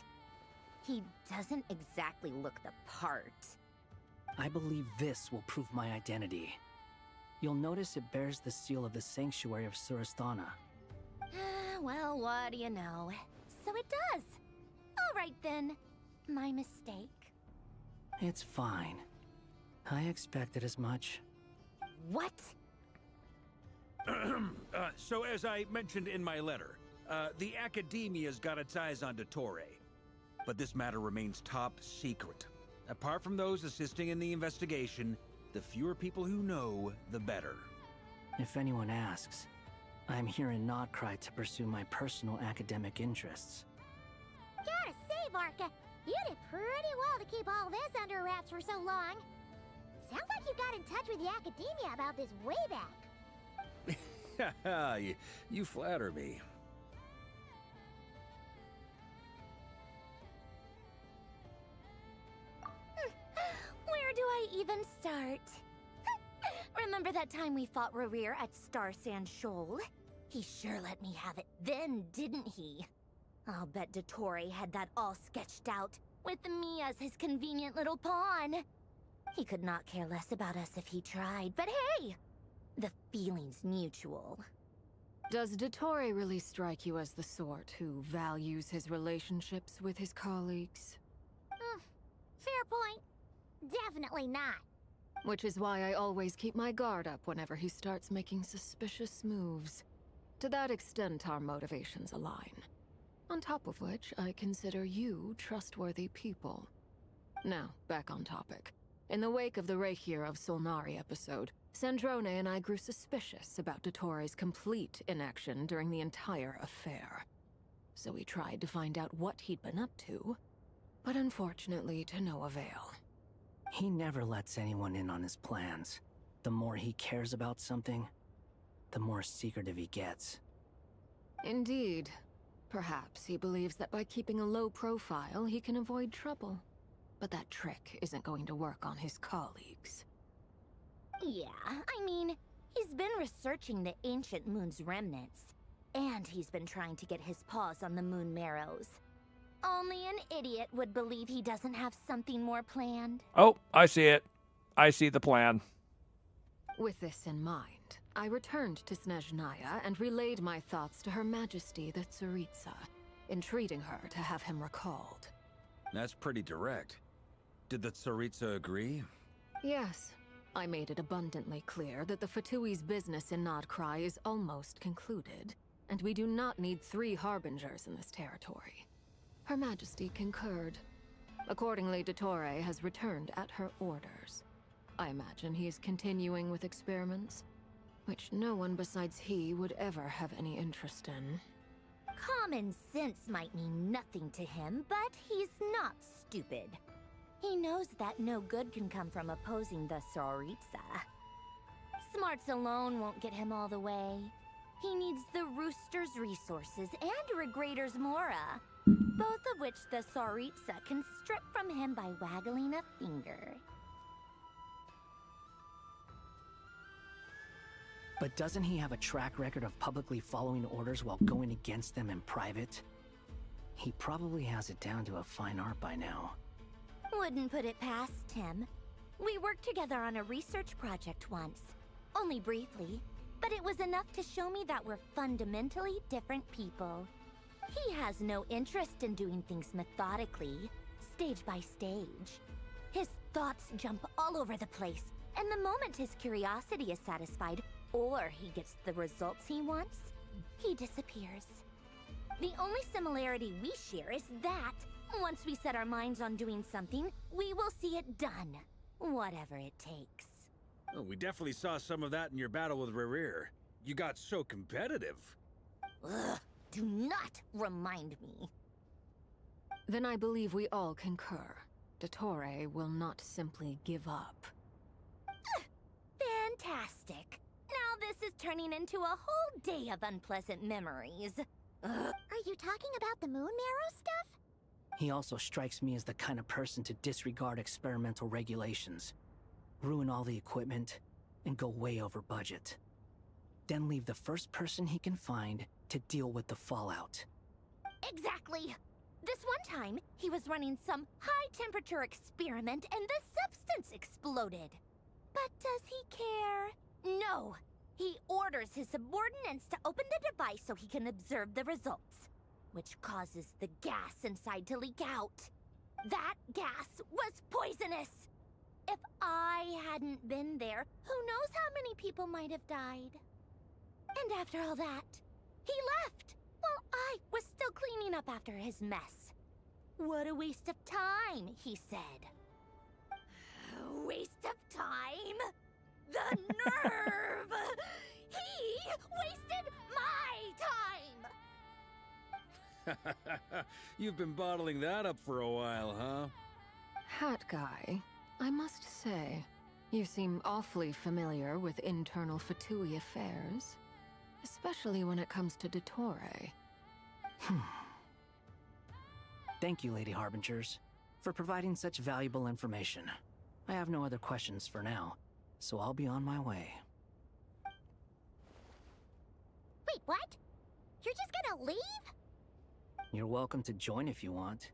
He doesn't exactly look the part. I believe this will prove my identity. You'll notice it bears the seal of the Sanctuary of Surasthana. Well, what do you know? So it does. All right then. My mistake. It's fine. I expected as much. What? So as I mentioned in my letter, the Academia's got its eyes on Dottore. But this matter remains top secret. Apart from those assisting in the investigation, the fewer people who know, the better. If anyone asks, I'm here in Nodcry to pursue my personal academic interests. Gotta say, Varka, you did pretty well to keep all this under wraps for so long. Sounds like you got in touch with the Academia about this way back. You flatter me. Where do I even start? Remember that time we fought Rerir at Star Sand Shoal? He sure let me have it then, didn't he? I'll bet Dottore had that all sketched out, with me as his convenient little pawn. He could not care less about us if he tried, but hey! The feeling's mutual. Does Dottore really strike you as the sort who values his relationships with his colleagues? Fair point. Definitely not. Which is why I always keep my guard up whenever he starts making suspicious moves. To that extent, our motivations align. On top of which, I consider you trustworthy people. Now, back on topic. In the wake of the Reikir of Solnari episode, Sandrone and I grew suspicious about Dottore's complete inaction during the entire affair. So we tried to find out what he'd been up to, but unfortunately to no avail. He never lets anyone in on his plans. The more he cares about something, the more secretive he gets. Indeed. Perhaps he believes that by keeping a low profile, he can avoid trouble. But that trick isn't going to work on his colleagues. Yeah, I mean, he's been researching the ancient moon's remnants. And he's been trying to get his paws on the moon marrows. Only an idiot would believe he doesn't have something more planned. Oh, I see it. I see the plan. With this in mind, I returned to Snezhnaya and relayed my thoughts to Her Majesty the Tsaritsa, entreating her to have him recalled. That's pretty direct. Did the Tsaritsa agree? Yes. I made it abundantly clear that the Fatui's business in Nodcry is almost concluded, and we do not need 3 harbingers in this territory. Her Majesty concurred. Accordingly, Dottore has returned at her orders. I imagine he is continuing with experiments, which no one besides he would ever have any interest in. Common sense might mean nothing to him, but he's not stupid. He knows that no good can come from opposing the Tsaritsa. Smarts alone won't get him all the way. He needs the Rooster's resources and Regrator's Mora, both of which the Tsaritsa can strip from him by waggling a finger. But doesn't he have a track record of publicly following orders while going against them in private? He probably has it down to a fine art by now. Wouldn't put it past him. We worked together on a research project once. Only briefly, but it was enough to show me that we're fundamentally different people. He has no interest in doing things methodically, stage by stage. His thoughts jump all over the place, and the moment his curiosity is satisfied, or he gets the results he wants, he disappears. The only similarity we share is that, once we set our minds on doing something, we will see it done, whatever it takes. Oh, we definitely saw some of that in your battle with Rerir. You got so competitive. Ugh, do not remind me. Then I believe we all concur. Dottore will not simply give up. Fantastic. Now this is turning into a whole day of unpleasant memories. Ugh. Are you talking about the Moon Marrow stuff? He also strikes me as the kind of person to disregard experimental regulations, ruin all the equipment, and go way over budget. Then leave the first person he can find to deal with the fallout. Exactly. This one time, he was running some high-temperature experiment and the substance exploded. But does he care? No. He orders his subordinates to open the device so he can observe the results, which causes the gas inside to leak out. That gas was poisonous. If I hadn't been there, who knows how many people might have died. And after all that, he left, while I was still cleaning up after his mess. What a waste of time, he said. Waste of time? The nerve! He wasted my time! You've been bottling that up for a while, huh? Hat guy, I must say, you seem awfully familiar with internal Fatui affairs. Especially when it comes to Dottore. Thank you, Lady Harbingers, for providing such valuable information. I have no other questions for now, so I'll be on my way. Wait, what? You're just gonna leave? You're welcome to join if you want.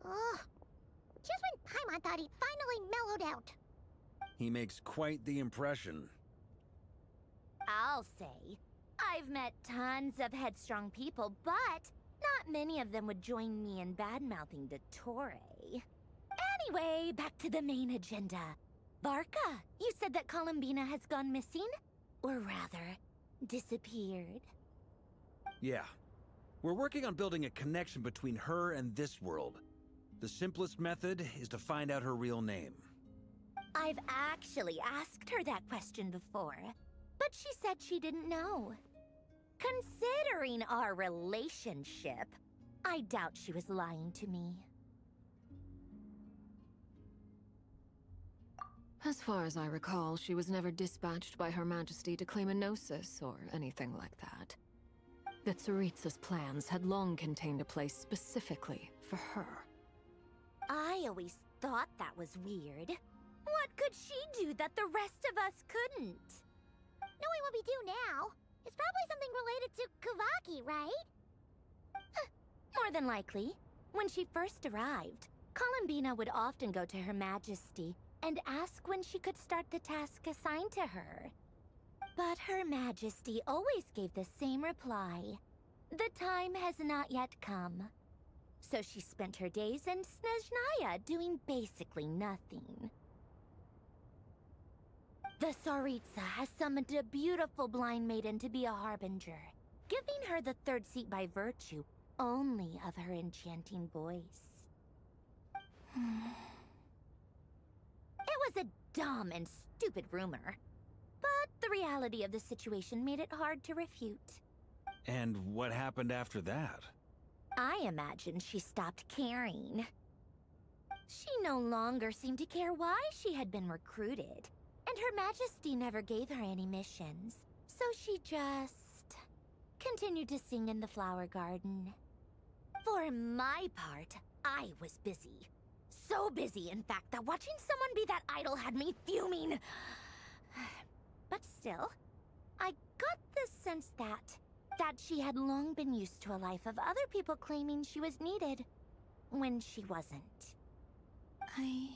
Ugh. Just when Paimon thought he'd finally mellowed out. He makes quite the impression. I'll say. I've met tons of headstrong people, but not many of them would join me in bad-mouthing Dottore. Anyway, back to the main agenda. Barca, you said that Columbina has gone missing? Or rather, disappeared. Yeah. We're working on building a connection between her and this world. The simplest method is to find out her real name. I've actually asked her that question before, but she said she didn't know. Considering our relationship, I doubt she was lying to me. As far as I recall, she was never dispatched by Her Majesty to claim a gnosis or anything like that. The Tsaritsa's plans had long contained a place specifically for her. I always thought that was weird. What could she do that the rest of us couldn't? Knowing what we do now, it's probably something related to Kavaki, right? More than likely. When she first arrived, Columbina would often go to Her Majesty and ask when she could start the task assigned to her. But Her Majesty always gave the same reply. The time has not yet come. So she spent her days in Snezhnaya doing basically nothing. The Tsaritsa has summoned a beautiful blind maiden to be a harbinger, giving her the third seat by virtue only of her enchanting voice. It was a dumb and stupid rumor, but the reality of the situation made it hard to refute. And what happened after that? I imagine she stopped caring. She no longer seemed to care why she had been recruited, and Her Majesty never gave her any missions, so she just continued to sing in the flower garden. For my part, I was busy. So busy, in fact, that watching someone be that idol had me fuming. But still, I got the sense that she had long been used to a life of other people claiming she was needed when she wasn't. I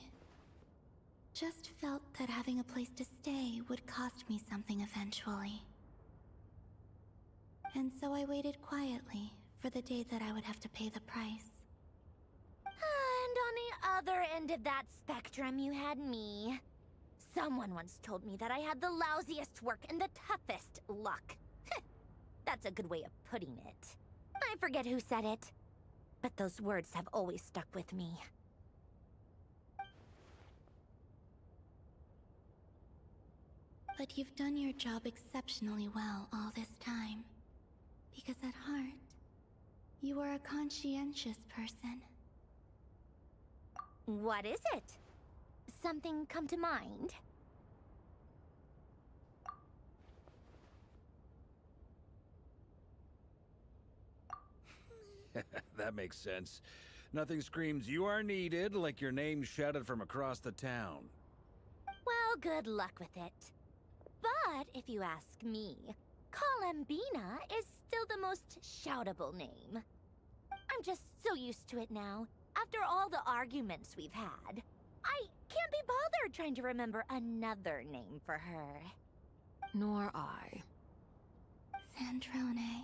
just felt that having a place to stay would cost me something eventually. And so I waited quietly for the day that I would have to pay the price. And on the other end of that spectrum, you had me. Someone once told me that I had the lousiest work and the toughest luck. That's a good way of putting it. I forget who said it, but those words have always stuck with me. But you've done your job exceptionally well all this time. Because at heart, you are a conscientious person. What is it? Something come to mind? That makes sense. Nothing screams you are needed like your name shouted from across the town. Well, good luck with it. But if you ask me, Columbina is still the most shoutable name. I'm just so used to it now. After all the arguments we've had, I can't be bothered trying to remember another name for her. Nor I. Sandrone.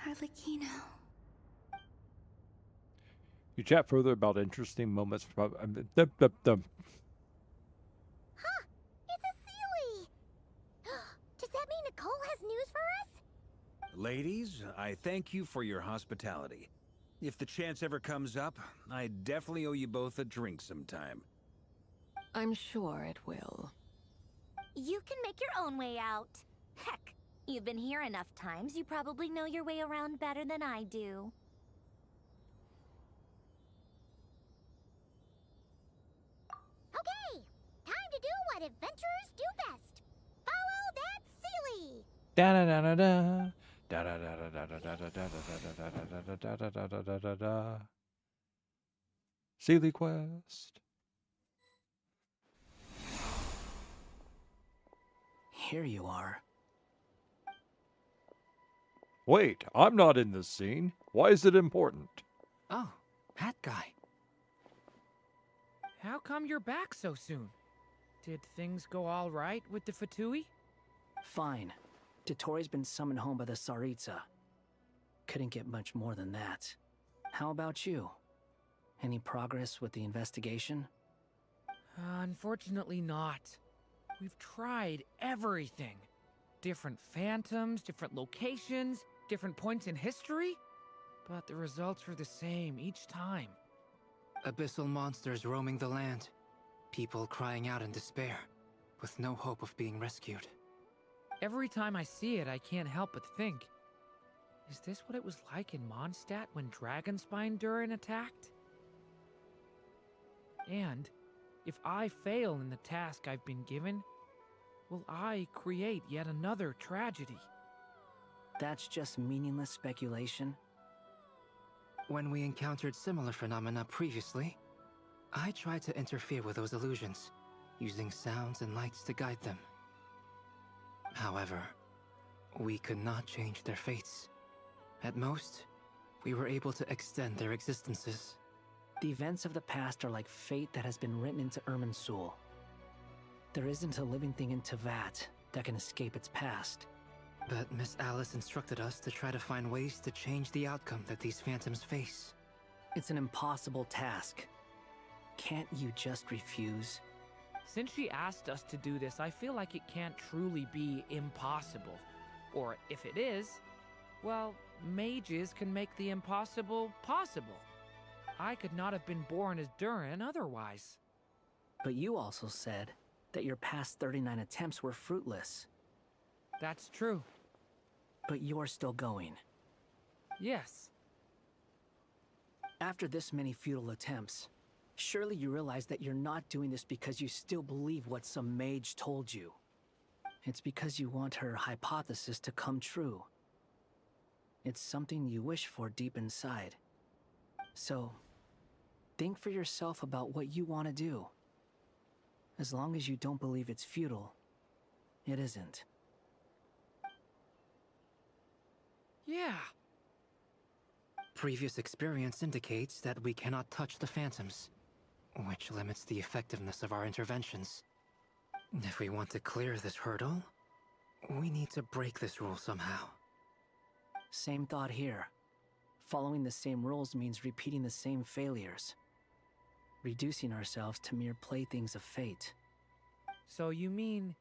Harlequino. You chat further about interesting moments from... Huh! It's a Sealy! Does that mean Nicole has news for us? Ladies, I thank you for your hospitality. If the chance ever comes up, I definitely owe you both a drink sometime. I'm sure it will. You can make your own way out. Heck, you've been here enough times, you probably know your way around better than I do. Okay, time to do what adventurers do best. Follow that Sealy! Da da da da da. Da da da da da da da da da da da da da da da da da. Sealy Quest. Here you are. Wait, I'm not in this scene. Why is it important? Oh, that guy. How come you're back so soon? Did things go all right with the Fatui? Fine. Tottori's been summoned home by the Tsaritsa. Couldn't get much more than that. How about you? Any progress with the investigation? Unfortunately not. We've tried everything. Different phantoms, different locations, different points in history. But the results are the same each time. Abyssal monsters roaming the land. People crying out in despair, with no hope of being rescued. Every time I see it, I can't help but think, is this what it was like in Mondstadt when Dragonspine Durin attacked? And if I fail in the task I've been given, will I create yet another tragedy? That's just meaningless speculation. When we encountered similar phenomena previously, I tried to interfere with those illusions, using sounds and lights to guide them. However, we could not change their fates. At most, we were able to extend their existences. The events of the past are like fate that has been written into Irminsul. There isn't a living thing in Teyvat that can escape its past. But Miss Alice instructed us to try to find ways to change the outcome that these phantoms face. It's an impossible task. Can't you just refuse? Since she asked us to do this, I feel like it can't truly be impossible. Or if it is, well, mages can make the impossible possible. I could not have been born as Durin otherwise. But you also said that your past 39 attempts were fruitless. That's true. But you're still going. Yes. After this many futile attempts, Surely you realize that you're not doing this because you still believe what some mage told you. It's because you want her hypothesis to come true. It's something you wish for deep inside. So, think for yourself about what you want to do. As long as you don't believe it's futile, it isn't. Yeah. Previous experience indicates that we cannot touch the phantoms, which limits the effectiveness of our interventions. If we want to clear this hurdle, we need to break this rule somehow. Same thought here. Following the same rules means repeating the same failures. Reducing ourselves to mere playthings of fate. So you mean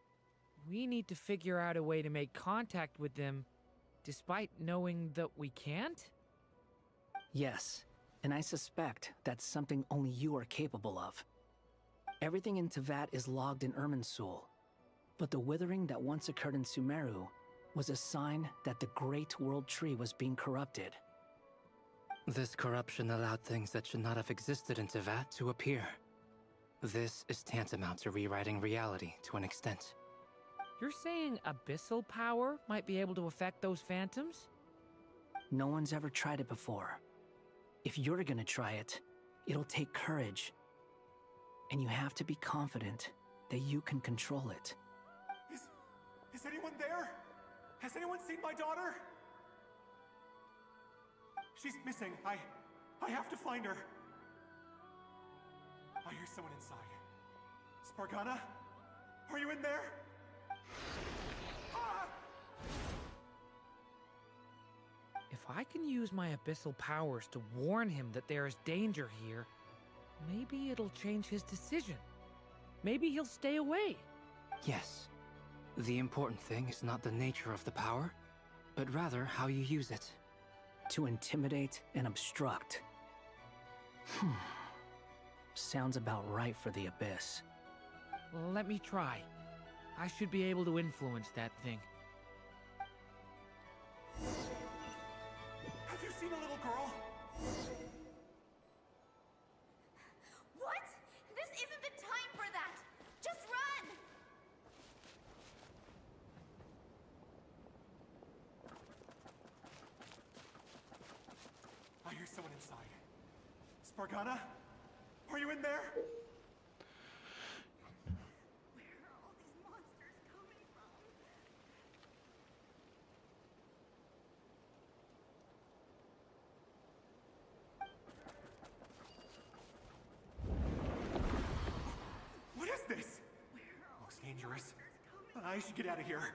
we need to figure out a way to make contact with them despite knowing that we can't? Yes, and I suspect that's something only you are capable of. Everything in Tevat is logged in Irminsul, but the withering that once occurred in Sumeru was a sign that the Great World Tree was being corrupted. This corruption allowed things that should not have existed in Tevat to appear. This is tantamount to rewriting reality to an extent. You're saying abyssal power might be able to affect those phantoms? No one's ever tried it before. If you're gonna try it, it'll take courage. And you have to be confident that you can control it. Is anyone there? Has anyone seen my daughter? She's missing. I have to find her. I hear someone inside. Spargana? Are you in there? Ah! If I can use my abyssal powers to warn him that there is danger here, maybe it'll change his decision. Maybe he'll stay away. Yes. The important thing is not the nature of the power, but rather how you use it. To intimidate and obstruct. Sounds about right for the Abyss. Well, let me try. I should be able to influence that thing. Have you seen a little girl? What? This isn't the time for that! Just run! I hear someone inside. Spargana? Are you in there? Where are all these monsters coming from? What is this? Looks dangerous. I should get out of here.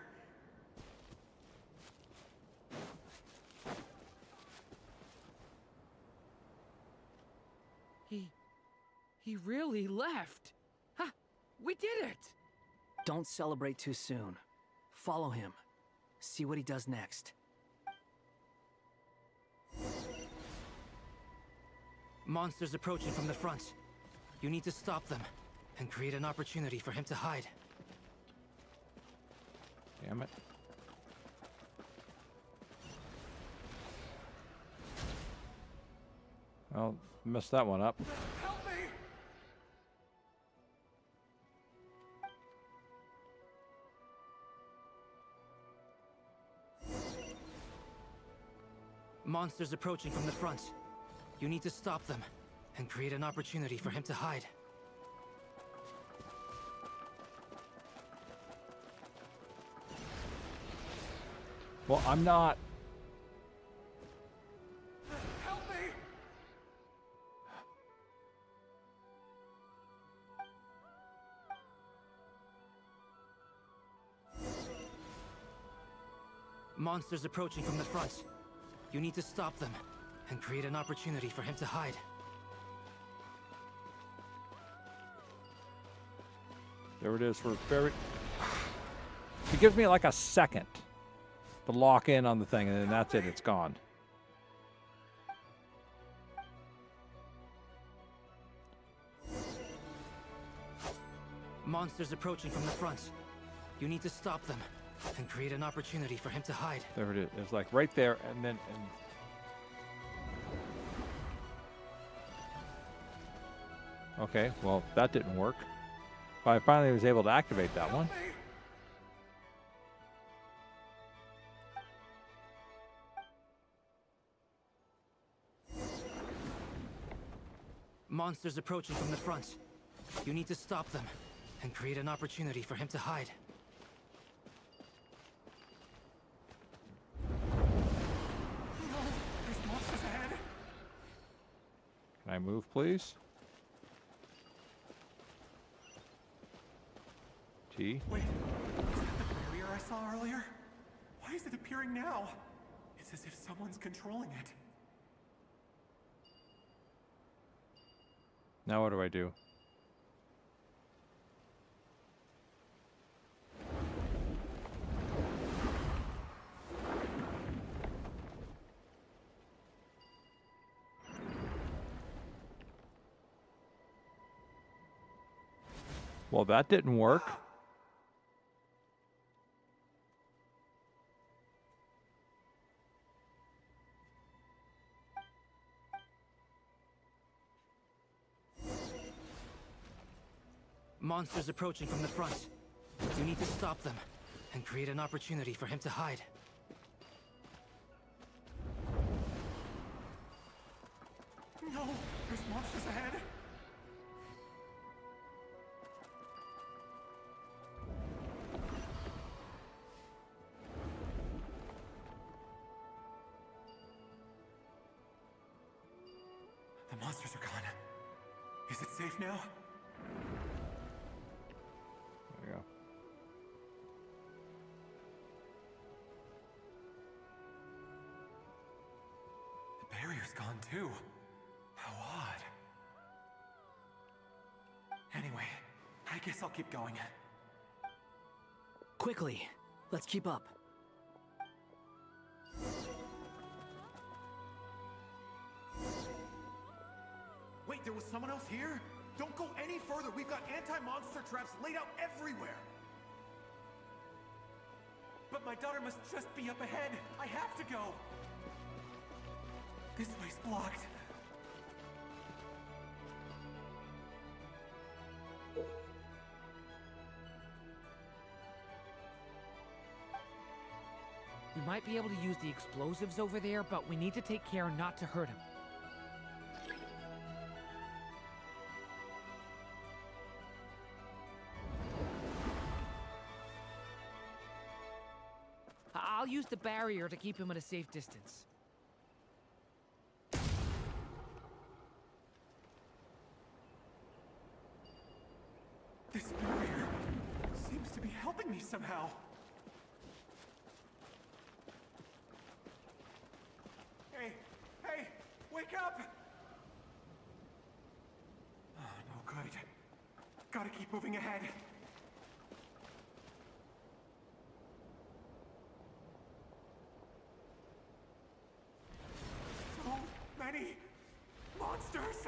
He really left. Ha! We did it! Don't celebrate too soon. Follow him. See what he does next. Monsters approaching from the front. You need to stop them and create an opportunity for him to hide. Damn it. Well, messed that one up. Help me! Monsters approaching from the front. You need to stop them and create an opportunity for him to hide. Well, I'm not. Help me! Monsters approaching from the front. You need to stop them and create an opportunity for him to hide. There it is for very... It gives me like a second to lock in on the thing, and then that's it. It's gone. Monsters approaching from the front. You need to stop them and create an opportunity for him to hide. There it is. It's like right there, and then... Okay, well, that didn't work. But I finally was able to activate that one. Monsters approaching from the front. You need to stop them and create an opportunity for him to hide. There's monsters ahead. Can I move, please? T. Wait, is that the barrier I saw earlier? Why is it appearing now? It's as if someone's controlling it. Now what do I do? Well, that didn't work. Monsters approaching from the front. You need to stop them and create an opportunity for him to hide. No, there's monsters ahead. The monsters are gone. Is it safe now? There we go. The barrier's gone too. How odd. Anyway, I guess I'll keep going. Quickly, let's keep up. Wait, there was someone else here? Don't go any further. We've got anti-monster traps laid out everywhere. But my daughter must just be up ahead. I have to go. This way's blocked. We might be able to use the explosives over there, but we need to take care not to hurt him. I'll use the barrier to keep him at a safe distance. This barrier seems to be helping me somehow. Hey, wake up! Oh, no good. Gotta keep moving ahead. So many monsters!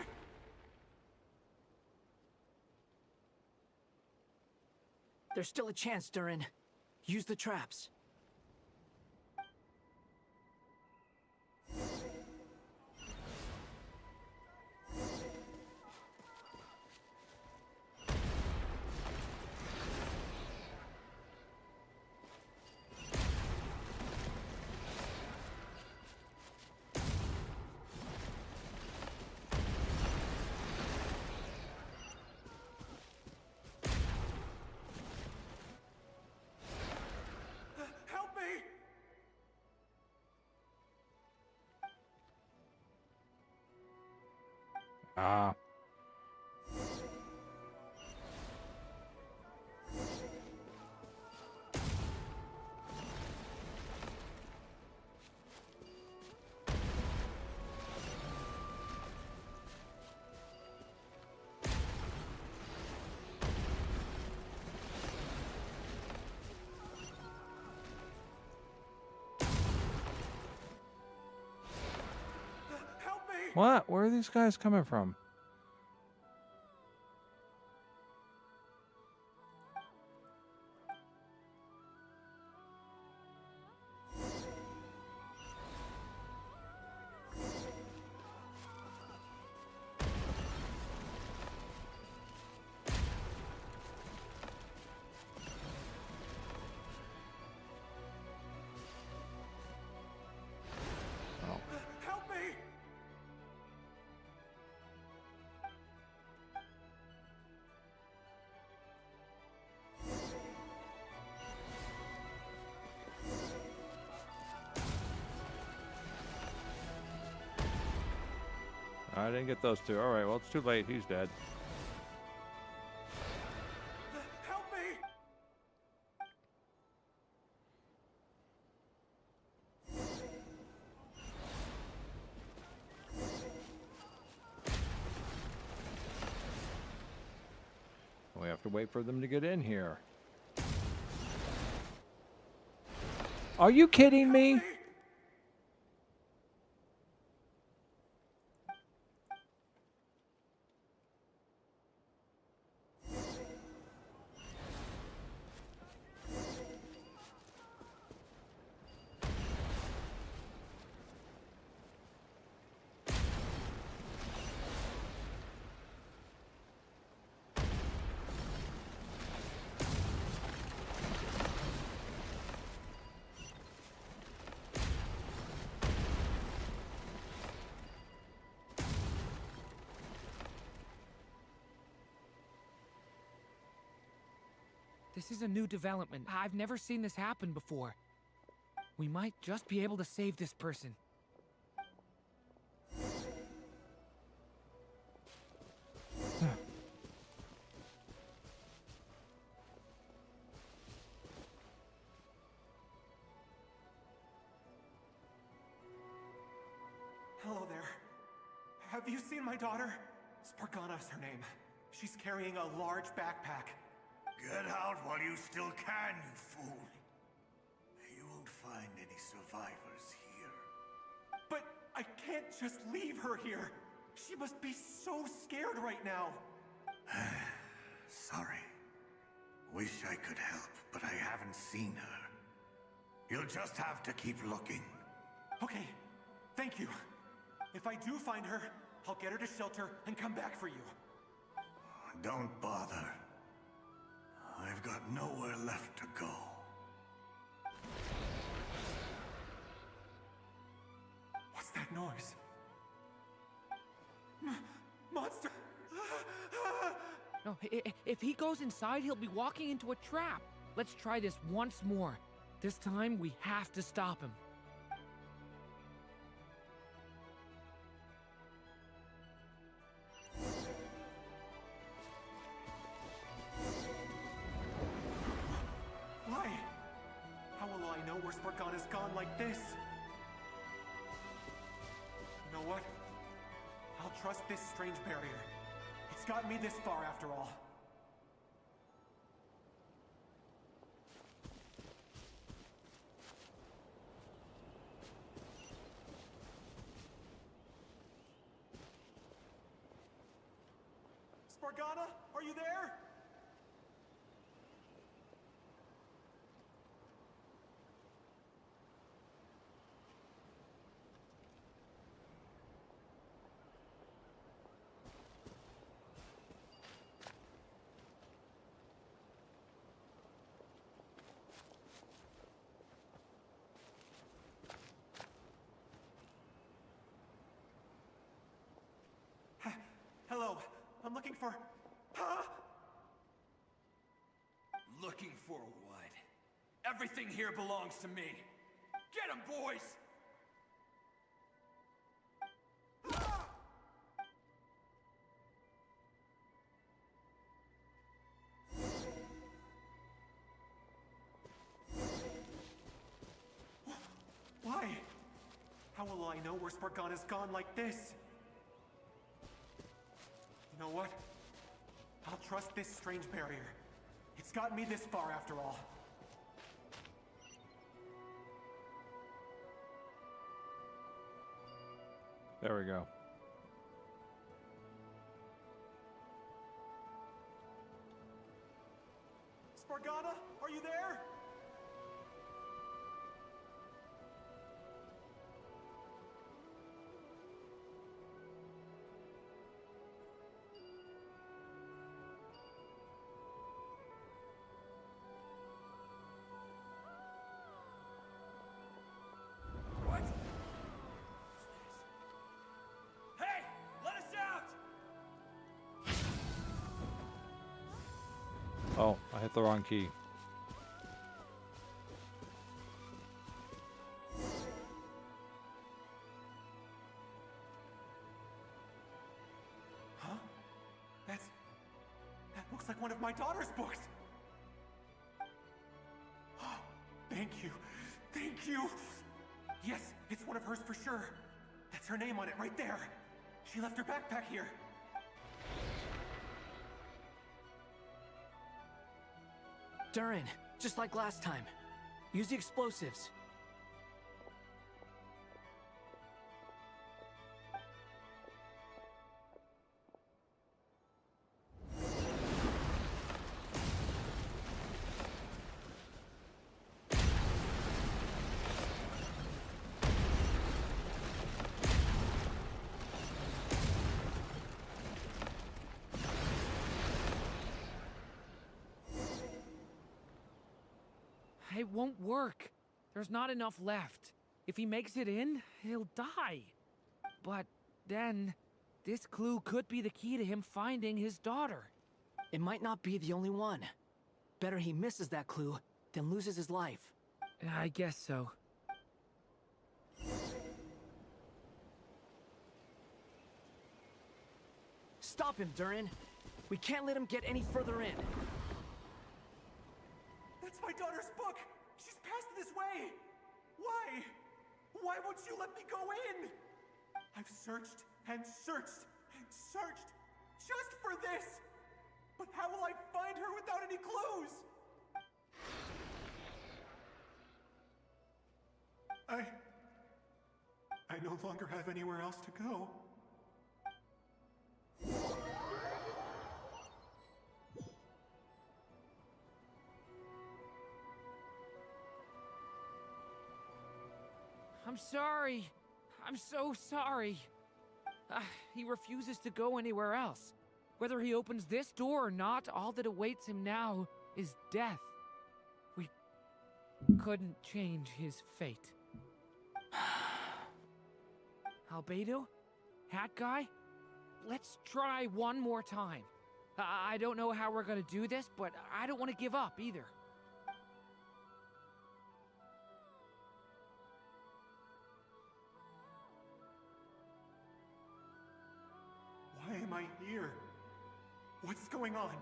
There's still a chance, Durin. Use the traps. Help me! Ah. Help me! What? Where are these guys coming from? I didn't get those two. All right, well, it's too late. He's dead. Help me! We have to wait for them to get in here. Are you kidding me? This is a new development. I've never seen this happen before. We might just be able to save this person. Hello there. Have you seen my daughter? Spargana's her name. She's carrying a large backpack. Get out while you still can, you fool. You won't find any survivors here. But I can't just leave her here. She must be so scared right now. Sorry. Wish I could help, but I haven't seen her. You'll just have to keep looking. Okay, thank you. If I do find her, I'll get her to shelter and come back for you. Don't bother. I've got nowhere left to go. What's that noise? Monster! No, if he goes inside, he'll be walking into a trap. Let's try this once more. This time, we have to stop him. Why? How will I know where Spargana's gone like this? You know what? I'll trust this strange barrier. It's got me this far after all. Spargana, are you there? Hello, I'm looking for... Huh? Looking for what? Everything here belongs to me. Get him, boys! Why? How will I know where Spargana's gone like this? You know what? I'll trust this strange barrier. It's got me this far after all. There we go. Spargana, are you there? Hey! Let us out! Oh, I hit the wrong key. like one of my daughter's books! Thank you. Thank you! Yes, it's one of hers for sure. That's her name on it right there. She left her backpack here. Durin, just like last time. Use the explosives. It won't work. There's not enough left. If he makes it in, he'll die. But then, this clue could be the key to him finding his daughter. It might not be the only one. Better he misses that clue than loses his life. I guess so. Stop him, Durin. We can't let him get any further in. That's my daughter's book! She's passed this way! Why? Why won't you let me go in? I've searched and searched and searched just for this! But how will I find her without any clues? I no longer have anywhere else to go. I'm sorry. I'm so sorry. He refuses to go anywhere else. Whether he opens this door or not, all that awaits him now is death. We couldn't change his fate. Albedo? Hat Guy? Let's try one more time. I don't know how we're gonna do this, but I don't want to give up either. Why am I here? What's going on?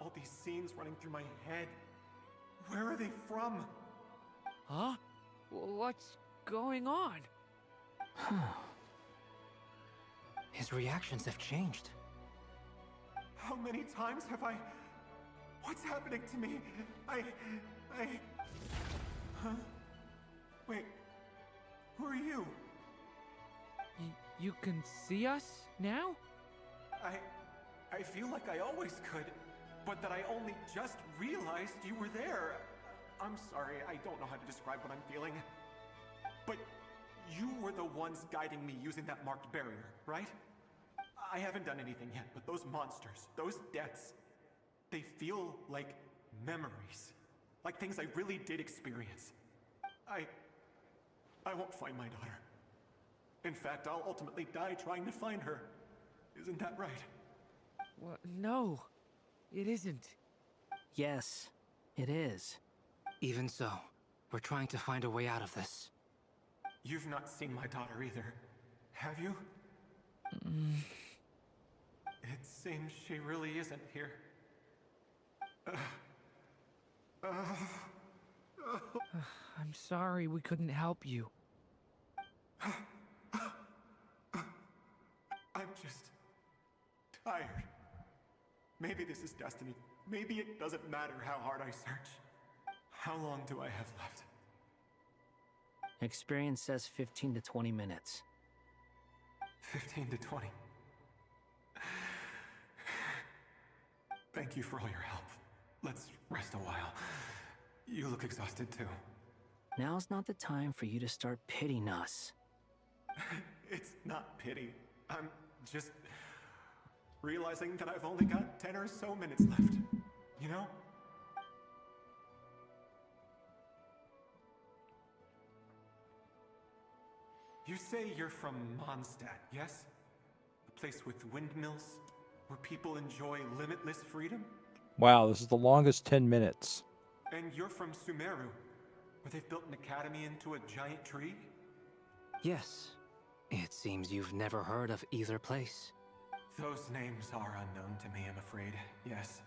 All these scenes running through my head. Where are they from? Huh? What's going on? His reactions have changed. How many times have I... What's happening to me? Huh? Wait. Who are you? You can see us now? I feel like I always could, but that I only just realized you were there. I'm sorry, I don't know how to describe what I'm feeling. But you were the ones guiding me using that marked barrier, right? I haven't done anything yet, but those monsters, those deaths, they feel like memories. Like things I really did experience. I won't find my daughter. In fact, I'll ultimately die trying to find her. Isn't that right? Well, no, it isn't. Yes, it is. Even so, we're trying to find a way out of this. You've not seen my daughter either, have you? It seems she really isn't here. I'm sorry we couldn't help you. I'm just tired. Maybe this is destiny. Maybe it doesn't matter how hard I search. How long do I have left? Experience says 15 to 20 minutes. 15 to 20. Thank you for all your help. Let's rest a while. You look exhausted too. Now's not the time for you to start pitying us. It's not pity. I'm just realizing that I've only got 10 or so minutes left. You know? You say you're from Mondstadt, yes? A place with windmills, where people enjoy limitless freedom? Wow, this is the longest 10 minutes. And you're from Sumeru, where they've built an academy into a giant tree? Yes. It seems you've never heard of either place. Those names are unknown to me, I'm afraid. Yes.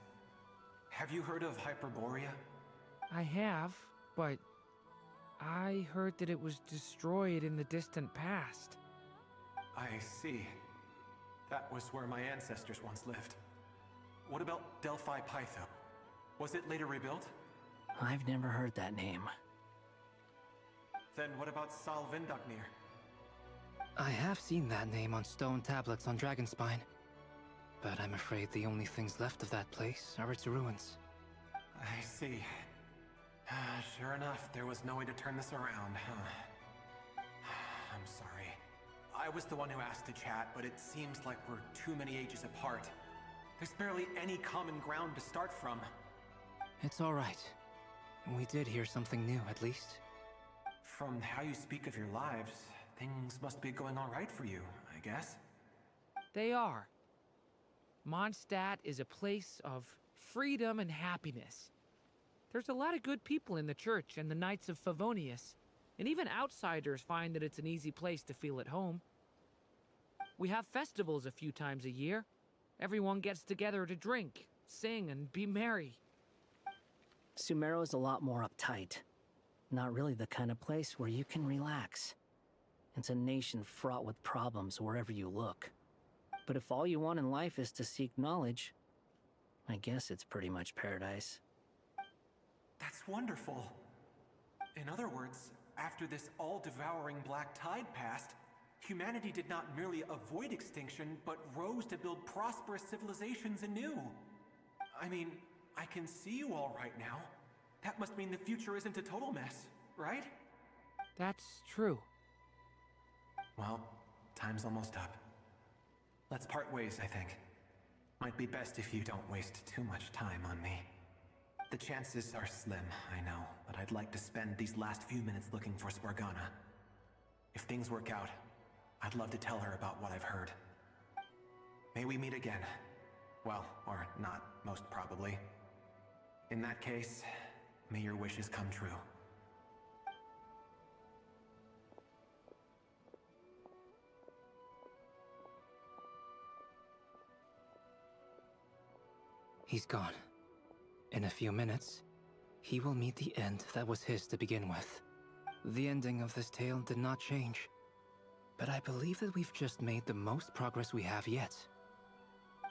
Have you heard of Hyperborea? I have, but I heard that it was destroyed in the distant past. I see. That was where my ancestors once lived. What about Delphi Pytho? Was it later rebuilt? I've never heard that name. Then what about Sal Vindaknir? I have seen that name on stone tablets on Dragonspine. But I'm afraid the only things left of that place are its ruins. I see. Sure enough, there was no way to turn this around, huh? I'm sorry. I was the one who asked to chat, but it seems like we're too many ages apart. There's barely any common ground to start from. It's alright. We did hear something new, at least. From how you speak of your lives, things must be going alright for you, I guess. They are. Mondstadt is a place of freedom and happiness. There's a lot of good people in the church and the Knights of Favonius, and even outsiders find that it's an easy place to feel at home. We have festivals a few times a year. Everyone gets together to drink, sing, and be merry. Sumeru is a lot more uptight. Not really the kind of place where you can relax. It's a nation fraught with problems wherever you look. But if all you want in life is to seek knowledge, I guess it's pretty much paradise. That's wonderful. In other words, after this all-devouring black tide passed, humanity did not merely avoid extinction, but rose to build prosperous civilizations anew. I mean, I can see you all right now. That must mean the future isn't a total mess, right? That's true. Well, time's almost up. Let's part ways, I think. Might be best if you don't waste too much time on me. The chances are slim, I know, but I'd like to spend these last few minutes looking for Spargana. If things work out, I'd love to tell her about what I've heard. May we meet again. Well, or not, most probably. In that case, may your wishes come true. He's gone. In a few minutes, he will meet the end that was his to begin with. The ending of this tale did not change, but I believe that we've just made the most progress we have yet.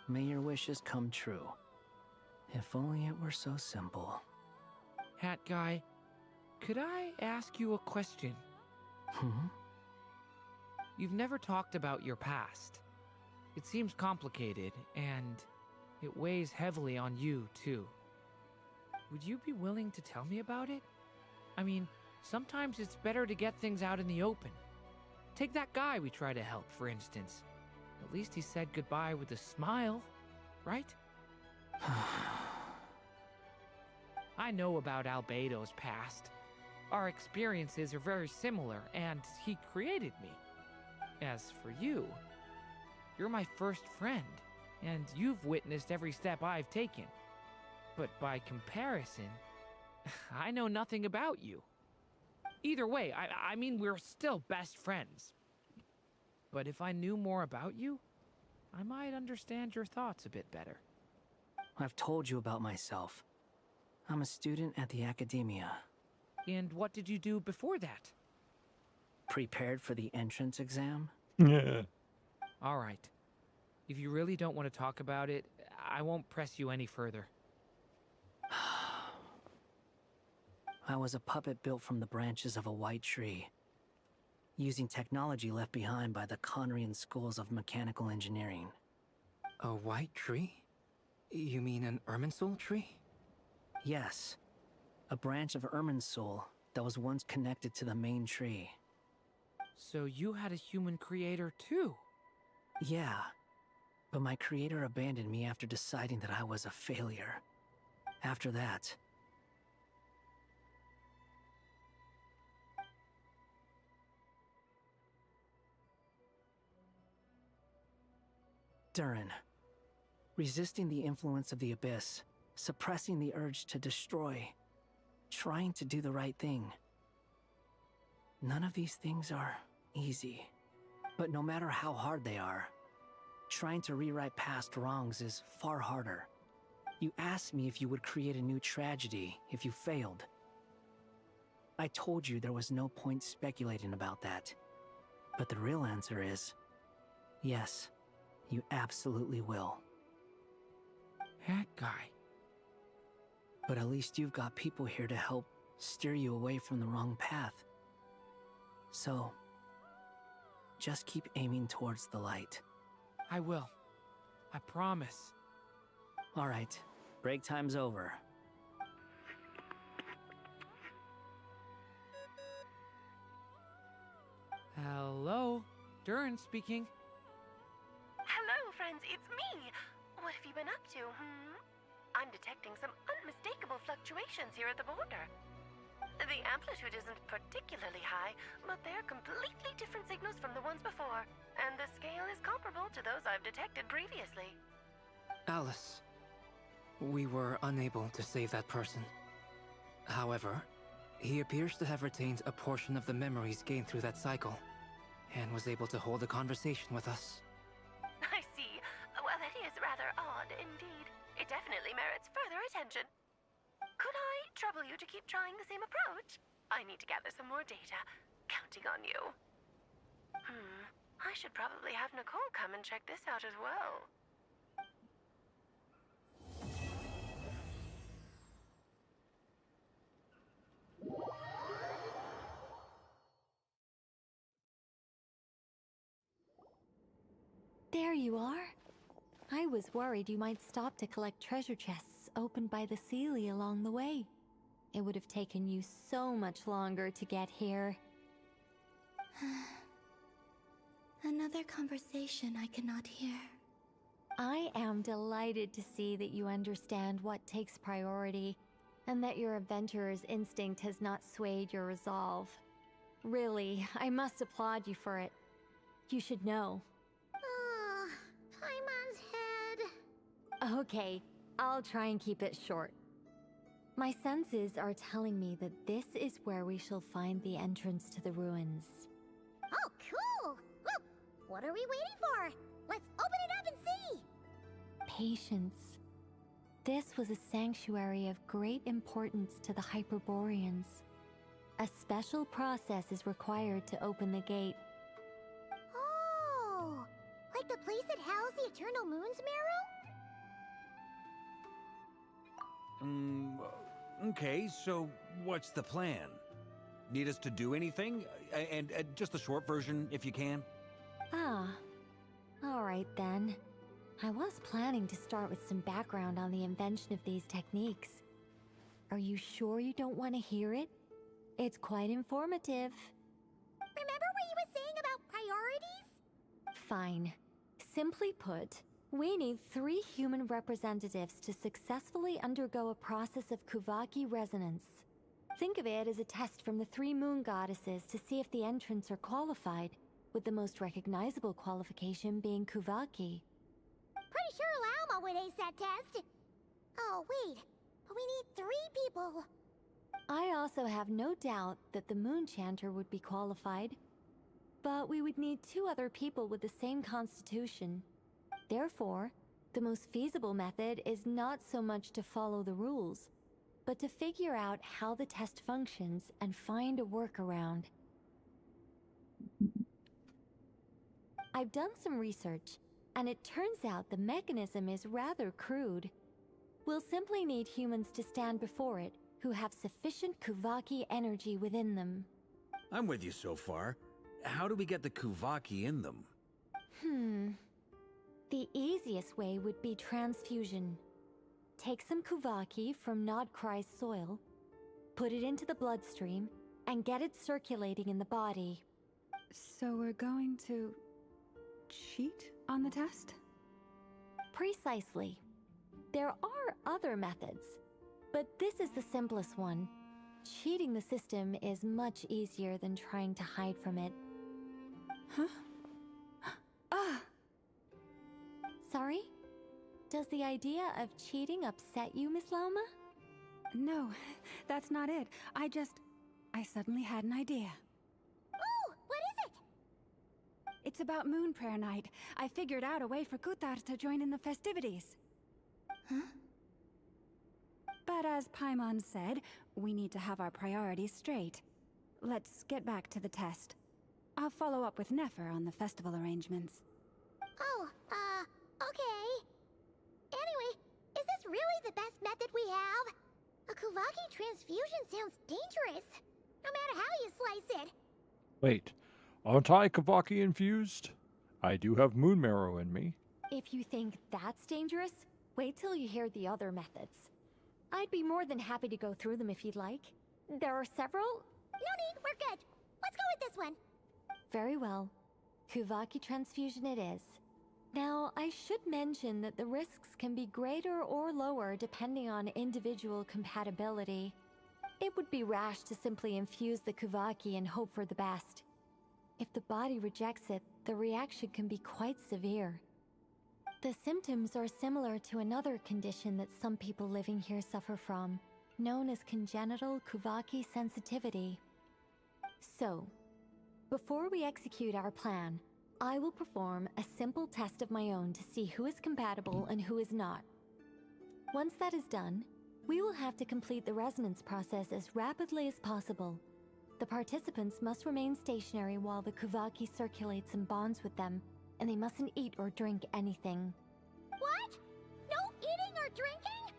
May your wishes come true. If only it were so simple. Hat Guy, could I ask you a question? You've never talked about your past. It seems complicated, and it weighs heavily on you, too. Would you be willing to tell me about it? I mean, sometimes it's better to get things out in the open. Take that guy we try to help, for instance. At least he said goodbye with a smile, right? I know about Albedo's past. Our experiences are very similar, and he created me. As for you, you're my first friend, and you've witnessed every step I've taken. But by comparison, I know nothing about you. Either way, I mean, we're still best friends. But if I knew more about you, I might understand your thoughts a bit better. I've told you about myself. I'm a student at the Academia. And what did you do before that? Prepared for the entrance exam? Yeah. All right. If you really don't want to talk about it, I won't press you any further. I was a puppet built from the branches of a white tree, using technology left behind by the Conrian schools of mechanical engineering. A white tree? You mean an Irminsul tree? Yes. A branch of Irminsul that was once connected to the main tree. So you had a human creator too? Yeah. But my creator abandoned me after deciding that I was a failure. After that, Durin. Resisting the influence of the Abyss, suppressing the urge to destroy, trying to do the right thing. None of these things are easy. But no matter how hard they are, Trying to rewrite past wrongs is far harder. You asked me if you would create a new tragedy if you failed. I told you there was no point speculating about that. But the real answer is, yes, you absolutely will. That guy. But at least you've got people here to help steer you away from the wrong path. So, just keep aiming towards the light. I will. I promise. All right, break time's over. Hello? Durin speaking. Hello, friends, it's me! What have you been up to, I'm detecting some unmistakable fluctuations here at the border. The amplitude isn't particularly high, but they're completely different signals from the ones before, and the scale is comparable to those I've detected previously. Alice, we were unable to save that person. However, he appears to have retained a portion of the memories gained through that cycle, and was able to hold a conversation with us. I see. Well, that is rather odd indeed. It definitely merits further attention. Could I trouble you to keep trying the same approach? I need to gather some more data. Counting on you. I should probably have Nicole come and check this out as well. There you are. I was worried you might stop to collect treasure chests opened by the Seelie along the way. It would have taken you so much longer to get here. Another conversation I cannot hear. I am delighted to see that you understand what takes priority, and that your adventurer's instinct has not swayed your resolve. Really, I must applaud you for it. You should know. Paimon's head. Okay, I'll try and keep it short. My senses are telling me that this is where we shall find the entrance to the ruins. Oh, cool! Well, what are we waiting for? Let's open it up and see! Patience. This was a sanctuary of great importance to the Hyperboreans. A special process is required to open the gate. Oh! Like the place that housed the Eternal Moon's Marrow? Okay, so what's the plan? Need us to do anything? And just the short version, if you can. Ah. Alright then. I was planning to start with some background on the invention of these techniques. Are you sure you don't want to hear it? It's quite informative. Remember what you were saying about priorities? Fine. Simply put, we need 3 human representatives to successfully undergo a process of Kuvaki resonance. Think of it as a test from the 3 moon goddesses to see if the entrants are qualified, with the most recognizable qualification being Kuvaki. Pretty sure Lauma would ace that test. Oh, wait. But we need 3 people. I also have no doubt that the Moon Chanter would be qualified. But we would need 2 other people with the same constitution. Therefore, the most feasible method is not so much to follow the rules, but to figure out how the test functions and find a workaround. I've done some research, and it turns out the mechanism is rather crude. We'll simply need humans to stand before it who have sufficient Kuvaki energy within them. I'm with you so far. How do we get the Kuvaki in them? The easiest way would be transfusion. Take some Kuvaki from Nodcry's soil, put it into the bloodstream, and get it circulating in the body. So we're going to cheat on the test? Precisely. There are other methods, but this is the simplest one. Cheating the system is much easier than trying to hide from it. Huh? Ah! Sorry? Does the idea of cheating upset you, Miss Lauma? No, that's not it. I suddenly had an idea. Ooh, what is it? It's about Moon Prayer Night. I figured out a way for Kutar to join in the festivities. Huh? But as Paimon said, we need to have our priorities straight. Let's get back to the test. I'll follow up with Nefer on the festival arrangements. Oh, okay. Anyway, is this really the best method we have? A Kuvaki transfusion sounds dangerous, no matter how you slice it. Wait, aren't I Kavaki infused? I do have moon marrow in me. If you think that's dangerous, wait till you hear the other methods. I'd be more than happy to go through them if you'd like. There are several. No need, we're good. Let's go with this one. Very well. Kuvaki transfusion it is. Now, I should mention that the risks can be greater or lower depending on individual compatibility. It would be rash to simply infuse the Kuvaki and hope for the best. If the body rejects it, the reaction can be quite severe. The symptoms are similar to another condition that some people living here suffer from, known as congenital Kuvaki sensitivity. So, before we execute our plan, I will perform a simple test of my own to see who is compatible and who is not. Once that is done, we will have to complete the resonance process as rapidly as possible. The participants must remain stationary while the Kuvaki circulates and bonds with them, and they mustn't eat or drink anything. What? No eating or drinking?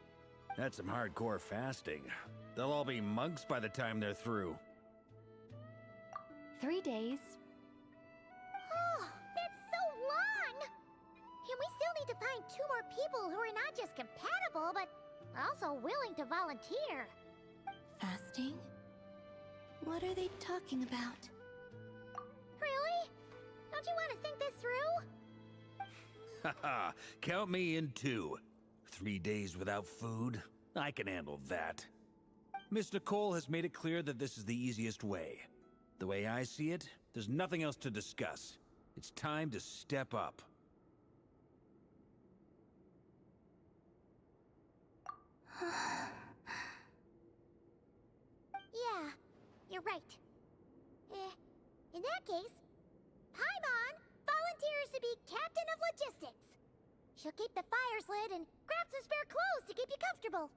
That's some hardcore fasting. They'll all be monks by the time they're through. 3 days. Oh, that's so long! And we still need to find 2 more people who are not just compatible, but also willing to volunteer. Fasting? What are they talking about? Really? Don't you want to think this through? Haha, count me in too. 3 days without food? I can handle that. Miss Nicole has made it clear that this is the easiest way. The way I see it, there's nothing else to discuss. It's time to step up. Yeah, you're right. In that case, Paimon volunteers to be Captain of Logistics. She'll keep the fires lit and grab some spare clothes to keep you comfortable.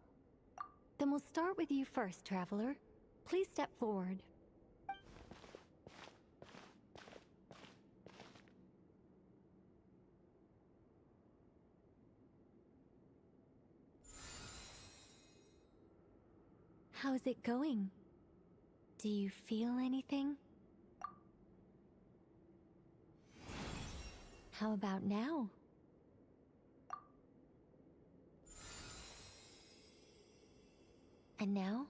Then we'll start with you first, Traveler. Please step forward. How's it going? Do you feel anything? How about now? And now?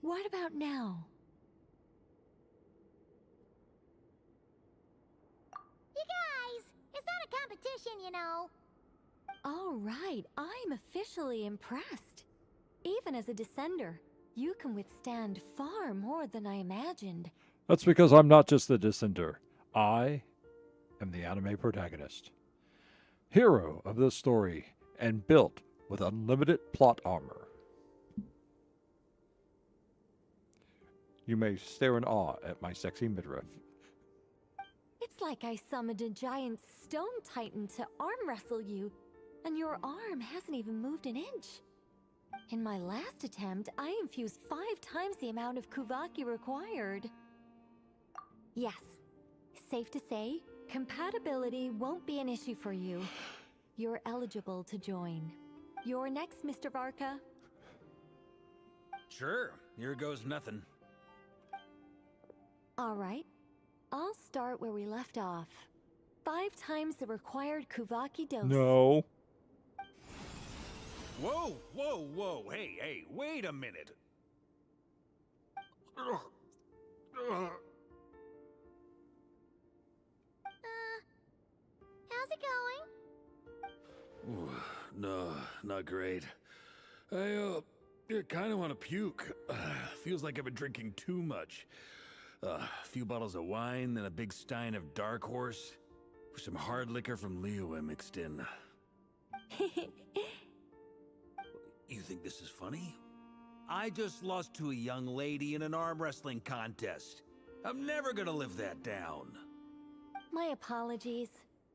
What about now? You guys, it's not a competition, you know. All right, I'm officially impressed. Even as a descender, you can withstand far more than I imagined. That's because I'm not just the descender. I am the anime protagonist. Hero of this story, and built with unlimited plot armor. You may stare in awe at my sexy midriff. It's like I summoned a giant stone titan to arm wrestle you, and your arm hasn't even moved an inch. In my last attempt, I infused 5 times the amount of Kuvaki required. Yes, safe to say, compatibility won't be an issue for you. You're eligible to join. You're next, Mr. Varka. Sure, here goes nothing. All right, I'll start where we left off. 5 times the required Kuvaki dose. No. Whoa, whoa, whoa, hey, wait a minute. How's it going? Ooh, no, not great. I kind of want to puke. Feels like I've been drinking too much. A few bottles of wine, then a big stein of Dark Horse, with some hard liquor from Liyue mixed in. You think this is funny? I just lost to a young lady in an arm wrestling contest. I'm never gonna live that down. My apologies.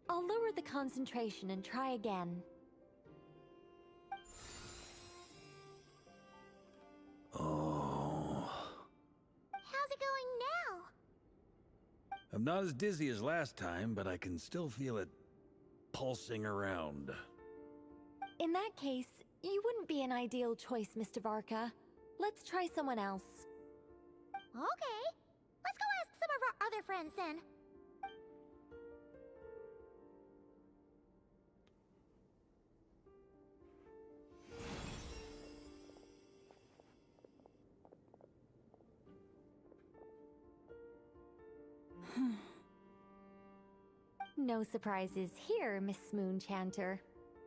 I'll lower the concentration and try again. Oh. How's it going now? I'm not as dizzy as last time, but I can still feel it pulsing around. In that case, you wouldn't be an ideal choice, Mr. Varka. Let's try someone else. Okay. Let's go ask some of our other friends then. No surprises here, Miss Moonchanter.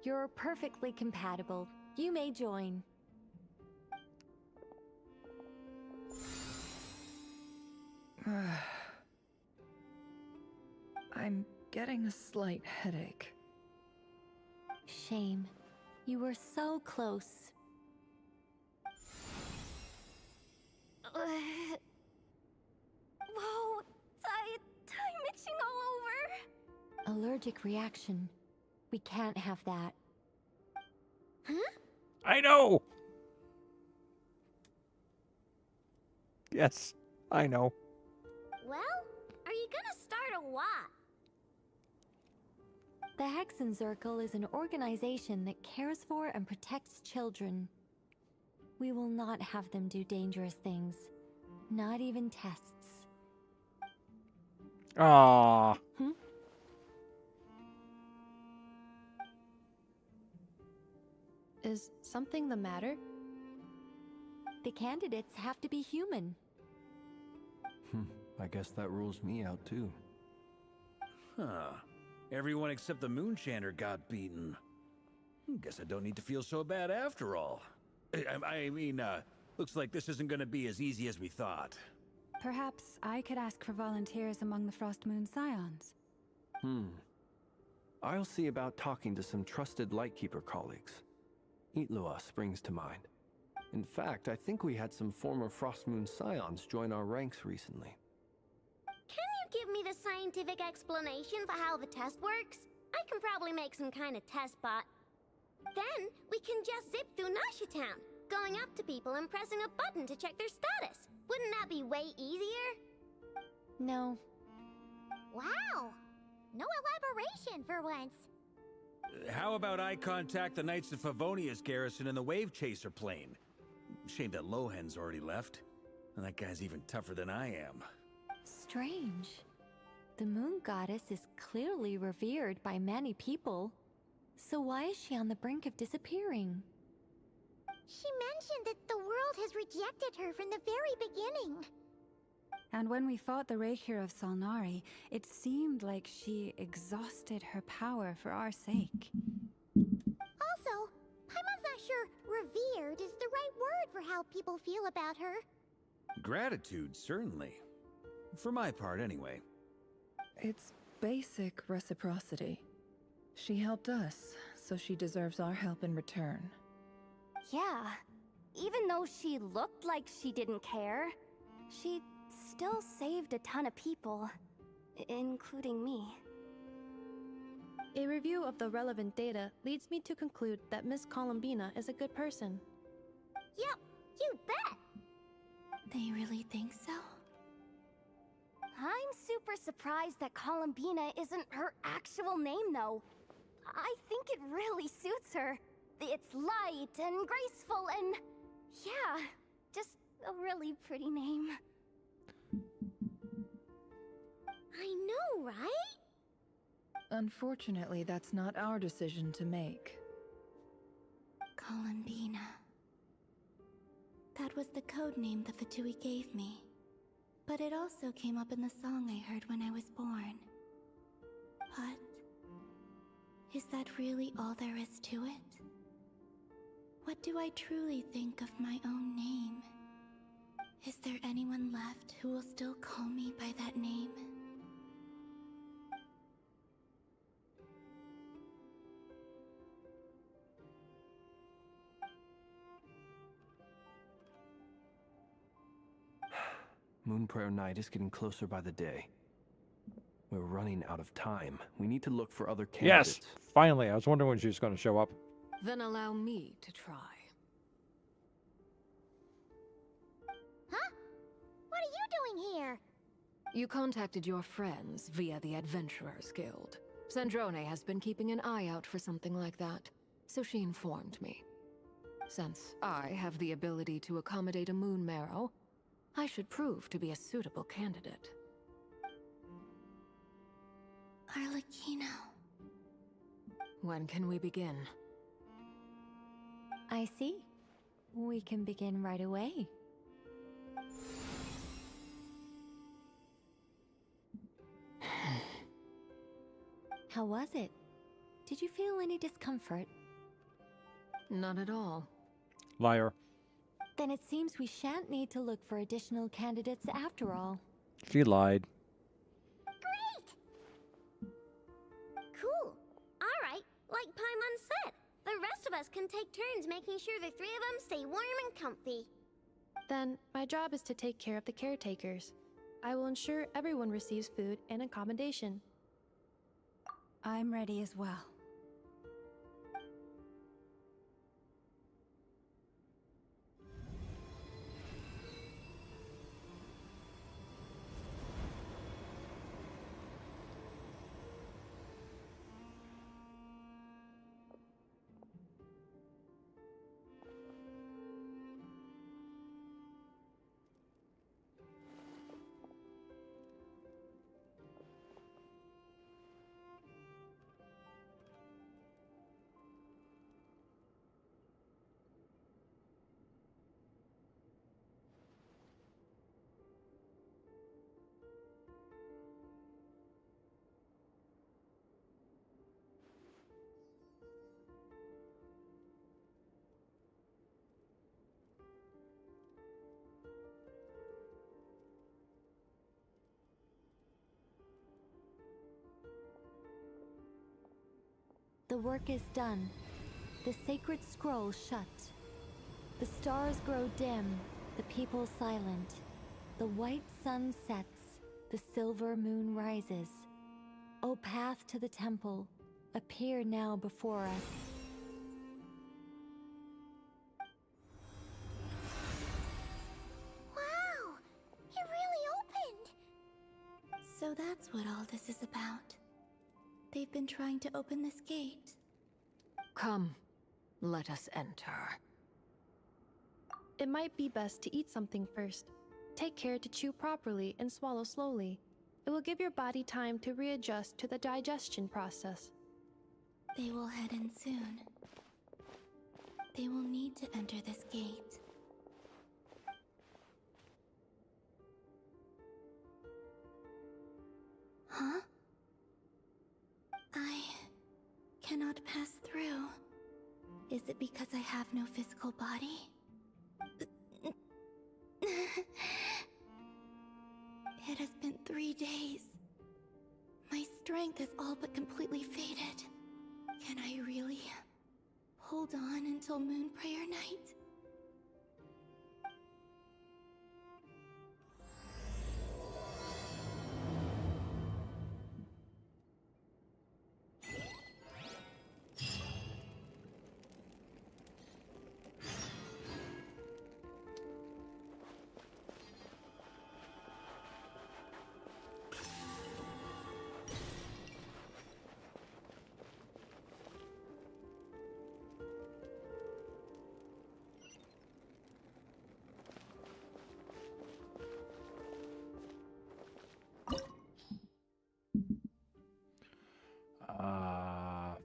You're perfectly compatible. You may join. I'm getting a slight headache. Shame. You were so close. Whoa! I'm itching all over! Allergic reaction. We can't have that. Huh? I know! Yes, I know. Well, are you gonna start a what? The Hexenzirkel is an organization that cares for and protects children. We will not have them do dangerous things. Not even tests. Ah. Is something the matter? The candidates have to be human. I guess that rules me out too. Huh. Everyone except the Moonchanter got beaten. Guess I don't need to feel so bad after all. I mean, looks like this isn't gonna be as easy as we thought. Perhaps I could ask for volunteers among the Frost Moon Scions. I'll see about talking to some trusted Lightkeeper colleagues. Itlua springs to mind. In fact, I think we had some former Frost Moon Scions join our ranks recently. Can you give me the scientific explanation for how the test works? I can probably make some kind of test bot. Then we can just zip through Nasha Town, going up to people and pressing a button to check their status. Wouldn't that be way easier? No. Wow! No elaboration for once. How about I contact the Knights of Favonia's garrison in the Wave Chaser plane? Shame that Lohan's already left. And that guy's even tougher than I am. Strange. The moon goddess is clearly revered by many people. So why is she on the brink of disappearing? She mentioned that the world has rejected her from the very beginning. And when we fought the Rakier of Salnari, it seemed like she exhausted her power for our sake. Also, Paimon's not sure revered is the right word for how people feel about her. Gratitude, certainly. For my part, anyway. It's basic reciprocity. She helped us, so she deserves our help in return. Yeah. Even though she looked like she didn't care, she still saved a ton of people, including me. A review of the relevant data leads me to conclude that Miss Columbina is a good person. Yep, you bet! They really think so? I'm super surprised that Columbina isn't her actual name, though. I think it really suits her. It's light and graceful and... yeah, just a really pretty name. I know, right? Unfortunately, that's not our decision to make. Columbina. That was the code name the Fatui gave me. But it also came up in the song I heard when I was born. But... is that really all there is to it? What do I truly think of my own name? Is there anyone left who will still call me by that name? Moon Prayer Night is getting closer by the day. We're running out of time. We need to look for other candidates. Yes, finally. I was wondering when she was going to show up. Then allow me to try. Huh? What are you doing here? You contacted your friends via the Adventurers Guild. Sandrone has been keeping an eye out for something like that, so she informed me. Since I have the ability to accommodate a moon marrow, I should prove to be a suitable candidate. Arlecchino. When can we begin? I see. We can begin right away. How was it? Did you feel any discomfort? Not at all. Liar. Then it seems we shan't need to look for additional candidates after all. She lied. Cool. Alright, like Paimon said, the rest of us can take turns making sure the three of them stay warm and comfy. Then, my job is to take care of the caretakers. I will ensure everyone receives food and accommodation. I'm ready as well. The work is done. The sacred scroll shut. The stars grow dim, the people silent. The white sun sets, the silver moon rises. O path to the temple, appear now before us. Wow! It really opened! So that's what all this is about. They've been trying to open this gate. Come, let us enter. It might be best to eat something first. Take care to chew properly and swallow slowly. It will give your body time to readjust to the digestion process. They will head in soon. They will need to enter this gate. Huh? I cannot pass through. Is it because I have no physical body? It has been 3 days. My strength has all but completely faded. Can I really hold on until Moon Prayer Night?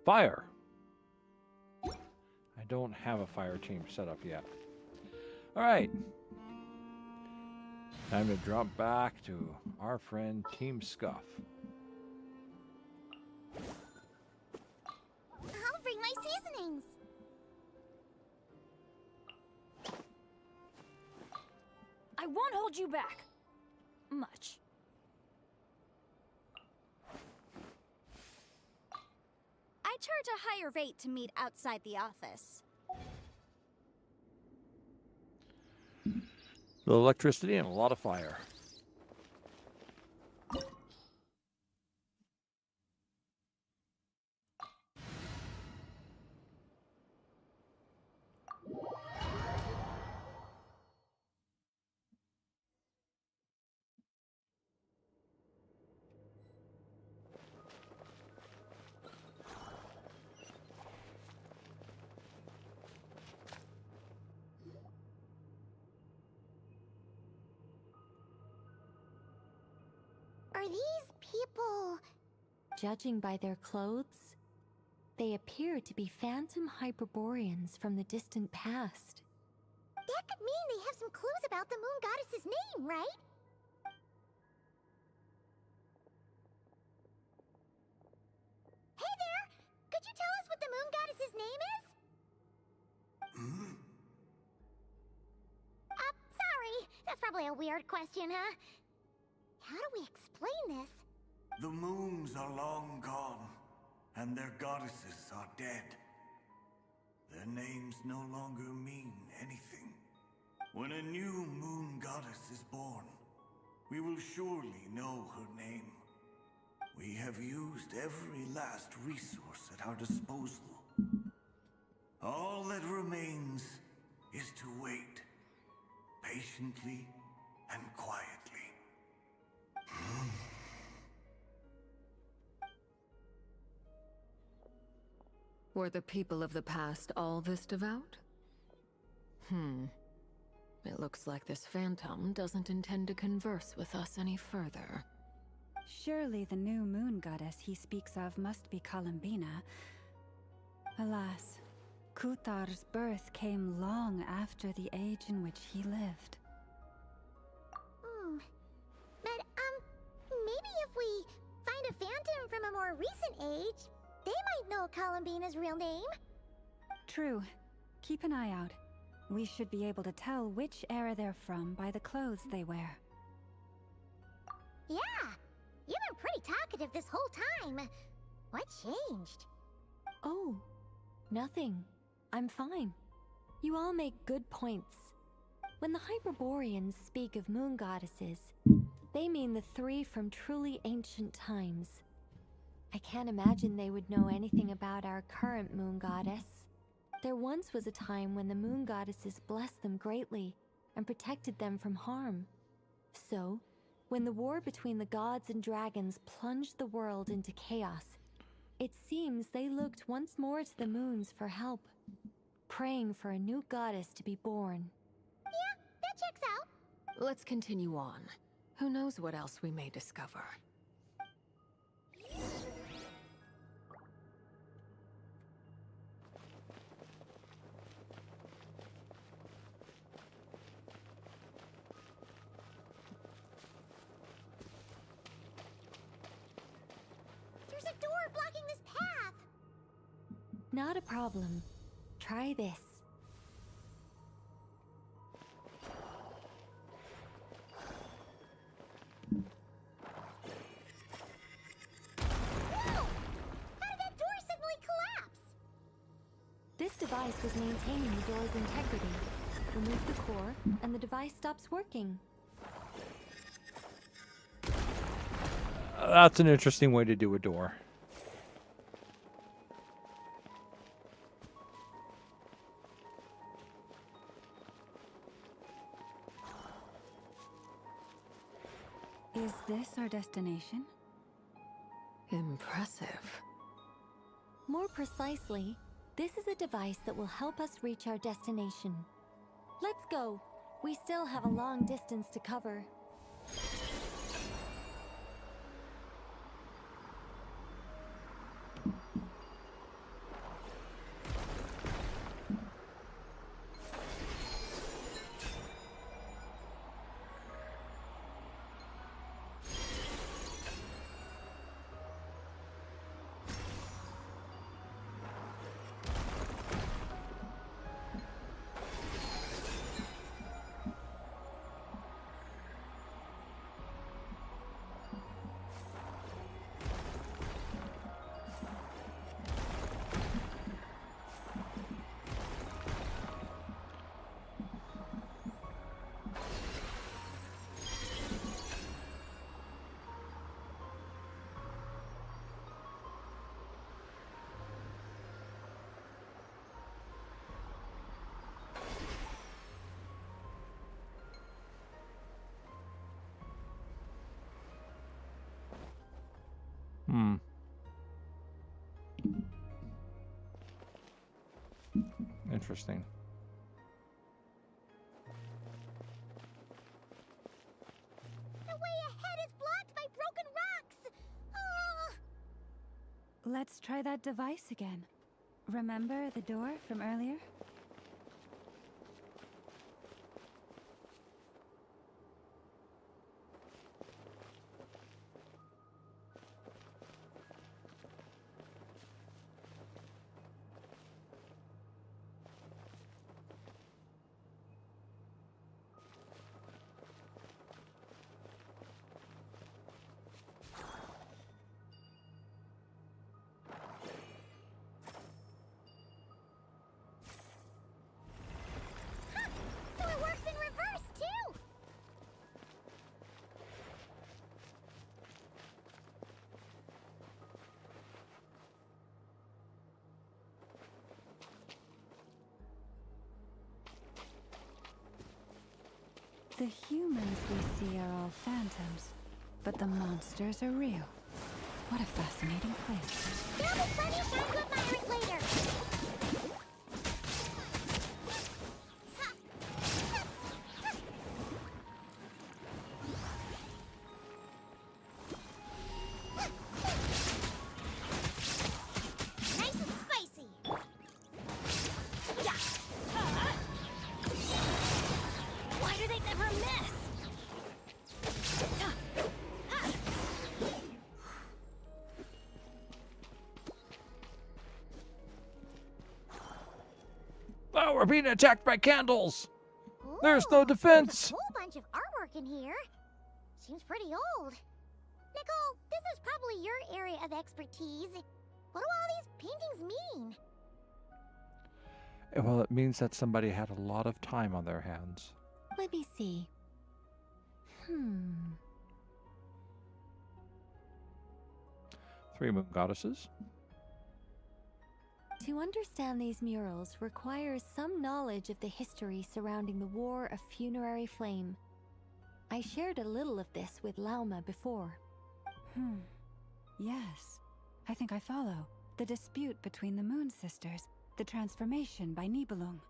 Fire. I don't have a fire team set up yet. All right. Time to drop back to our friend Team Scuff. I'll bring my seasonings. I won't hold you back. Much. I charge a higher rate to meet outside the office. The electricity and a lot of fire. Are these people... Judging by their clothes, they appear to be phantom Hyperboreans from the distant past. That could mean they have some clues about the moon goddess's name, right? Hey there! Could you tell us what the moon goddess's name is? Sorry. That's probably a weird question, huh? How do we explain this? The moons are long gone, and their goddesses are dead. Their names no longer mean anything. When a new moon goddess is born, we will surely know her name. We have used every last resource at our disposal. All that remains is to wait, patiently and quietly. Were the people of the past all this devout? It looks like this phantom doesn't intend to converse with us any further. Surely the new moon goddess he speaks of must be Columbina. Alas, Kuthar's birth came long after the age in which he lived. But, maybe if we find a phantom from a more recent age, they might know Columbina's real name. True. Keep an eye out. We should be able to tell which era they're from by the clothes they wear. Yeah, you've been pretty talkative this whole time. What changed? Oh, nothing. I'm fine. You all make good points. When the Hyperboreans speak of moon goddesses, they mean the three from truly ancient times. I can't imagine they would know anything about our current moon goddess. There once was a time when the moon goddesses blessed them greatly and protected them from harm. So, when the war between the gods and dragons plunged the world into chaos, it seems they looked once more to the moons for help, praying for a new goddess to be born. Yeah, that checks out. Let's continue on. Who knows what else we may discover. There's a door blocking this path. Not a problem. Try this. This device was maintaining the door's integrity. Remove the core, and the device stops working. That's an interesting way to do a door. Is this our destination? Impressive. More precisely, this is a device that will help us reach our destination. Let's go. We still have a long distance to cover. Interesting. The way ahead is blocked by broken Let's try that device again. Remember the door from earlier? So it works in reverse, too! The humans we see are all phantoms, but the monsters are real. What a fascinating place. There'll be plenty of time to admire it later! Nice and spicy! Yeah. Why do they never miss? Oh, we're being attacked by candles! There's no defense! There's a whole bunch of artwork in here. Seems pretty old. Nicole, this is probably your area of expertise. What do all these paintings mean? Well, it means that somebody had a lot of time on their hands. Let me see. 3 moon goddesses. To understand these murals requires some knowledge of the history surrounding the War of Funerary Flame. I shared a little of this with Lauma before. Yes, I think I follow. The dispute between the Moon Sisters, the transformation by Nibelung.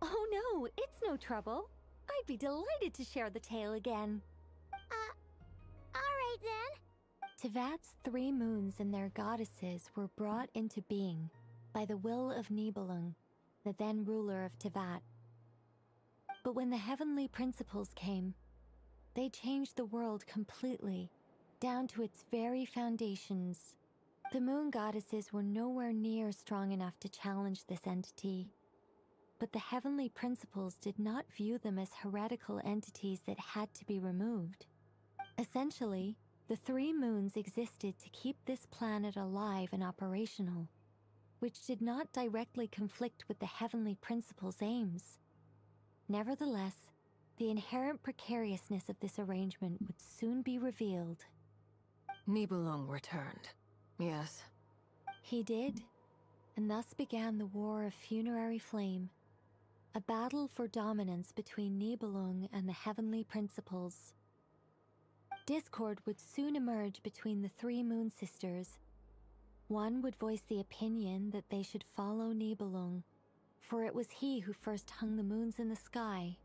Oh no, it's no trouble. I'd be delighted to share the tale again. Alright then. Tevat's 3 moons and their goddesses were brought into being by the will of Nibelung, the then ruler of Tevat. But when the heavenly principles came, they changed the world completely, down to its very foundations. The moon goddesses were nowhere near strong enough to challenge this entity. But the heavenly principles did not view them as heretical entities that had to be removed. Essentially, the 3 moons existed to keep this planet alive and operational, which did not directly conflict with the heavenly principles' aims. Nevertheless, the inherent precariousness of this arrangement would soon be revealed. Nibelung returned. Yes. He did, and thus began the War of Funerary Flame, a battle for dominance between Nibelung and the heavenly principles. Discord would soon emerge between the 3 moon sisters. One would voice the opinion that they should follow Nibelung, for it was he who first hung the moons in the sky.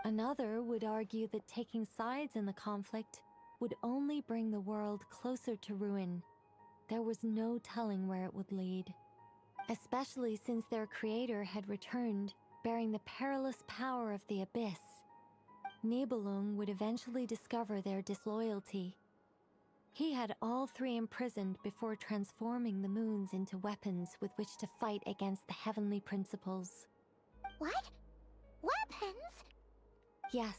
Another would argue that taking sides in the conflict would only bring the world closer to ruin. There was no telling where it would lead, especially since their creator had returned, bearing the perilous power of the abyss. Nibelung would eventually discover their disloyalty. He had all 3 imprisoned before transforming the moons into weapons with which to fight against the heavenly principles. What? Weapons? Yes.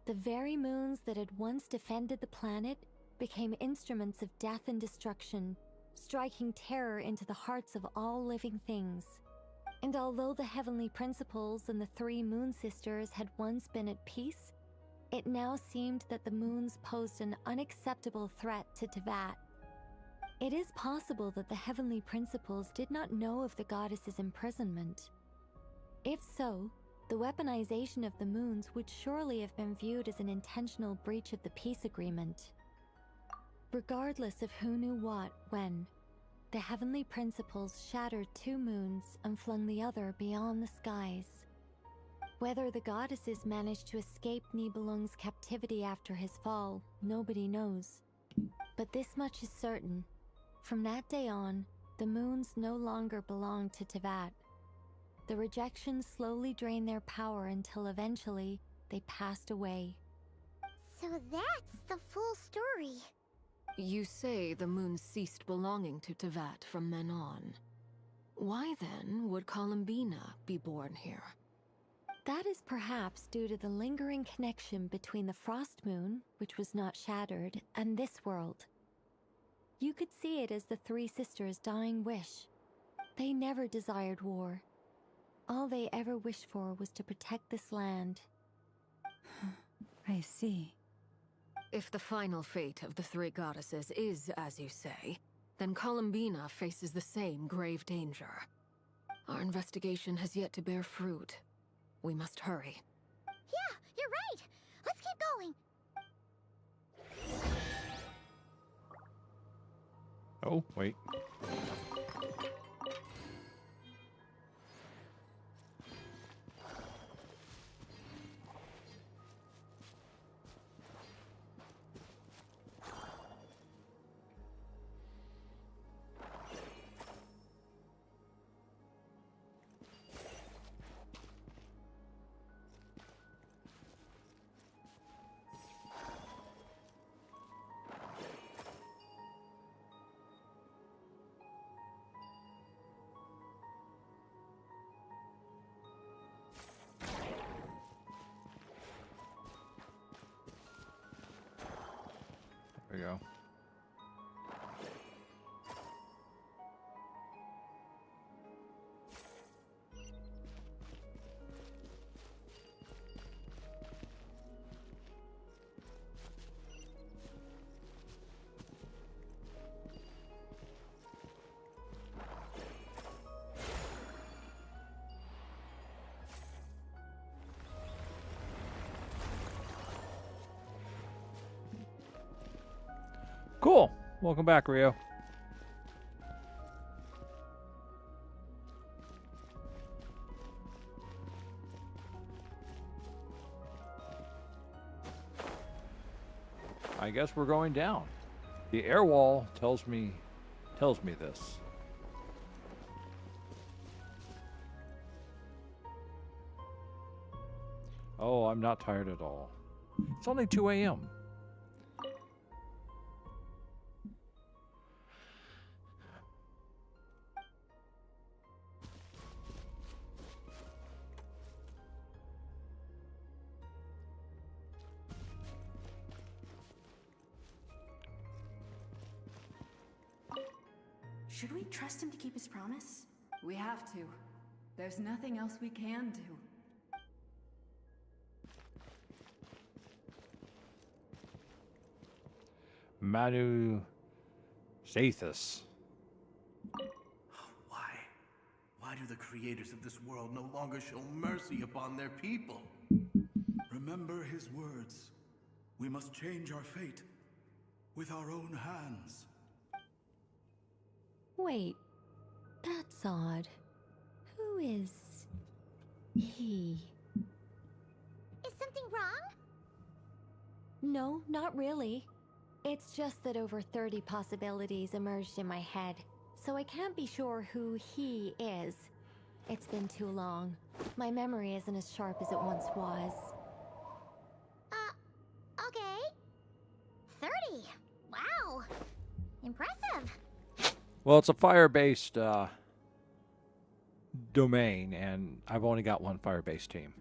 The very moons that had once defended the planet became instruments of death and destruction, striking terror into the hearts of all living things. And although the heavenly principles and the 3 moon sisters had once been at peace, it now seemed that the moons posed an unacceptable threat to Tevat. It is possible that the heavenly principles did not know of the goddess's imprisonment. If so, the weaponization of the moons would surely have been viewed as an intentional breach of the peace agreement. Regardless of who knew what, when, the heavenly principles shattered 2 moons and flung the other beyond the skies. Whether the goddesses managed to escape Nibelung's captivity after his fall, nobody knows. But this much is certain. From that day on, the moons no longer belonged to Tevat. The rejections slowly drained their power until eventually they passed away. So that's the full story. You say the moon ceased belonging to Tevat from then on. Why then would Columbina be born here? That is perhaps due to the lingering connection between the Frost Moon, which was not shattered, and this world. You could see it as the three sisters' dying wish. They never desired war. All they ever wished for was to protect this land. I see. If the final fate of the three goddesses is as you say, then Columbina faces the same grave danger. Our investigation has yet to bear fruit. We must hurry. Yeah, you're right. Let's keep going. Oh, wait. There we go. Cool. Welcome back, Rio. I guess we're going down. The air wall tells me this. Oh, I'm not tired at all. It's only 2 a.m. Should we trust him to keep his promise? We have to. There's nothing else we can do. Manu Zathus. Why? Why do the creators of this world no longer show mercy upon their people? Remember his words. We must change our fate with our own hands. Wait, that's odd. Who is he? Is something wrong? No, not really. It's just that over 30 possibilities emerged in my head, so I can't be sure who he is. It's been too long. My memory isn't as sharp as it once was. Okay. 30. Wow. Impressive. Well, it's a fire-based domain, and I've only got one fire-based team.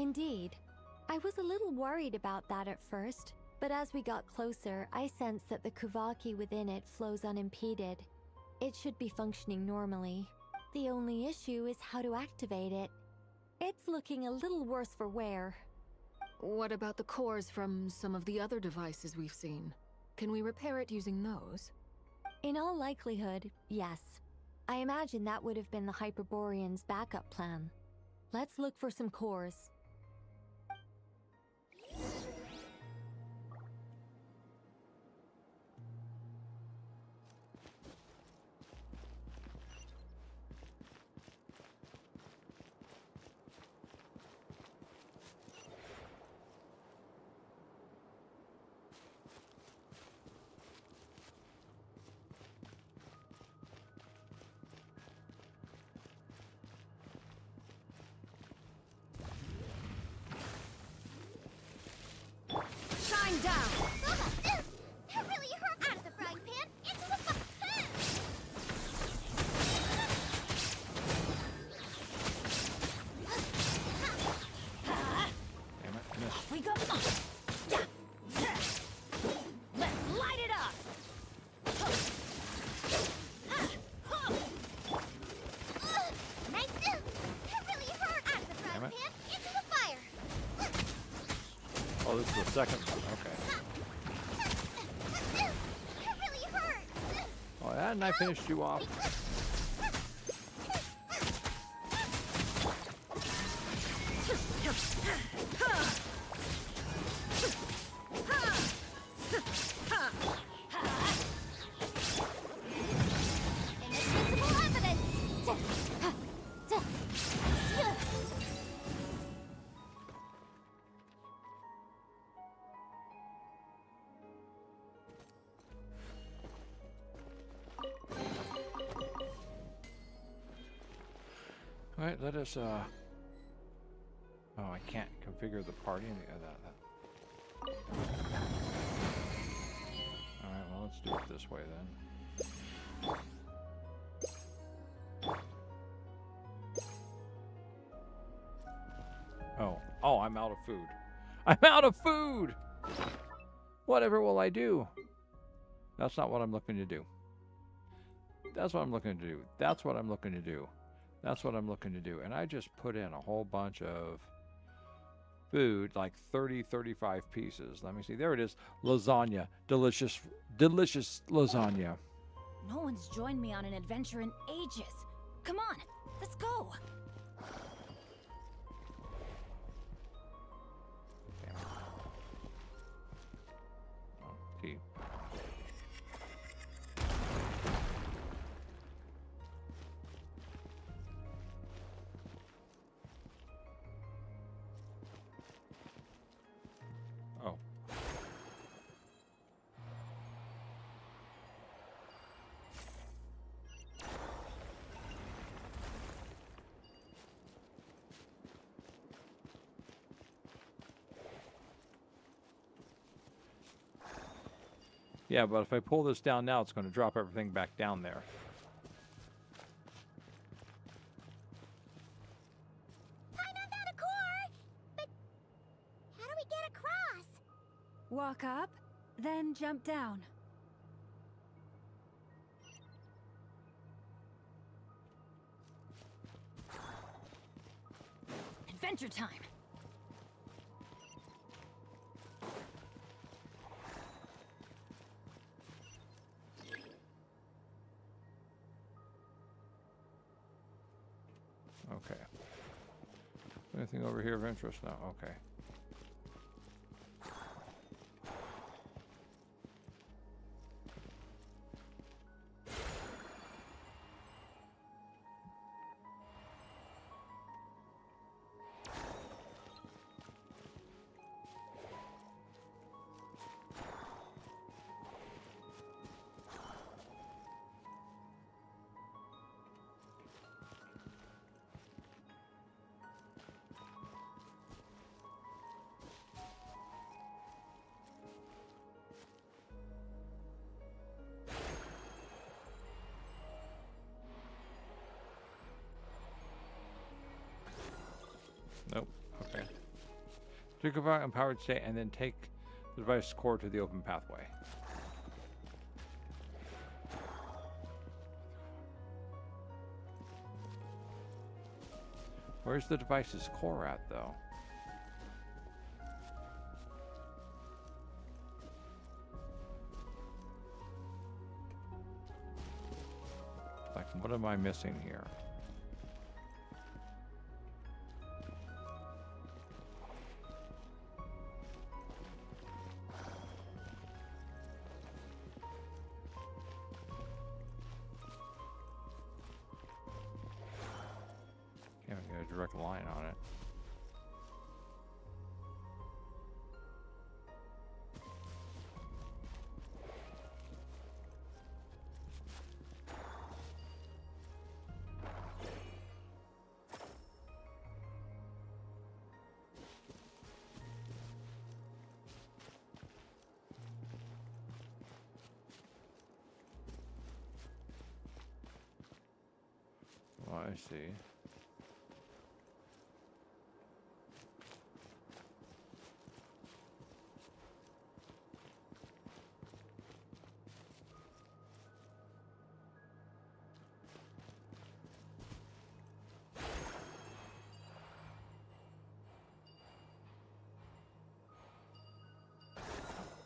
Indeed. I was a little worried about that at first, but as we got closer, I sensed that the Kuvaki within it flows unimpeded. It should be functioning normally. The only issue is how to activate it. It's looking a little worse for wear. What about the cores from some of the other devices we've seen? Can we repair it using those? In all likelihood, yes. I imagine that would have been the Hyperborean's backup plan. Let's look for some cores. Shine down! That really hurt out of the frying pan into the Damn it, missed. Off we go! Let's light it up! Nice! That really hurt out of the frying Damn it. pan into the fire! Oh, this is the second one. Okay. That really hurt! Oh, hadn't I finished you off? Inadmissible evidence! All right, let us. Oh, I can't configure the party. All right, well, let's do it this way then. Oh, I'm out of food. I'm out of food! Whatever will I do? That's not what I'm looking to do. That's what I'm looking to do. That's what I'm looking to do. That's what I'm looking to do. And I just put in a whole bunch of food, like 30, 35 pieces. Let me see. There it is. Lasagna. Delicious, delicious lasagna. No one's joined me on an adventure in ages. Come on, let's go. Key. Oh. Yeah, but if I pull this down now, it's going to drop everything back down there. Paimon found a core! But how do we get across? Walk up, then jump down. Adventure time. Okay. Anything over here of interest? No. Okay. Nope. Okay. Take about empowered state and then take the device core to the open pathway. Where's the device's core at, though? Like, what am I missing here? Can't even get a direct line on it. Oh, I see.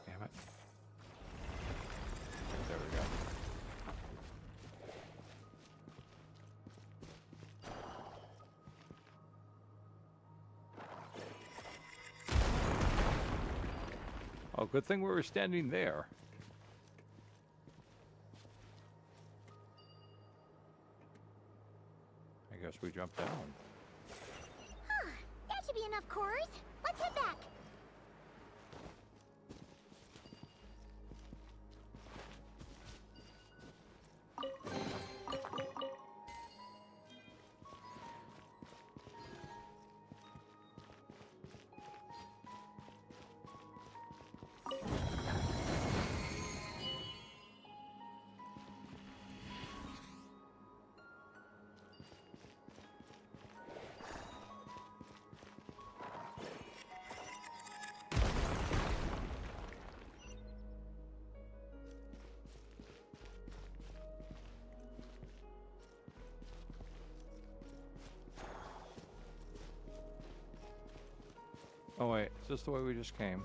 Damn it. There we go. Oh, good thing we were standing there. I guess we jumped down. Huh, that should be enough cores. Let's head back. Oh wait, is this the way we just came?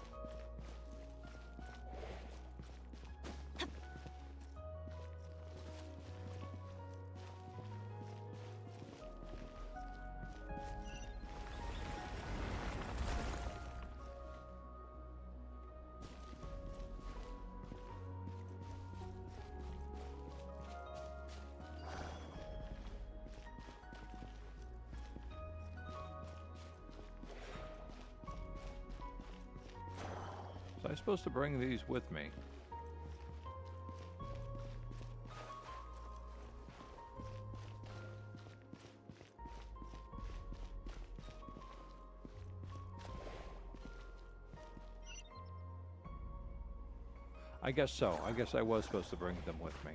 Was I supposed to bring these with me? I guess so. I guess I was supposed to bring them with me.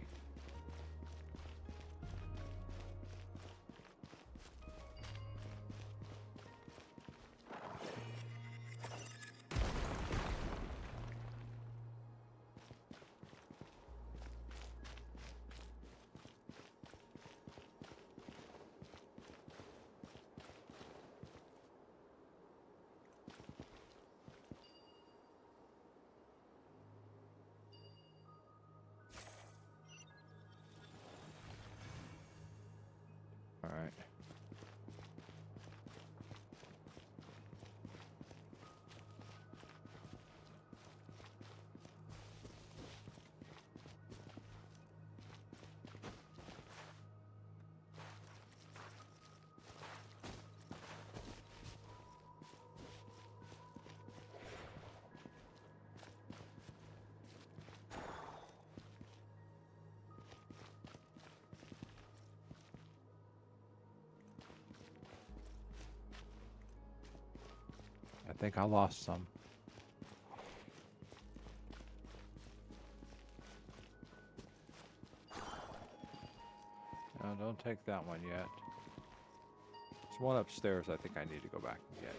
All right. I think I lost some. No, don't take that one yet. There's one upstairs I think I need to go back and get.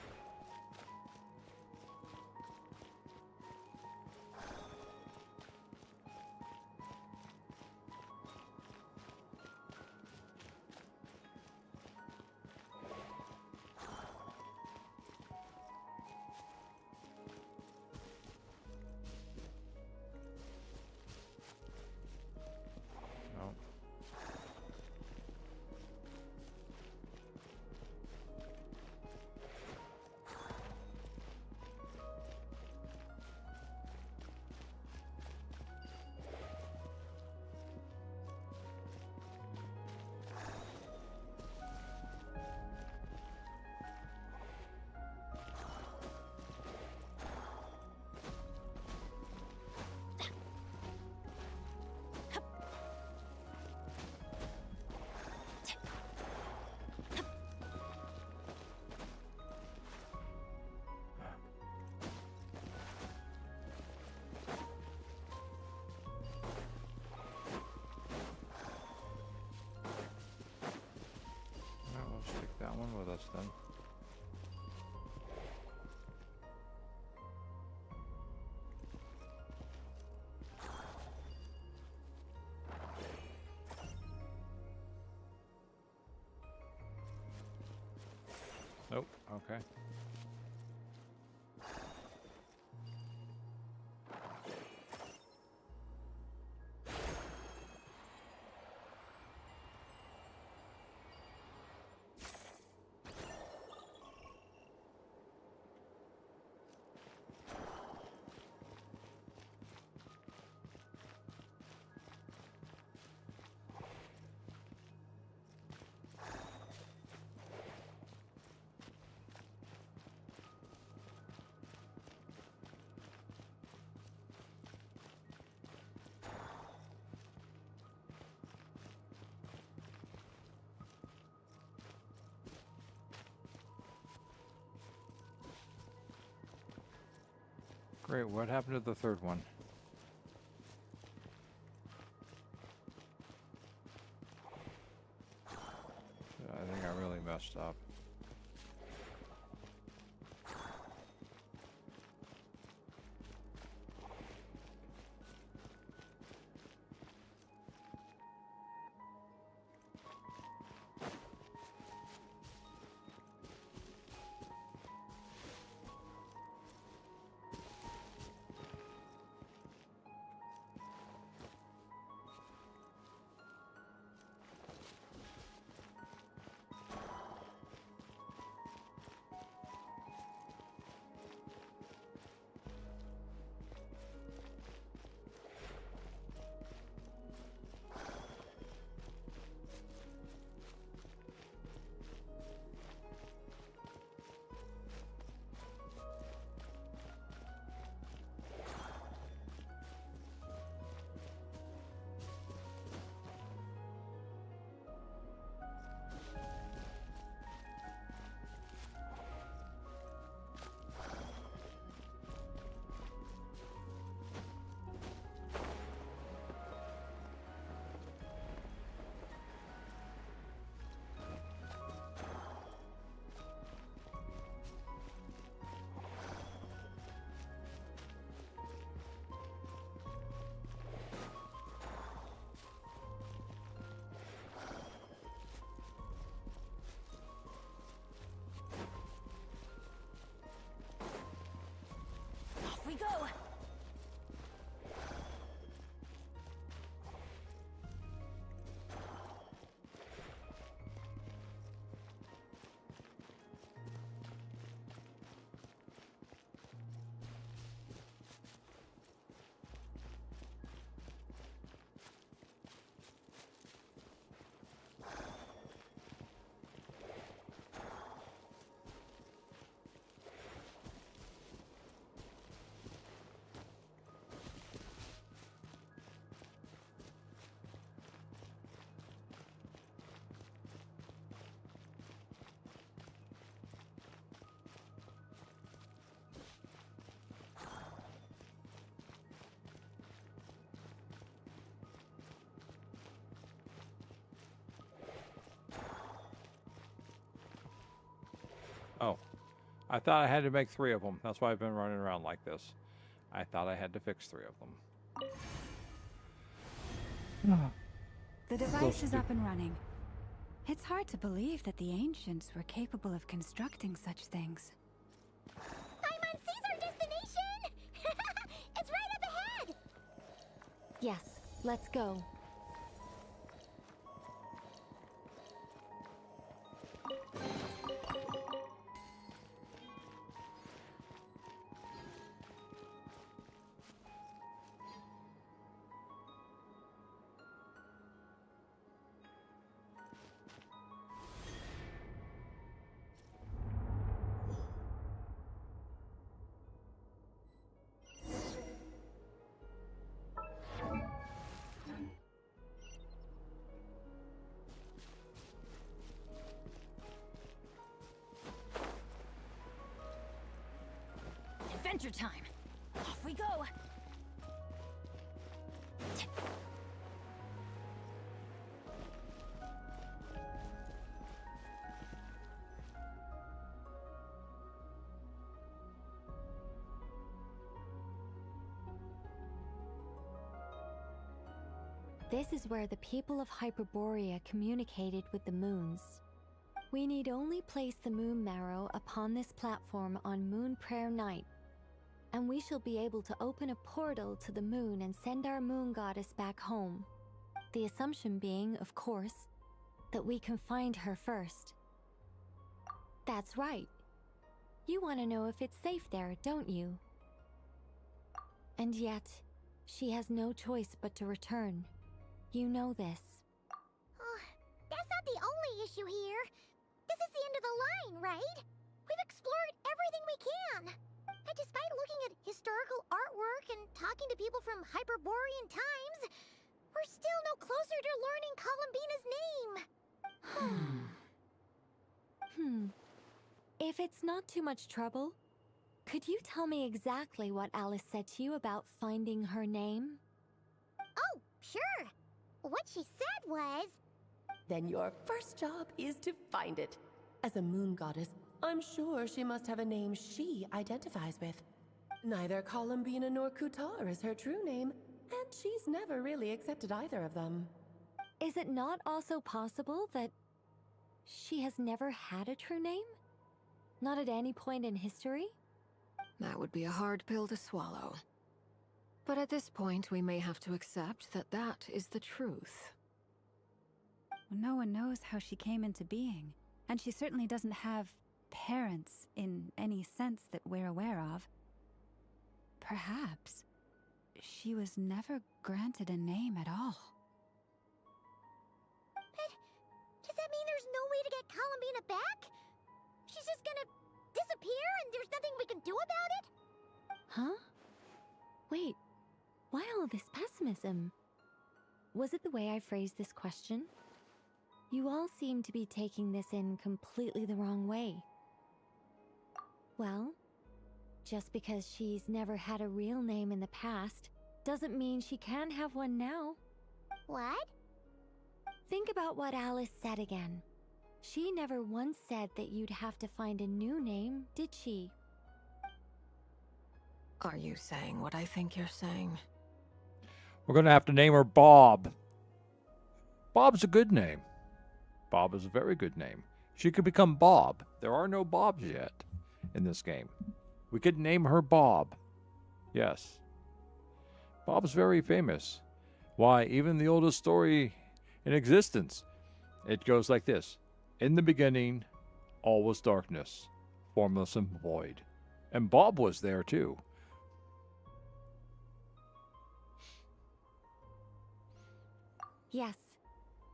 Nope. Okay. Great, what happened to the third one? I think I really messed up. Off we go! Oh, I thought I had to make 3 of them. That's why I've been running around like this. I thought I had to fix 3 of them. The device is up and running. It's hard to believe that the ancients were capable of constructing such things. Paimon sees our destination! It's right up ahead! Yes, let's go. Adventure time! Off we go! This is where the people of Hyperborea communicated with the moons. We need only place the moon marrow upon this platform on Moon Prayer Night, and we shall be able to open a portal to the moon and send our moon goddess back home. The assumption being, of course, that we can find her first. That's right. You want to know if it's safe there, don't you? And yet, she has no choice but to return. You know this. Oh, that's not the only issue here. This is the end of the line, right? We've explored everything we can. And despite looking at historical artwork and talking to people from Hyperborean times, we're still no closer to learning Columbina's name. If it's not too much trouble, could you tell me exactly what Alice said to you about finding her name? Oh, sure. What she said was... Then your first job is to find it. As a moon goddess, I'm sure she must have a name she identifies with. Neither Columbina nor Kutar is her true name, and she's never really accepted either of them. Is it not also possible that she has never had a true name? Not at any point in history? That would be a hard pill to swallow. But at this point, we may have to accept that that is the truth. No one knows how she came into being, and she certainly doesn't have parents in any sense that we're aware of. Perhaps she was never granted a name at all. But does that mean there's no way to get Columbina back? She's just gonna disappear and there's nothing we can do about it? Huh? Wait, why all this pessimism? Was it the way I phrased this question? You all seem to be taking this in completely the wrong way. Well, just because she's never had a real name in the past doesn't mean she can't have one now. What? Think about what Alice said again. She never once said that you'd have to find a new name, did she? Are you saying what I think you're saying? We're going to have to name her Bob. Bob's a good name. Bob is a very good name. She could become Bob. There are no Bobs yet in this game. We could name her Bob. Yes. Bob's very famous. Why, even the oldest story in existence, it goes like this. In the beginning, all was darkness, formless and void. And Bob was there too. Yes.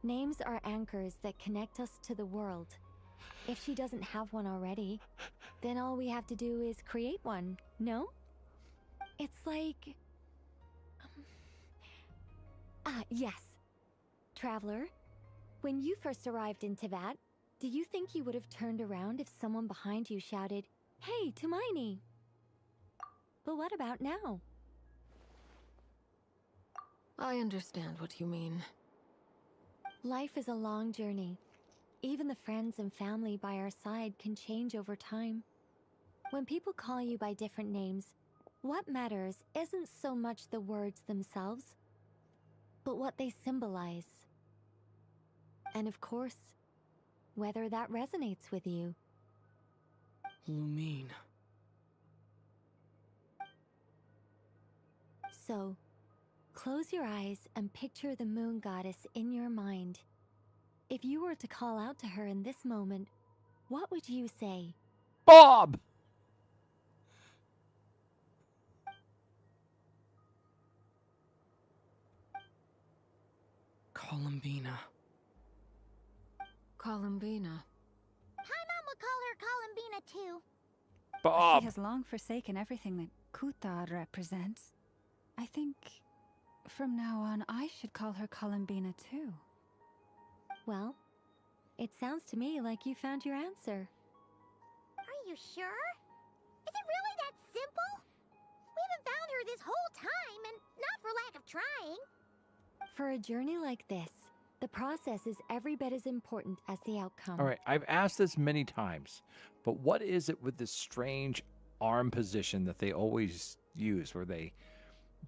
Names are anchors that connect us to the world. If she doesn't have one already, then all we have to do is create one, no? It's like... yes. Traveler, when you first arrived in Teyvat, do you think you would have turned around if someone behind you shouted, "Hey, Tumaini"? But what about now? I understand what you mean. Life is a long journey. Even the friends and family by our side can change over time. When people call you by different names, what matters isn't so much the words themselves, but what they symbolize. And of course, whether that resonates with you. Lumine. So, close your eyes and picture the moon goddess in your mind. If you were to call out to her in this moment, what would you say? Bob! Columbina. Columbina. Paimon would call her Columbina too. Bob! She has long forsaken everything that Kutar represents. I think from now on I should call her Columbina too. Well, it sounds to me like you found your answer. Are you sure? Is it really that simple? We haven't found her this whole time, and not for lack of trying. For a journey like this, the process is every bit as important as the outcome. All right, I've asked this many times, but what is it with this strange arm position that they always use where they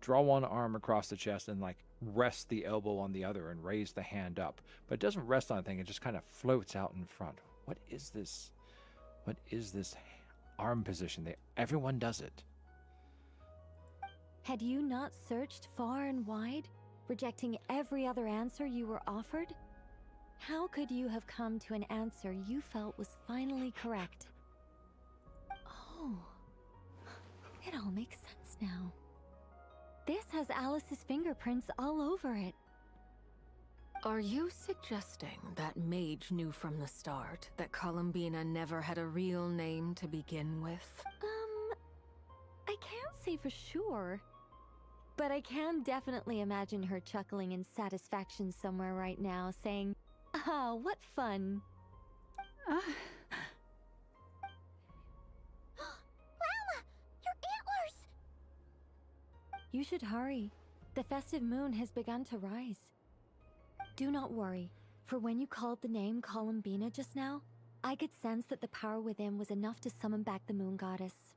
draw one arm across the chest and like rest the elbow on the other and raise the hand up, but it doesn't rest on anything, it just kind of floats out in front? What is this? What is this arm position? Everyone does it. Had you not searched far and wide, rejecting every other answer you were offered? How could you have come to an answer you felt was finally correct? Oh, it all makes sense now. This has Alice's fingerprints all over it. Are you suggesting that Mage knew from the start that Columbina never had a real name to begin with? I can't say for sure. But I can definitely imagine her chuckling in satisfaction somewhere right now, saying, "Ah, what fun." Llama! Your antlers! You should hurry. The festive moon has begun to rise. Do not worry, for when you called the name Columbina just now, I could sense that the power within was enough to summon back the moon goddess.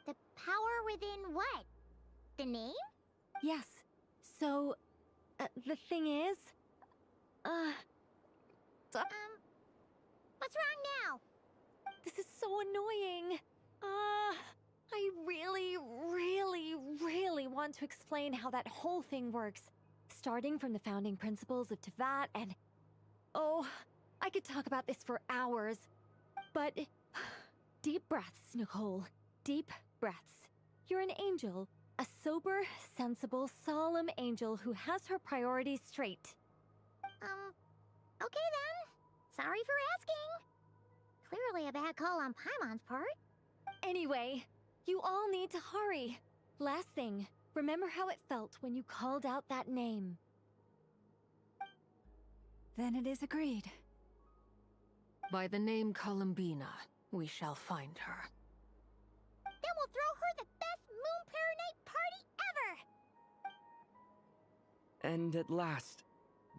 The power within what? The name? Yes. So, the thing is... What's wrong now? This is so annoying. I really want to explain how that whole thing works. Starting from the founding principles of Teyvat and... Oh, I could talk about this for hours. But... Deep breaths, Nicole. Deep breaths. You're an angel. A sober, sensible, solemn angel who has her priorities straight. Okay then. Sorry for asking. Clearly a bad call on Paimon's part. Anyway, you all need to hurry. Last thing, remember how it felt when you called out that name. Then it is agreed. By the name Columbina, we shall find her. Then we'll throw her the best Moonprayer Night party ever! And at last,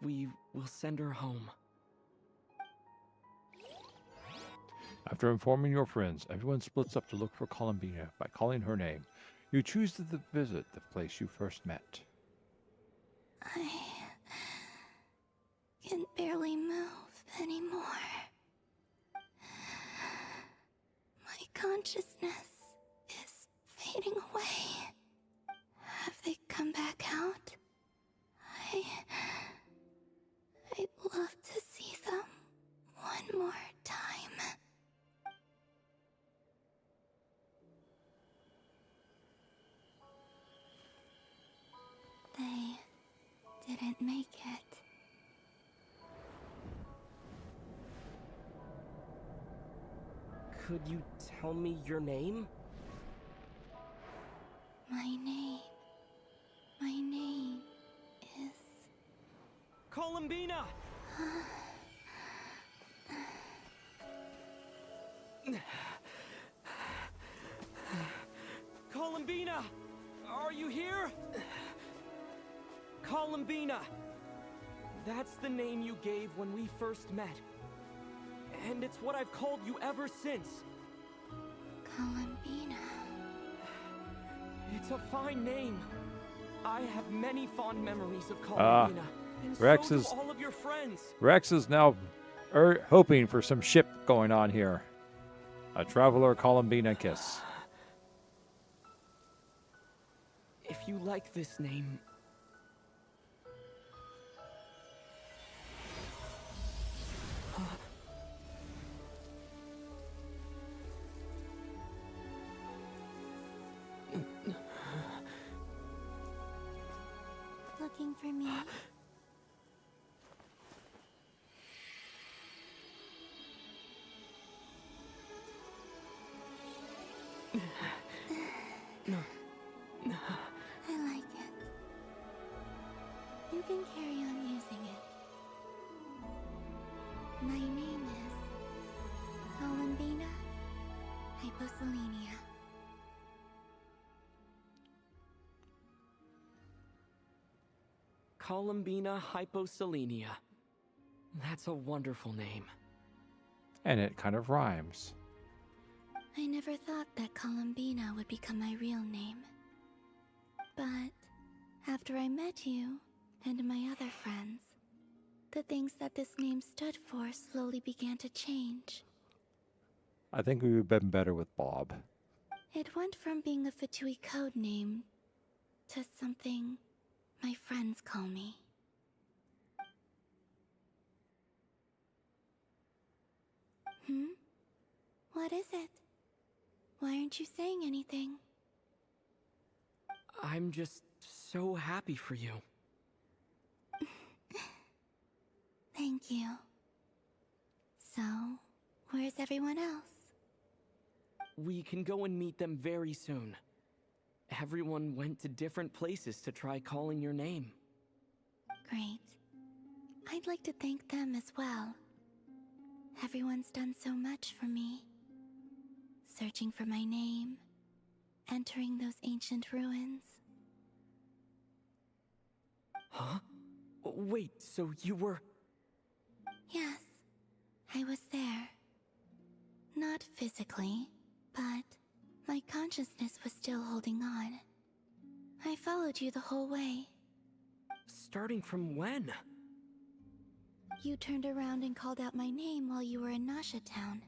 we will send her home. After informing your friends, everyone splits up to look for Columbina by calling her name. You choose to visit the place you first met. I can barely move anymore. My consciousness is fading away. Have they come back out? I'd love to see them one more time. They didn't make it. Could you tell me your name? My name is... Columbina! Columbina! Are you here? Columbina! That's the name you gave when we first met. And it's what I've called you ever since. Columbina. It's a fine name. I have many fond memories of Columbina. And Rex so do is all of your friends. Rex is now hoping for some ship going on here. A traveler Columbina kiss. If you like this name... Looking for me? I like it. You can carry on using it. My name is Columbina Hyposelenia. Columbina Hyposelenia. That's a wonderful name. And it kind of rhymes. I never thought that Columbina would become my real name. But after I met you and my other friends, The things that this name stood for slowly began to change. I think we would have been better with Bob. It went from being a Fatui code name to something my friends call me. What is it? Why aren't you saying anything? I'm just so happy for you. Thank you. So, where's everyone else? We can go and meet them very soon. Everyone went to different places to try calling your name. Great. I'd like to thank them as well. Everyone's done so much for me. Searching for my name, entering those ancient ruins. Huh? Wait, so you were... Yes, I was there. Not physically, but my consciousness was still holding on. I followed you the whole way. Starting from when? You turned around and called out my name while you were in Nasha Town.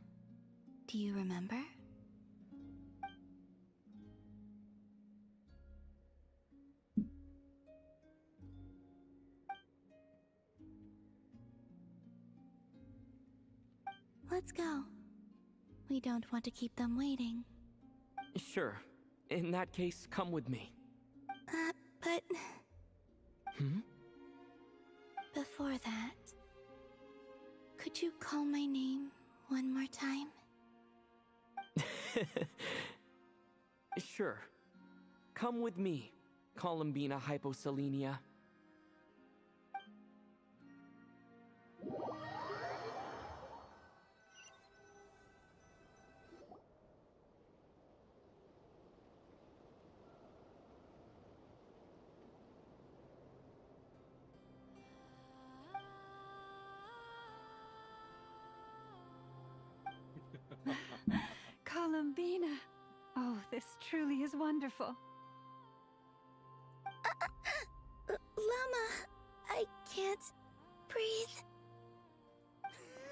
Do you remember? Let's go. We don't want to keep them waiting. Sure. In that case, come with me. But... Hmm? Before that... Could you call my name one more time? Sure. Come with me, Columbina Hyposelenia. Columbina. Oh, this truly is wonderful. Llama, I can't breathe.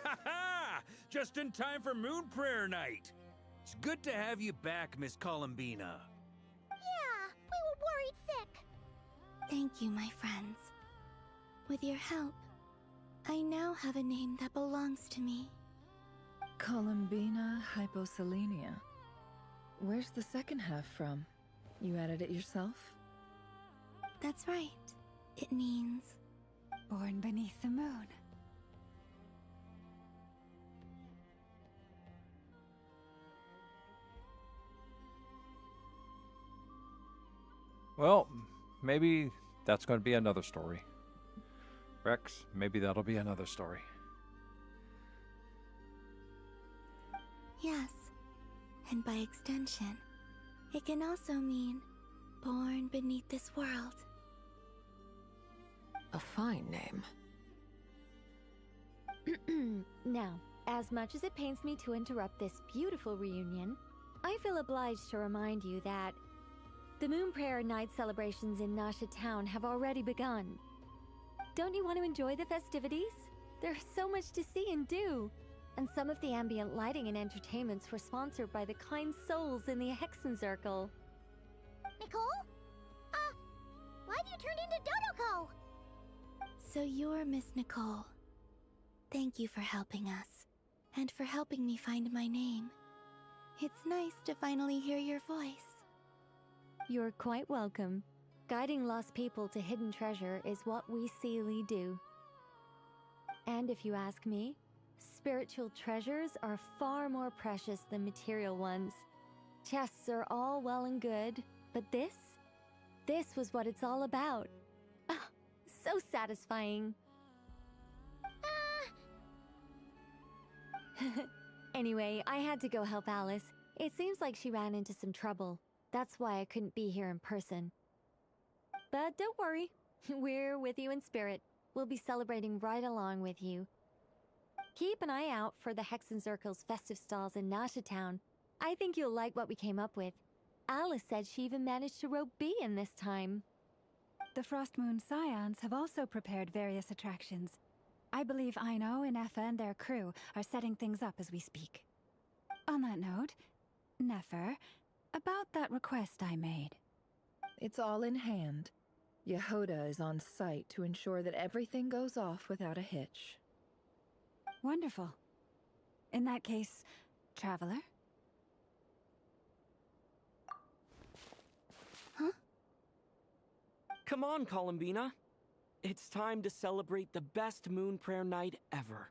Ha ha! Just in time for Moon Prayer Night. It's good to have you back, Miss Columbina. Yeah, we were worried sick. Thank you, my friends. With your help, I now have a name that belongs to me. Columbina Hyposelenia. Where's the second half from? You added it yourself? That's right. It means... Born beneath the moon. Well, maybe that's going to be another story. Rex, maybe that'll be another story. Yes. And by extension, it can also mean born beneath this world. A fine name. Now, as much as it pains me to interrupt this beautiful reunion, I feel obliged to remind you that the Moon Prayer Night celebrations in Nasha Town have already begun. Don't you want to enjoy the festivities? There's so much to see and do. And some of the ambient lighting and entertainments were sponsored by the kind souls in the Hexen Circle. Nicole? Why have you turned into Dodoko? So you're Miss Nicole. Thank you for helping us, and for helping me find my name. It's nice to finally hear your voice. You're quite welcome. Guiding lost people to hidden treasure is what we Seelie do. And if you ask me, spiritual treasures are far more precious than material ones. Chests are all well and good, but this was what it's all about. Ah, so satisfying. Anyway, I had to go help Alice. It seems like she ran into some trouble. That's why I couldn't be here in person. But don't worry, we're with you in spirit. We'll be celebrating right along with you. Keep an eye out for the Hexen Circle's festive stalls in Nasha Town. I think you'll like what we came up with. Alice said she even managed to rope B in this time. The Frost Moon Scions have also prepared various attractions. I believe Aino and Effa and their crew are setting things up as we speak. On that note, Nefer, about that request I made. It's all in hand. Yehoda is on site to ensure that everything goes off without a hitch. Wonderful. In that case, Traveler? Huh? Come on, Columbina. It's time to celebrate the best Moon Prayer night ever.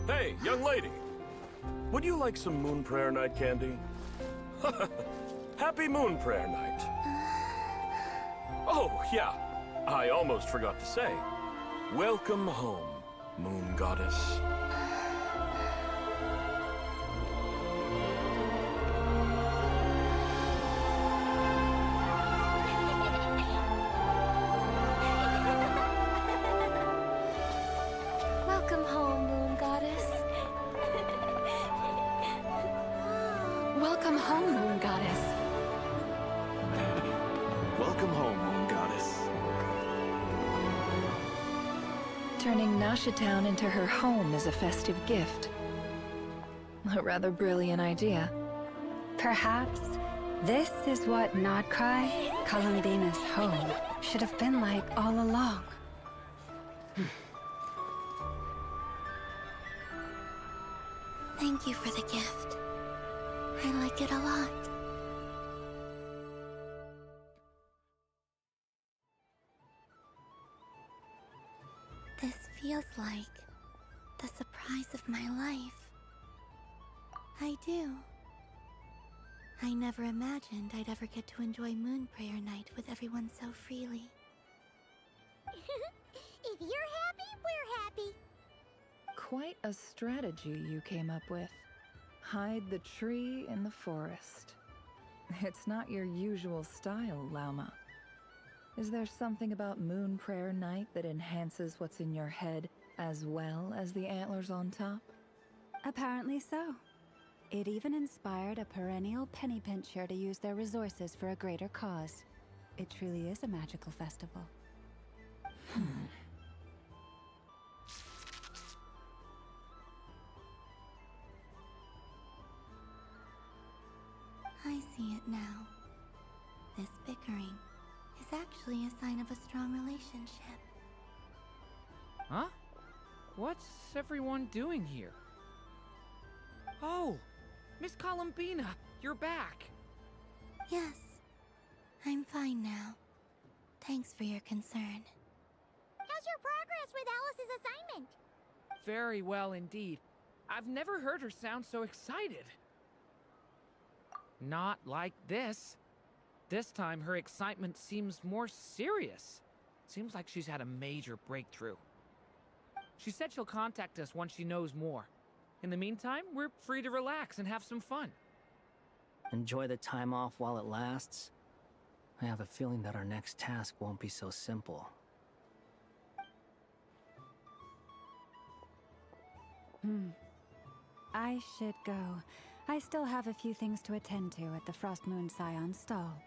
Hey, young lady. Would you like some Moon Prayer Night candy? Happy Moon Prayer Night. Oh, yeah. I almost forgot to say. Welcome home, Moon Goddess. Welcome home, Moon Goddess. Welcome home, Moon Goddess. Welcome home, Moon Goddess. Turning Nashatown into her home is a festive gift. A rather brilliant idea. Perhaps this is what Nodcry, Columbina's home, should have been like all along. Thank you for the gift. I like it a lot. This feels like the surprise of my life. I do. I never imagined I'd ever get to enjoy Moon Prayer Night with everyone so freely. If you're happy, we're happy. Quite a strategy you came up with. Hide the tree in the forest. It's not your usual style, Lauma. Is there something about Moon Prayer Night that enhances what's in your head as well as the antlers on top? Apparently so. It even inspired a perennial penny pincher to use their resources for a greater cause. It truly is a magical festival. I see it now. This bickering is actually a sign of a strong relationship. Huh? What's everyone doing here? Oh, Miss Columbina, you're back. Yes, I'm fine now. Thanks for your concern. How's your progress with Alice's assignment? Very well indeed. I've never heard her sound so excited. Not like this. This time her excitement seems more serious. Seems like she's had a major breakthrough. She said she'll contact us once she knows more. In the meantime, we're free to relax and have some fun. Enjoy the time off while it lasts. I have a feeling that our next task won't be so simple. I should go. I still have a few things to attend to at the Frost Moon Scion stall.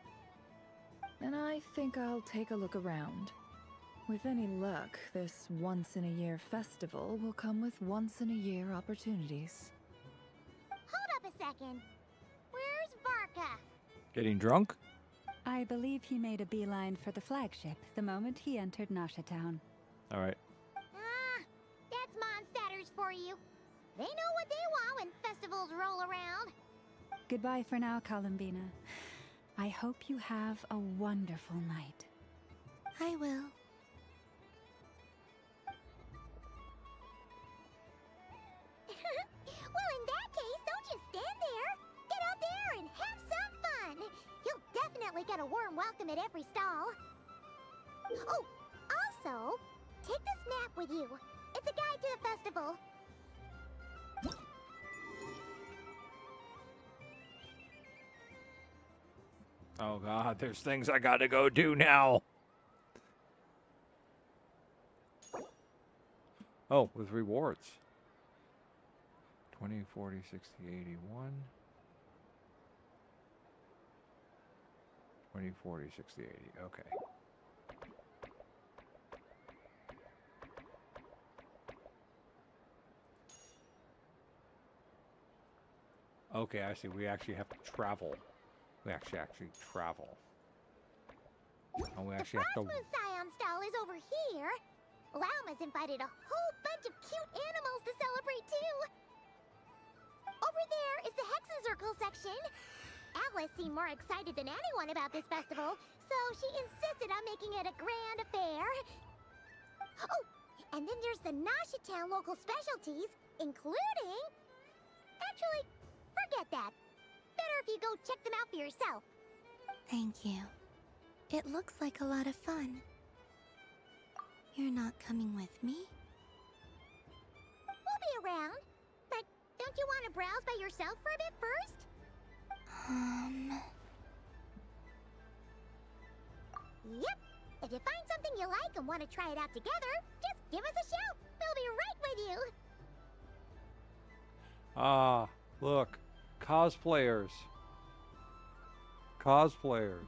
And I think I'll take a look around. With any luck, this once-in-a-year festival will come with once-in-a-year opportunities. Hold up a second. Where's Varka? Getting drunk? I believe he made a beeline for the flagship the moment he entered Nashatown. All right. Ah, that's Mondstadters for you. They know what they want when festivals roll around. Goodbye for now, Columbina. I hope you have a wonderful night. I will. Well, in that case, don't just stand there. Get out there and have some fun. You'll definitely get a warm welcome at every stall. Oh, also, take this map with you. It's a guide to the festival. Oh god, there's things I gotta go do now. Oh, with rewards. 20, 40, 60, 81. 20, 40, 60, 80. Okay. Okay, I see. We actually have to travel. We actually travel. And we actually have to... Moon Scion stall is over here. Lauma's invited a whole bunch of cute animals to celebrate too. Over there is the Hexencircle section. Alice seemed more excited than anyone about this festival, so she insisted on making it a grand affair. Oh, and then there's the Noshitown local specialties, including... Actually, forget that. Better if you go check them out for yourself. Thank you. It looks like a lot of fun. You're not coming with me? We'll be around, but don't you want to browse by yourself for a bit first? Yep. If you find something you like and want to try it out together, just give us a shout. We'll be right with you. Ah, look. Cosplayers. Cosplayers.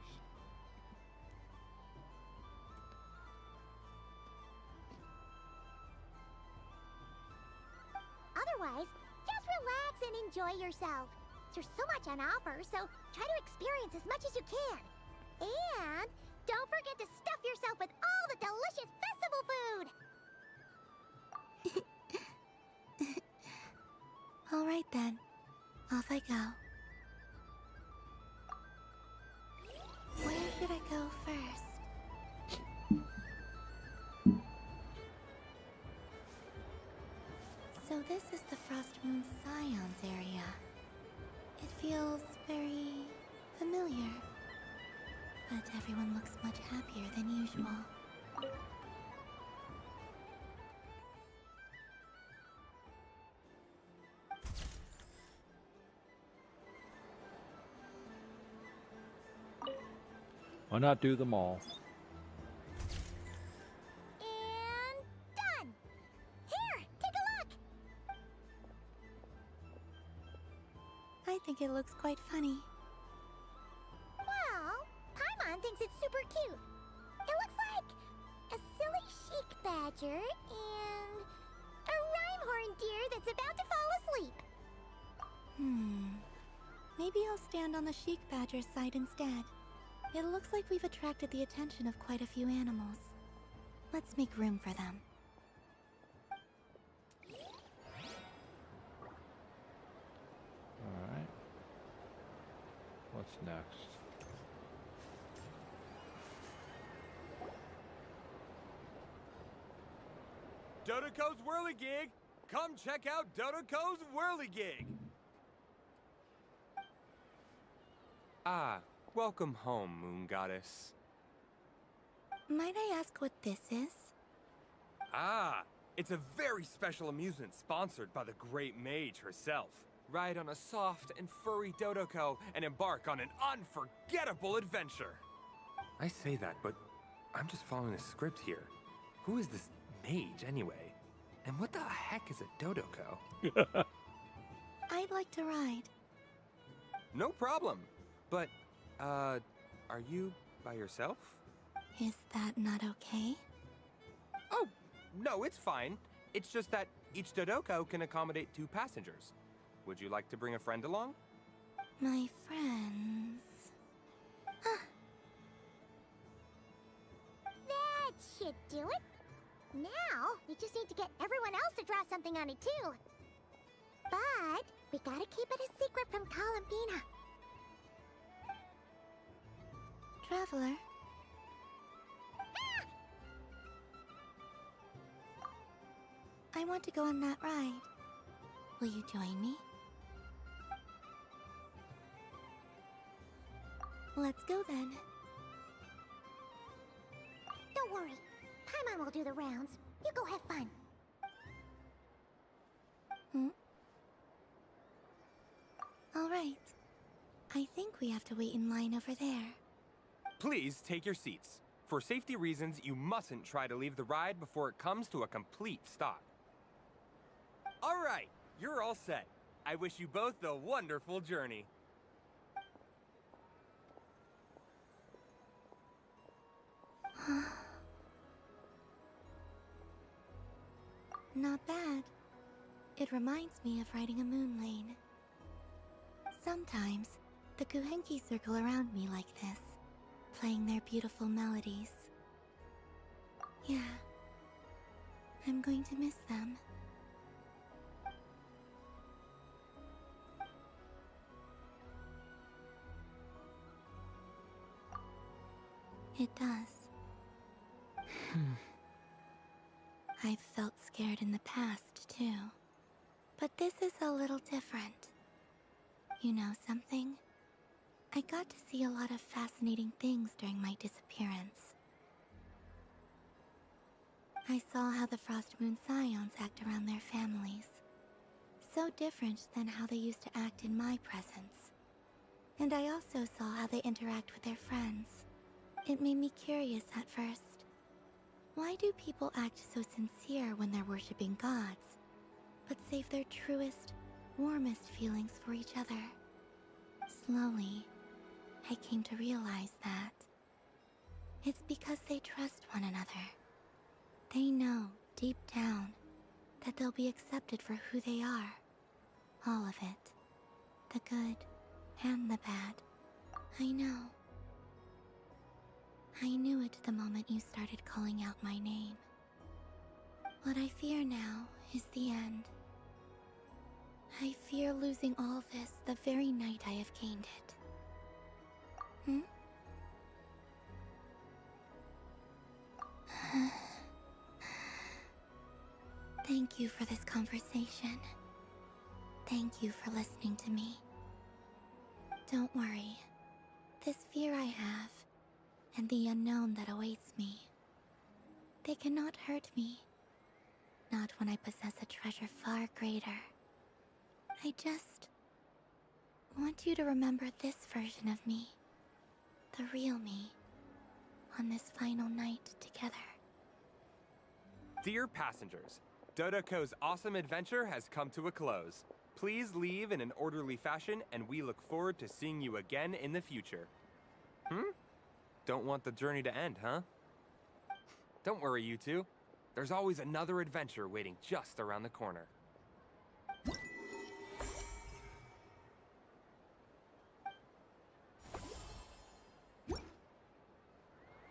Otherwise, just relax and enjoy yourself. There's so much on offer, so try to experience as much as you can. And don't forget to stuff yourself with all the delicious festival food! All right then. Off I go. Where should I go first? So this is the Frostmoon Scions area. It feels very familiar. But everyone looks much happier than usual. Why not do them all? And done! Here, take a look! I think it looks quite funny. Well, Paimon thinks it's super cute. It looks like a silly chic badger and a rhyme-horn deer that's about to fall asleep. Maybe I'll stand on the Sheik Badger's side instead. It looks like we've attracted the attention of quite a few animals. Let's make room for them. Alright. What's next? Dodoco's Whirligig! Come check out Dodoco's Whirligig! Ah, welcome home, Moon Goddess. Might I ask what this is? Ah, it's a very special amusement sponsored by the great mage herself. Ride on a soft and furry Dodoco and embark on an unforgettable adventure. I say that, but I'm just following a script here. Who is this mage, anyway? And what the heck is a Dodoco? I'd like to ride. No problem. But, are you by yourself? Is that not okay? Oh, no, it's fine. It's just that each Dodoco can accommodate 2 passengers. Would you like to bring a friend along? My friends... That should do it. Now, we just need to get everyone else to draw something on it too. But, we gotta keep it a secret from Columbina. Traveler? I want to go on that ride. Will you join me? Let's go then. Don't worry. Paimon will do the rounds. You go have fun. All right. I think we have to wait in line over there. Please take your seats. For safety reasons, you mustn't try to leave the ride before it comes to a complete stop. All right, you're all set. I wish you both a wonderful journey. Not bad. It reminds me of riding a moon lane. Sometimes, the Kuhenki circle around me like this, playing their beautiful melodies. Yeah, I'm going to miss them. It does. I've felt scared in the past, too. But this is a little different. You know something? I got to see a lot of fascinating things during my disappearance. I saw how the Frost Moon Scions act around their families. So different than how they used to act in my presence. And I also saw how they interact with their friends. It made me curious at first. Why do people act so sincere when they're worshipping gods, but save their truest, warmest feelings for each other? Slowly, I came to realize that it's because they trust one another. They know, deep down, that they'll be accepted for who they are. All of it. The good and the bad. I know. I knew it the moment you started calling out my name. What I fear now is the end. I fear losing all this the very night I have gained it. Thank you for this conversation. Thank you for listening to me. Don't worry. This fear I have, and the unknown that awaits me, they cannot hurt me. Not when I possess a treasure far greater. I just want you to remember this version of me. The real me. On this final night together. Dear passengers, Dodoko's awesome adventure has come to a close. Please leave in an orderly fashion, and we look forward to seeing you again in the future. Don't want the journey to end, huh? Don't worry, you two. There's always another adventure waiting just around the corner.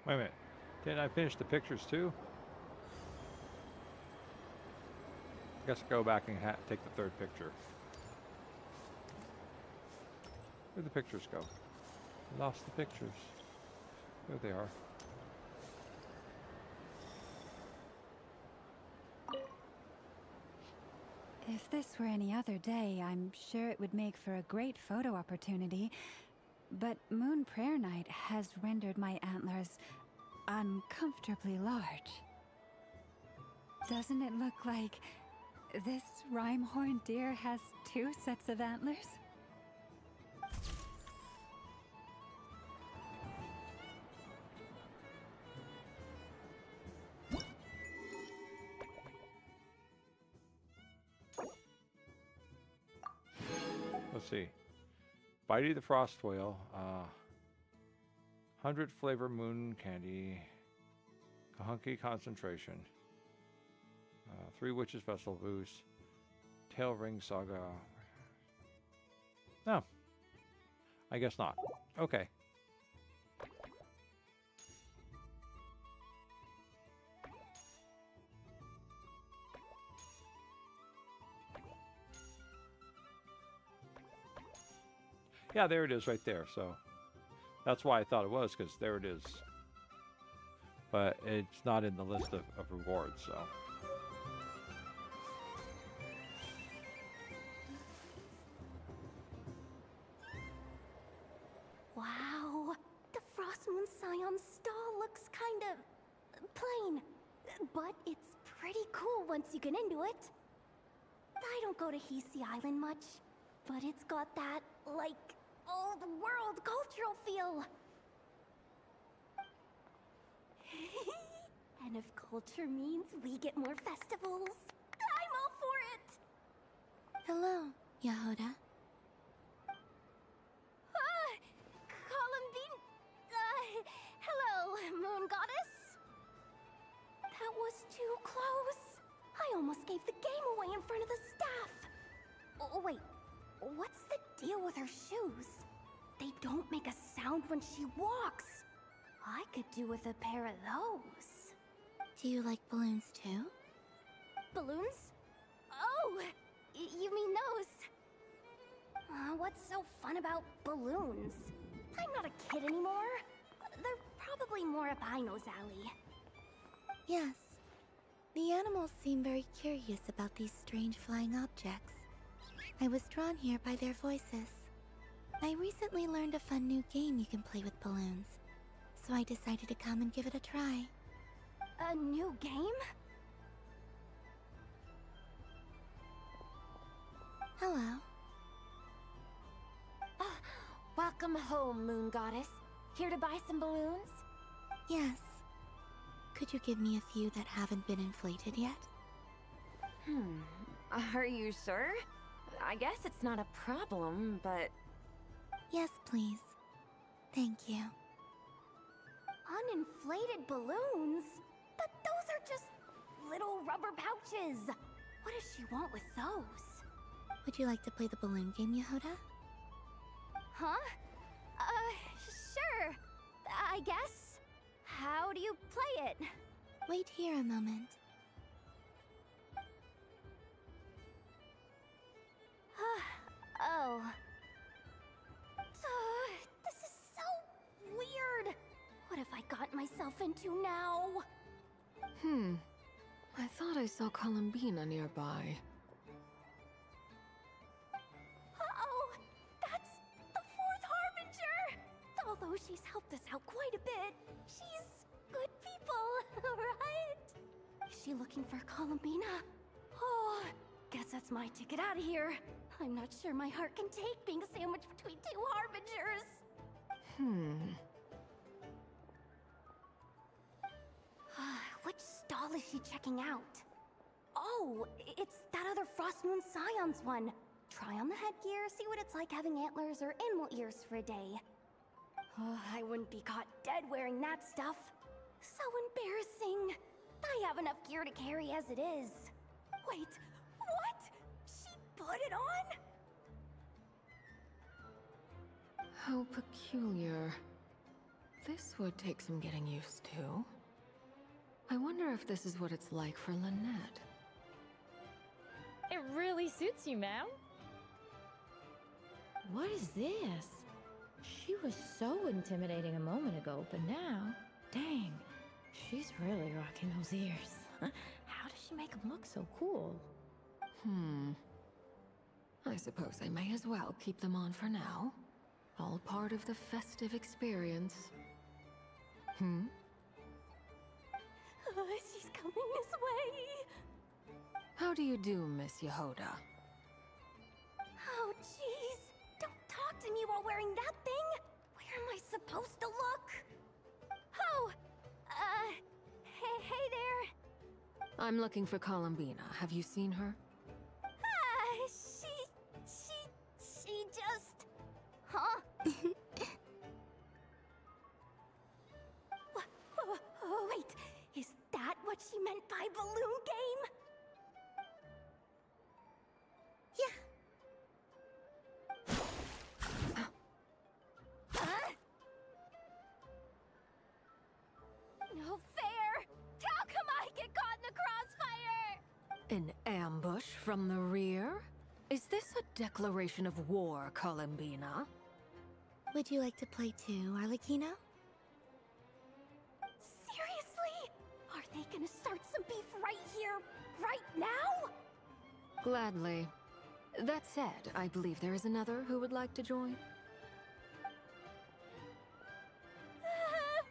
Wait a minute. Didn't I finish the pictures too? I guess go back and take the third picture. Where'd the pictures go? Lost the pictures. There they are. If this were any other day, I'm sure it would make for a great photo opportunity. But Moon Prayer Night has rendered my antlers uncomfortably large. Doesn't it look like this rhyme-horned deer has 2 sets of antlers? Let's see. Bitey the Frost Whale, 100 flavor moon candy, Kahunky concentration, 3 Witches Festival boost, Tail Ring Saga. No. I guess not. Okay. Yeah, there it is right there. So that's why I thought it was, because there it is. But it's not in the list of rewards, so. Wow, the Frost Moon Scion stall looks kind of plain, but it's pretty cool once you get into it. I don't go to Hisi Island much, but it's got that, like, old world cultural feel. And if culture means we get more festivals, I'm all for it! Hello, Yehoda. Columbine... hello, Moon Goddess? That was too close. I almost gave the game away in front of the staff. Oh, wait. What's the deal with her shoes? They don't make a sound when she walks. I could do with a pair of those. Do you like balloons too? Balloons? Oh, you mean those? What's so fun about balloons? I'm not a kid anymore. They're probably more up Aino's alley. Yes. The animals seem very curious about these strange flying objects. I was drawn here by their voices. I recently learned a fun new game you can play with balloons, so I decided to come and give it a try. A new game? Hello. Welcome home, Moon Goddess. Here to buy some balloons? Yes. Could you give me a few that haven't been inflated yet? Are you sure? I guess it's not a problem, but... Yes, please. Thank you. Uninflated balloons? But those are just little rubber pouches. What does she want with those? Would you like to play the balloon game, Yehoda? Huh? Sure. I guess. How do you play it? Wait here a moment. Oh. This is so weird. What have I got myself into now? I thought I saw Columbina nearby. Uh-oh! That's the fourth Harbinger! Although she's helped us out quite a bit, she's good people, right? Is she looking for Columbina? Oh, guess that's my ticket out of here. I'm not sure my heart can take being sandwiched between two Harbingers. Which stall is she checking out? Oh, it's that other Frost Moon Scions one. Try on the headgear, see what it's like having antlers or animal ears for a day. I wouldn't be caught dead wearing that stuff. So embarrassing. I have enough gear to carry as it is. Wait, what? She put it on? How peculiar. This would take some getting used to. I wonder if this is what it's like for Lynette. It really suits you, ma'am. What is this? She was so intimidating a moment ago, but now, dang, she's really rocking those ears. How does she make them look so cool? I suppose I may as well keep them on for now. All part of the festive experience. She's coming this way. How do you do, Miss Yehoda? Oh, jeez. Don't talk to me while wearing that thing. Where am I supposed to look? Oh, hey there. I'm looking for Columbina. Have you seen her? She just... Huh? Wait, is that what she meant by balloon game? No fair! How come I get caught in the crossfire? An ambush from the rear? Is this a declaration of war, Columbina? Would you like to play too, Arlecchino? Seriously? Are they gonna start some beef right here, right now? Gladly. That said, I believe there is another who would like to join.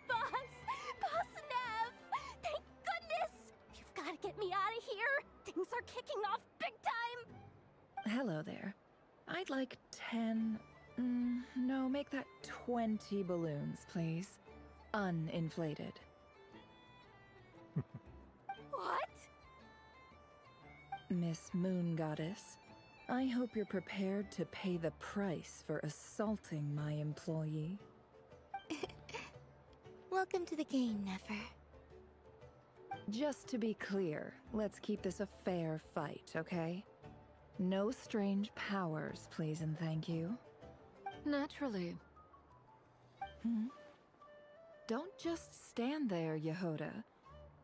Boss Nev! Thank goodness! You've gotta get me out of here! Things are kicking off big time! Hello there. I'd like 10... no, make that 20 balloons, please. Uninflated. Miss Moon Goddess. I hope you're prepared to pay the price for assaulting my employee. Welcome to the game, Nefer. Just to be clear, let's keep this a fair fight, okay? No strange powers, please and thank you. Naturally. Don't just stand there, Yehoda.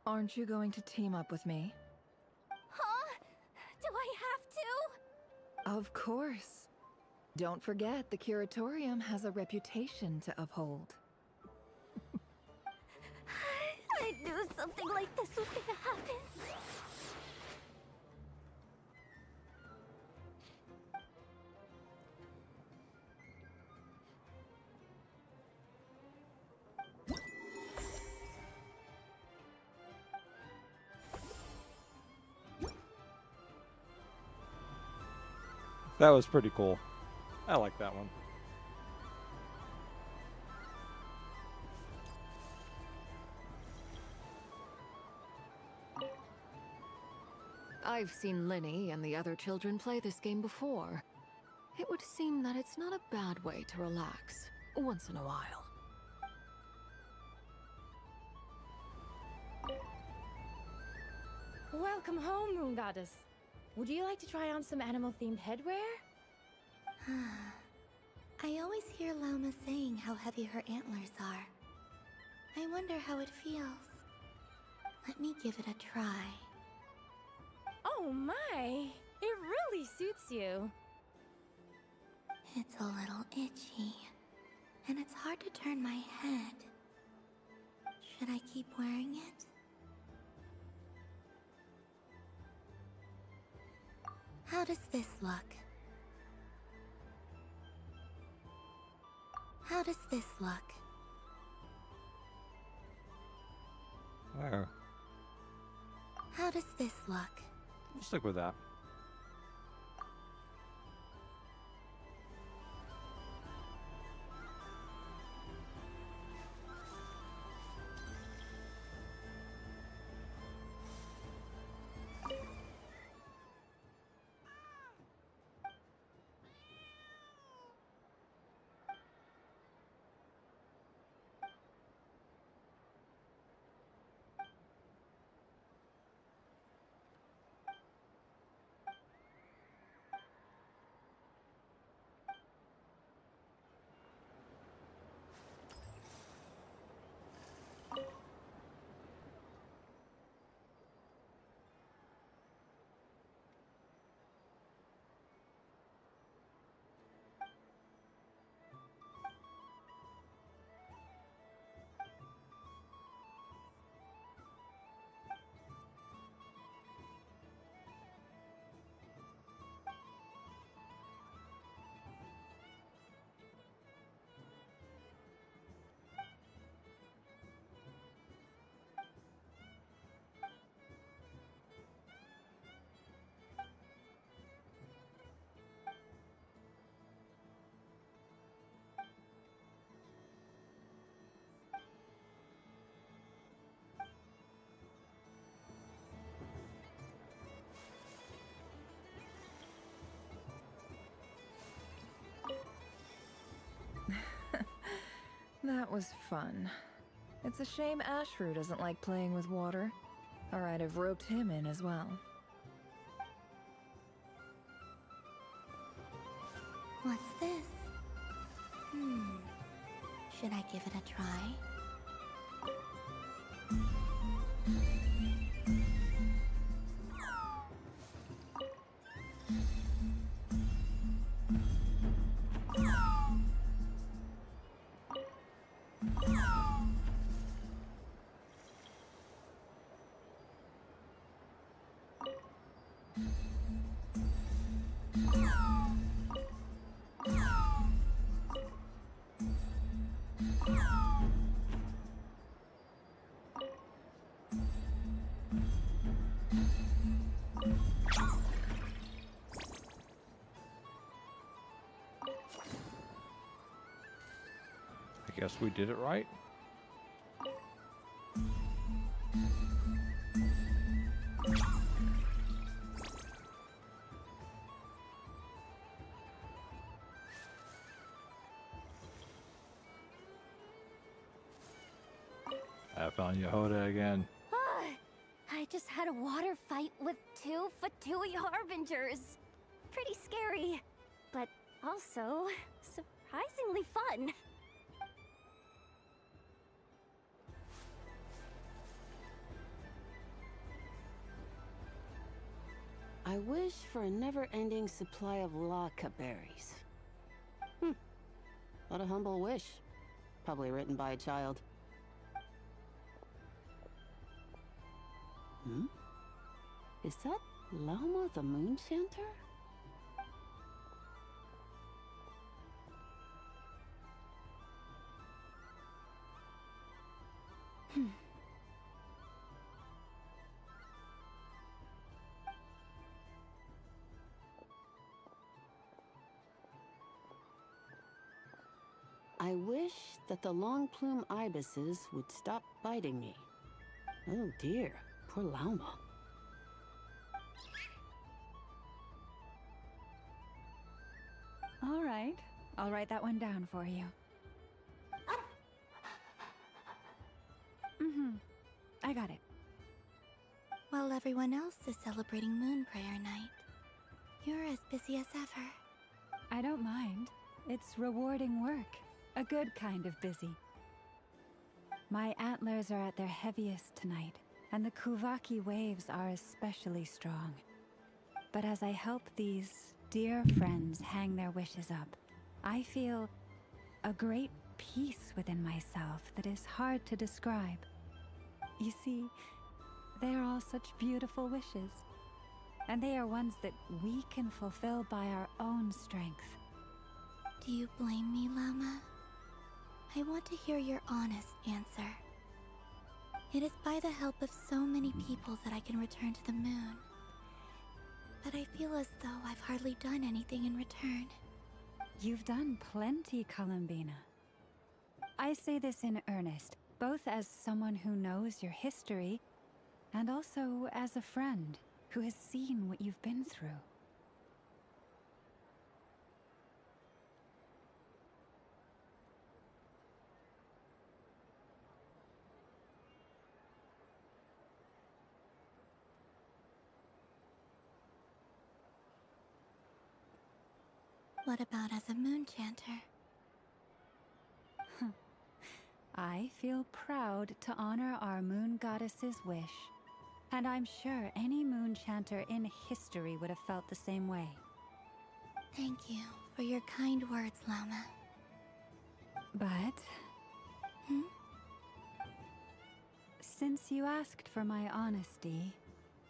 Aren't you going to team up with me? Huh? Do I have to? Of course. Don't forget, the Curatorium has a reputation to uphold. I knew something like this was gonna happen. That was pretty cool. I like that one. I've seen Linny and the other children play this game before. It would seem that it's not a bad way to relax, once in a while. Welcome home, Moon Goddess. Would you like to try on some animal-themed headwear? I always hear Lauma saying how heavy her antlers are. I wonder how it feels. Let me give it a try. Oh my! It really suits you. It's a little itchy, and it's hard to turn my head. Should I keep wearing it? How does this look? How does this look? Oh. How does this look? We'll stick with that. That was fun. It's a shame Ashru doesn't like playing with water. Or I'd have roped him in as well. What's this? Should I give it a try? I guess we did it right. found Yehoda again. I just had a water fight with 2 Fatui Harbingers. Pretty scary, but also surprisingly fun. I wish for a never-ending supply of Laka berries. What a humble wish. Probably written by a child. Is that Lauma the Moon Chanter? I wish that the long plume ibises would stop biting me. Oh dear, poor Lauma. All right, I'll write that one down for you. I got it. While everyone else is celebrating Moon Prayer Night, you're as busy as ever. I don't mind. It's rewarding work. A good kind of busy. My antlers are at their heaviest tonight, and the Kuvaki waves are especially strong. But as I help these dear friends hang their wishes up, I feel a great peace within myself that is hard to describe. You see, they are all such beautiful wishes, and they are ones that we can fulfill by our own strength. Do you blame me, Llama? I want to hear your honest answer. It is by the help of so many people that I can return to the moon. But I feel as though I've hardly done anything in return. You've done plenty, Columbina. I say this in earnest, both as someone who knows your history, and also as a friend who has seen what you've been through. What about as a moon chanter? I feel proud to honor our moon goddess's wish. And I'm sure any moon chanter in history would have felt the same way. Thank you for your kind words, Llama. But... Since you asked for my honesty,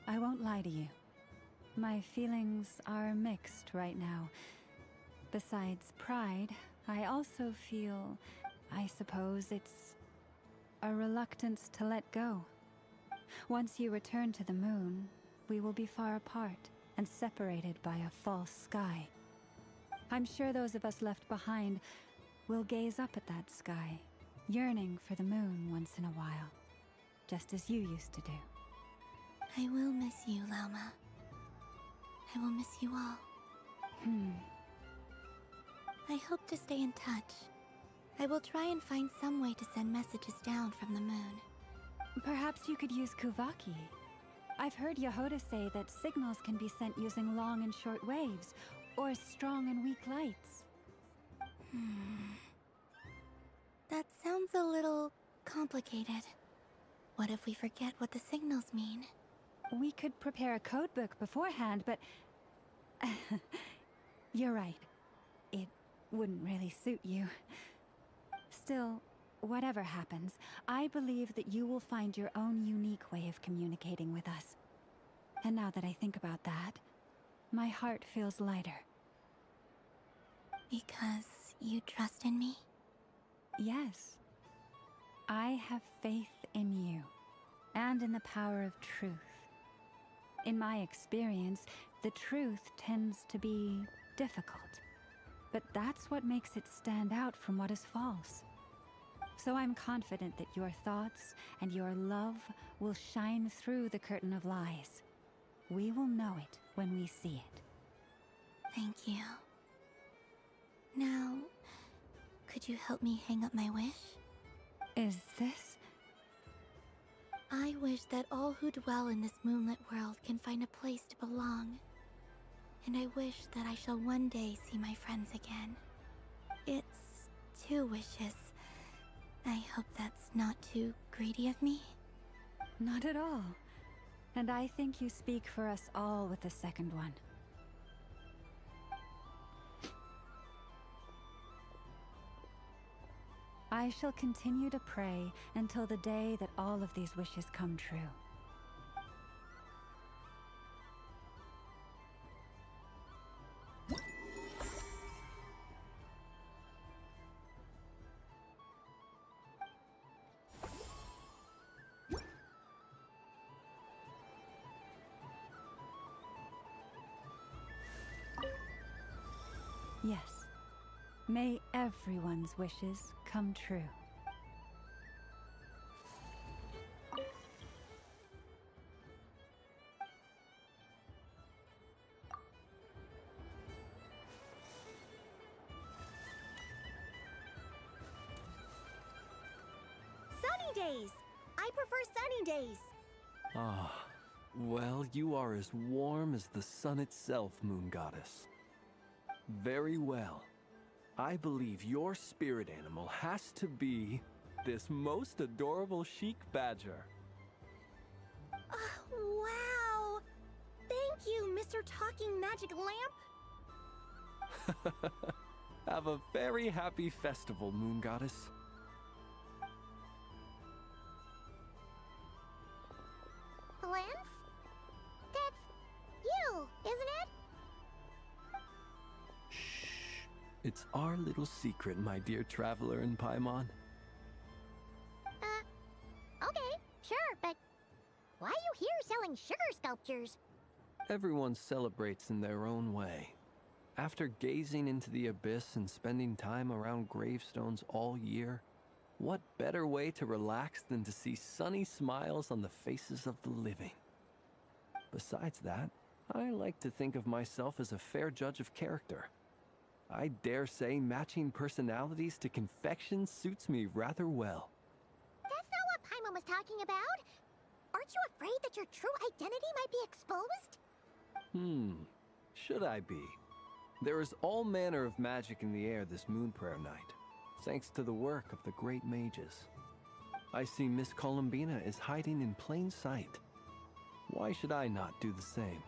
I won't lie to you. My feelings are mixed right now. Besides pride, I also feel, I suppose it's a reluctance to let go. Once you return to the moon, we will be far apart and separated by a false sky. I'm sure those of us left behind will gaze up at that sky, yearning for the moon once in a while, just as you used to do. I will miss you, Llama. I will miss you all. I hope to stay in touch. I will try and find some way to send messages down from the moon. Perhaps you could use Kuvaki. I've heard Yehoda say that signals can be sent using long and short waves, or strong and weak lights. That sounds a little complicated. What if we forget what the signals mean? We could prepare a codebook beforehand, but... You're right. It wouldn't really suit you. Still, whatever happens, I believe that you will find your own unique way of communicating with us. And now that I think about that, my heart feels lighter. Because you trust in me? Yes. I have faith in you, and in the power of truth. In my experience, the truth tends to be difficult. But that's what makes it stand out from what is false. So I'm confident that your thoughts and your love will shine through the curtain of lies. We will know it when we see it. Thank you. Now, could you help me hang up my wish? Is this... I wish that all who dwell in this moonlit world can find a place to belong. And I wish that I shall one day see my friends again. It's 2 wishes. I hope that's not too greedy of me. Not at all. And I think you speak for us all with the second one. I shall continue to pray until the day that all of these wishes come true. Yes. May everyone's wishes come true. Sunny days! I prefer sunny days. Ah, well, you are as warm as the sun itself, Moon Goddess. Very well. I believe your spirit animal has to be this most adorable chic badger. Wow! Thank you, Mr. Talking Magic Lamp. Have a very happy festival, Moon Goddess. Lance? That's you, isn't it? It's our little secret, my dear traveler in Paimon. Okay, sure, but why are you here selling sugar sculptures? Everyone celebrates in their own way. After gazing into the abyss and spending time around gravestones all year, what better way to relax than to see sunny smiles on the faces of the living? Besides that, I like to think of myself as a fair judge of character. I dare say matching personalities to confection suits me rather well. That's not what Paimon was talking about. Aren't you afraid that your true identity might be exposed? Should I be? There is all manner of magic in the air this moon prayer night, thanks to the work of the great mages. I see Miss Columbina is hiding in plain sight. Why should I not do the same?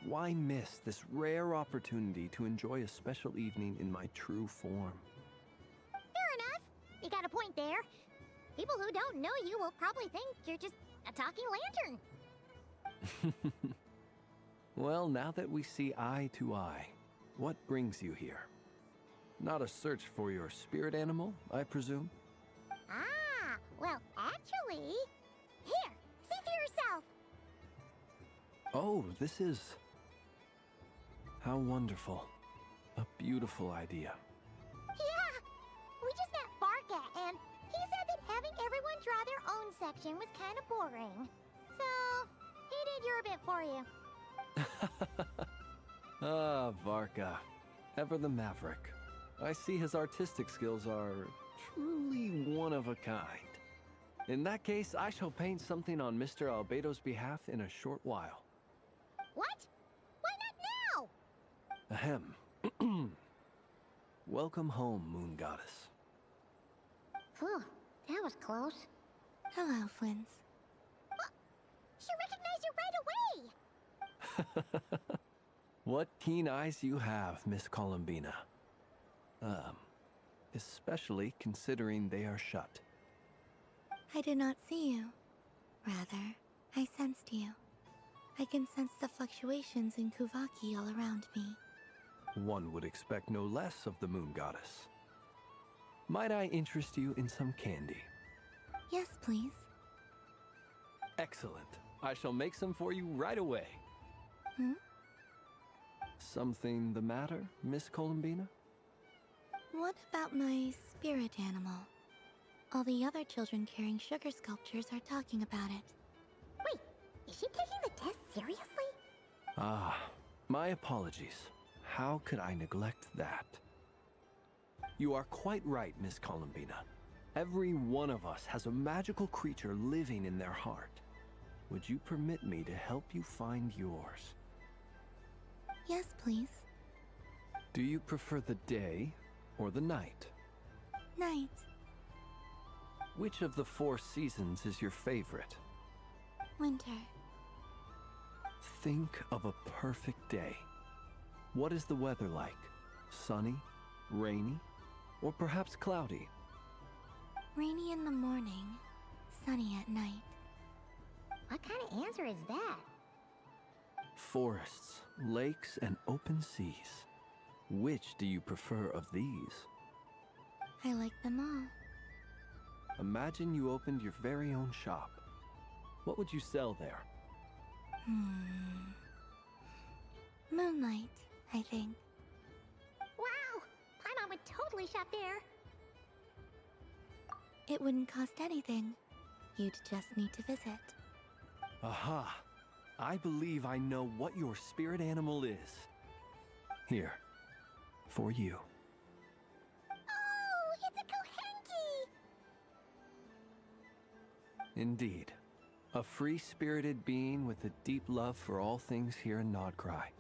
Why miss this rare opportunity to enjoy a special evening in my true form? Fair enough. You got a point there. People who don't know you will probably think you're just a talking lantern. Well, now that we see eye to eye, what brings you here? Not a search for your spirit animal, I presume? Ah, well, actually... Here, see for yourself. Oh, this is... How wonderful. A beautiful idea. Yeah, we just met Barca, and he said that having everyone draw their own section was kind of boring. So, he did your bit for you. Ah, Varka. Ever the maverick. I see his artistic skills are truly one of a kind. In that case, I shall paint something on Mr. Albedo's behalf in a short while. What? Why not now? Ahem. Welcome home, Moon Goddess. Phew, that was close. Hello, Flins. She recognized you right away! What keen eyes you have, Miss Columbina. Especially considering they are shut. I did not see you. Rather, I sensed you. I can sense the fluctuations in Kuvaki all around me. One would expect no less of the Moon Goddess. Might I interest you in some candy? Yes, please. Excellent. I shall make some for you right away. Something the matter, Miss Columbina? What about my spirit animal? All the other children carrying sugar sculptures are talking about it. Wait, is she taking the test seriously? Ah, my apologies. How could I neglect that? You are quite right, Miss Columbina. Every one of us has a magical creature living in their heart. Would you permit me to help you find yours? Yes, please. Do you prefer the day or the night? Night. Which of the 4 seasons is your favorite? Winter. Think of a perfect day. What is the weather like? Sunny, rainy, or perhaps cloudy? Rainy in the morning, sunny at night. What kind of answer is that? Forests, lakes, and open seas. Which do you prefer of these? I like them all. Imagine you opened your very own shop. What would you sell there? Moonlight, I think. Wow! Paimon would totally shop there. It wouldn't cost anything. You'd just need to visit. Aha! I believe I know what your spirit animal is. Here, for you. Oh, it's a Kohenki! Indeed. A free-spirited being with a deep love for all things here in Nodcry,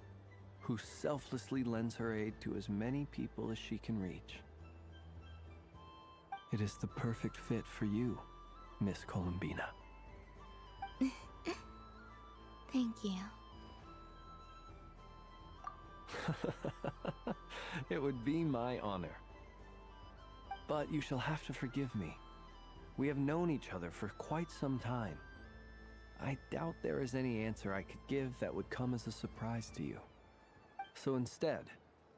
who selflessly lends her aid to as many people as she can reach. It is the perfect fit for you, Miss Columbina. Thank you. It would be my honor. But you shall have to forgive me. We have known each other for quite some time. I doubt there is any answer I could give that would come as a surprise to you. So instead,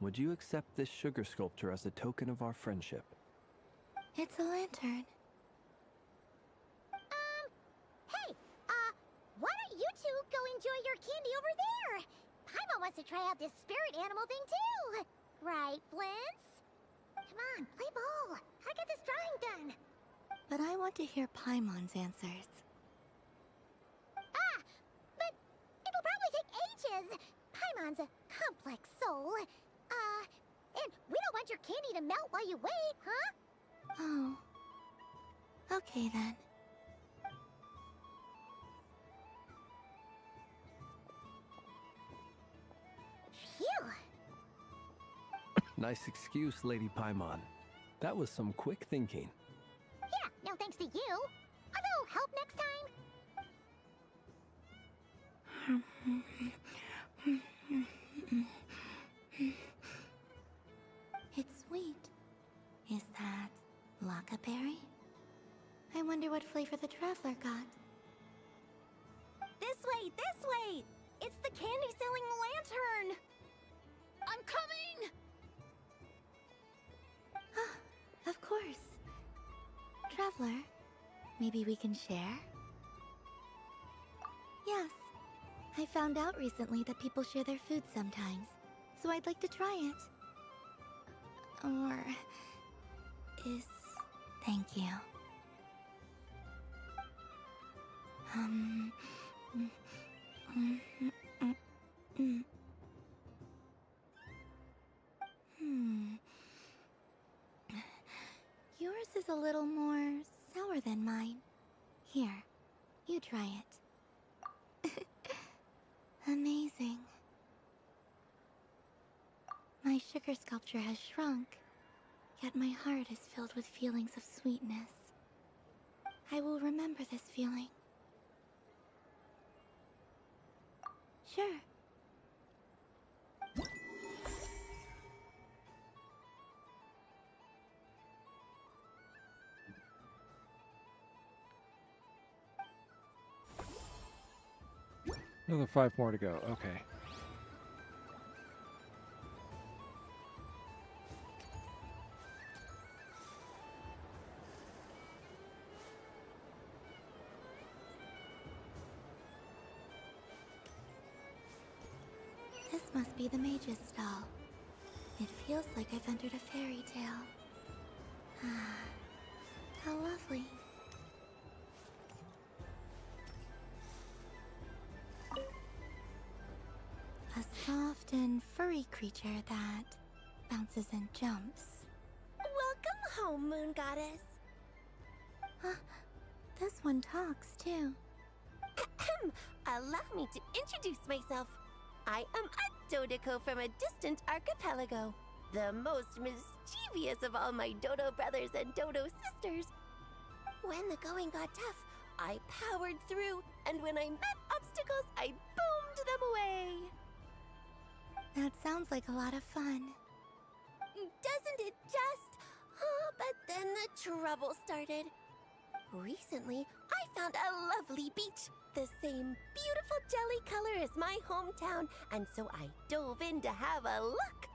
would you accept this sugar sculpture as a token of our friendship? It's a lantern. Hey, why don't you two go enjoy your candy over there? Paimon wants to try out this spirit animal thing too. Right, Flints? Come on, play ball. I get this drawing done. But I want to hear Paimon's answers. But it'll probably take ages. Paimon's a complex soul. And we don't want your candy to melt while you wait, huh? Oh. Okay then. Phew. Nice excuse, Lady Paimon. That was some quick thinking. Yeah, no thanks to you. A little help next time? It's sweet. Is that Lockaberry? I wonder what flavor the traveler got. This way, this way! It's the candy-selling lantern! I'm coming! Of course. Traveler, maybe we can share? Yes. I found out recently that people share their food sometimes, so I'd like to try it. Or... thank you. Yours is a little more sour than mine. Here, you try it. Amazing. My sugar sculpture has shrunk, yet my heart is filled with feelings of sweetness. I will remember this feeling. Sure. Another 5 more to go. Okay. This must be the mage's stall. It feels like I've entered a fairy tale. Ah, how lovely. A soft and furry creature that bounces and jumps. Welcome home, Moon Goddess. This one talks too. Allow me to introduce myself. I am a Dodoko from a distant archipelago, the most mischievous of all my Dodo brothers and Dodo sisters. When the going got tough, I powered through, and when I met obstacles, I boomed them away. That sounds like a lot of fun. Doesn't it just? Oh, but then the trouble started. Recently, I found a lovely beach, the same beautiful jelly color as my hometown, and so I dove in to have a look.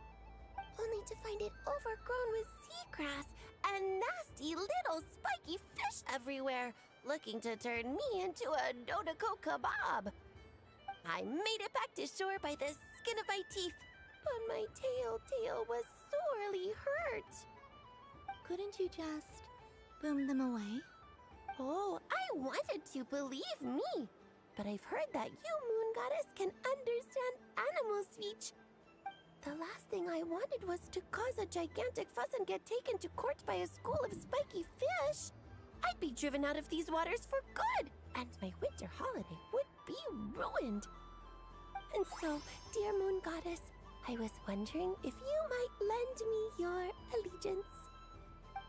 Only to find it overgrown with seagrass and nasty little spiky fish everywhere, looking to turn me into a Dodoko kebab. I made it back to shore by the skin of my teeth, but my tail was sorely hurt. Couldn't you just boom them away? Oh, I wanted to, believe me. But I've heard that you, Moon Goddess, can understand animal speech. The last thing I wanted was to cause a gigantic fuss and get taken to court by a school of spiky fish. I'd be driven out of these waters for good, and my winter holiday would be ruined. And so, dear Moon Goddess, I was wondering if you might lend me your allegiance.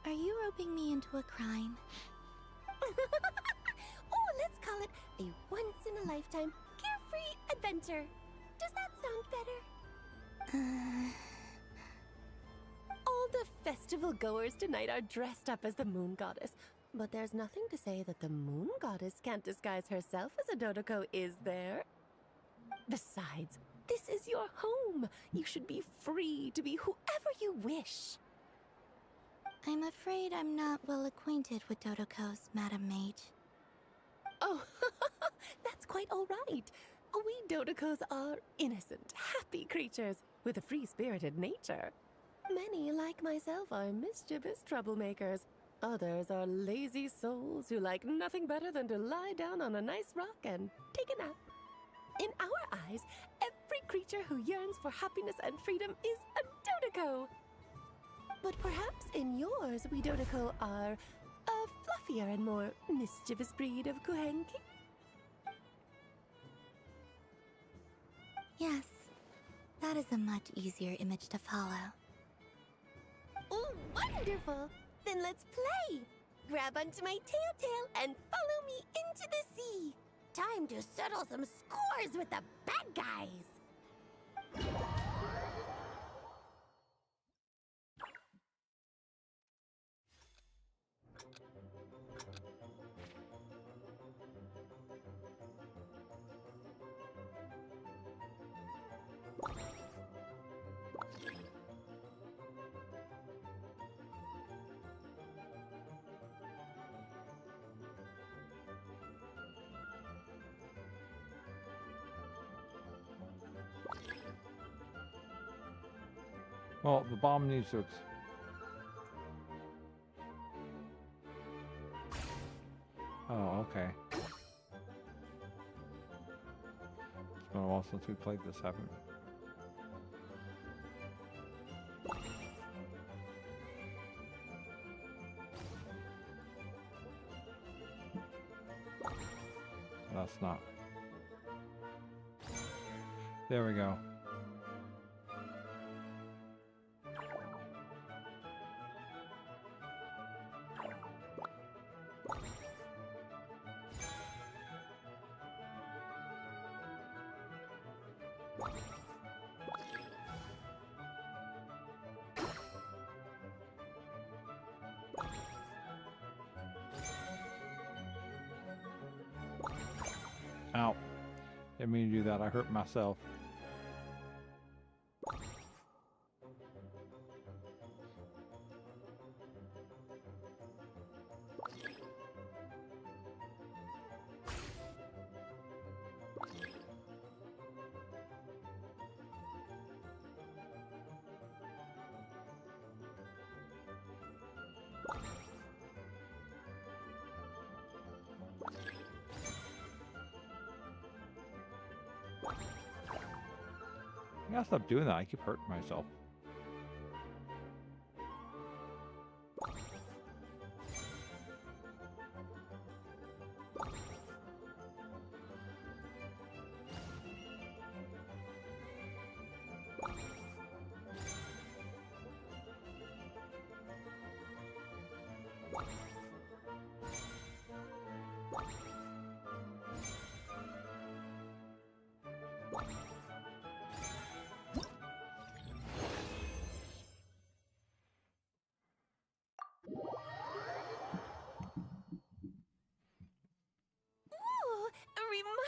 Are you roping me into a crime? Oh, let's call it a once-in-a-lifetime carefree adventure. Does that sound better? All the festival goers tonight are dressed up as the Moon Goddess, but there's nothing to say that the Moon Goddess can't disguise herself as a Dodoko, is there? Besides, this is your home. You should be free to be whoever you wish. I'm afraid I'm not well acquainted with Dodokos, Madam Mage. Oh, that's quite all right. We Dodokos are innocent, happy creatures with a free-spirited nature. Many, like myself, are mischievous troublemakers. Others are lazy souls who like nothing better than to lie down on a nice rock and take a nap. In our eyes, every creature who yearns for happiness and freedom is a Dodoko. But perhaps in yours, we Dodoko are a fluffier and more mischievous breed of Kuhenki? Yes, that is a much easier image to follow. Oh, wonderful! Then let's play! Grab onto my tail and follow me into the sea! Time to settle some scores with the bad guys! Well, the bomb needs to... Oh, okay. It's been a while since we played this, haven't we? That's not. There we go. Ow. Didn't mean to do that. I hurt myself. I gotta stop doing that. I keep hurting myself.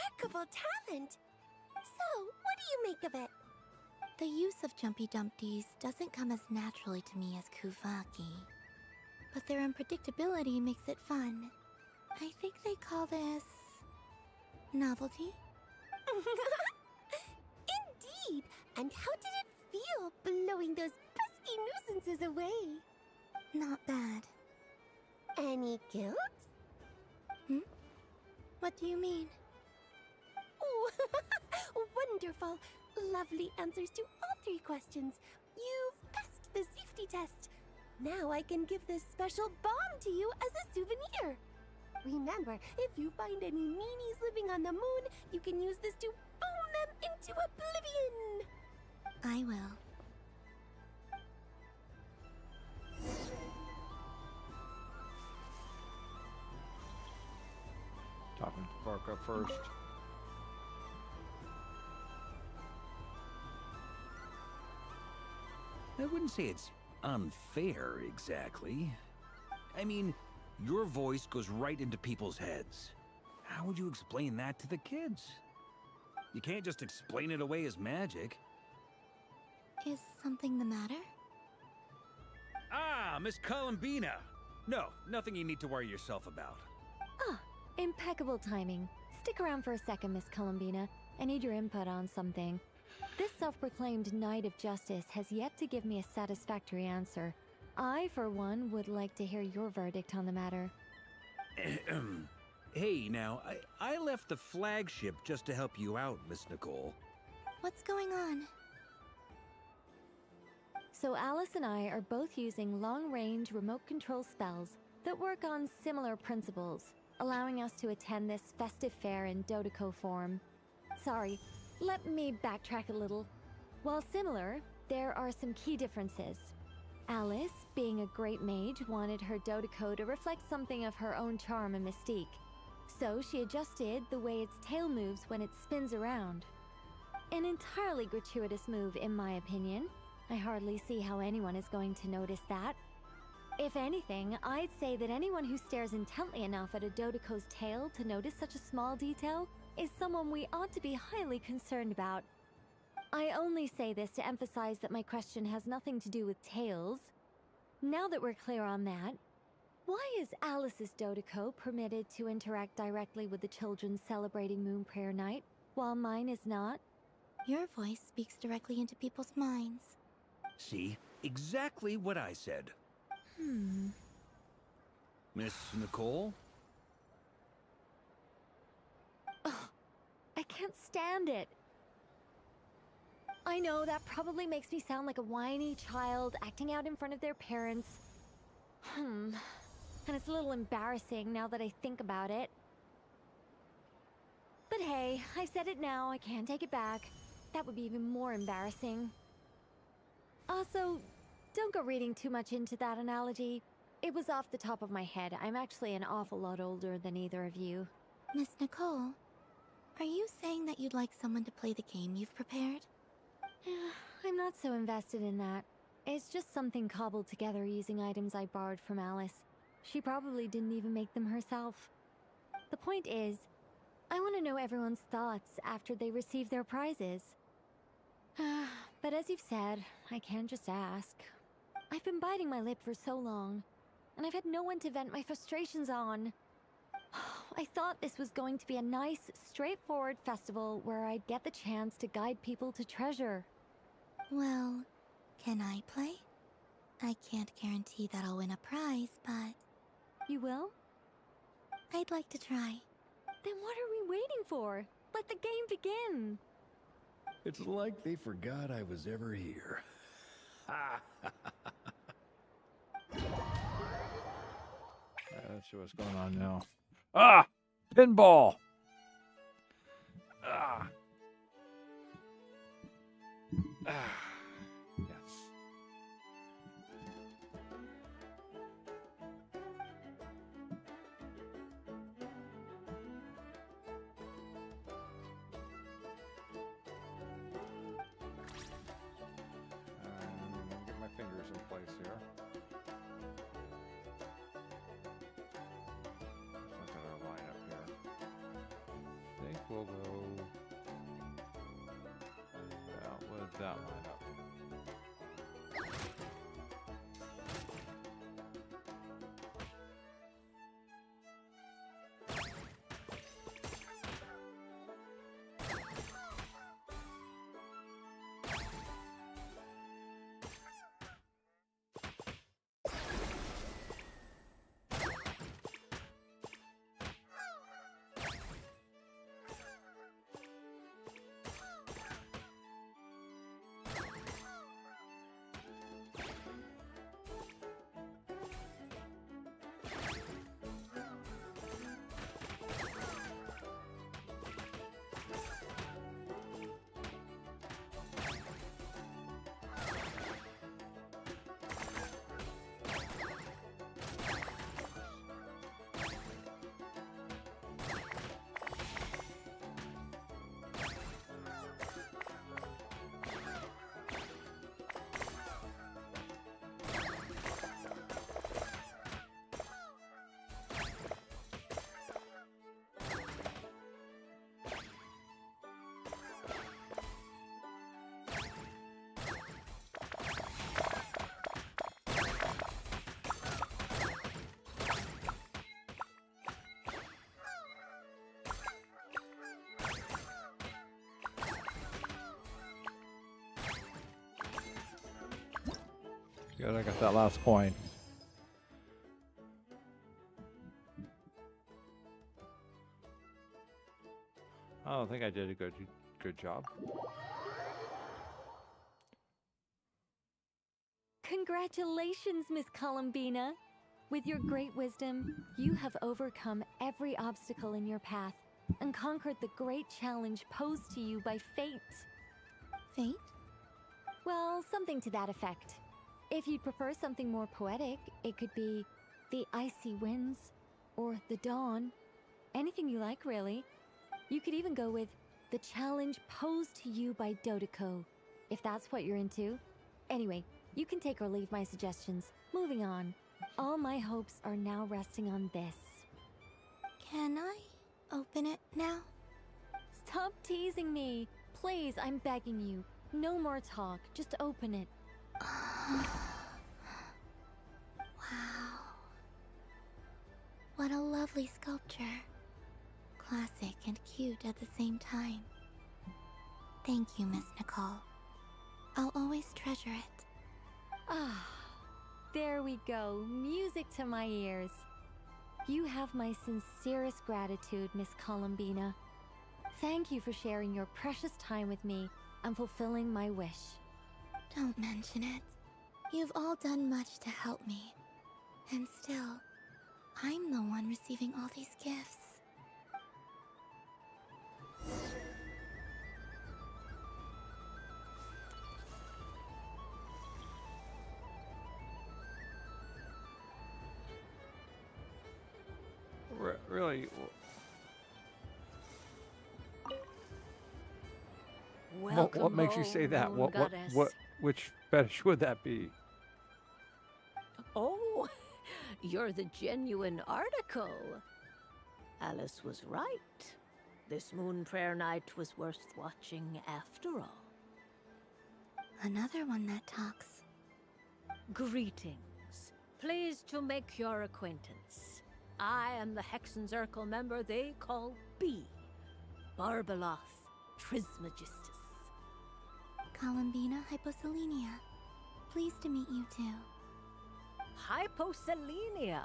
remarkable talent. So, what do you make of it? The use of Jumpy Dumpties doesn't come as naturally to me as Kuvaki. But their unpredictability makes it fun. I think they call this... novelty? Indeed! And how did it feel blowing those pesky nuisances away? Not bad. Any guilt? Hmm? What do you mean? Oh, wonderful! Lovely answers to all 3 questions. You've passed the safety test. Now I can give this special bomb to you as a souvenir. Remember, if you find any meanies living on the moon, you can use this to boom them into oblivion. I will. Topping bark up first. I wouldn't say it's unfair, exactly. I mean, your voice goes right into people's heads. How would you explain that to the kids? You can't just explain it away as magic. Is something the matter? Ah, Miss Columbina! No, nothing you need to worry yourself about. Ah, impeccable timing. Stick around for a second, Miss Columbina. I need your input on something. This self-proclaimed Knight of Justice has yet to give me a satisfactory answer. I, for one, would like to hear your verdict on the matter. Hey, now, I left the flagship just to help you out, Miss Nicole. What's going on? So Alice and I are both using long-range remote control spells that work on similar principles, allowing us to attend this festive fair in Dodoco form. Sorry, let me backtrack a little. While similar, there are some key differences. Alice, being a great mage, wanted her Dodoco to reflect something of her own charm and mystique. So she adjusted the way its tail moves when it spins around. An entirely gratuitous move, in my opinion. I hardly see how anyone is going to notice that. If anything, I'd say that anyone who stares intently enough at a Dodoco's tail to notice such a small detail is someone we ought to be highly concerned about. I only say this to emphasize that my question has nothing to do with tails. Now that we're clear on that, why is Alice's Dodoco permitted to interact directly with the children celebrating Moon Prayer Night, while mine is not? Your voice speaks directly into people's minds. See? Exactly what I said. Miss Nicole? Ugh, I can't stand it. I know that probably makes me sound like a whiny child acting out in front of their parents. And it's a little embarrassing now that I think about it. But hey, I've said it now, I can't take it back. That would be even more embarrassing. Also, don't go reading too much into that analogy. It was off the top of my head. I'm actually an awful lot older than either of you. Miss Nicole, are you saying that you'd like someone to play the game you've prepared? I'm not so invested in that. It's just something cobbled together using items I borrowed from Alice. She probably didn't even make them herself. The point is, I want to know everyone's thoughts after they receive their prizes. But as you've said, I can't just ask. I've been biting my lip for so long, and I've had no one to vent my frustrations on. I thought this was going to be a nice, straightforward festival where I'd get the chance to guide people to treasure. Well, can I play? I can't guarantee that I'll win a prize, but... You will? I'd like to try. Then what are we waiting for? Let the game begin! It's like they forgot I was ever here. Let's see what's going on now. Ah! Pinball! Ah! Ah! Yes. Get my fingers in place here. Look at our lineup here. See? we'll go with that lineup. Good, I got that last coin. I don't think I did a good job. Congratulations, Miss Columbina. With your great wisdom, you have overcome every obstacle in your path and conquered the great challenge posed to you by fate. Fate? Well, something to that effect. If you'd prefer something more poetic, it could be the icy winds or the dawn. Anything you like, really. You could even go with the challenge posed to you by Dodoko, if that's what you're into. Anyway, you can take or leave my suggestions. Moving on. All my hopes are now resting on this. Can I open it now? Stop teasing me. Please, I'm begging you. No more talk. Just open it. Wow. What a lovely sculpture. Classic and cute at the same time. Thank you, Miss Nicole. I'll always treasure it. Ah, there we go. Music to my ears. You have my sincerest gratitude, Miss Columbina. Thank you for sharing your precious time with me and fulfilling my wish. Don't mention it. You've all done much to help me. And still, I'm the one receiving all these gifts. Really? What makes you say that? Which fetish would that be? Oh, you're the genuine article. Alice was right. This moon prayer night was worth watching after all. Another one that talks. Greetings. Pleased to make your acquaintance. I am the Hexenzirkel member they call B. Barbeloth Trismegistus. Columbina Hyposelenia. Pleased to meet you too. Hyposelenia.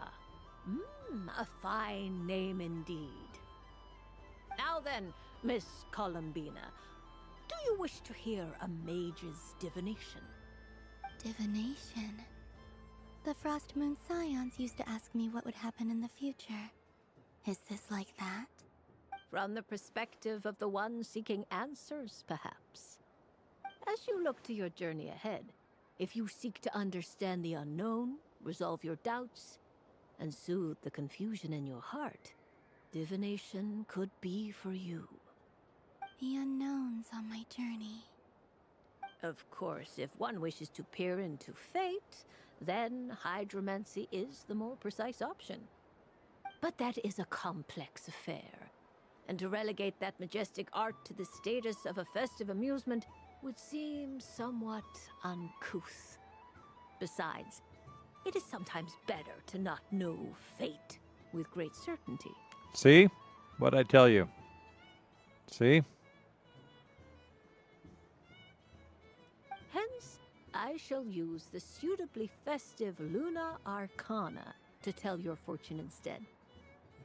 A fine name indeed. Now then, Miss Columbina, do you wish to hear a mage's divination? Divination? The Frost Moon Scions used to ask me what would happen in the future. Is this like that? From the perspective of the one seeking answers, perhaps. As you look to your journey ahead, if you seek to understand the unknown, resolve your doubts, and soothe the confusion in your heart, divination could be for you. The unknowns on my journey. Of course, if one wishes to peer into fate, then hydromancy is the more precise option. But that is a complex affair, and to relegate that majestic art to the status of a festive amusement would seem somewhat uncouth. Besides, it is sometimes better to not know fate with great certainty. See? What'd I tell you? See? Hence, I shall use the suitably festive Luna Arcana to tell your fortune instead.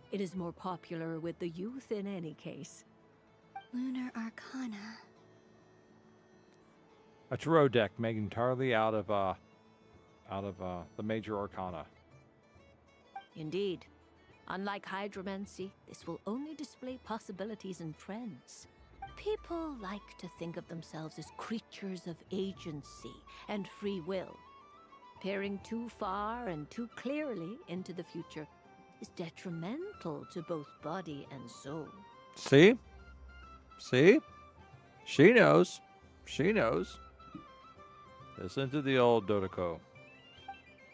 It is more popular with the youth in any case. Lunar Arcana. A tarot deck made entirely out of the major arcana. Indeed. Unlike hydromancy, this will only display possibilities and trends. People like to think of themselves as creatures of agency and free will. Peering too far and too clearly into the future is detrimental to both body and soul. See? See? She knows. She knows. Listen to the old Dodoko.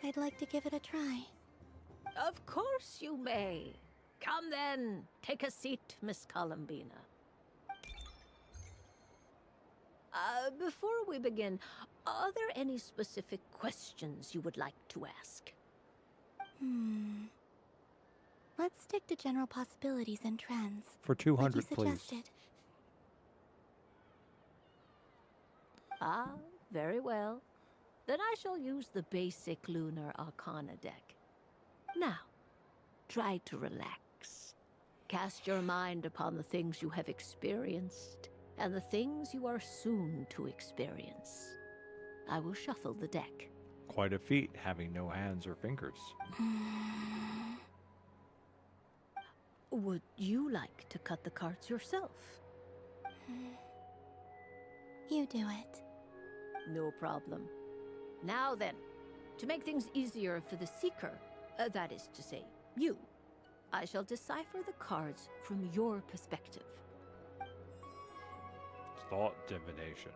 I'd like to give it a try. Of course you may. Come then, take a seat, Miss Columbina. Before we begin, are there any specific questions you would like to ask? Let's stick to general possibilities and trends. For 200, like you please. suggested. Ah, very well. Then I shall use the basic Lunar Arcana deck. Now, try to relax. Cast your mind upon the things you have experienced and the things you are soon to experience. I will shuffle the deck. Quite a feat, having no hands or fingers. Would you like to cut the cards yourself? You do it. No problem. Now then, to make things easier for the seeker, that is to say, you, I shall decipher the cards from your perspective. Thought divination.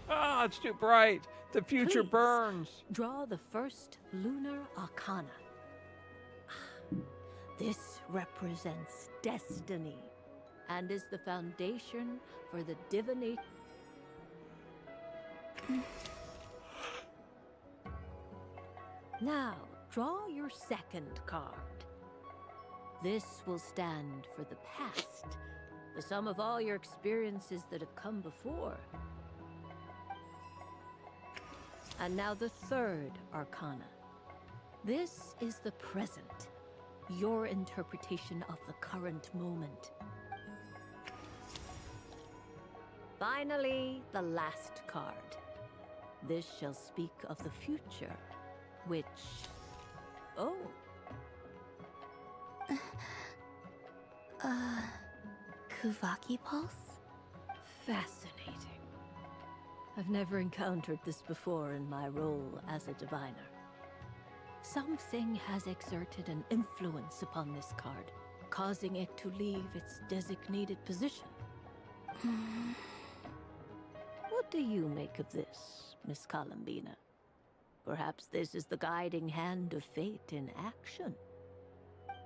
Ah, it's too bright. The future Please, burns. Draw the first Lunar Arcana. This represents destiny and is the foundation for the divination. Now, draw your second card. This will stand for the past, the sum of all your experiences that have come before. And now the third arcana. This is the present, your interpretation of the current moment. Finally, the last card. This shall speak of the future, which... Oh. Kuvaki Pulse? Fascinating. I've never encountered this before in my role as a diviner. Something has exerted an influence upon this card, causing it to leave its designated position. What do you make of this, Miss Columbina? Perhaps this is the guiding hand of fate in action.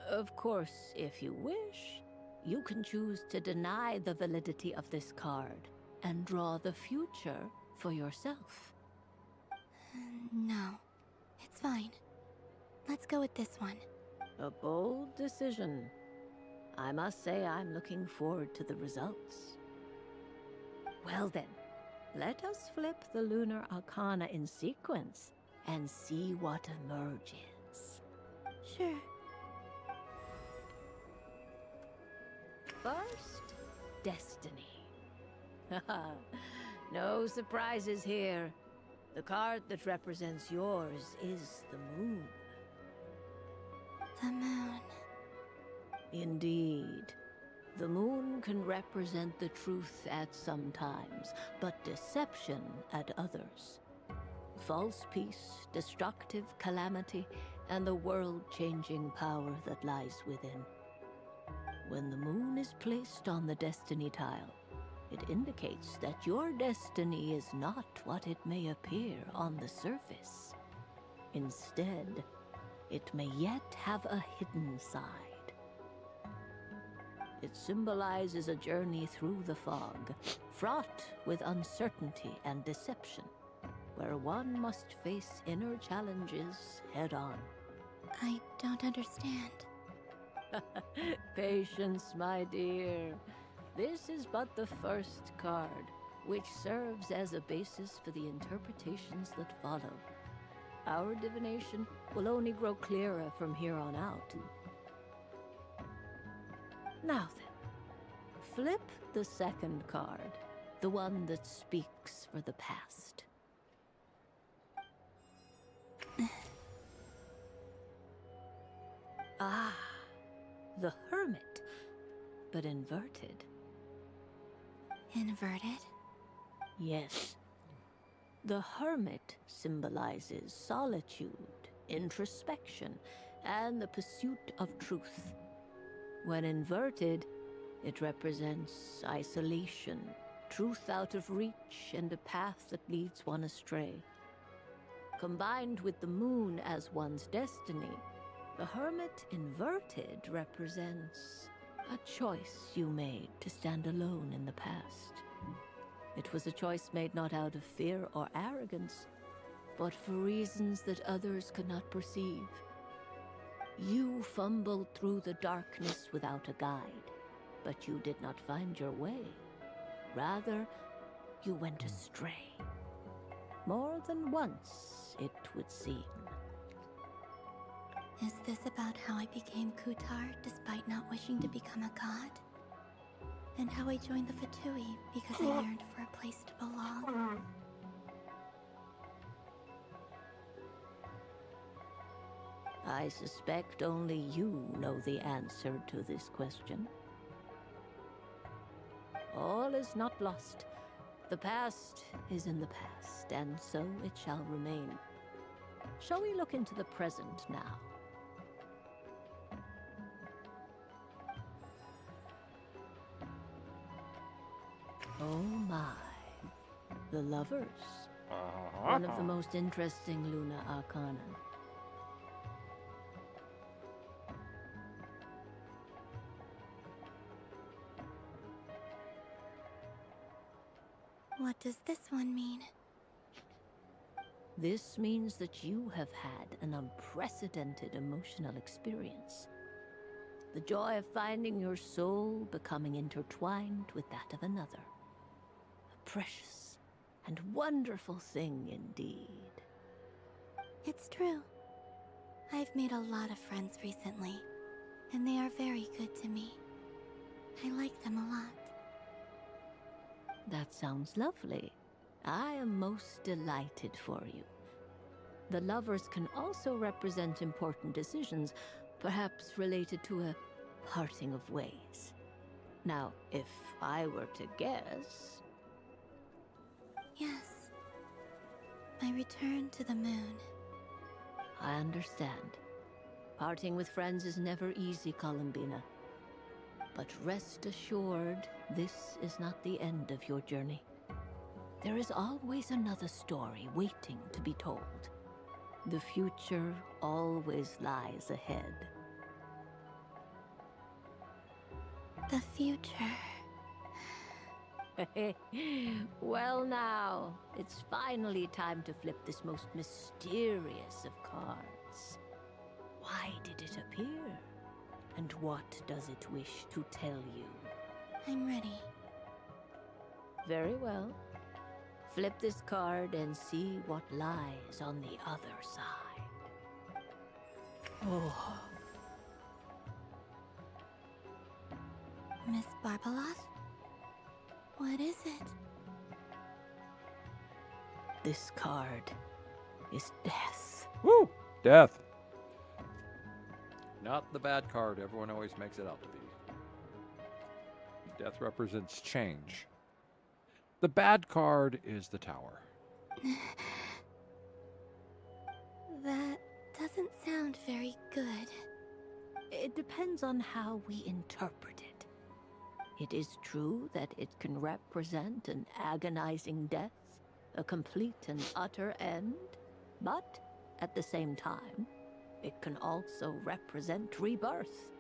Of course, if you wish, you can choose to deny the validity of this card and draw the future for yourself. No, it's fine. Let's go with this one. A bold decision. I must say I'm looking forward to the results. Well then, let us flip the Lunar Arcana in sequence and see what emerges. Sure. First, Destiny. No surprises here. The card that represents yours is the moon. The moon. Indeed. The moon can represent the truth at some times, but deception at others. False peace, destructive calamity, and the world-changing power that lies within. When the moon is placed on the destiny tile, it indicates that your destiny is not what it may appear on the surface. Instead, it may yet have a hidden side. It symbolizes a journey through the fog, fraught with uncertainty and deception, where one must face inner challenges head-on. I don't understand. Patience, my dear. This is but the first card, which serves as a basis for the interpretations that follow. Our divination will only grow clearer from here on out. Now then, flip the second card, the one that speaks for the past. Ah, the Hermit, but inverted. Inverted? Yes. The Hermit symbolizes solitude, introspection, and the pursuit of truth. When inverted, it represents isolation, truth out of reach, and a path that leads one astray. Combined with the moon as one's destiny, the Hermit inverted represents a choice you made to stand alone in the past. It was a choice made not out of fear or arrogance, but for reasons that others could not perceive. You fumbled through the darkness without a guide, but you did not find your way. Rather, you went astray. More than once, it would seem. Is this about how I became Kutar despite not wishing to become a god? And how I joined the Fatui because I yearned for a place to belong? I suspect only you know the answer to this question. All is not lost. The past is in the past, and so it shall remain. Shall we look into the present now? Oh my. The Lovers. One of the most interesting Luna Arcana. What does this one mean? This means that you have had an unprecedented emotional experience. The joy of finding your soul becoming intertwined with that of another. A precious and wonderful thing indeed. It's true. I've made a lot of friends recently, and they are very good to me. I like them a lot. That sounds lovely. I am most delighted for you. The Lovers can also represent important decisions, perhaps related to a parting of ways. Now, if I were to guess... Yes. My return to the moon. I understand. Parting with friends is never easy, Columbina. But rest assured, this is not the end of your journey. There is always another story waiting to be told. The future always lies ahead. The future. Well now, it's finally time to flip this most mysterious of cards. Why did it appear? And what does it wish to tell you? I'm ready. Very well. Flip this card and see what lies on the other side. Oh. Miss Barbeloth? What is it? This card is death. Woo! Death. Not the bad card everyone always makes it out to be. Death represents change. The bad card is the Tower. That doesn't sound very good. It depends on how we interpret it. It is true that it can represent an agonizing death, a complete and utter end, but at the same time, It can also represent rebirth.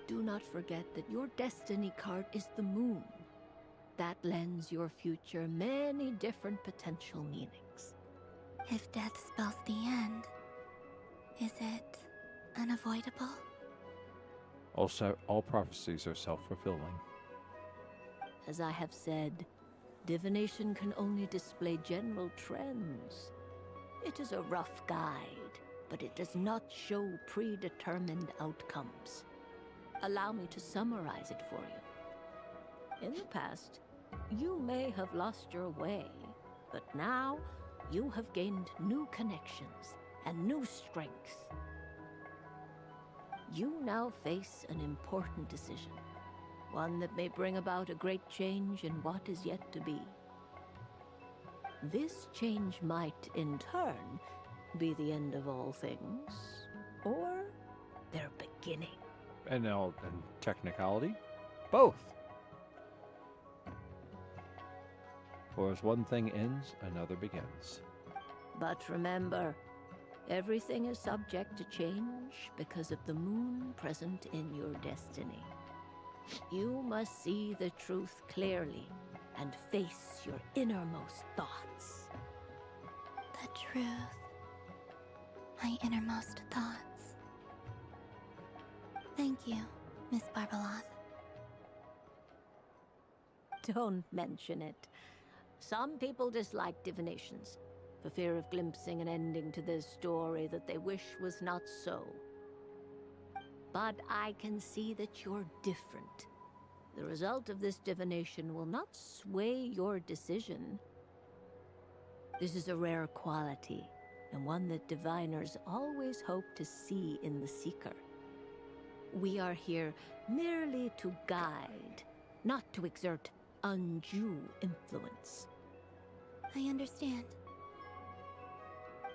Do not forget that your destiny card is the moon. That lends your future many different potential meanings. If death spells the end, is it unavoidable? Also, all prophecies are self-fulfilling. As I have said, divination can only display general trends. It is a rough guide, but it does not show predetermined outcomes. Allow me to summarize it for you. In the past, you may have lost your way, but now you have gained new connections and new strength. You now face an important decision, one that may bring about a great change in what is yet to be. This change might, in turn, be the end of all things, or their beginning. And now, in technicality, both. For as one thing ends, another begins. But remember, everything is subject to change because of the moon present in your destiny. You must see the truth clearly and face your innermost thoughts. The truth. My innermost thoughts. Thank you, Miss Barbeloth. Don't mention it. Some people dislike divinations, for fear of glimpsing an ending to their story that they wish was not so. But I can see that you're different. The result of this divination will not sway your decision. This is a rare quality, and one that diviners always hope to see in the seeker. We are here merely to guide, not to exert undue influence. I understand.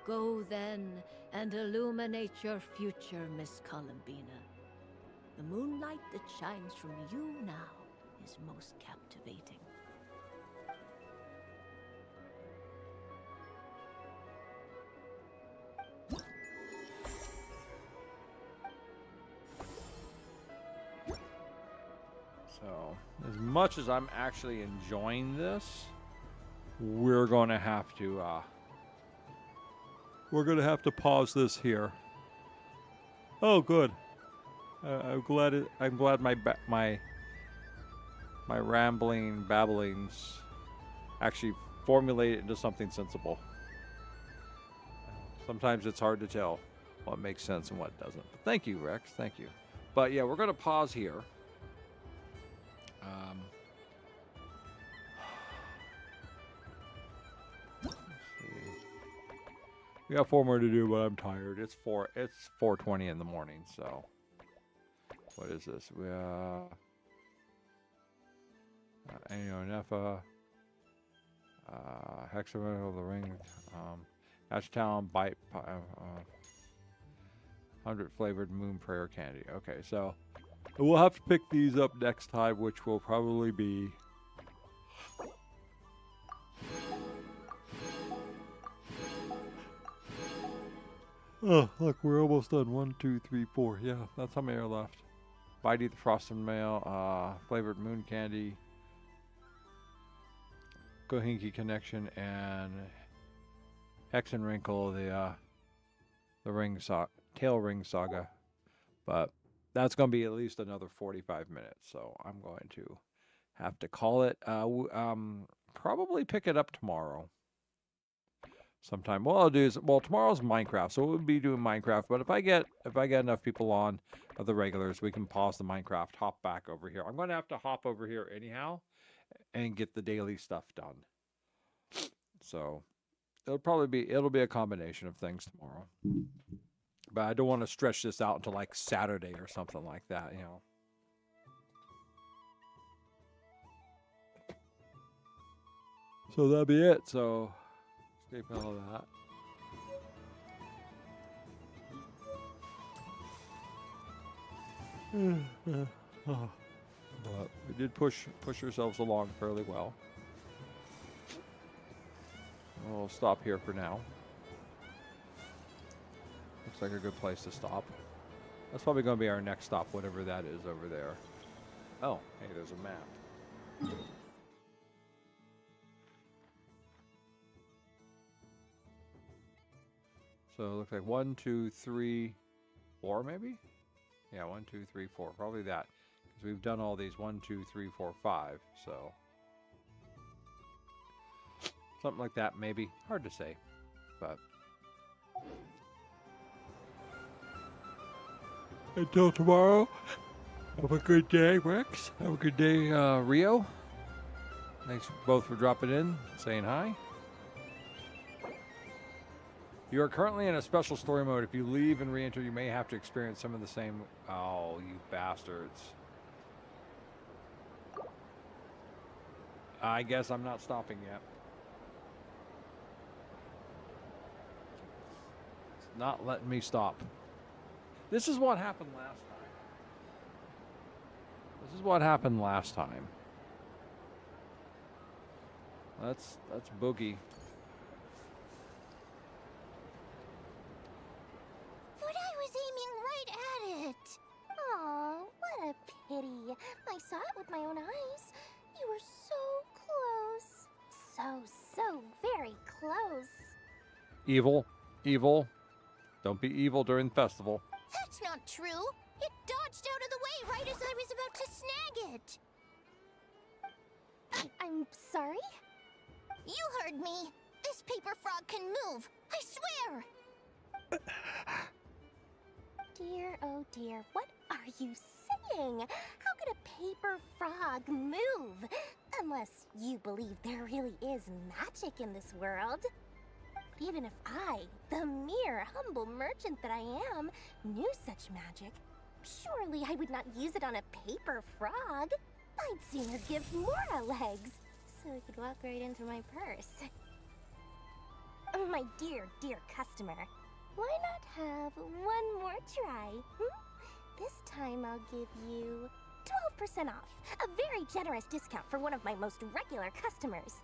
Go then and illuminate your future, Miss Columbina. The moonlight that shines from you now is most captivating. So, as much as I'm actually enjoying this, we're going to have to pause this here. Oh, good. I'm glad my rambling babblings actually formulate it into something sensible. Sometimes it's hard to tell what makes sense and what doesn't. But thank you, Rex. Thank you. But yeah, we're going to pause here. Let's see. We got 4 more to do, but I'm tired. It's 4:20 in the morning, so what is this? We Nefa, Hexametal of the Ring, Ashtown Bite, 100 flavored moon prayer candy. Okay, so we'll have to pick these up next time, which will probably be oh, look, we're almost done. 1, 2, 3, 4. Yeah, that's how many are left. Bitey the Frosted Mail, flavored moon candy, Kohinki Connection, and Hex and Wrinkle, the Tail Ring Saga. But that's going to be at least another 45 minutes, so I'm going to have to call it. Probably pick it up tomorrow sometime. What I'll do is, tomorrow's Minecraft, so we'll be doing Minecraft. But if I get enough people on of the regulars, we can pause the Minecraft, hop back over here. I'm going to have to hop over here anyhow and get the daily stuff done. So it'll be a combination of things tomorrow. But I don't want to stretch this out until like Saturday or something like that, you know. So that'll be it. So escape all of that. But we did push ourselves along fairly well. We'll stop here for now. Looks like a good place to stop. That's probably going to be our next stop, whatever that is over there. Oh, hey, there's a map. So it looks like 1, 2, 3, 4 maybe? Yeah, 1, 2, 3, 4. Probably that. Because we've done all these 1, 2, 3, 4, 5. So something like that maybe. Hard to say. But until tomorrow, have a good day, Rex. Have a good day, Rio. Thanks both for dropping in, saying hi. You are currently in a special story mode. If you leave and re-enter, you may have to experience some of the same... Oh, you bastards. I guess I'm not stopping yet. It's not letting me stop. This is what happened last time. This is what happened last time. That's Boogie. But I was aiming right at it. Aw, what a pity. I saw it with my own eyes. You were so close. So very close. Evil. Evil. Don't be evil during the festival. That's not true. It dodged out of the way right as I was about to snag it. I'm sorry? You heard me. This paper frog can move. I swear. Dear, oh dear, what are you saying? How could a paper frog move? Unless you believe there really is magic in this world. But even if I, the mere humble merchant that I am, knew such magic, surely I would not use it on a paper frog. I'd sooner give Mora legs, so he could walk right into my purse. My dear, dear customer, why not have one more try? This time I'll give you 12% off, a very generous discount for one of my most regular customers.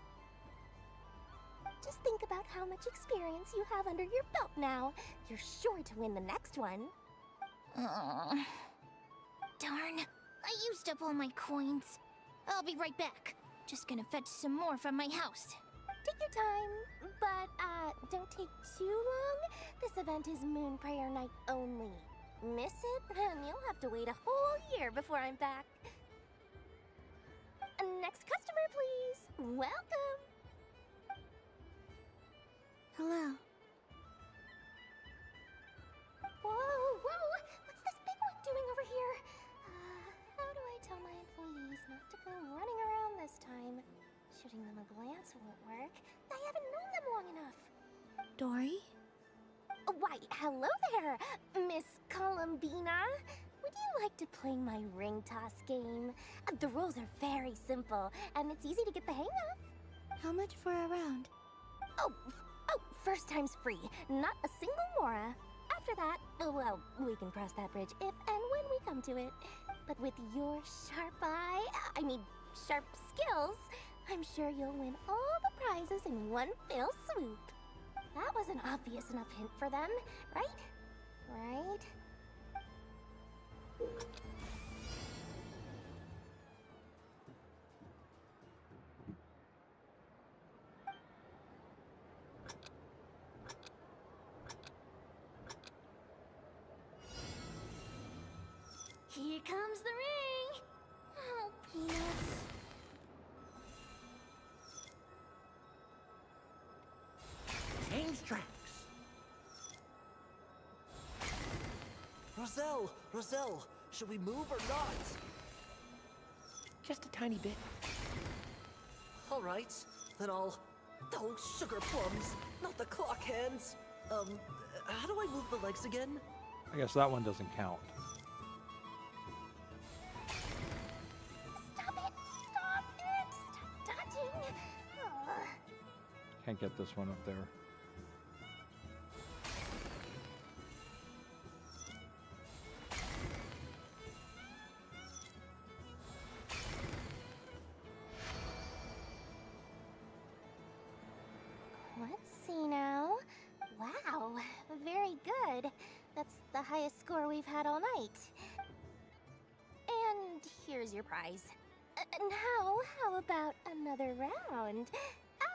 Just think about how much experience you have under your belt now. You're sure to win the next one. Darn, I used up all my coins. I'll be right back. Just gonna fetch some more from my house. Take your time, but don't take too long. This event is Moon Prayer Night only. Miss it, and you'll have to wait a whole year before I'm back. Next customer, please. Welcome. Hello. Whoa, what's this big one doing over here? How do I tell my employees not to go running around this time? Shooting them a glance won't work. I haven't known them long enough. Dory? Why, hello there, Miss Columbina. Would you like to play my ring toss game? The rules are very simple, and it's easy to get the hang of. How much for a round? Oh, first time's free. Not a single mora. After that, well, we can cross that bridge if and when we come to it. But with your sharp sharp skills, I'm sure you'll win all the prizes in one fell swoop. That was an obvious enough hint for them, right? Right? Here comes the ring! Oh, peanuts. Change tracks. Roselle, should we move or not? Just a tiny bit. All right, then I'll... Oh, sugar plums, not the clock hands. How do I move the legs again? I guess that one doesn't count. Stop it! Stop dodging! Can't get this one up there. Let's see now. Wow, very good. highest score we've had all night. And here's your prize. Now, how about another round?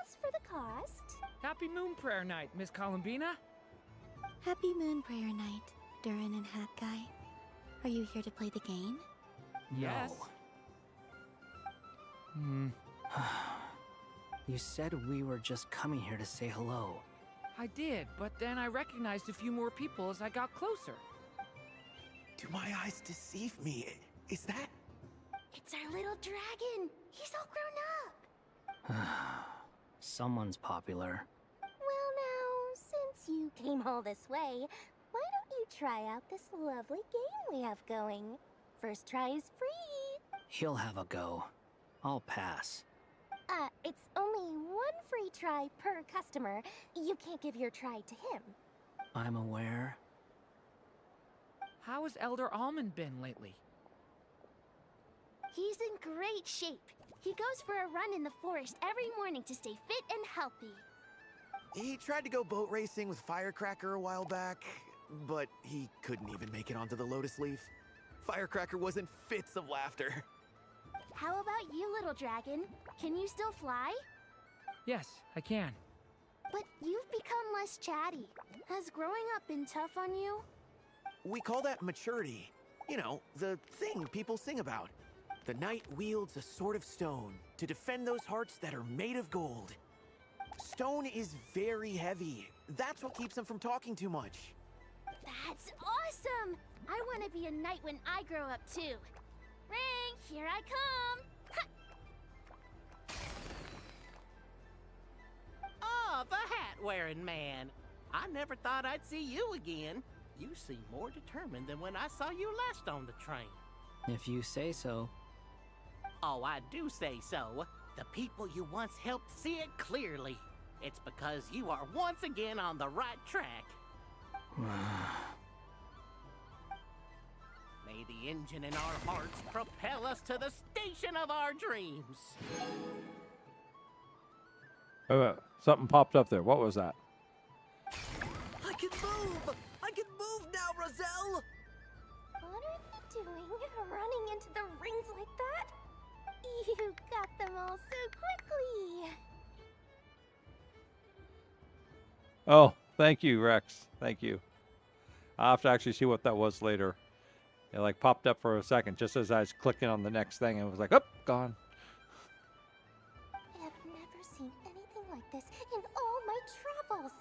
As for the cost... Happy Moon Prayer Night, Miss Columbina. Happy Moon Prayer Night, Durin and Hat Guy. Are you here to play the game? Yes. You said we were just coming here to say hello. I did, but then I recognized a few more people as I got closer. Do my eyes deceive me? Is that... It's our little dragon! He's all grown up! Someone's popular. Well now, since you came all this way, why don't you try out this lovely game we have going? First try is free! He'll have a go. I'll pass. It's only one free try per customer. You can't give your try to him. I'm aware. How has Elder Almond been lately? He's in great shape. He goes for a run in the forest every morning to stay fit and healthy. He tried to go boat racing with Firecracker a while back, but he couldn't even make it onto the Lotus Leaf. Firecracker was in fits of laughter. How about you, little dragon? Can you still fly? Yes, I can. But you've become less chatty. Has growing up been tough on you? We call that maturity. You know, the thing people sing about. The knight wields a sword of stone to defend those hearts that are made of gold. Stone is very heavy. That's what keeps them from talking too much. That's awesome! I want to be a knight when I grow up too. Ring, here I come! Ah, the hat-wearing man. I never thought I'd see you again. You seem more determined than when I saw you last on the train. If you say so. Oh, I do say so. The people you once helped see it clearly. It's because you are once again on the right track. May the engine in our hearts propel us to the station of our dreams. Something popped up there. What was that? I can move! I can move now, Roselle! What are they doing? Running into the rings like that? You got them all so quickly! Oh, thank you, Rex. Thank you. I'll have to actually see what that was later. It like popped up for a second just as I was clicking on the next thing and it was like, oh, gone. I have never seen anything like this in all my travels.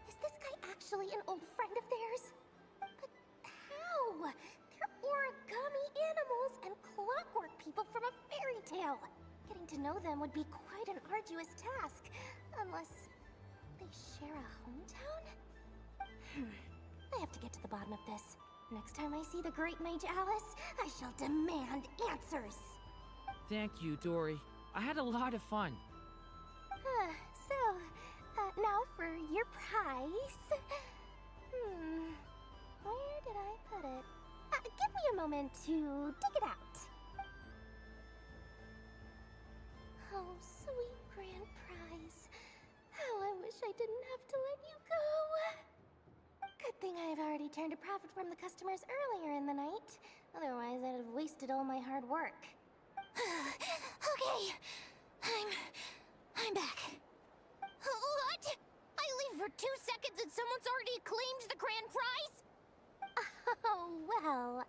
Is this guy actually an old friend of theirs? But how? They're origami animals and clockwork people from a fairy tale. Getting to know them would be quite an arduous task, unless they share a hometown? I have to get to the bottom of this. Next time I see the Great Mage Alice, I shall demand answers. Thank you, Dory. I had a lot of fun. Now for your prize. Where did I put it? Give me a moment to dig it out. Oh, sweet grand prize. How I wish I didn't have to let you go. Good thing I've already turned a profit from the customers earlier in the night. Otherwise, I'd have wasted all my hard work. Okay, I'm back. What? I leave for 2 seconds and someone's already claimed the grand prize? Oh, well,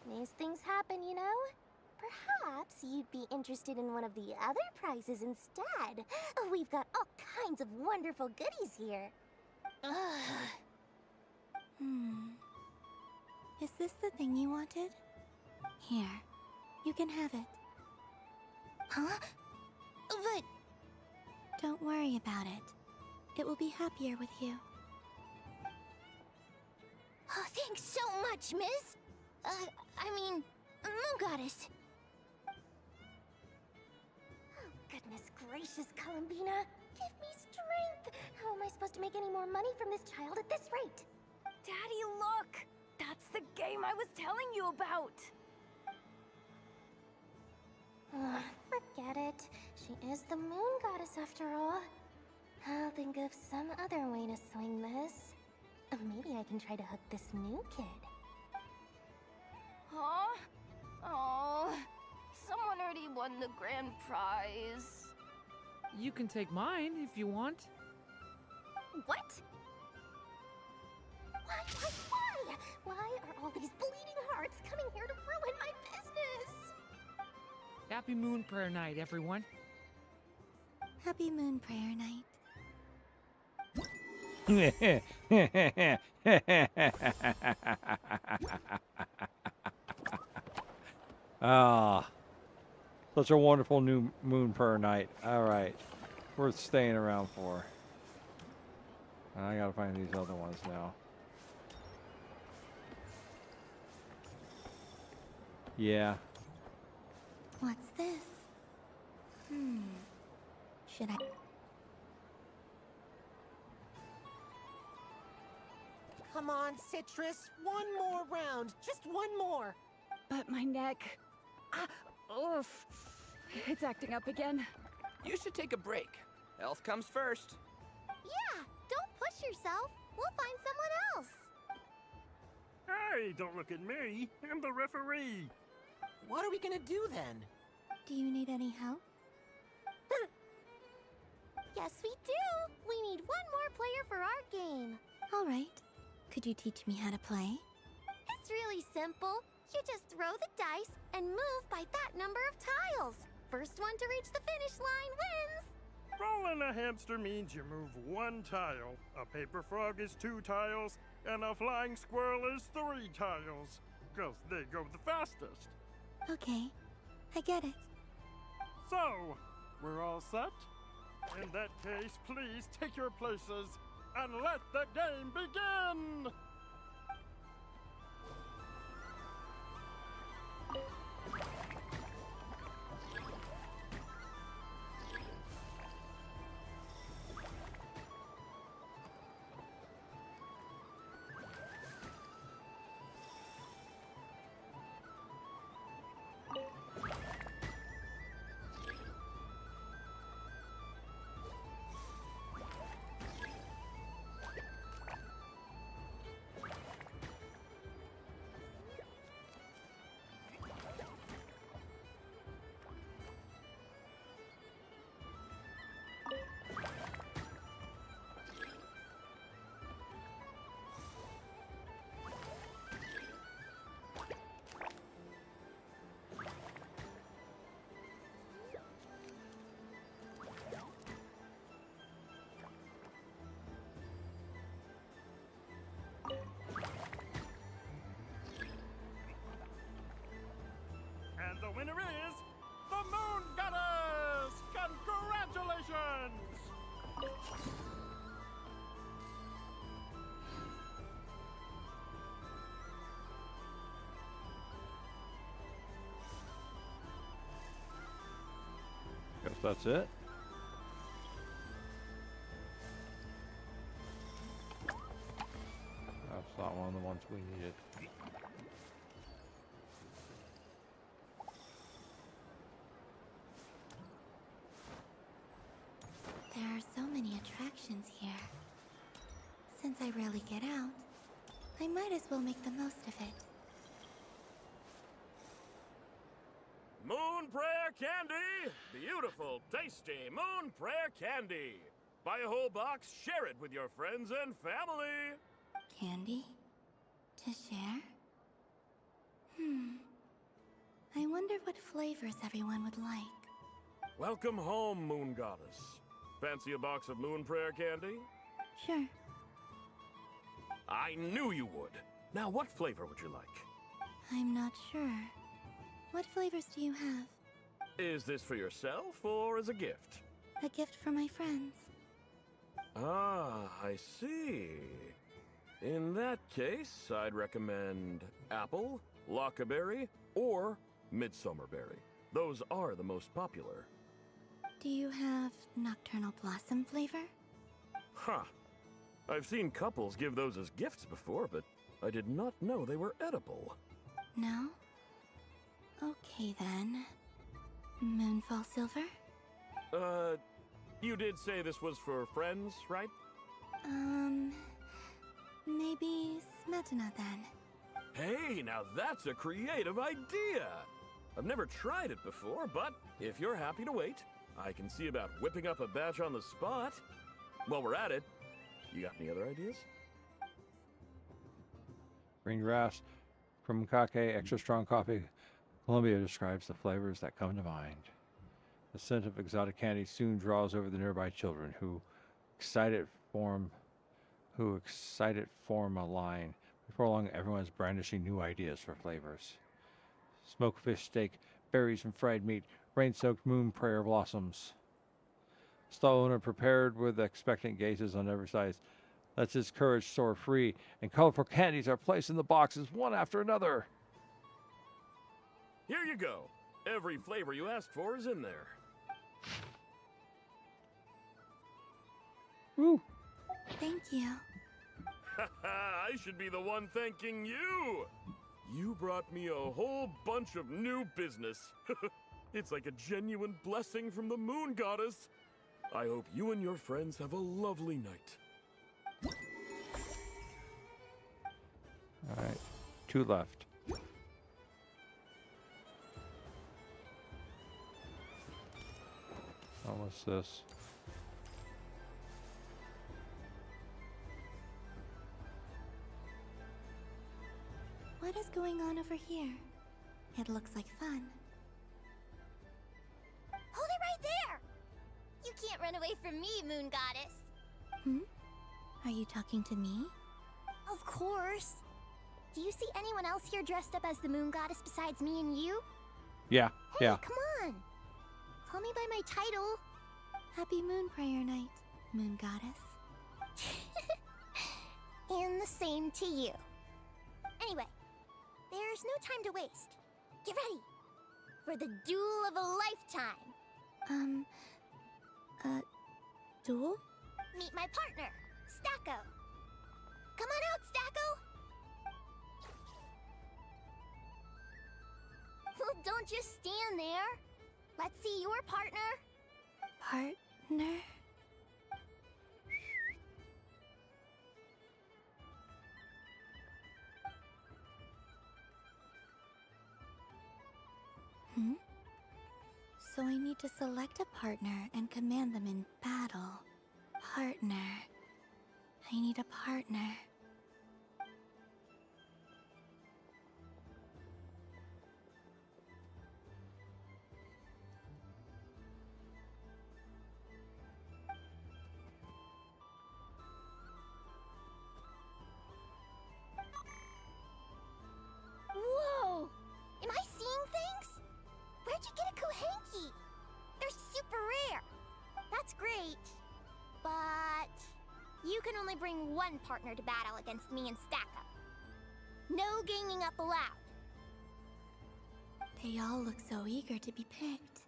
these things happen, you know? Perhaps you'd be interested in one of the other prizes instead. We've got all kinds of wonderful goodies here. Is this the thing you wanted? Here, you can have it. Huh? But... Don't worry about it. It will be happier with you. Oh, thanks so much, miss. Moon Goddess. Oh, goodness gracious, Columbina. Give me strength. How am I supposed to make any more money from this child at this rate? Daddy, look! That's the game I was telling you about! Forget it. She is the Moon Goddess after all. I'll think of some other way to swing this. Maybe I can try to hook this new kid. Huh? Oh, someone already won the grand prize. You can take mine if you want. What? Why? Why are all these bleeding hearts coming here to ruin my business? Happy Moon Prayer Night, everyone. Happy Moon Prayer Night. Ah, such a wonderful new moon prayer night. All right, worth staying around for. I gotta find these other ones now. Yeah. What's this? Should I? Come on, Citrus. One more round. Just one more. But my neck. Oof. It's acting up again. You should take a break. Health comes first. Yeah, don't push yourself. We'll find someone else. Hey, don't look at me. I'm the referee. What are we gonna do then? Do you need any help? Yes, we do. We need one more player for our game. All right. Could you teach me how to play? It's really simple. You just throw the dice and move by that number of tiles. First one to reach the finish line wins. Rolling a hamster means you move one tile. A paper frog is 2 tiles, and a flying squirrel is 3 tiles. 'Cause they go the fastest. Okay, I get it. So, we're all set? In that case, please take your places and let the game begin! And the winner is the Moon Goddess! Congratulations! Guess that's it. That's not one of the ones we needed. There are so many attractions here. Since I rarely get out, I might as well make the most of it. Moon Prayer Candy! Beautiful, tasty Moon Prayer Candy! Buy a whole box, share it with your friends and family! Candy? To share? I wonder what flavors everyone would like. Welcome home, Moon Goddess. Fancy a box of Moon Prayer Candy? Sure. I knew you would! Now, what flavor would you like? I'm not sure. What flavors do you have? Is this for yourself or as a gift? A gift for my friends. Ah, I see. In that case, I'd recommend apple, lockaberry, or midsummerberry. Those are the most popular. Do you have nocturnal blossom flavor? Huh. I've seen couples give those as gifts before, but I did not know they were edible. No? Okay then. Moonfall silver? You did say this was for friends, right? Maybe Smetana then. Hey, now that's a creative idea! I've never tried it before, but if you're happy to wait, I can see about whipping up a batch on the spot. While we're at it, you got any other ideas? Green grass, krumkake, extra strong coffee. Columbia describes the flavors that come to mind. The scent of exotic candy soon draws over the nearby children, who excited form a line. Before long, everyone's brandishing new ideas for flavors. Smoked fish steak, berries and fried meat, rain-soaked moon prayer blossoms. Stall owner prepared with expectant gazes on every side, lets his courage soar free, and colorful candies are placed in the boxes one after another. Here you go. Every flavor you asked for is in there. Woo! Thank you. I should be the one thanking you. You brought me a whole bunch of new business. It's like a genuine blessing from the moon goddess. I hope you and your friends have a lovely night. All right, 2 left. Oh, what's this? What is going on over here? It looks like fun. Hold it right there! You can't run away from me, Moon Goddess. Hmm? Are you talking to me? Of course. Do you see anyone else here dressed up as the Moon Goddess besides me and you? Yeah, Hey, yeah. come on! Call me by my title. Happy Moon Prayer Night, Moon Goddess. And the same to you. Anyway, there's no time to waste. Get ready for the duel of a lifetime. Duel? Meet my partner, Stacko. Come on out, Stacko! Well, don't just stand there. Let's see your partner. Partner? Hmm? So I need to select a partner and command them in battle. Partner. I need a partner. Whoa! Am I seeing things? Where'd you get a Kohenki? They're super rare. That's great. But you can only bring one partner to battle against me and Stacko. No ganging up allowed. They all look so eager to be picked.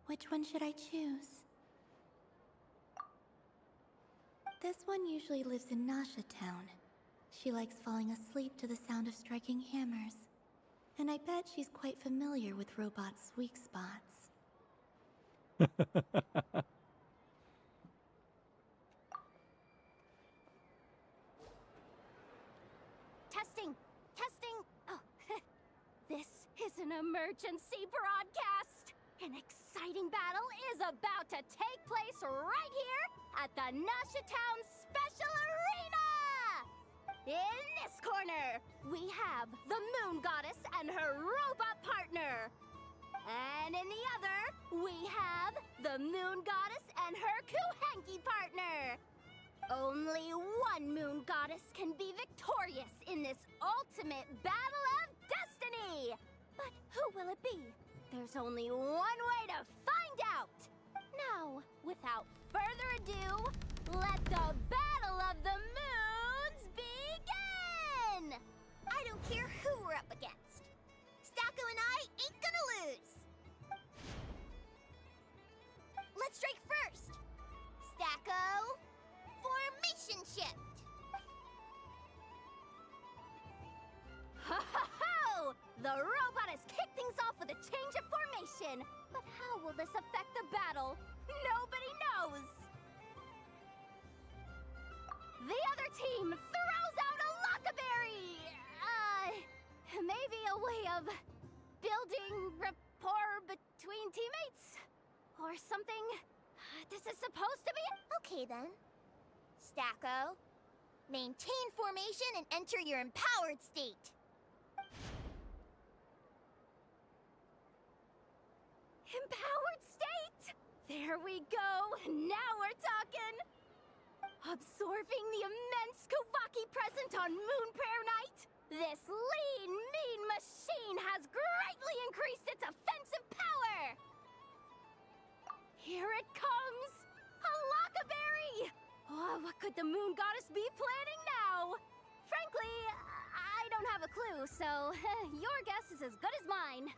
Which one should I choose? This one usually lives in Nasha Town. She likes falling asleep to the sound of striking hammers. And I bet she's quite familiar with robots' weak spots. Testing! Testing! Oh, this is an emergency broadcast! An exciting battle is about to take place right here at the Nasha Town Special Arena! In this corner, we have the Moon Goddess and her robot partner. And in the other, we have the Moon Goddess and her Kuhanki partner. Only one Moon Goddess can be victorious in this ultimate battle of destiny! But who will it be? There's only one way to find out! Now, without further ado, let the Battle of the Moons begin! I don't care who we're up against. Stacko and I ain't gonna lose. Let's strike first. Stacko, formation shift. Ho ho ho! The robot has kicked things off with a change of formation. But how will this affect the battle? Nobody knows! the other team throws out a Lockaberry! Maybe a way of building rapport between teammates? Or something? This is supposed to be... Okay then. Stacko, maintain formation and enter your empowered state. Empowered state! There we go! Now we're talking! Absorbing the immense Kuvaki present on Moon Prayer Night, this lean, mean machine has greatly increased its offensive power! Here it comes! A Lockaberry! Oh, what could the Moon Goddess be planning now? Frankly, I don't have a clue, so your guess is as good as mine.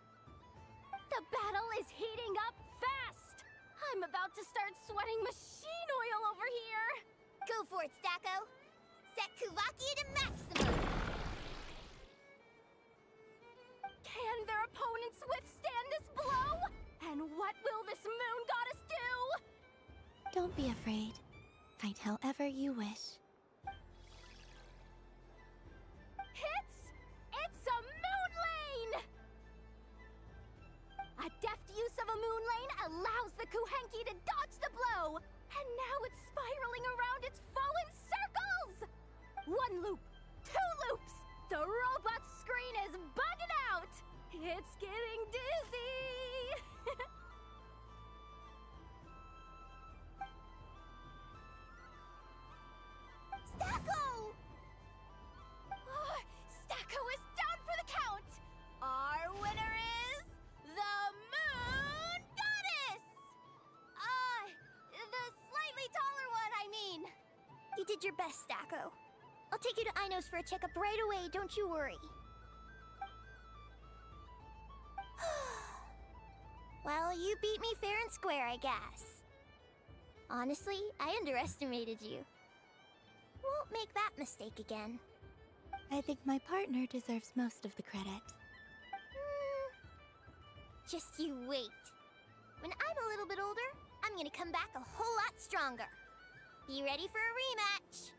The battle is heating up fast! I'm about to start sweating machine oil over here! Go for it, Stacko! Set Kuvaki to maximum! Can their opponents withstand this blow? And what will this Moon Goddess do? Don't be afraid. Fight however you wish. It's a Moon Lane! A deft use of a Moon Lane allows the Kuhenki to dodge the blow! And now it's spiraling around its foe in circles! One loop, two loops! The robot's screen is bugging out! It's getting dizzy! Stacko! Oh, Stacko is down for the count! Our winner is the Moon Goddess! The slightly taller one, I mean. You did your best, Stacko. I'll take you to Inos for a checkup right away, don't you worry. Well, you beat me fair and square, I guess. Honestly, I underestimated you. Won't make that mistake again. I think my partner deserves most of the credit. Just you wait. When I'm a little bit older, I'm gonna come back a whole lot stronger. Be ready for a rematch.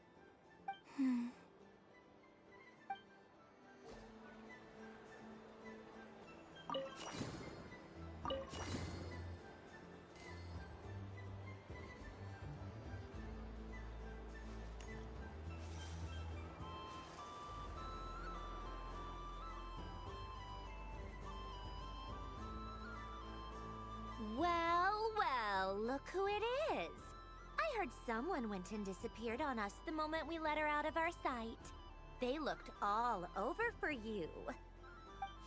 Well, look who it is. I heard someone went and disappeared on us the moment we let her out of our sight. They looked all over for you.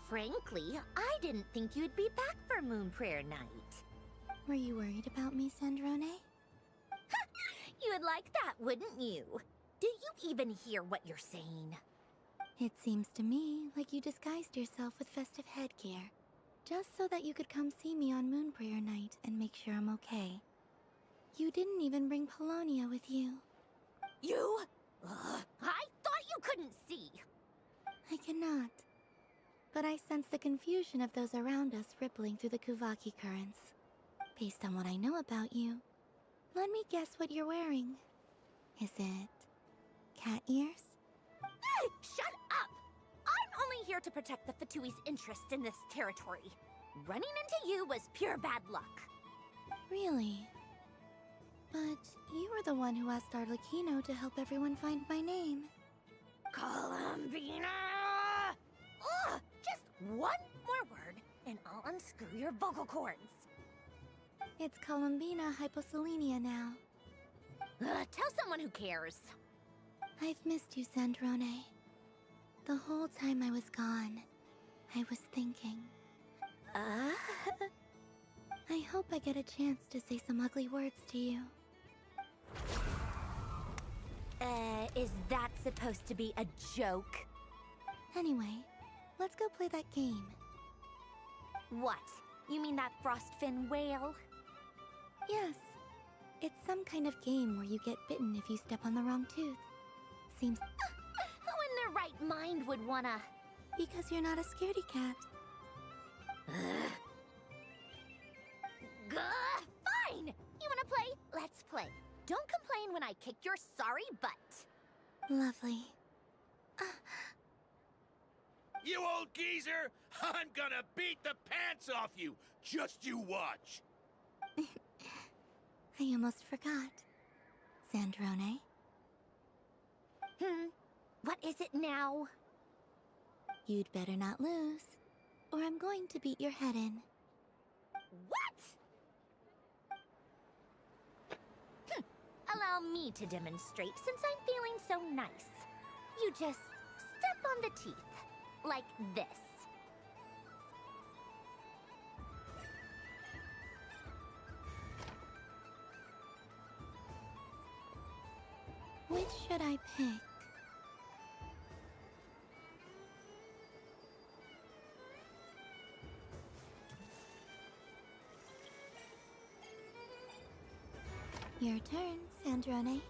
Frankly, I didn't think you'd be back for Moon Prayer Night. Were you worried about me, Sandrone? You would like that, wouldn't you? Do you even hear what you're saying? It seems to me like you disguised yourself with festive headgear, just so that you could come see me on Moon Prayer Night and make sure I'm okay. You didn't even bring Polonia with you. You? I thought you couldn't see. I cannot. But I sense the confusion of those around us rippling through the Kuvaki currents. Based on what I know about you, let me guess what you're wearing. Is it cat ears? Shut up! I'm only here to protect the Fatui's interest in this territory. Running into you was pure bad luck. Really? But you were the one who asked Arlecchino to help everyone find my name. Columbina! Ugh! Just one more word, and I'll unscrew your vocal cords. It's Columbina Hyposelenia now. Tell someone who cares. I've missed you, Sandrone. The whole time I was gone, I was thinking. I hope I get a chance to say some ugly words to you. Is that supposed to be a joke? Anyway, let's go play that game. What? You mean that frostfin whale? Yes. It's some kind of game where you get bitten if you step on the wrong tooth. Seems... Who in their right mind would wanna... Because you're not a scaredy cat. Fine! You wanna play? Let's play. Don't complain when I kick your sorry butt. Lovely. You old geezer! I'm gonna beat the pants off you! Just you watch! I almost forgot. Sandrone? What is it now? You'd better not lose, or I'm going to beat your head in. What? Allow me to demonstrate since I'm feeling so nice. You just step on the teeth, like this. Which should I pick? Your turn, Sandrone.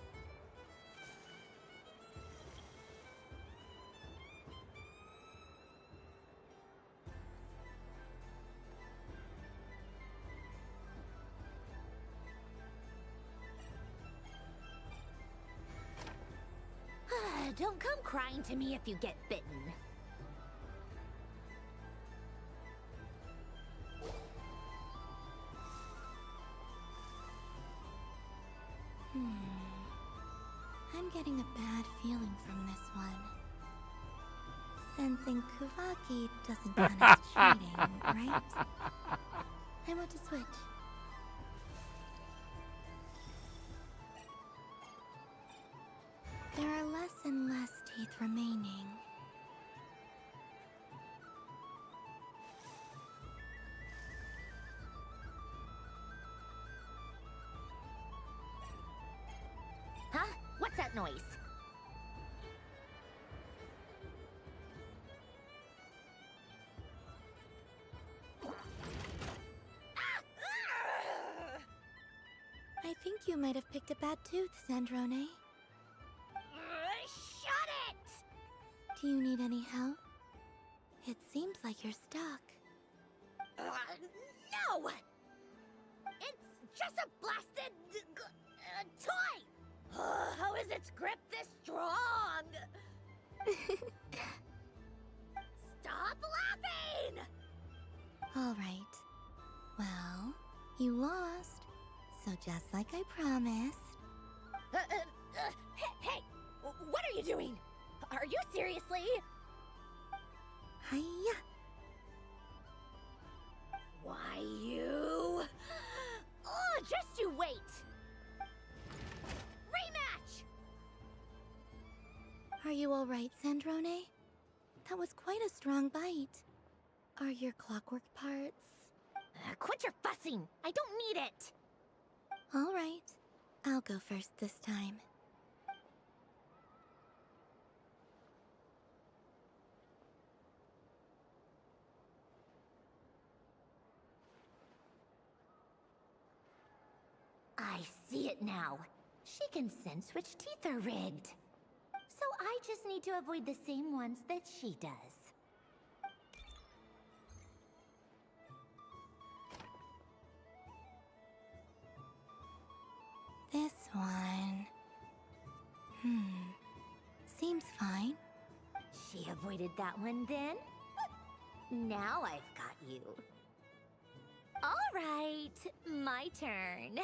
Don't come crying to me if you get bitten. I'm getting a bad feeling from this one. Sensing Kuvaki doesn't count as cheating, right? I want to switch. There are less and less teeth remaining. Huh? What's that noise? I think you might have picked a bad tooth, Sandrone. Shut it! Do you need any help? It seems like you're stuck. No! It's just a blasted toy! How is its grip this strong? Stop laughing! All right. Well, you lost. So just like I promised. Hey! What are you doing? Are you seriously? Hiya! Why you? Oh, just you wait! Rematch! Are you all right, Sandrone? That was quite a strong bite. Are your clockwork parts? Quit your fussing! I don't need it! All right. I'll go first this time. I see it now. She can sense which teeth are rigged. So I just need to avoid the same ones that she does. This one... Seems fine. She avoided that one then? Now I've got you. All right, my turn.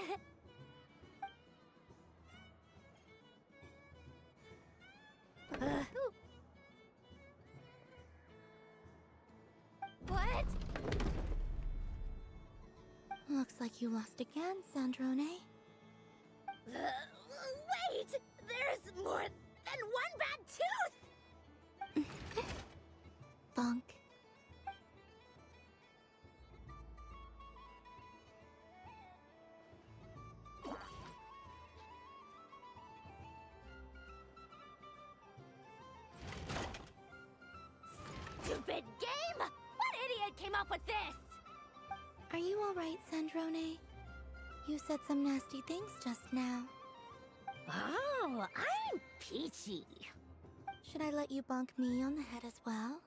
What? Looks like you lost again, Sandrone. Wait! There's more than one bad tooth! Bonk. Stupid game! What idiot came up with this? Are you all right, Sandrone? You said some nasty things just now. Oh, I'm peachy. Should I let you bonk me on the head as well?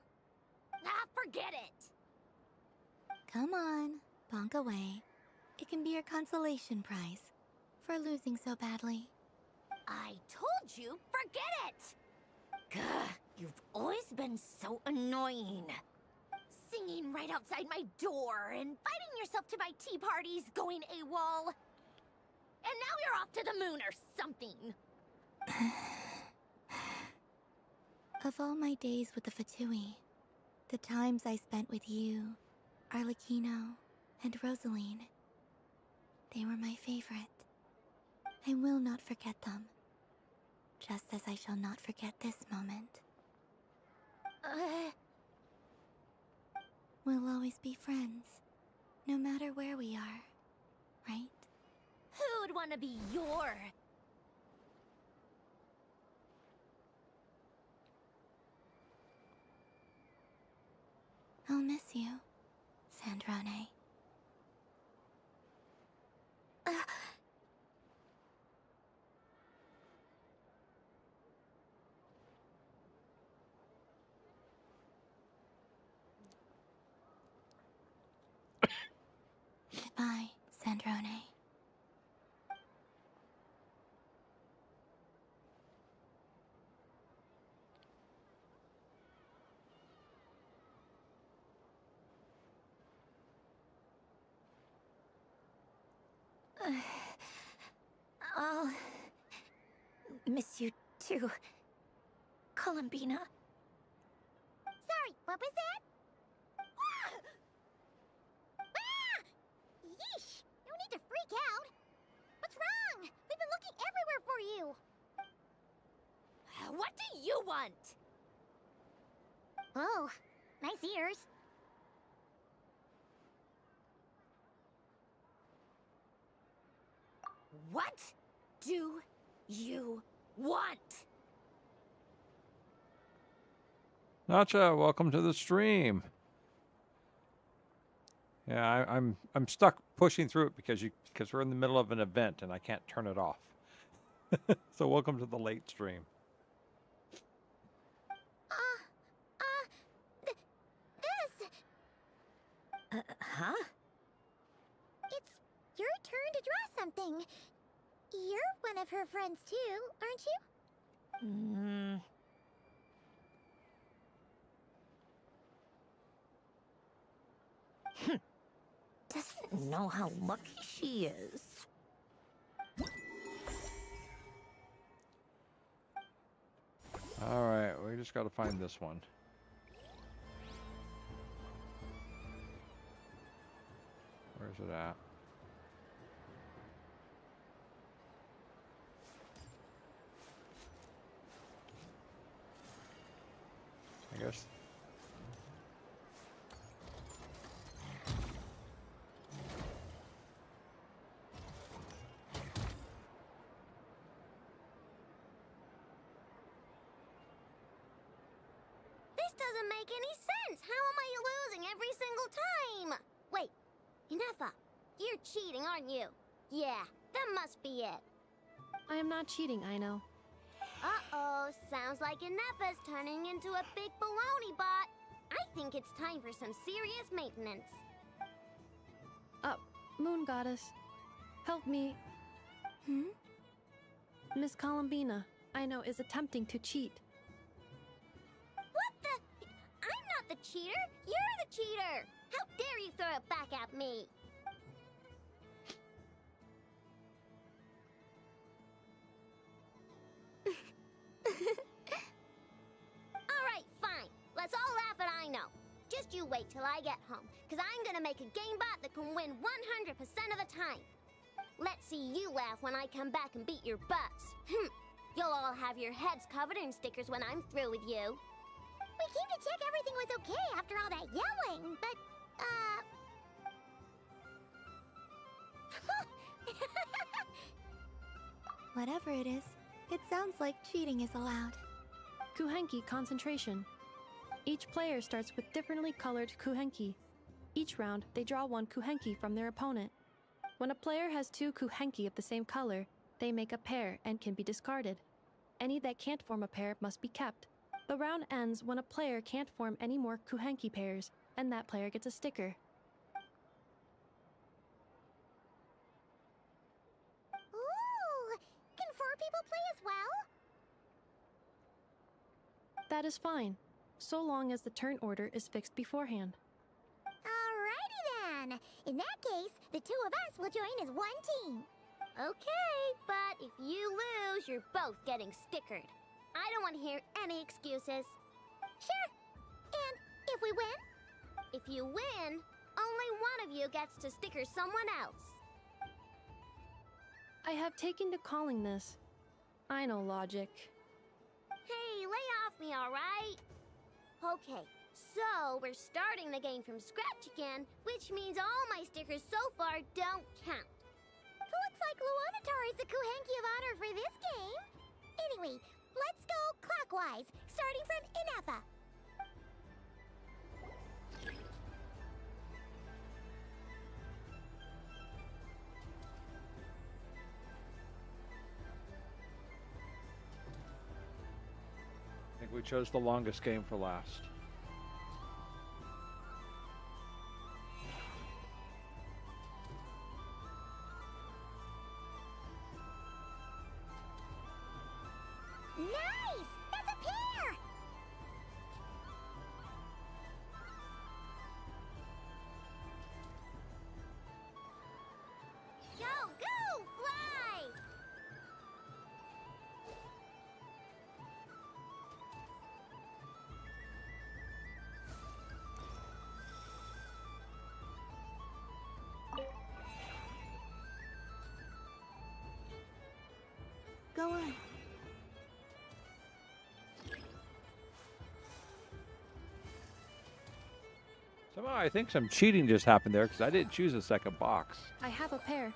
Ah, forget it! Come on, bonk away. It can be your consolation prize for losing so badly. I told you, forget it! Gah, you've always been so annoying. Singing right outside my door, inviting yourself to my tea parties, going AWOL. And now you're off to the moon or something. Of all my days with the Fatui, the times I spent with you, Arlecchino, and Rosaline, they were my favorite. I will not forget them, just as I shall not forget this moment. We'll always be friends, no matter where we are, right? Who'd want to be your... I'll miss you, Sandrone. Goodbye, Sandrone. I'll miss you too, Columbina. Sorry, what was that? Yeesh! No need to freak out. What's wrong? We've been looking everywhere for you. What do you want? Oh, nice ears. What do you want? Nacha, welcome to the stream. Yeah, I'm stuck pushing through it because we're in the middle of an event and I can't turn it off. So welcome to the late stream. This. Huh? It's your turn to draw something. You're one of her friends too, aren't you? Doesn't know how lucky she is. All right, we just got to find this one. Where's it at? I guess. This doesn't make any sense. How am I losing every single time? Wait, Inefa, you're cheating, aren't you? Yeah, that must be it. I am not cheating, Aino. Uh-oh, sounds like Inefa's turning into a big baloney bot. I think it's time for some serious maintenance. Moon Goddess, help me. Miss Columbina, Aino is attempting to cheat. What the? I'm not the cheater. You're the cheater. How dare you throw it back at me? Alright, fine. Let's all laugh at Aino. Just you wait till I get home, because I'm gonna make a game bot that can win 100% of the time. Let's see you laugh when I come back and beat your butts. You'll all have your heads covered in stickers when I'm through with you. We came to check everything was okay after all that yelling, but, Whatever it is, it sounds like cheating is allowed. Kuhenki concentration. Each player starts with differently colored kuhenki. Each round, they draw one kuhenki from their opponent. When a player has two kuhenki of the same color, they make a pair and can be discarded. Any that can't form a pair must be kept. The round ends when a player can't form any more kuhenki pairs, and that player gets a sticker. ooh, can 4 people people play as well? That is fine, so long as the turn order is fixed beforehand. Alrighty then. In that case, the two of us will join as one team. Okay, but if you lose, you're both getting stickered. I don't want to hear any excuses. Sure. And if we win? If you win, only one of you gets to sticker someone else. I have taken to calling this. I know logic. Hey, lay off me, alright? Okay, so we're starting the game from scratch again, which means all my stickers so far don't count. Looks like Luonatar is the Kuhenki of honor for this game. Anyway, let's go clockwise, starting from Inafa. I think we chose the longest game for last. Nice! That's a pair! Go, go, fly! Go on. Somehow I think some cheating just happened there because I didn't choose a second box. I have a pair.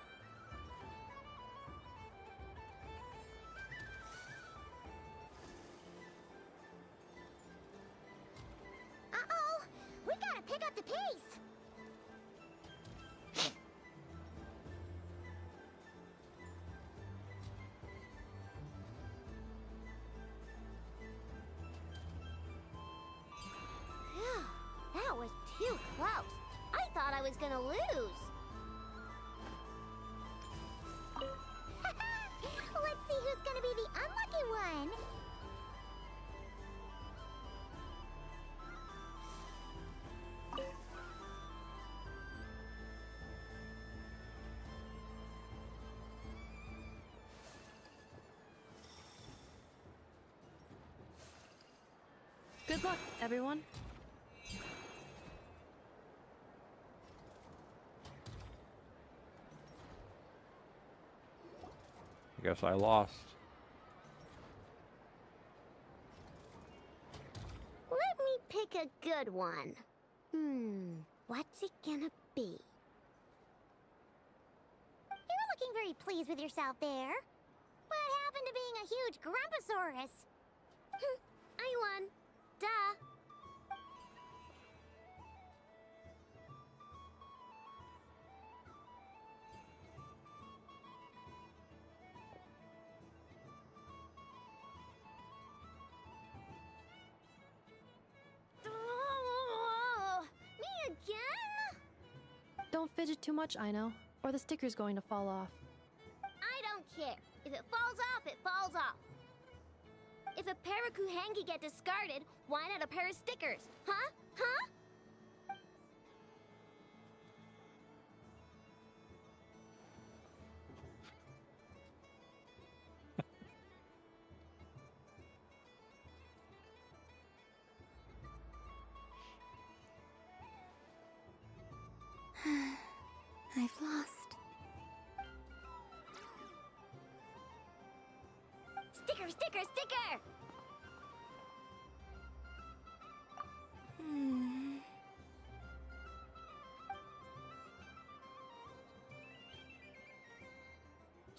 Uh-oh! We gotta pick up the pace! Phew, that was too close. I thought I was gonna lose. Let's see who's gonna be the unlucky one. Good luck, everyone. I guess I lost. Let me pick a good one. What's it gonna be? You're looking very pleased with yourself there. What happened to being a huge Grumposaurus? I won. Duh. Oh, me again? Don't fidget too much, Ino, or the sticker's going to fall off. I don't care. If it falls off, it falls off. If a pair of Kuhengi get discarded, why not a pair of stickers? Huh? Huh? I've lost. Sticker, sticker, sticker!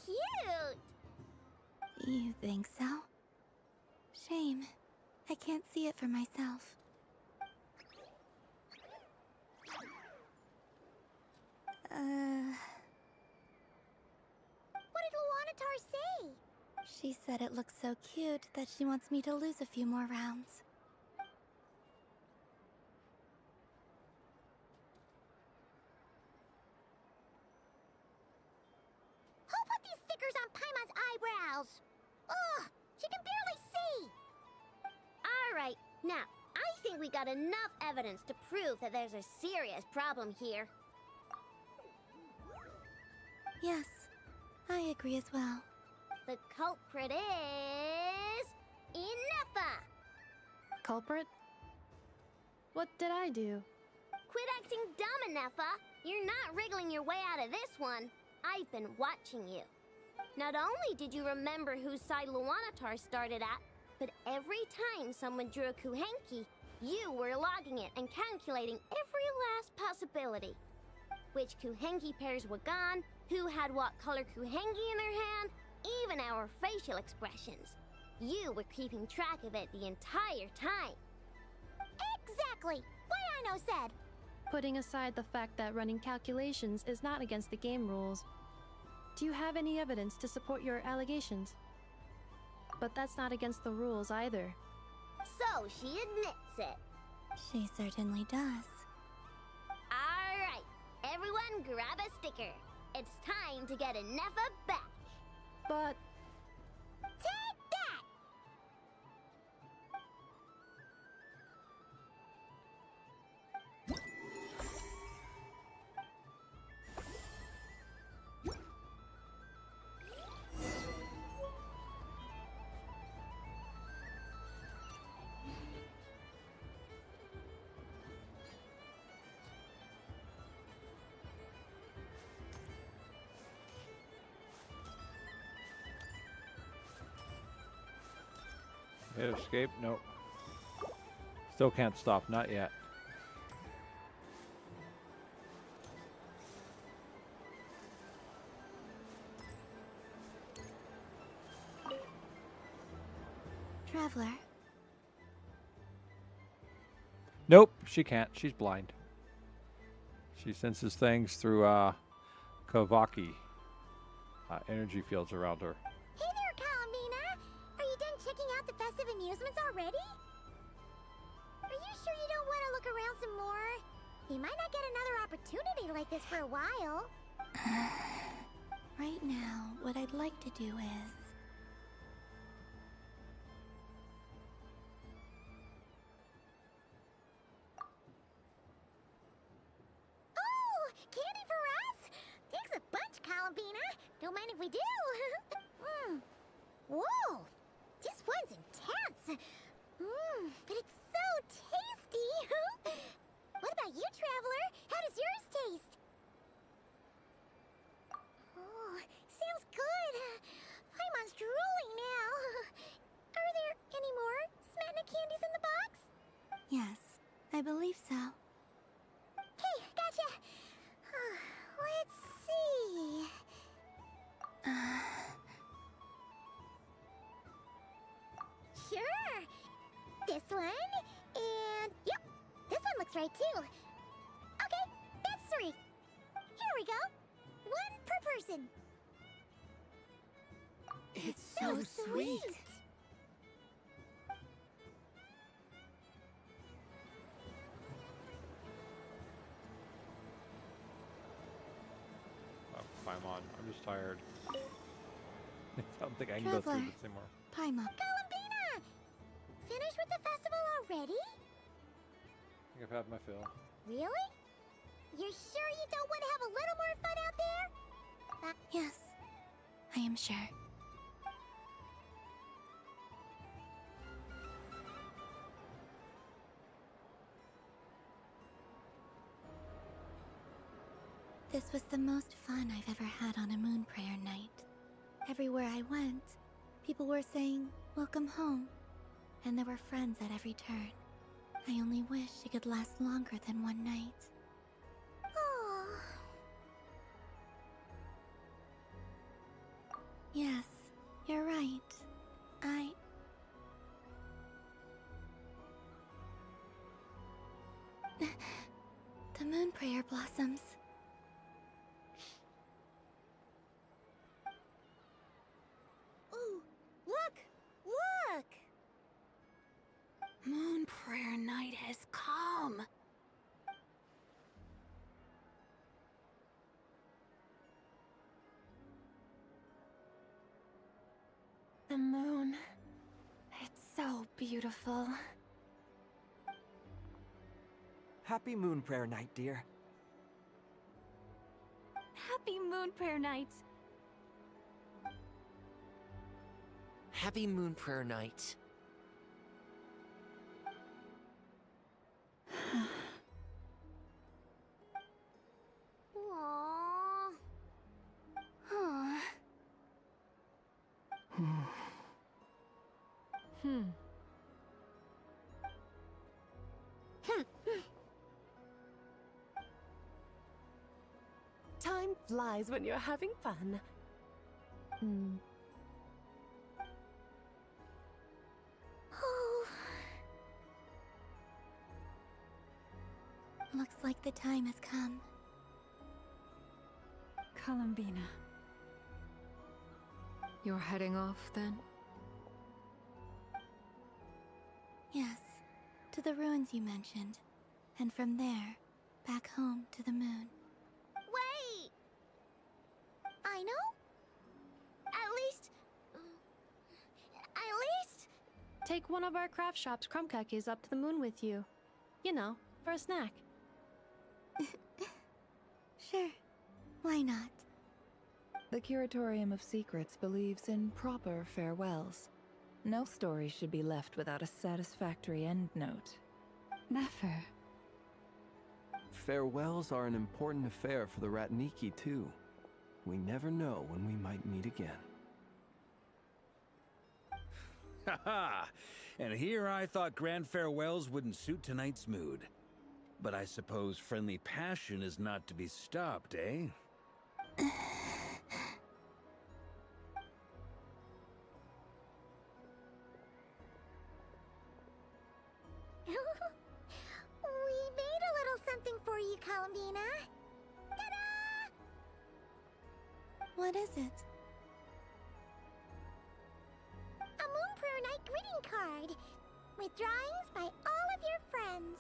Cute! You think so? Shame. I can't see it for myself. What did Luonatar say? She said it looks so cute that she wants me to lose a few more rounds. Who put these stickers on Paimon's eyebrows? Ugh, she can barely see! Alright, now, I think we got enough evidence to prove that there's a serious problem here. Yes, I agree as well. The culprit is... Inefa! Culprit? What did I do? Quit acting dumb, Inefa! You're not wriggling your way out of this one. I've been watching you. Not only did you remember whose side Luanatar started at, but every time someone drew a Kuhenki, you were logging it and calculating every last possibility. Which Kuhenki pairs were gone, who had what color Kuhenki in their hand, even our facial expressions. You were keeping track of it the entire time. Exactly! What Ino said! Putting aside the fact that running calculations is not against the game rules, do you have any evidence to support your allegations? But that's not against the rules either. So she admits it. She certainly does. Alright, everyone grab a sticker. It's time to get Inefa back. But... Take that! Hit escape? Nope. Still can't stop, not yet. Traveler, Nope, she can't. She's blind. She senses things through Kavaki energy fields around her. Hey there, Kalamina! Are you done checking out the festive amusements already? Are you sure you don't want to look around some more? You might not get another opportunity like this for a while. right now, what I'd like to do is... Oh! Candy for us? Thanks a bunch, Kalamina! Don't mind if we do! Whoa! This one's intense! But it's so tasty! What about you, Traveler? How does yours taste? Oh, sounds good! Paimon's drooling now! Are there any more Smatna candies in the box? Yes, I believe so. Okay, gotcha! Let's see... Sure! This one, and... Yep, this one looks right too. Okay, that's 3. Here we go. 1 per person. It's so sweet. Oh, Paimon, I'm just tired. I don't think I can go through this anymore. Paimon. Kalamina! Finished with the festival already? I think I've had my fill. Really? You're sure you don't want to have a little more fun out there? Yes, I am sure. This was the most fun I've ever had on a moon prayer night. Everywhere I went, people were saying, "Welcome home," and there were friends at every turn. I only wish it could last longer than one night. Oh. Yes, you're right. The moon prayer blossoms. Ooh, look! Look! Moon prayer night has come. The moon. It's so beautiful. Happy Moon Prayer Night, dear. Happy Moon Prayer Night. Happy Moon Prayer Night. Aww. Huh. Time flies when you're having fun. Oh. Looks like the time has come. Columbina. You're heading off then? Yes, to the ruins you mentioned. And from there, back home to the moon. Wait! I know? At least... Take one of our craft shop's crumb cookies up to the moon with you. You know, for a snack. Sure. Why not? The Curatorium of Secrets believes in proper farewells. No story should be left without a satisfactory endnote. Never. Farewells are an important affair for the Ratniki, too. We never know when we might meet again. Haha! And here I thought grand farewells wouldn't suit tonight's mood. But I suppose friendly passion is not to be stopped, eh? We made a little something for you, Columbina. Ta-da! What is it? A Moon Prayer Night greeting card with drawings by all of your friends.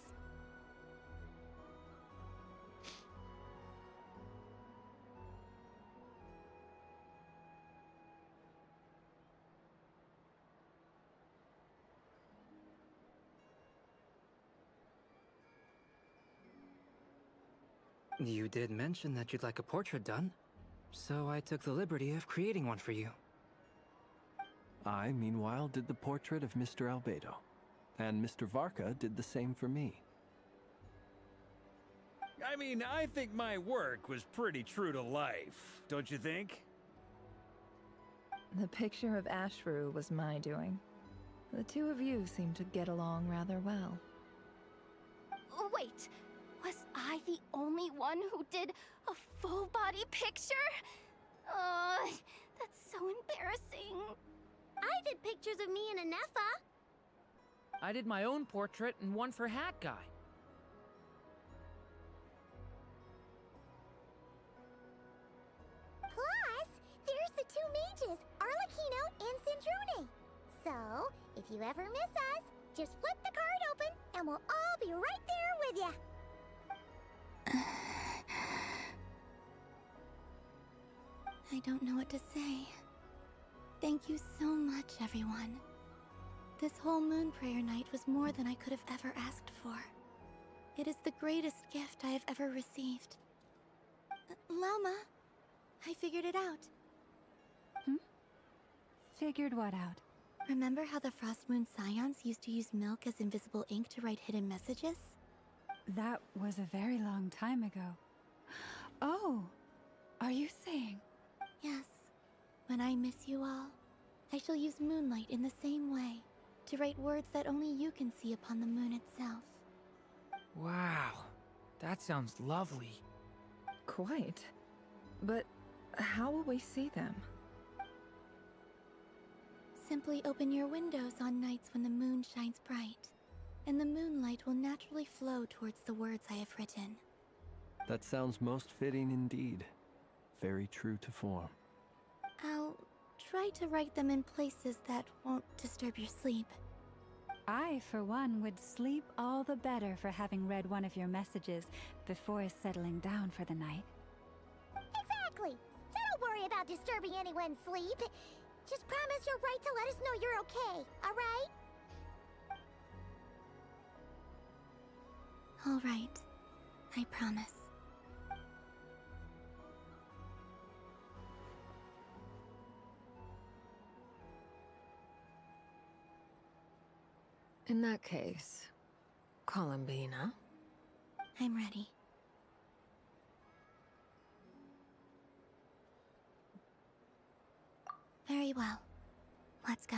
You did mention that you'd like a portrait done, so I took the liberty of creating one for you. I, meanwhile, did the portrait of Mr. Albedo, and Mr. Varka did the same for me. I mean, I think my work was pretty true to life, don't you think? The picture of Ashru was my doing. The two of you seem to get along rather well. Wait, was I the only one who did a full body picture? That's so embarrassing. I did pictures of me and Anefa. I did my own portrait and one for Hat Guy. Plus, there's the two mages, Arlecchino and Cendrune. So, if you ever miss us, just flip the card open and we'll all be right there with you. I don't know what to say. Thank you so much, everyone. This whole Moon Prayer Night was more than I could have ever asked for. It is the greatest gift I have ever received. Llama, I figured it out. Figured what out? Remember how the Frost Moon Scions used to use milk as invisible ink to write hidden messages? That was a very long time ago. Oh, are you saying? Yes. When I miss you all, I shall use moonlight in the same way, to write words that only you can see upon the moon itself. Wow, that sounds lovely. Quite. But how will we see them? Simply open your windows on nights when the moon shines bright, and the moonlight will naturally flow towards the words I have written. That sounds most fitting indeed. Very true to form. I'll try to write them in places that won't disturb your sleep. I, for one, would sleep all the better for having read one of your messages before settling down for the night. Exactly! So don't worry about disturbing anyone's sleep. Just promise you'll write to let us know you're okay, alright? All right. I promise. In that case, Columbina? I'm ready. Very well. Let's go.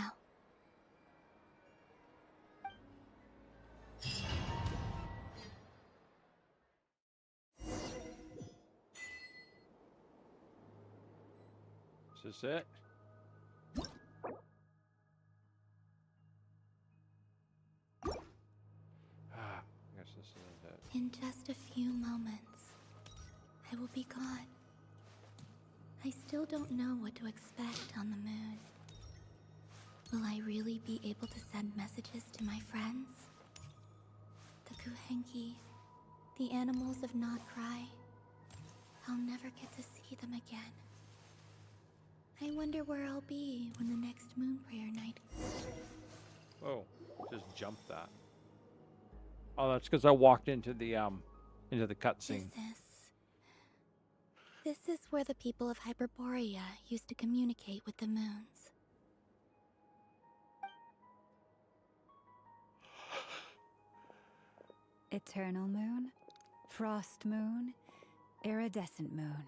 Is this it? I guess this isn't it. In just a few moments, I will be gone. I still don't know what to expect on the moon. Will I really be able to send messages to my friends? The Kuhenki, the animals of Not Cry. I'll never get to see them again. I wonder where I'll be when the next moon prayer night. Oh, just jumped that. Oh, that's because I walked into the cutscene. This is where the people of Hyperborea used to communicate with the moons. Eternal moon, frost moon, iridescent moon.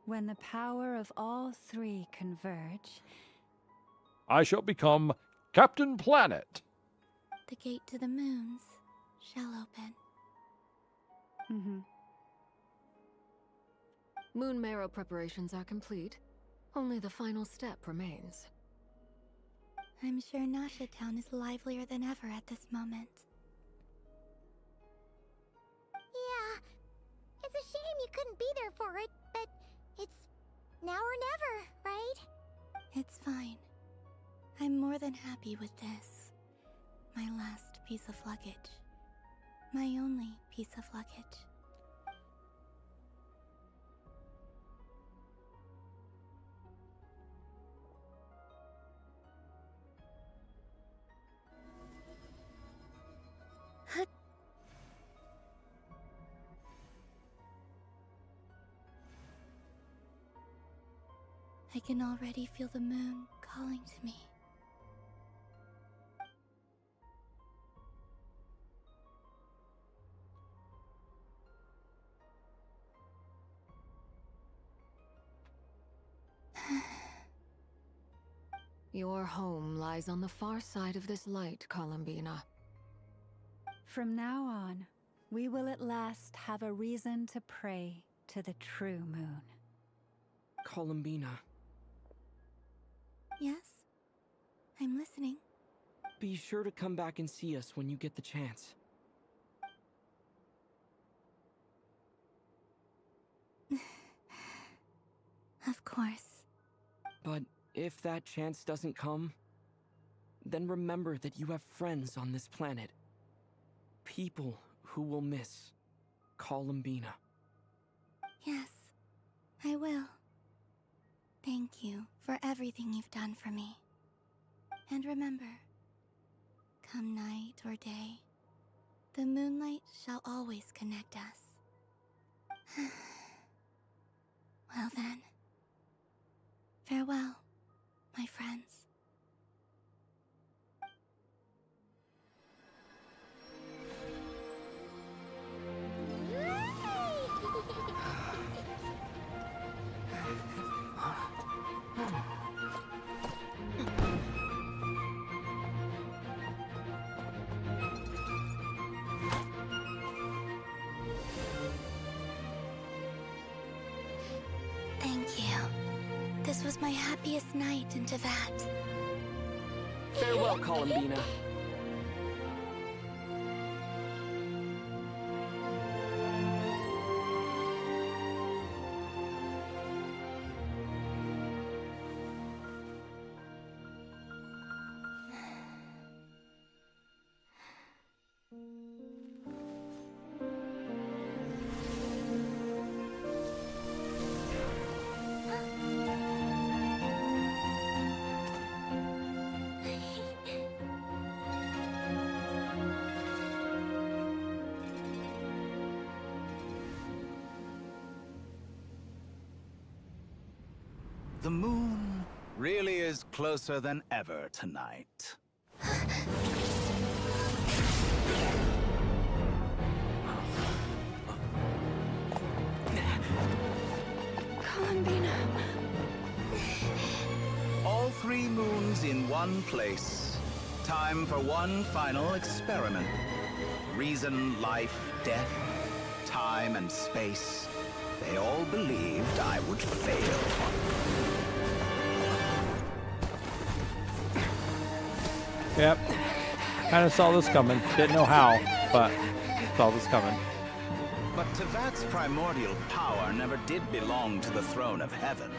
When the power of all three converge, I shall become Captain Planet. The gate to the moons shall open. Moon marrow preparations are complete. Only the final step remains. I'm sure Nasha Town is livelier than ever at this moment. Yeah, it's a shame you couldn't be there for it, but it's now or never, right? It's fine. I'm more than happy with this. My last piece of luggage. My only piece of luggage. I can already feel the moon calling to me. Your home lies on the far side of this light, Columbina. from now on, we will at last have a reason to pray to the true moon. Columbina. Yes? I'm listening. Be sure to come back and see us when you get the chance. Of course. But if that chance doesn't come, then remember that you have friends on this planet. People who will miss Columbina. Yes, I will. Thank you for everything you've done for me. And remember, come night or day, the moonlight shall always connect us. Well then, farewell, my friends. Thank you. This was my happiest night in Tevat. Farewell, Columbina. The moon really is closer than ever tonight. Columbina. All 3 moons in one place. Time for one final experiment. Reason, life, death, time and space. They all believed I would fail. Yep. Kind of saw this coming. Didn't know how, but saw this coming. But Tevat's primordial power never did belong to the throne of heaven.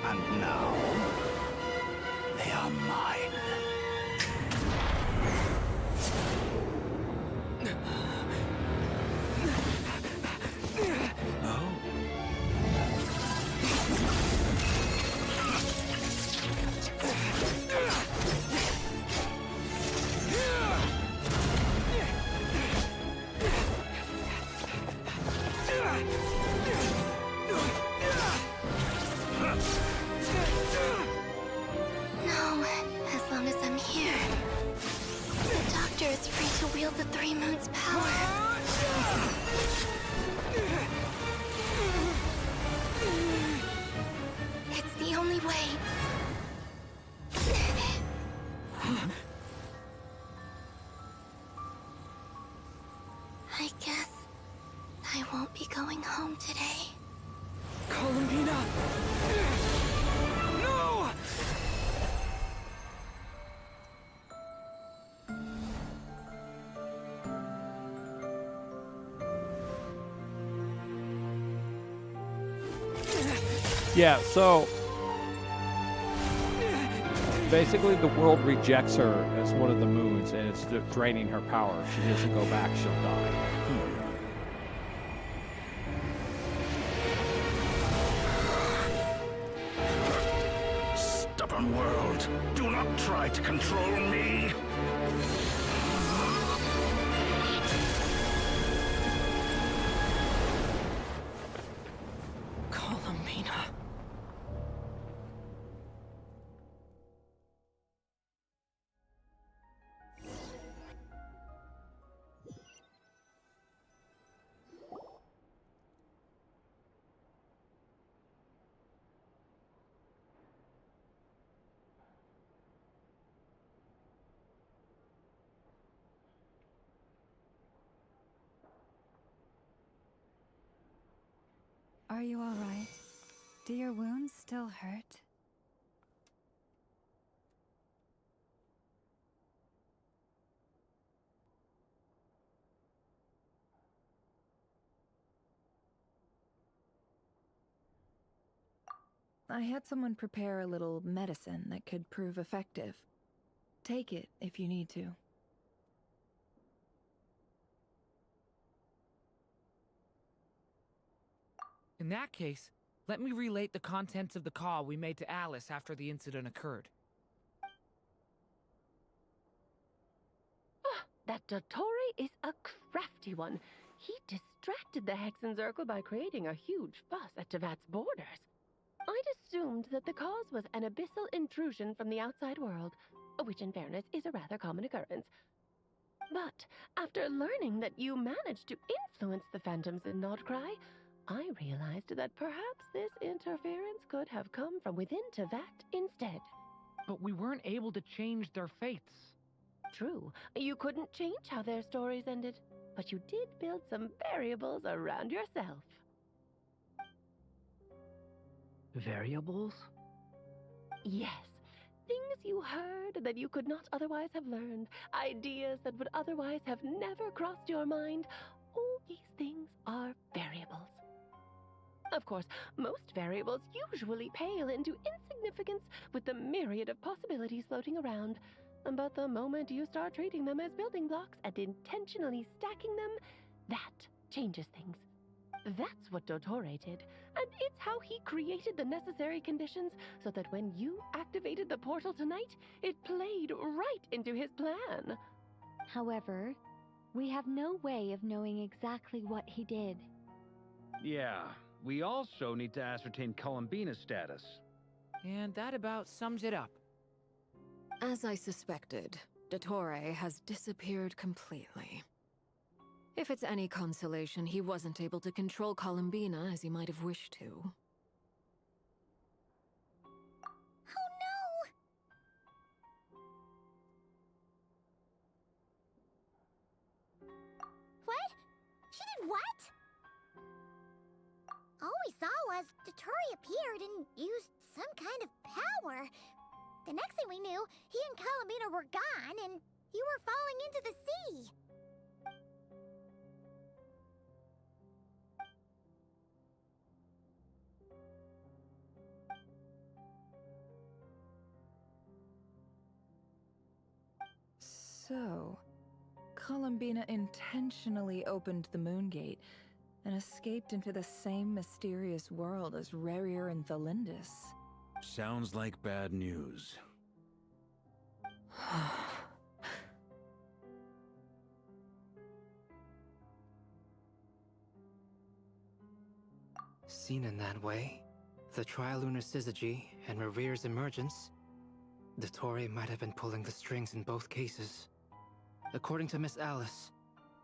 And now, they are mine. No, as long as I'm here. The Doctor is free to wield the 3 moons' power. It's the only way. I guess I won't be going home today. Columbina! No! Yeah, so basically the world rejects her as one of the moons and it's draining her power. If she doesn't go back, she'll die. Stubborn world, do not try to control me. Columbina. Are you all right? Do your wounds still hurt? I had someone prepare a little medicine that could prove effective. Take it if you need to. In that case, let me relate the contents of the call we made to Alice after the incident occurred. That Dottore is a crafty one. He distracted the Hexen Circle by creating a huge fuss at Tevat's borders. I'd assumed that the cause was an abyssal intrusion from the outside world, which in fairness is a rather common occurrence. But after learning that you managed to influence the phantoms in Nodcry, I realized that perhaps this interference could have come from within Tevat instead. But we weren't able to change their fates. True, you couldn't change how their stories ended, but you did build some variables around yourself. Variables? Yes. Things you heard that you could not otherwise have learned. Ideas that would otherwise have never crossed your mind. All these things are variables. Of course, most variables usually pale into insignificance with the myriad of possibilities floating around. But the moment you start treating them as building blocks and intentionally stacking them, that changes things. That's what Dottore did, and it's how he created the necessary conditions so that when you activated the portal tonight, it played right into his plan. However, we have no way of knowing exactly what he did. Yeah, we also need to ascertain Columbina's status. And that about sums it up. As I suspected, Dottore has disappeared completely. If it's any consolation, he wasn't able to control Columbina as he might have wished to. Oh no! What? She did what? All we saw was Dottore appeared and used some kind of power. The next thing we knew, he and Columbina were gone and you were falling into the sea. So, Columbina intentionally opened the Moon Gate and escaped into the same mysterious world as Rerir and Thalindis. Sounds like bad news. Seen in that way, the Trilunar Syzygy and Rerir's emergence, Dottore might have been pulling the strings in both cases. According to Miss Alice,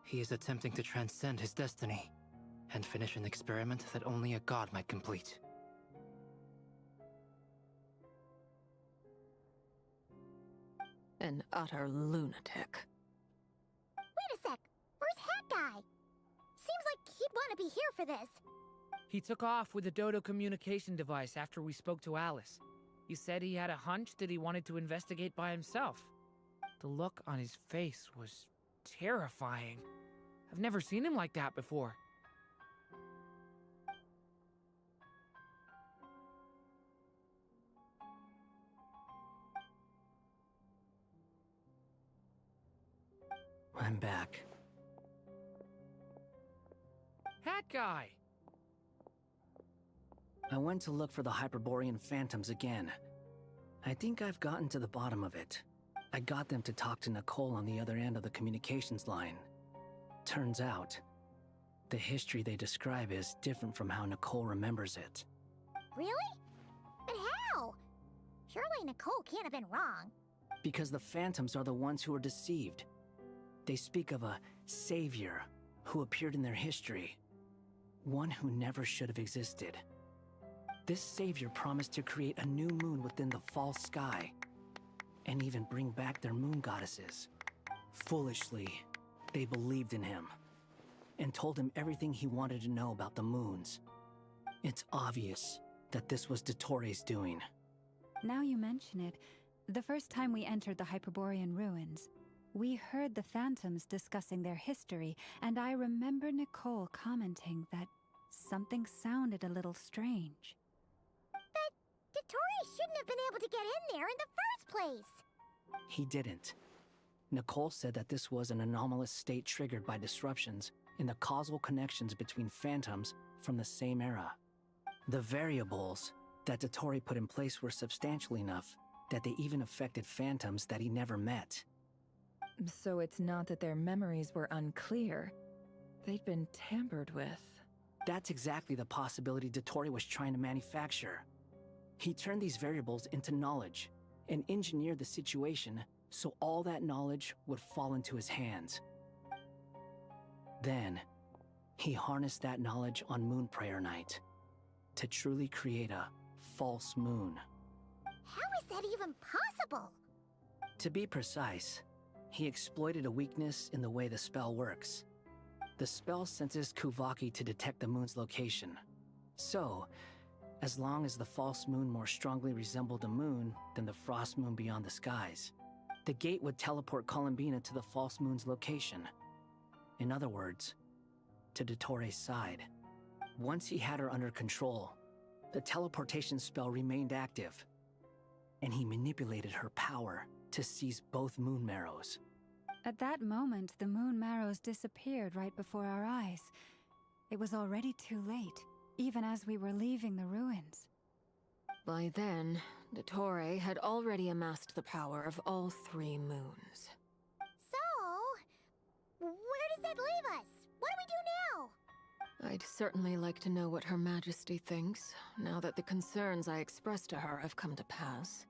he is attempting to transcend his destiny and finish an experiment that only a god might complete. An utter lunatic. Wait a sec, where's Hat Guy? Seems like he'd want to be here for this. He took off with the Dodo communication device after we spoke to Alice. He said he had a hunch that he wanted to investigate by himself. The look on his face was terrifying. I've never seen him like that before. I'm back. Hat Guy! I went to look for the Hyperborean phantoms again. I think I've gotten to the bottom of it. I got them to talk to Nicole on the other end of the communications line. Turns out, the history they describe is different from how Nicole remembers it. Really? But how? Surely Nicole can't have been wrong. Because the phantoms are the ones who are deceived. They speak of a savior who appeared in their history. One who never should have existed. This savior promised to create a new moon within the false sky, and even bring back their moon goddesses. Foolishly, they believed in him, and told him everything he wanted to know about the moons. It's obvious that this was Dottore's doing. Now you mention it, the first time we entered the Hyperborean ruins, we heard the phantoms discussing their history, and I remember Nicole commenting that something sounded a little strange. But Dottore shouldn't have been able to get in there in the first place. He didn't. Nicole said that this was an anomalous state triggered by disruptions in the causal connections between phantoms from the same era. The variables that Dottore put in place were substantial enough that they even affected phantoms that he never met. So it's not that their memories were unclear. They'd been tampered with. That's exactly the possibility Dottore was trying to manufacture. He turned these variables into knowledge and engineered the situation so all that knowledge would fall into his hands. Then, he harnessed that knowledge on Moon Prayer Night to truly create a false moon. How is that even possible? To be precise, he exploited a weakness in the way the spell works. The spell senses Kuvaki to detect the moon's location. So, as long as the false moon more strongly resembled the moon than the frost moon beyond the skies, the gate would teleport Columbina to the false moon's location. In other words, to Dottore's side. Once he had her under control, the teleportation spell remained active, and he manipulated her power to seize both moon marrows. At that moment, the moon marrows disappeared right before our eyes. It was already too late, even as we were leaving the ruins. By then, Dottore had already amassed the power of all 3 moons. So, where does that leave us? What do we do now? I'd certainly like to know what Her Majesty thinks, now that the concerns I expressed to her have come to pass.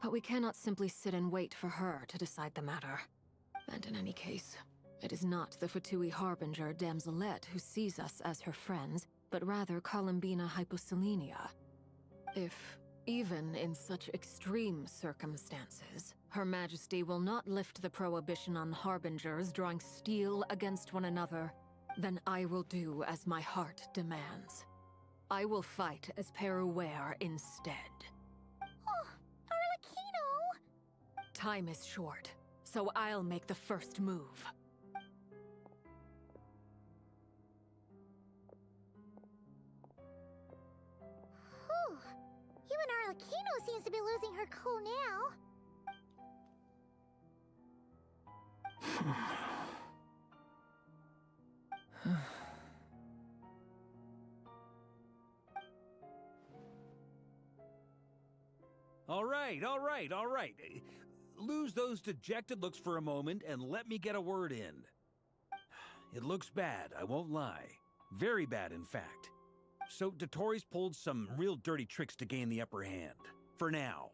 But we cannot simply sit and wait for her to decide the matter. And in any case, it is not the Fatui Harbinger Damselette who sees us as her friends, but rather Columbina Hyposelenia. If, even in such extreme circumstances, Her Majesty will not lift the prohibition on Harbingers drawing steel against one another, then I will do as my heart demands. I will fight as Peruware instead. Oh, Arlecchino! Time is short, so I'll make the first move. Whew. Even Arlecchino seems to be losing her cool now. All right. Lose those dejected looks for a moment and let me get a word in. It looks bad, I won't lie. Very bad, in fact. So Dotori's pulled some real dirty tricks to gain the upper hand. For now.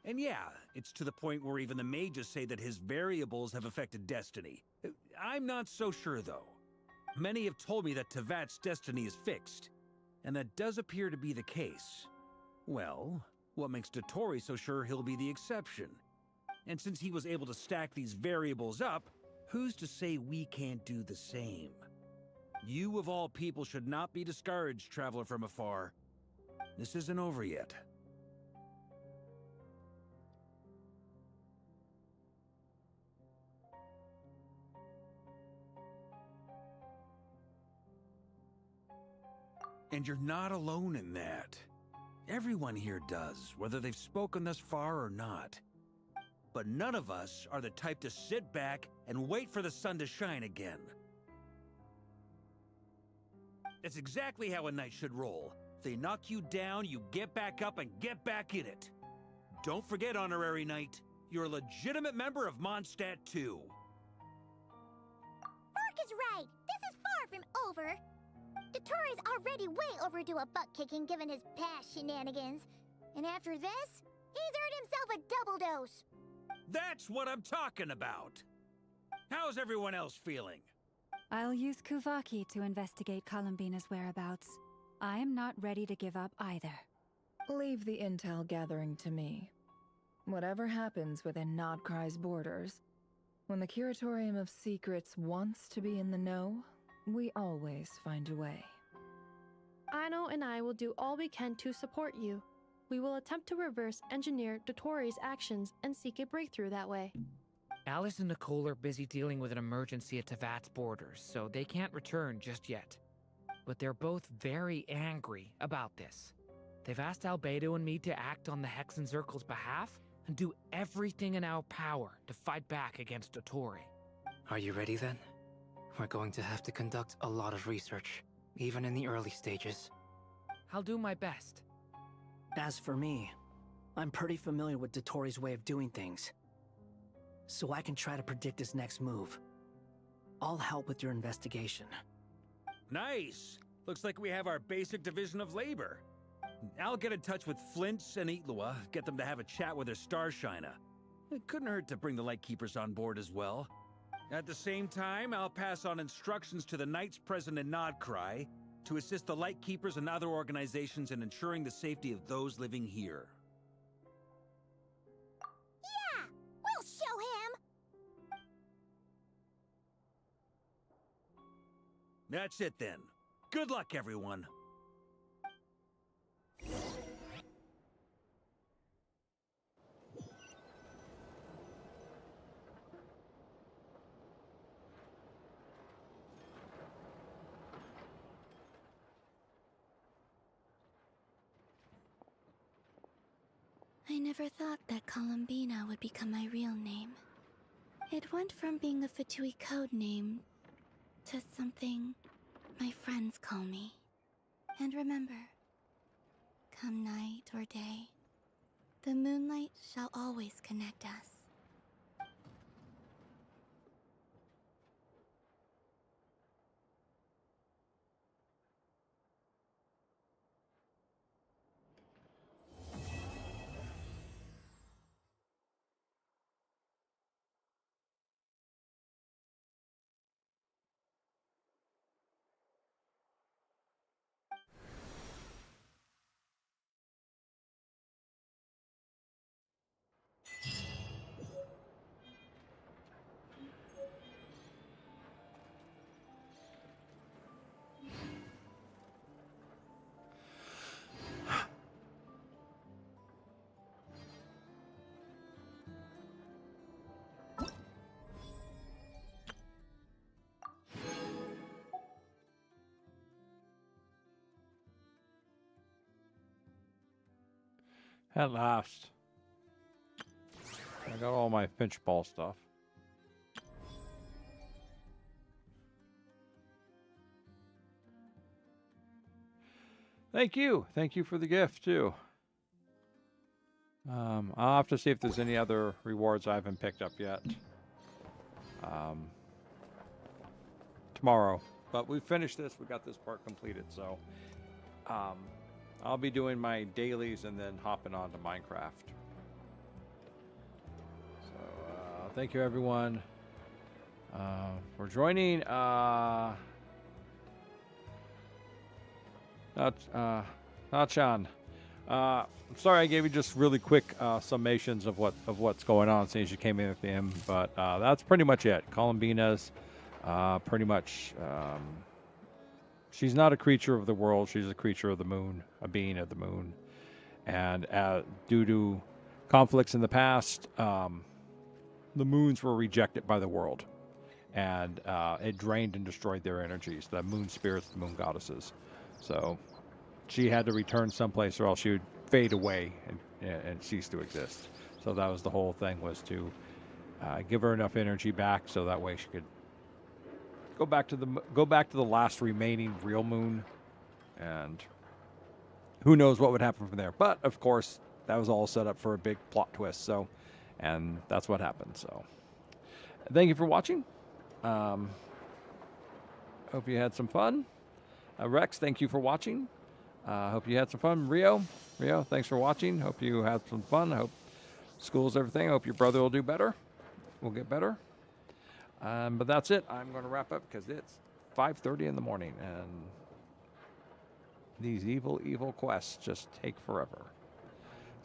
And yeah, it's to the point where even the mages say that his variables have affected destiny. I'm not so sure, though. Many have told me that Tevat's destiny is fixed, and that does appear to be the case. Well, what makes Dotori so sure he'll be the exception? And since he was able to stack these variables up, who's to say we can't do the same? You of all people should not be discouraged, traveler from afar. This isn't over yet. And you're not alone in that. Everyone here does, whether they've spoken thus far or not. But none of us are the type to sit back and wait for the sun to shine again. That's exactly how a knight should roll. If they knock you down, you get back up and get back in it. Don't forget, Honorary Knight, you're a legitimate member of Mondstadt too. Mark is right. This is far from over. Dotori's already way overdue a butt-kicking given his past shenanigans. And after this, he's earned himself a double dose. That's what I'm talking about. How's everyone else feeling? I'll use Kuvaki to investigate Columbina's whereabouts. I am not ready to give up either. Leave the intel gathering to me. Whatever happens within Nodkrai's borders, when the Curatorium of Secrets wants to be in the know, we always find a way. Aino and I will do all we can to support you. We will attempt to reverse engineer Dotori's actions and seek a breakthrough that way. Alice and Nicole are busy dealing with an emergency at Tevat's borders, so they can't return just yet. But they're both very angry about this. They've asked Albedo and me to act on the Hexen Circle's behalf and do everything in our power to fight back against Dotori. Are you ready then? We're going to have to conduct a lot of research, even in the early stages. I'll do my best. As for me, I'm pretty familiar with Dotori's way of doing things, so I can try to predict his next move. I'll help with your investigation. Nice! Looks like we have our basic division of labor. I'll get in touch with Flints and Itlua, get them to have a chat with their Starshiner. It couldn't hurt to bring the Lightkeepers on board as well. At the same time, I'll pass on instructions to the Knights present in Nodkrai to assist the Lightkeepers and other organizations in ensuring the safety of those living here. Yeah! We'll show him! That's it then. Good luck, everyone. I never thought that Columbina would become my real name. It went from being a Fatui code name to something my friends call me. And remember, come night or day, the moonlight shall always connect us. At last. I got all my pinch ball stuff. Thank you. Thank you for the gift, too. I'll have to see if there's any other rewards I haven't picked up yet. Tomorrow. But we finished this. We got this part completed, so I'll be doing my dailies and then hopping on to Minecraft. So thank you, everyone, for joining. Nachan. I'm sorry I gave you just really quick summations of what's going on since you came in at the end, but that's pretty much it. Columbina's pretty much she's not a creature of the world, she's a creature of the moon, a being of the moon. And due to conflicts in the past, the moons were rejected by the world, and it drained and destroyed their energies, the moon spirits, the moon goddesses. So she had to return someplace or else she would fade away and cease to exist. So that was the whole thing, was to give her enough energy back so that way she could go back to the last remaining real moon, and who knows what would happen from there. But of course, that was all set up for a big plot twist. So, and that's what happened. So, thank you for watching. Hope you had some fun. Rex, thank you for watching. Hope you had some fun. Rio, thanks for watching. Hope you had some fun. I hope school's everything. I hope your brother will do better. Will get better. But that's it. I'm going to wrap up because it's 5:30 in the morning, and these evil quests just take forever.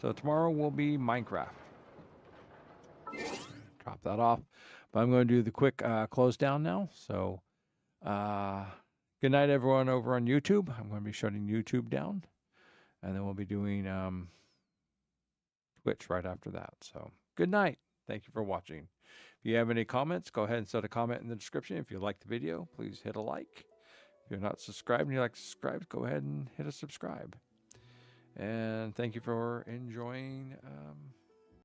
So tomorrow will be Minecraft. Drop that off. But I'm going to do the quick close down now. So good night, everyone over on YouTube. I'm going to be shutting YouTube down, and then we'll be doing Twitch right after that. So good night. Thank you for watching. If you have any comments, go ahead and set a comment in the description. If you like the video, please hit a like. If you're not subscribed and you like to subscribe, go ahead and hit a subscribe. And thank you for enjoying